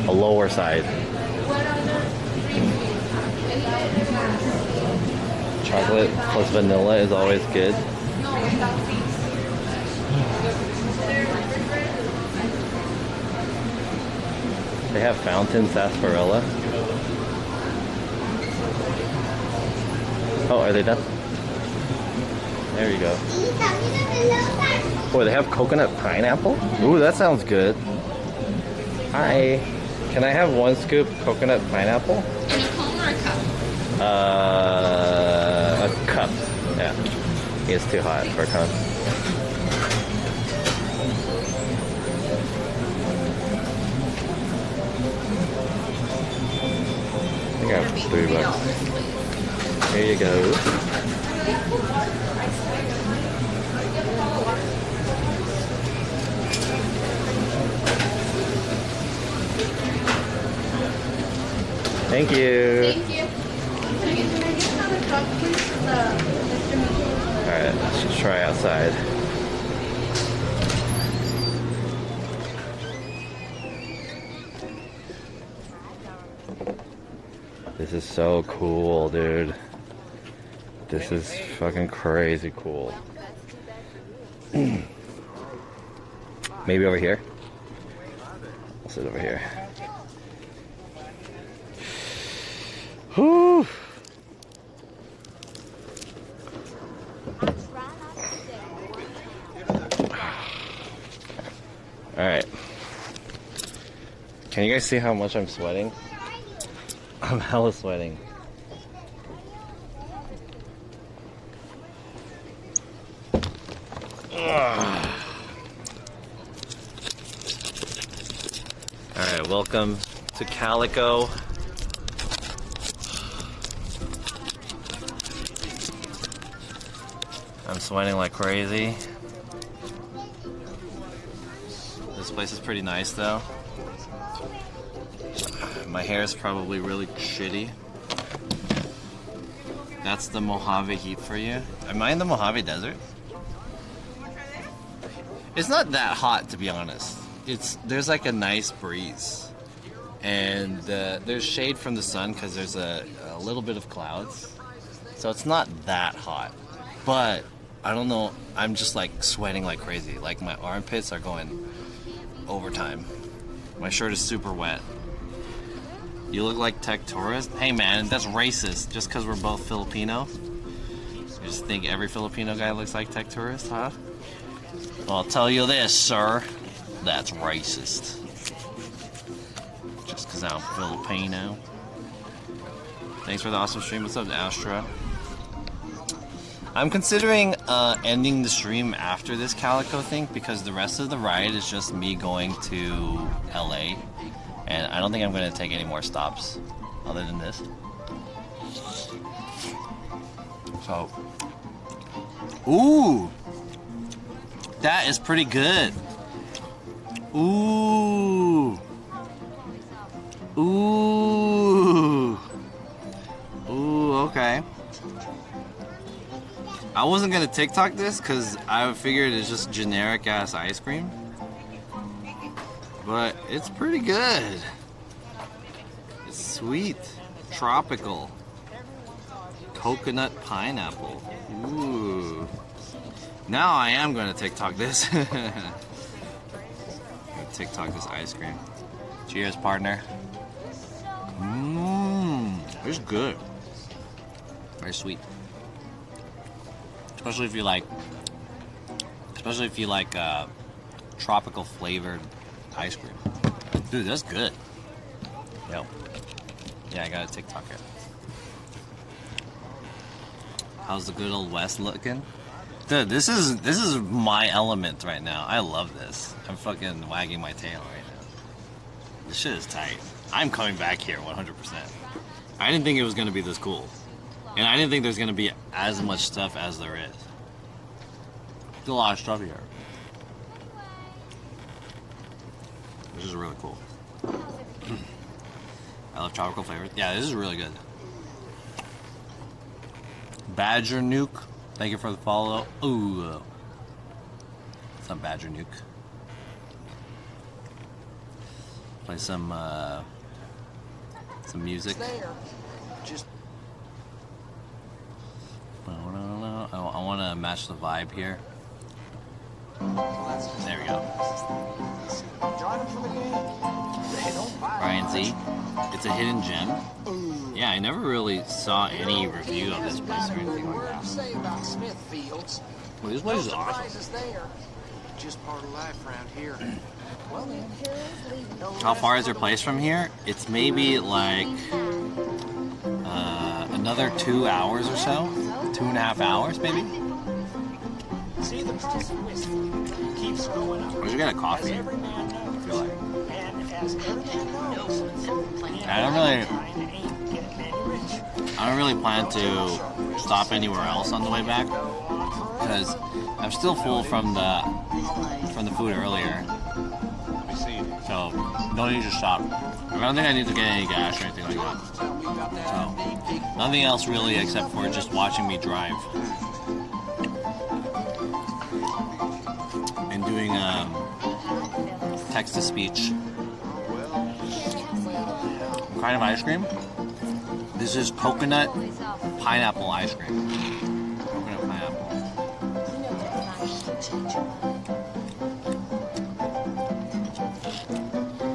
lower side. Chocolate plus vanilla is always good. They have fountain sarsaparilla. Oh, are they done? There you go. Oh, they have coconut pineapple? Ooh, that sounds good. Hi. Can I have 1 scoop coconut pineapple? In a cone or a cup? A cup. Yeah. It's too hot for a cone. I think I have $3. Here you go. Thank you. Thank you. Alright, let's just try outside. This is so cool, dude. This is fucking crazy cool. Maybe over here? I'll sit over here. Whew. Alright. Can you guys see how much I'm sweating? I'm hella sweating. Alright, welcome to Calico. I'm sweating like crazy. This place is pretty nice though. My hair is probably really shitty. That's the Mojave heat for you. Am I in the Mojave Desert? It's not that hot, to be honest. There's like a nice breeze. And there's shade from the sun because there's a little bit of clouds. So it's not that hot. But, I don't know, I'm just like sweating like crazy. Like my armpits are going overtime. My shirt is super wet. You look like tech tourist? Hey man, that's racist. Just because we're both Filipino? You just think every Filipino guy looks like tech tourist, huh? Well, I'll tell you this, sir. That's racist. Just because I'm Filipino. Thanks for the awesome stream. What's up, Astra? I'm considering ending the stream after this Calico thing because the rest of the ride is just me going to LA. And I don't think I'm going to take any more stops other than this. So, ooh, that is pretty good. Ooh, ooh, ooh, okay. I wasn't going to TikTok this because I figured it's just generic ass ice cream. But it's pretty good. It's sweet, tropical, coconut pineapple. Ooh. Now I am going to TikTok this. I'm going to TikTok this ice cream. Cheers, partner. Mmm, it's good. Very sweet. Especially if you like tropical flavored ice cream. Dude, that's good. Yo. Yeah, I got a TikTok it. How's the good old West looking? Dude, this is my element right now. I love this. I'm fucking wagging my tail right This shit is tight. I'm coming back here 100%. I didn't think it was going to be this cool. And I didn't think there's going to be as much stuff as there is. There's a lot of stuff here. This is really cool. I love tropical flavors. Yeah, this is really good. Badger Nuke, thank you for the follow. Ooh. It's not Badger Nuke. Play some music. Just I want to match the vibe here. There we go. Ryan Z. It's a hidden gem. Yeah, I never really saw any review of this place or anything like that. Well, this place is awesome. Just part of life around here. How far is your place from here? It's maybe like another 2 hours or so. 2.5 hours, maybe. See, the price of whiskey keeps going up. We should get a coffee. I feel like. I don't really plan to stop anywhere else on the way back because I'm still full from the food earlier. So no need to stop. I don't think I need to get any gas or anything like that. So nothing else really except for just watching me drive and doing text to speech. What kind of ice cream? This is coconut pineapple ice cream. Coconut pineapple.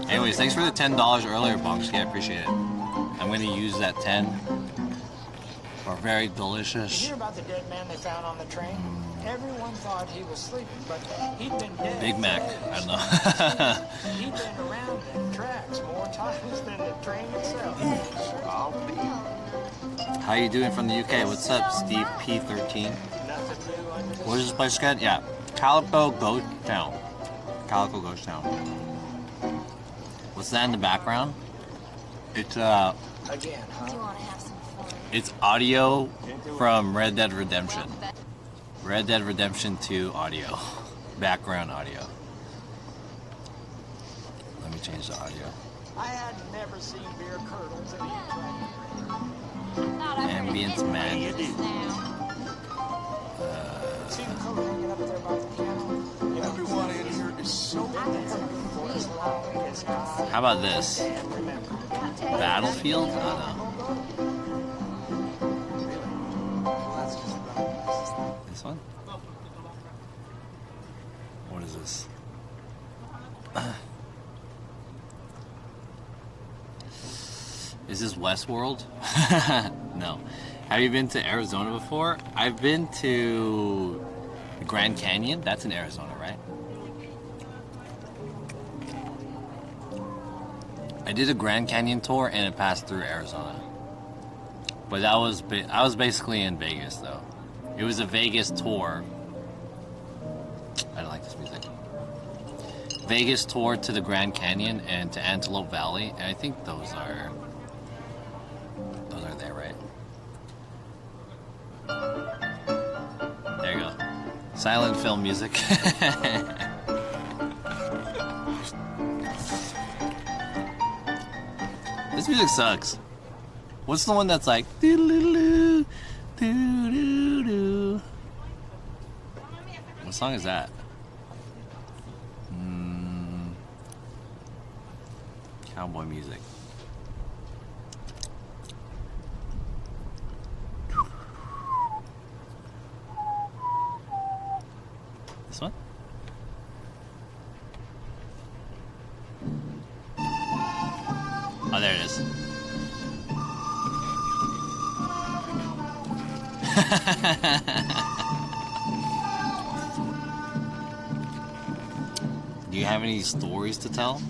Anyways, thanks for the $10 earlier, Bonksky. I appreciate it. I'm going to use that 10 for very delicious. Did you hear about the dead man they found on the train? Everyone thought he was sleeping, but he'd been dead. Big Mac. I don't know. He'd been around the tracks more times than the train itself. How you doing from the UK? What's up, Steve P13? What is this place again? Yeah, Calico Ghost Town. Calico Ghost Town. What's that in the background? It's Again, huh? It's audio from Red Dead Redemption. Red Dead Redemption 2 audio. Background audio. Let me change the audio. I had never seen beer curdles in Ambience man. See the coat hanging up there by the piano? Everyone in here is so How about this? Battlefield? I don't know. This one? What is this? Is this Westworld? No. Have you been to Arizona before? I've been to the Grand Canyon. That's in Arizona, right? I did a Grand Canyon tour and it passed through Arizona. But I was basically in Vegas though. It was a Vegas tour. I don't like this music. Vegas tour to the Grand Canyon and to Antelope Valley, and I think those are there, right? There you go. Silent film music. This music sucks. What's the one that's like doo-doo-doo, doo-doo-doo? What song is that? Cowboy music. This one? Oh, there it is. Do you have any stories to tell?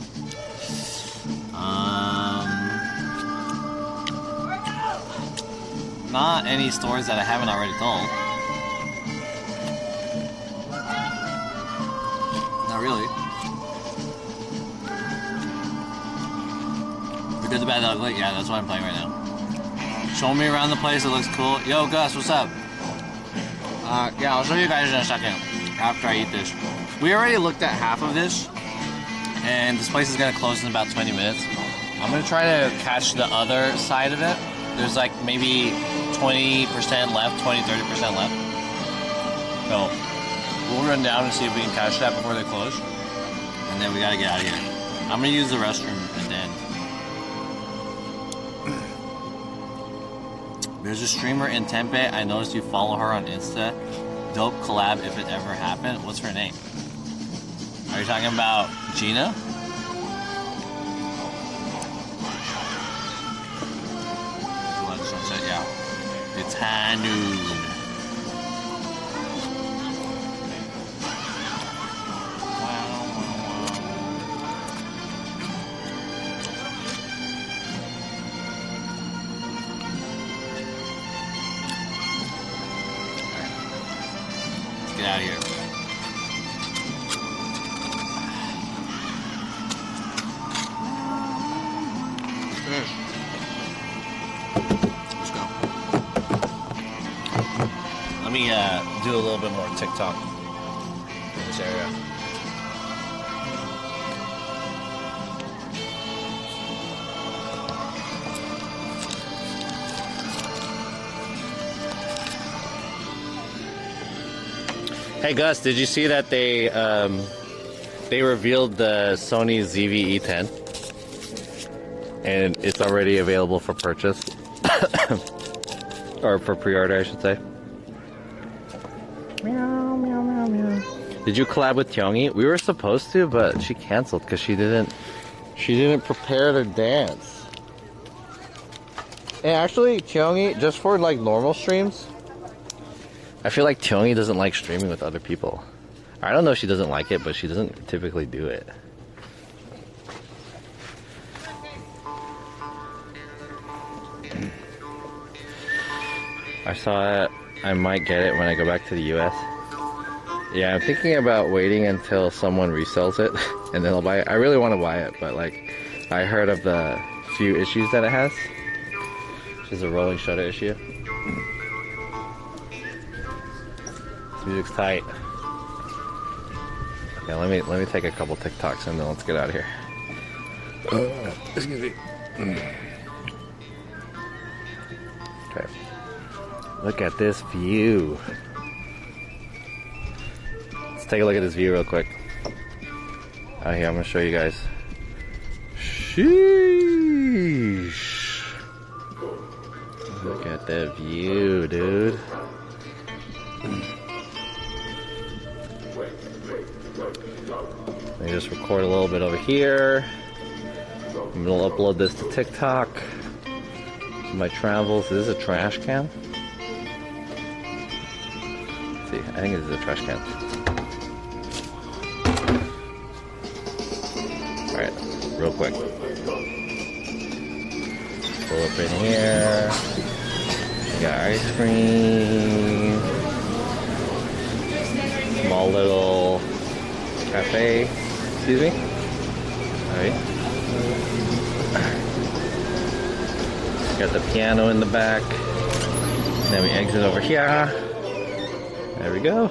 Not any stories that I haven't already told. Not really. Good, the bad, the ugly. Yeah, that's what I'm playing right now. Show me around the place. It looks cool. Yo, Gus, what's up? Yeah, I'll show you guys in a second after I eat this. We already looked at half of this, and this place is gonna close in about 20 minutes. I'm gonna try to catch the other side of it. There's like maybe 20% left, 20-30% left. So we'll run down and see if we can catch that before they close, and then we gotta get out of here. I'm gonna use the restroom at the end. There's a streamer in Tempe. I noticed you follow her on Insta. Dope collab if it ever happened. What's her name? Are you talking about Gina? Blood sunset, yeah. It's high noon. Get out of here. Let's go. Let me do a little bit more TikTok in this area. Hey Gus, did you see that they revealed the Sony ZV-E10 and it's already available for purchase or for pre-order, I should say. Meow, meow, meow, meow. Did you collab with Kyungi? We were supposed to, but she canceled because she didn't prepare to dance. And actually, Kyungi, just for like normal streams, I feel like Kyungi doesn't like streaming with other people. I don't know if she doesn't like it, but she doesn't typically do it. I saw it. I might get it when I go back to the US. Yeah, I'm thinking about waiting until someone resells it and then I'll buy it. I really want to buy it, but like I heard of the few issues that it has, which is a rolling shutter issue. This music's tight. Yeah, let me take a couple TikToks and then let's get out of here. Excuse me. Okay. Look at this view. Let's take a look at this view real quick. Out here, I'm gonna show you guys. Sheesh. Look at that view, dude. Let me just record a little bit over here. I'm gonna upload this to TikTok. My travels. Is this a trash can? Let's see, I think this is a trash can. Alright, real quick. Pull up in here. We got ice cream. Small little cafe. Excuse me? Alright. Got the piano in the back. Then we exit over here. There we go.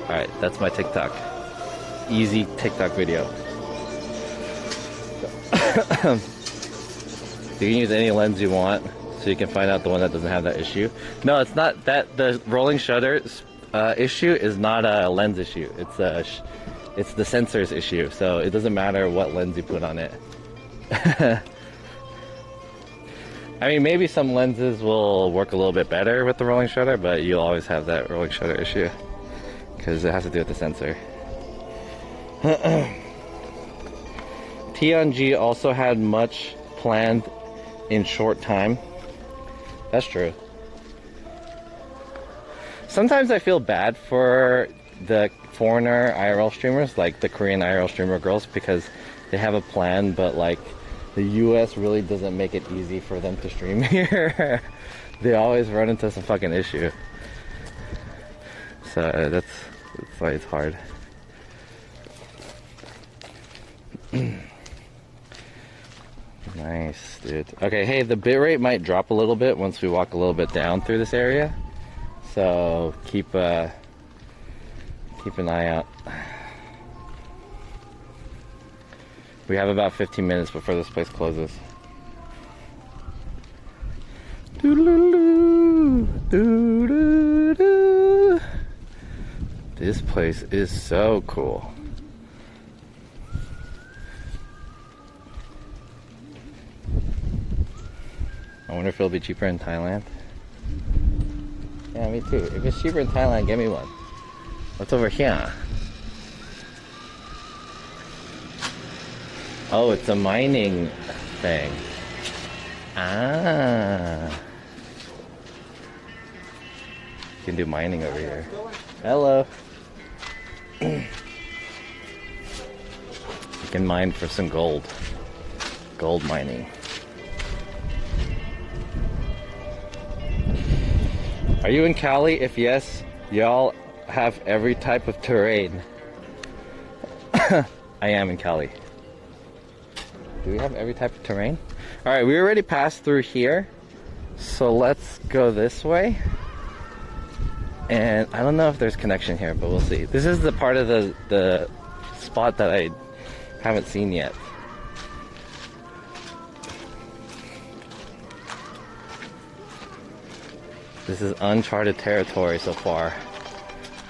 Alright, that's my TikTok. Easy TikTok video. You can use any lens you want, so you can find out the one that doesn't have that issue. No, it's not that. The rolling shutter issue is not a lens issue. It's the sensors issue. So it doesn't matter what lens you put on it. I mean, maybe some lenses will work a little bit better with the rolling shutter, but you'll always have that rolling shutter issue because it has to do with the sensor. T&G also had much planned in short time. That's true. Sometimes I feel bad for the foreigner IRL streamers, like the Korean IRL streamer girls, because they have a plan, but like the US really doesn't make it easy for them to stream here. They always run into some fucking issue. So that's why it's hard. Nice, dude. Okay, hey, the bitrate might drop a little bit once we walk a little bit down through this area. So keep an eye out. We have about 15 minutes before this place closes. Doo-doo-doo, doo-doo-doo. This place is so cool. I wonder if it'll be cheaper in Thailand. Yeah, me too. If it's cheaper in Thailand, get me one. What's over here? Oh, it's a mining thing. Ah. You can do mining over here. Hello. You can mine for some gold. Gold mining. Are you in Cali? If yes, y'all have every type of terrain. I am in Cali. Do we have every type of terrain? Alright, we already passed through here. So let's go this way. And I don't know if there's connection here, but we'll see. This is the part of the spot that I haven't seen yet. This is uncharted territory so far.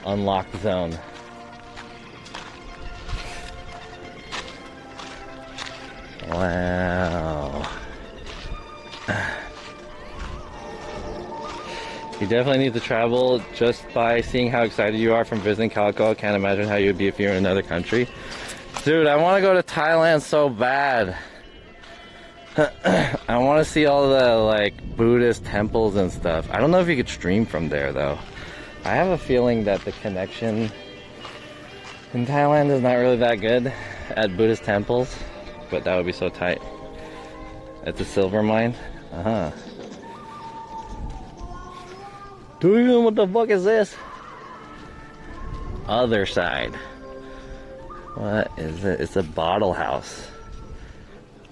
Unlocked zone. Wow. You definitely need to travel just by seeing how excited you are from visiting Calico. I can't imagine how you'd be if you were in another country. Dude, I want to go to Thailand so bad. I want to see all the like Buddhist temples and stuff. I don't know if you could stream from there though. I have a feeling that the connection in Thailand is not really that good at Buddhist temples, but that would be so tight. It's a silver mine. Dude, what the fuck is this? Other side. What is it? It's a bottle house.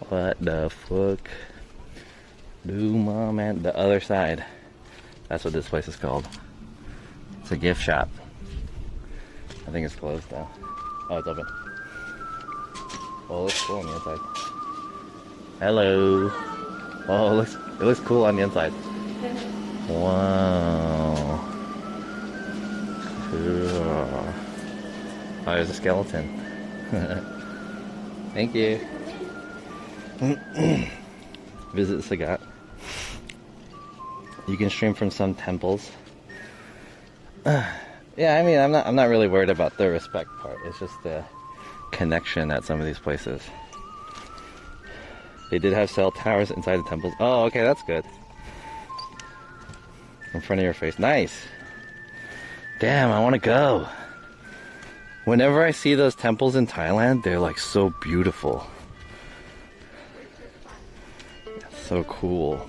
What the fuck? Dude, mom, man. The other side. That's what this place is called. It's a gift shop. I think it's closed though. Oh, it's open. Oh, it looks cool on the inside. Hello. Oh, it looks cool on the inside. Wow. Cool. Oh, there's a skeleton. Thank you. Visit Sagat. You can stream from some temples. Yeah, I mean, I'm not really worried about the respect part. It's just the connection at some of these places. They did have cell towers inside the temples. Oh, okay, that's good. In front of your face. Nice. Damn, I want to go. Whenever I see those temples in Thailand, they're like so beautiful. So cool.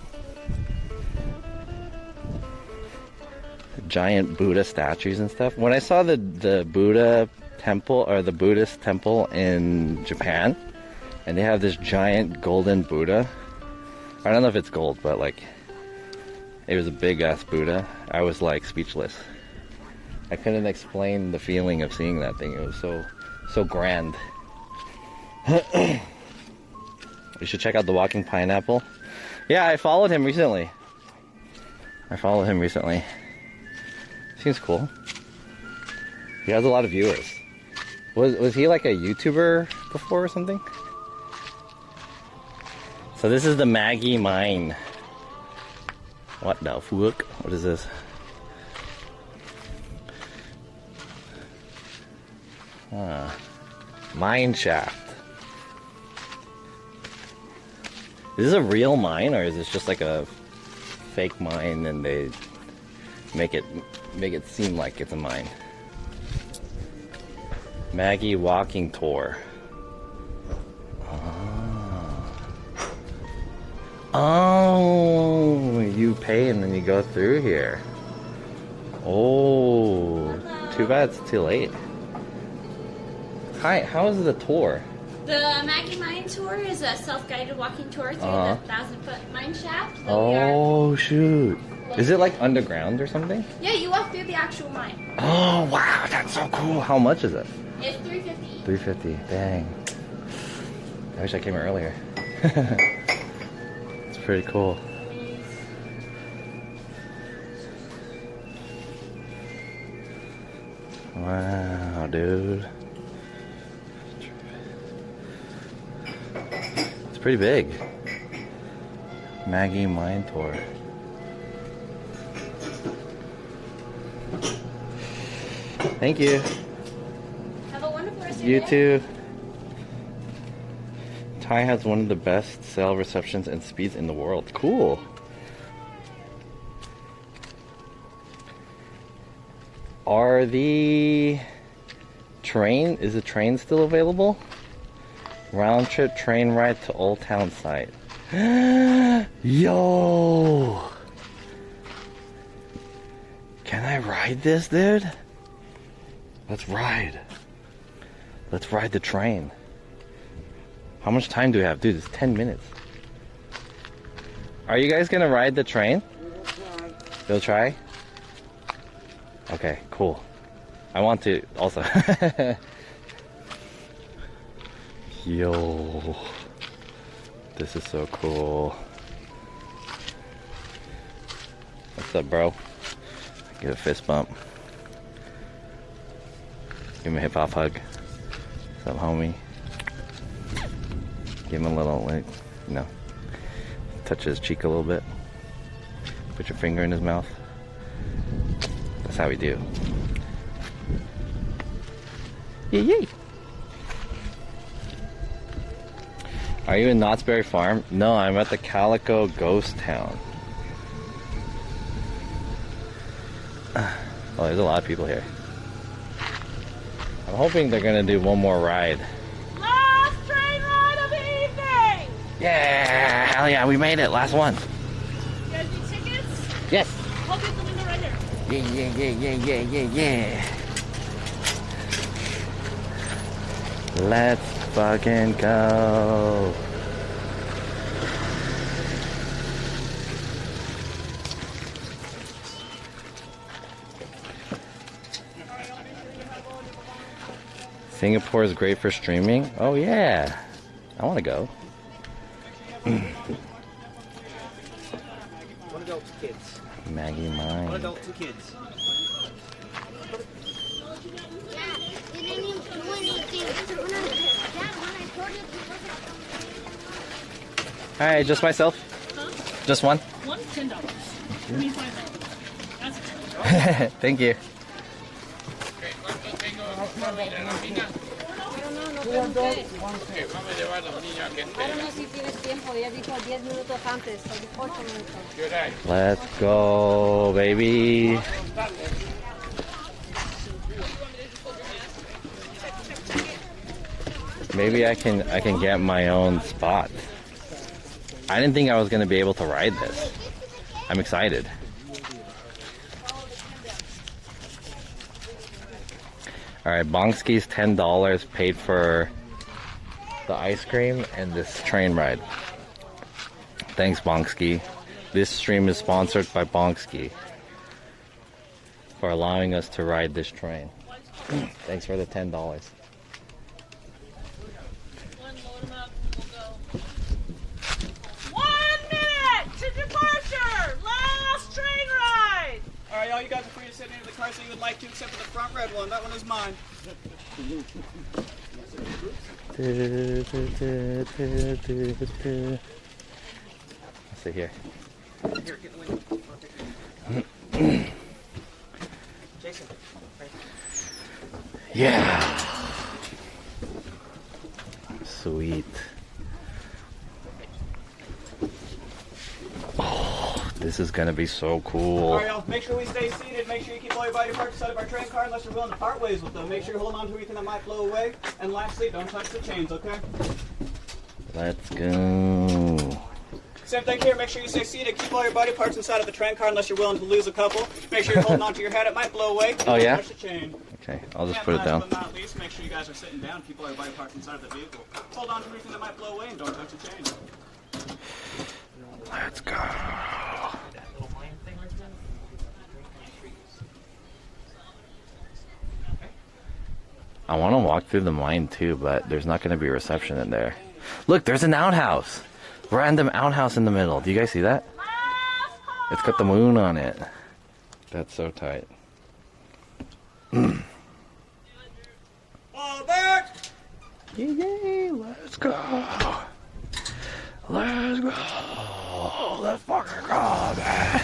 Giant Buddha statues and stuff. When I saw the Buddha temple or the Buddhist temple in Japan, and they have this giant golden Buddha. I don't know if it's gold, but like it was a big ass Buddha. I was like speechless. I couldn't explain the feeling of seeing that thing. It was so grand. You should check out the Walking Pineapple. Yeah, I followed him recently. Seems cool. He has a lot of viewers. Was he like a YouTuber before or something? So this is the Maggie mine. What the fuck? What is this? Mine shaft. Is this a real mine, or is this just like a fake mine and they make it seem like it's a mine? Maggie walking tour. Oh, you pay and then you go through here. Oh, too bad it's too late. Hi, how is the tour? The Maggie Mine Tour is a self-guided walking tour through the 1,000-foot mine shaft. Oh, shoot. Is it like underground or something? Yeah, you walk through the actual mine. Oh, wow, that's so cool. How much is it? It's $350. $350. Dang. I wish I came earlier. It's pretty cool. Wow, dude. It's pretty big. Maggie Mine Tour. Thank you. Have a wonderful rest of You your day. too. Thai has one of the best cell receptions and speeds in the world. Cool. Are the train, is the train still available? Round trip train ride to Old Town site. Yo! Can I ride this, dude? Let's ride. Let's ride the train. How much time do we have? Dude, it's 10 minutes. Are you guys gonna ride the train? You'll try? Okay, cool. I want to also. Yo. This is so cool. What's up, bro? Give a fist bump. Give him a hip hop hug. What's up, homie? Give him a little, like, you know, touch his cheek a little bit. Put your finger in his mouth. That's how we do. Yay, yay. Are you in Knott's Berry Farm? No, I'm at the Calico Ghost Town. Oh, there's a lot of people here. I'm hoping they're gonna do one more ride. Last train ride of the evening! Yeah! Hell yeah, we made it! Last one! You guys need tickets? Yes! I'll get the window right here. Yeah. Let's fucking go! Singapore is great for streaming? Oh yeah! I wanna go. One adult, two kids. Maggie Mine. One adult, two kids. Alright, just myself? Huh? Just one? One, $10. $25. Thank you. I don't know si tienes tiempo, ya dijo 10 minutos antes, 8 minutos. Let's go, baby. Maybe I can get my own spot. I didn't think I was gonna be able to ride this. I'm excited. Alright, Bongski's $10 paid for the ice cream and this train ride. Thanks, Bongski. This stream is sponsored by Bongski for allowing us to ride this train. Thanks for the $10. Alright, y'all, you guys are free to sit into the car so you would like to, except for the front red one. That one is mine. Let's see here. Here, get the window. Jason. Right. Yeah. Sweet. Oh, this is gonna be so cool. Alright, y'all, make sure we stay seated. Make sure you keep all your body parts out of our train car unless you're willing to part ways with them. Make sure you hold on to anything that might blow away. And lastly, don't touch the chains, okay? Let's go. Same thing here. Make sure you stay seated. Keep all your body parts inside of the train car unless you're willing to lose a couple. Make sure you're holding on to your head. It might blow away. Oh, yeah? Don't touch the chain. Okay, I'll just put it down. Last but not least, make sure you guys are sitting down. People are bike parked inside of the vehicle. Hold on to everything that might blow away and don't touch your chain. Let's go. I want to walk through the mine too, but there's not going to be reception in there. Look, there's an outhouse. Random outhouse in the middle. Do you guys see that? It's got the moon on it. That's so tight. Albert! Yay, let's go. Let's go. Let's fucking go, man.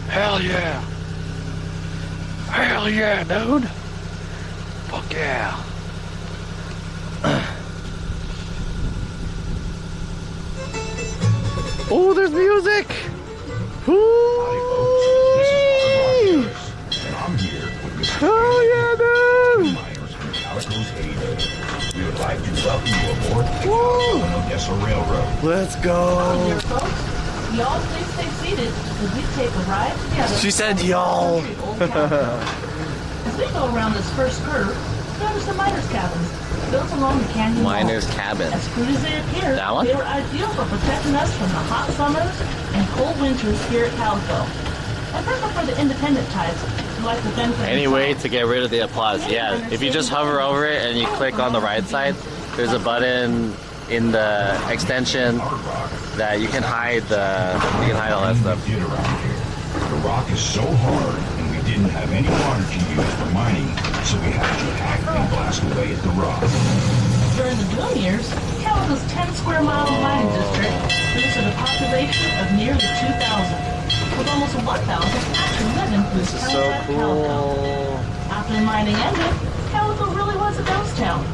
Hell yeah. Hell yeah, dude. Fuck yeah. Oh, there's music. Oh yeah, dude. We would like to welcome you aboard the California Odessa Railroad. Let's go. Y'all please stay seated as we take a ride together. She said y'all. As we go around this first curve, notice the miners' cabins built along the canyon wall. Miners' cabin. As crude as they appear, That one? they were ideal for protecting us from the hot summers and cold winters here at Calico. And perfect for the independent types who like to fend for Anyway, to get rid of the applause, yeah. If you just hover over it and you click on the right side, there's a button in the extension that you can hide all that stuff. The rock is so hard, and we didn't have any water to use for mining, so we had to hack and blast away at the rock. During the boom years, Calico's 10 square mile mining district produced a population of nearly 2,000, with almost 1,000 actually living in this town of Calico. After the mining ended, Calico really was a ghost town.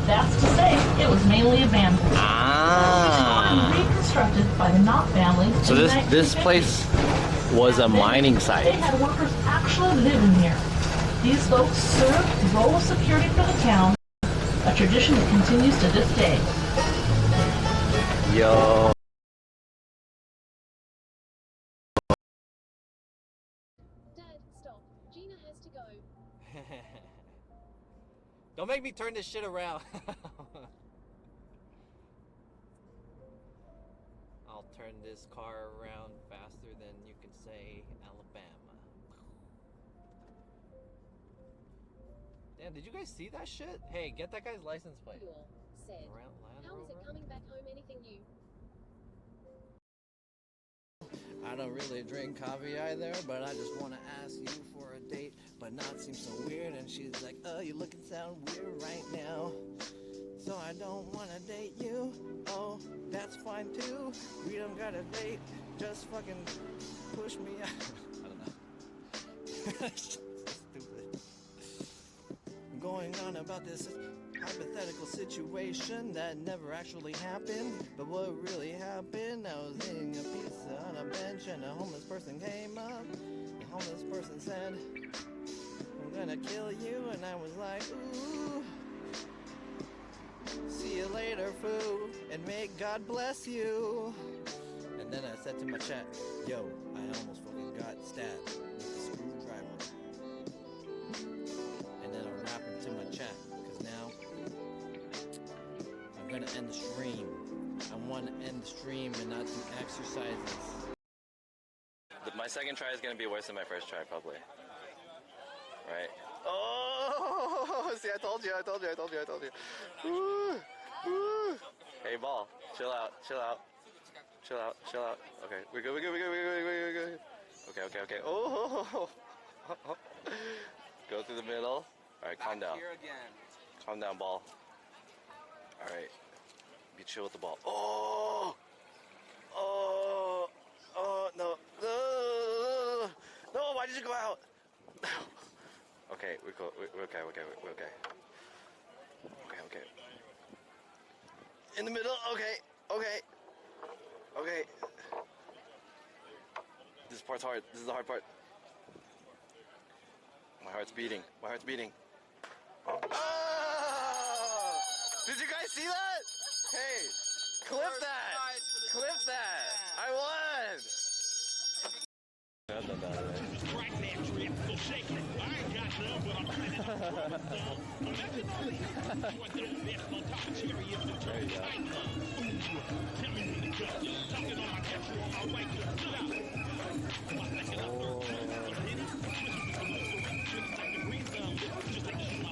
That's to say, it was mainly abandoned. Ah. Reconstructed by the Knott family. So this place was a mining They site. had workers actually living here. These folks served the role of security for the town, a tradition that continues to this day. Yo. Dad, stop. Gina has to go. Don't make me turn this shit around. I'll turn this car around faster than you can say Alabama. Damn, did you guys see that shit? Hey, get that guy's license plate. Said, how is it coming back home anything new? I don't really drink coffee either, but I just want to ask you for a date, but not seem so weird. And she's like, oh, you look and sound weird right now, so I don't want to date you. Oh, that's fine too. We don't got a date, just fucking push me out. I don't know. Stupid. I'm going on about this hypothetical situation that never actually happened, but what really happened, I was eating a pizza on a bench and a homeless person came up. The homeless person said, I'm gonna kill you, and I was like, ooh, see you later, foo, and may God bless you. And then I said to my chat, yo, I almost fucking got stabbed with a screwdriver. And then I rapped into my chat, because now I'm gonna end the stream. I want to end the stream and not do exercises. My second try is gonna be worse than my first try, probably. Right? Oh, see, I told you. Ooh, ooh. Hey, ball, chill out. Okay, we're good. Okay. Oh, go through the middle. All right, calm down. Calm down, ball. All right, be chill with the ball. Oh, no. No, why did you go out? Okay, we're cool. We're okay. Okay. In the middle. Okay. This part's hard. This is the hard part. My heart's beating. Ah! Did you guys see that? Hey, clip that! I won!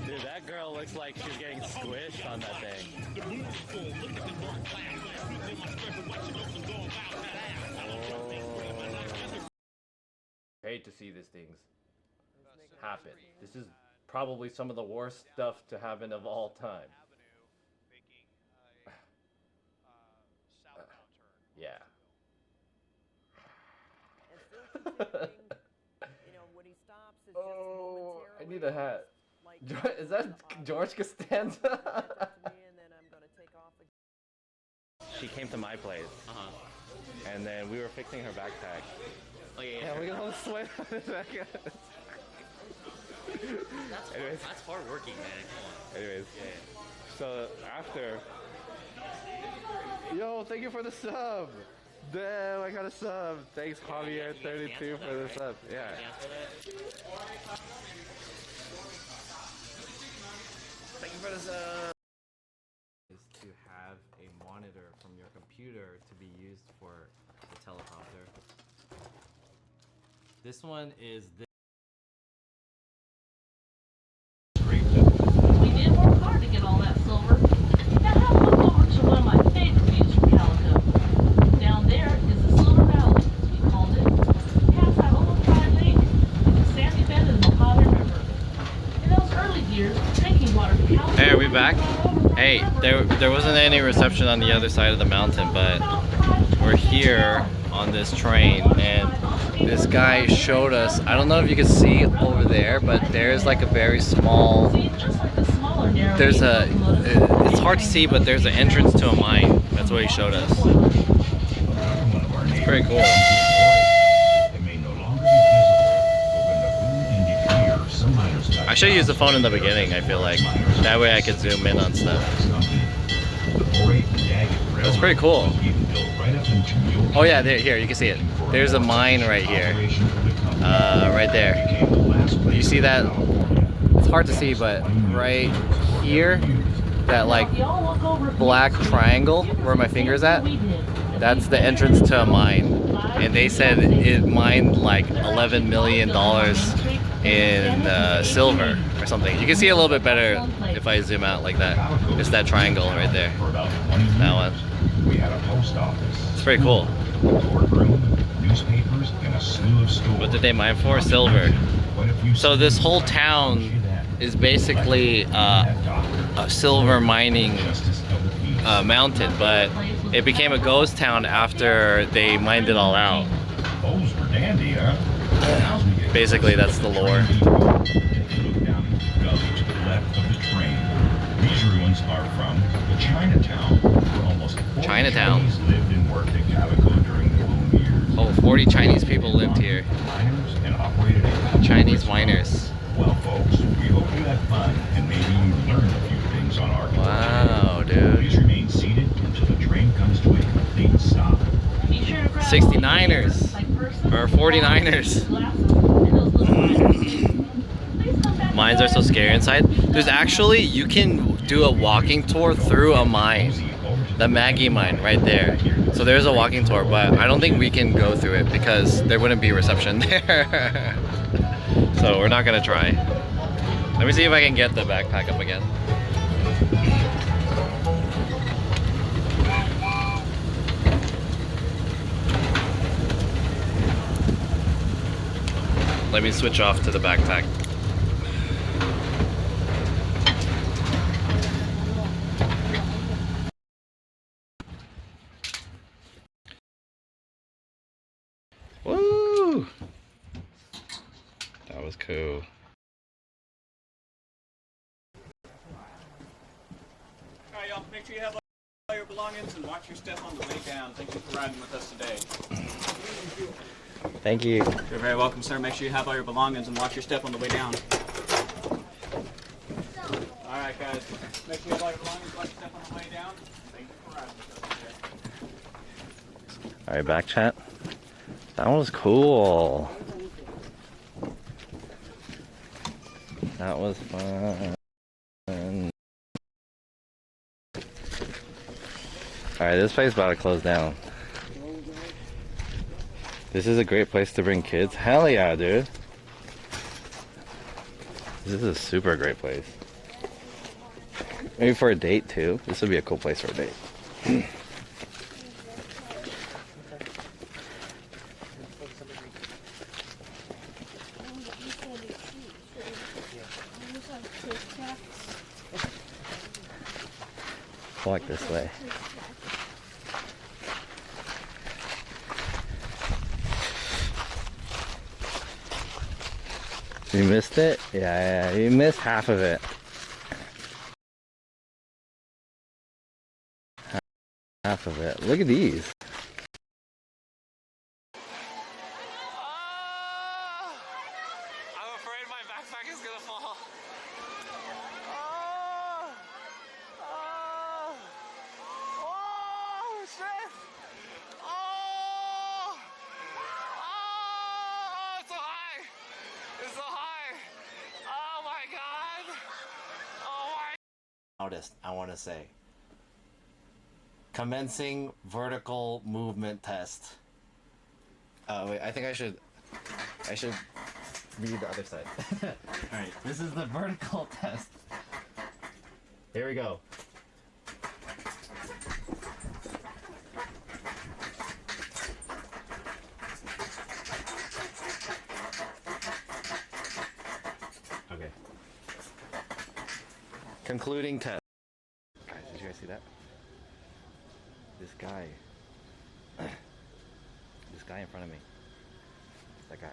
Dude, that girl looks like she's getting squished on that thing. Hate to see these things happen. This is probably some of the worst stuff to happen of all time. Yeah. Oh, I need a hat. Is that George Costanza? She came to my place, and then we were fixing her backpack. Oh yeah, yeah, look at all the sweat on his back. That's hard working, man. Come on. Anyways, yeah. So after, yo, thank you for the sub. Damn, I got a sub. Thanks, Javier32 for the sub. Yeah. Thank you for the sub. Is to have a monitor from your computer to be used for the teleprompter. This one is this. We did work hard to get all that silver. Now have a look over to one of my favorite views from Calico. Down there is the Silver Valley, as we called it. Past that old dry lake, and the sandy bed of the Mojave River. In those early years, drinking water from Calico. Hey, are we back? Hey, there wasn't any reception on the other side of the mountain, but we're here on this train, and this guy showed us, I don't know if you can see over there, but there's like a very small, it's hard to see, but there's an entrance to a mine. That's what he showed us. It's pretty cool. I should use the phone in the beginning, I feel like. That way I could zoom in on stuff. That's pretty cool. Oh yeah, here, you can see it. There's a mine right here. Right there. You see that? It's hard to see, but right here, that like black triangle where my finger's at, that's the entrance to a mine. And they said it mined like $11 million in silver or something. You can see a little bit better if I zoom out like that. It's that triangle right there. That one. It's pretty cool. What did they mine for? Silver. So this whole town is basically a silver mining mountain, but it became a ghost town after they mined it all out. Basically, that's the lore. These ruins are from the Chinatown, where almost 40 Chinese lived and worked at Calico during the boom years. Oh, 40 Chinese people lived here. Miners and operated a Chinese miners. Well, folks, we hope you had fun and maybe you learned a few things on architecture. Wow, dude. Please remain seated until the train comes to a complete stop. 69ers or 49ers. Mines are so scary inside. There's actually, you can do a walking tour through a mine. The Maggie mine right there. So there's a walking tour, but I don't think we can go through it because there wouldn't be reception there. So we're not gonna try. Let me see if I can get the backpack up again. Let me switch off to the backpack. Woo! That was cool. Alright, y'all, make sure you have all your belongings and watch your step on the way down. Thank you for riding with us today. Thank you. You're very welcome, sir. Make sure you have all your belongings and watch your step on the way down. Alright, guys. Make sure you have all your belongings, watch your step on the way down. Thank you for riding with us today. Alright, back chat. That was cool. That was fun. Alright, this place is about to close down. This is a great place to bring kids. Hell yeah, dude. This is a super great place. Maybe for a date too. This would be a cool place for a date. Walk this way. You missed it? Yeah, you missed half of it. Half of it. Look at these. I'm afraid my backpack is gonna fall. Oh, shit! It's so high! It's so high! Oh my god! Oh my... Loudest, I want to say. Commencing vertical movement test. Wait, I think I should read the other side. Alright, this is the vertical test. Here we go. Okay. Concluding test. Guys, did you guys see that? This guy. This guy in front of me. That guy.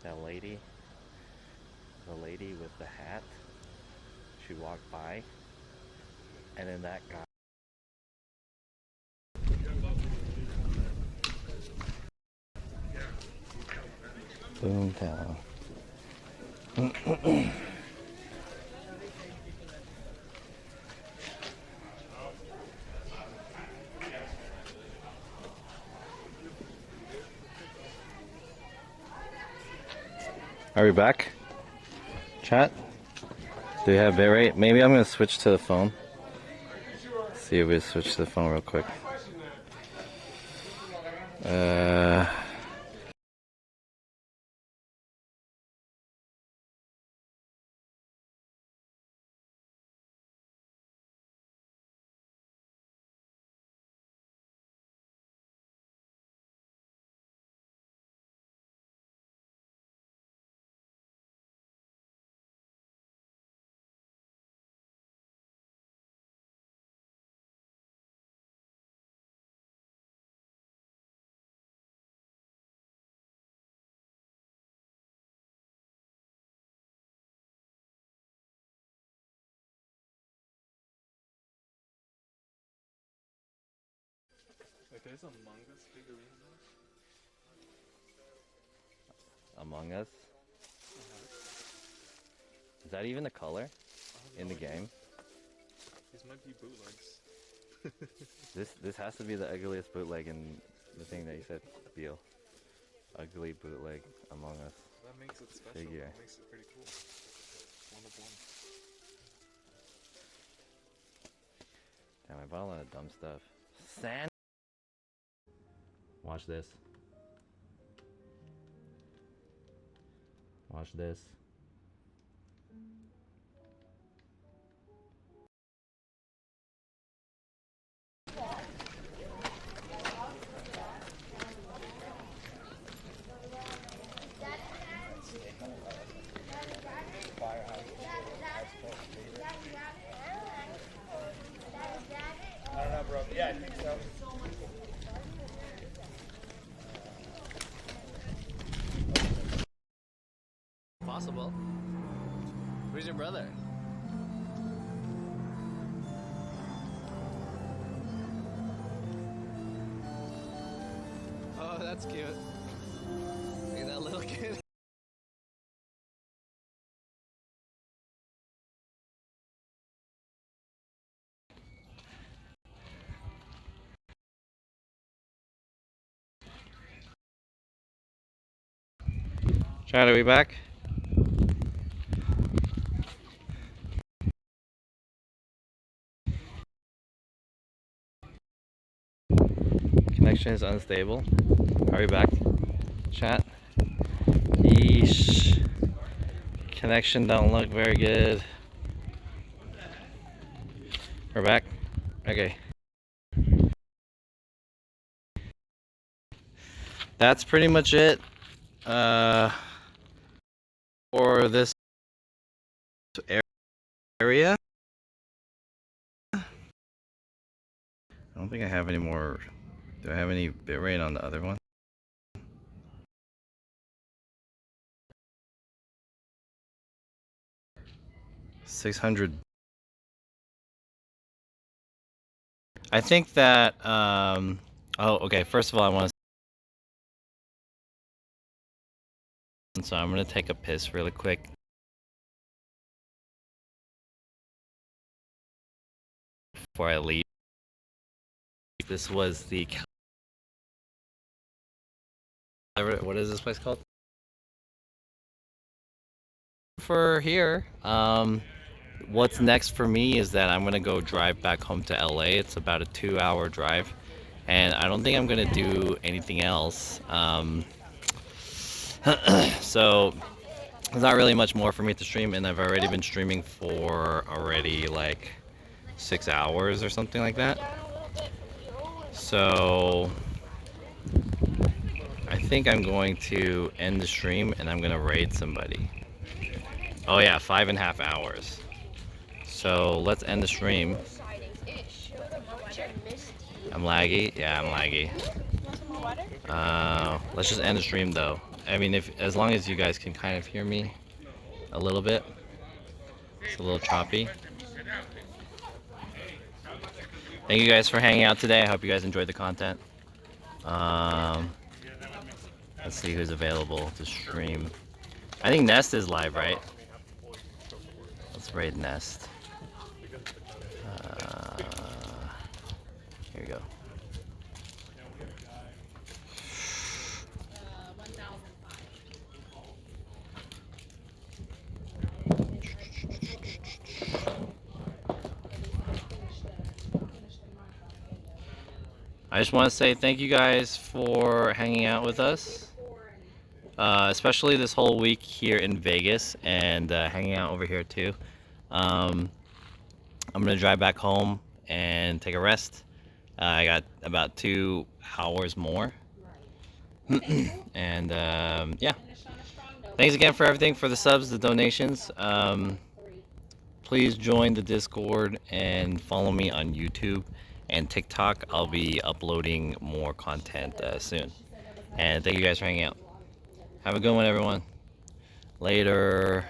That lady. The lady with the hat. She walked by. And then that guy. Boomtown. Are we back? Chat? Do you have bitrate? Maybe I'm gonna switch to the phone. See if we switch to the phone real quick. Wait, there's Among Us figurines though? Among Us? Is that even a color in the game? These might be bootlegs. This has to be the ugliest bootleg in the thing that you said, Beal. Ugly bootleg Among Us. That makes it special. Figure. That makes it pretty cool. One of one. Damn, I bought a lot of dumb stuff. Sand. Watch this. Watch this. I don't know, bro. Yeah, I think so. Possible. Where's your brother? Oh, that's cute. Look at that little kid. Chad, are we back? connection is unstable. Are we back? Chat? Yeesh. Connection don't look very good. We're back? Okay. That's pretty much it for this area. I don't think I have any more. Do I have any bitrate on the other one? $600. I think that oh, okay, first of all I want to, so I'm gonna take a piss really quick. Before I leave. This was the, what is this place called? For here, what's next for me is that I'm gonna go drive back home to LA. It's about a 2-hour drive, and I don't think I'm gonna do anything else. So there's not really much more for me to stream, and I've already been streaming for like 6 hours or something like that. So I think I'm going to end the stream and I'm gonna raid somebody. Oh yeah, 5.5 hours. So let's end the stream. I'm laggy? Yeah, I'm laggy. Let's just end the stream though. I mean, as long as you guys can kind of hear me a little bit. It's a little choppy. Thank you guys for hanging out today. I hope you guys enjoyed the content. Let's see who's available to stream. I think Nest is live, right? Let's raid Nest. Here we go. I just want to say thank you guys for hanging out with us, especially this whole week here in Vegas and hanging out over here too. I'm gonna drive back home and take a rest. I got about 2 hours more. And yeah, thanks again for everything, for the subs, the donations. Please join the Discord and follow me on YouTube and TikTok. I'll be uploading more content soon. And thank you guys for hanging out. Have a good one, everyone. Later.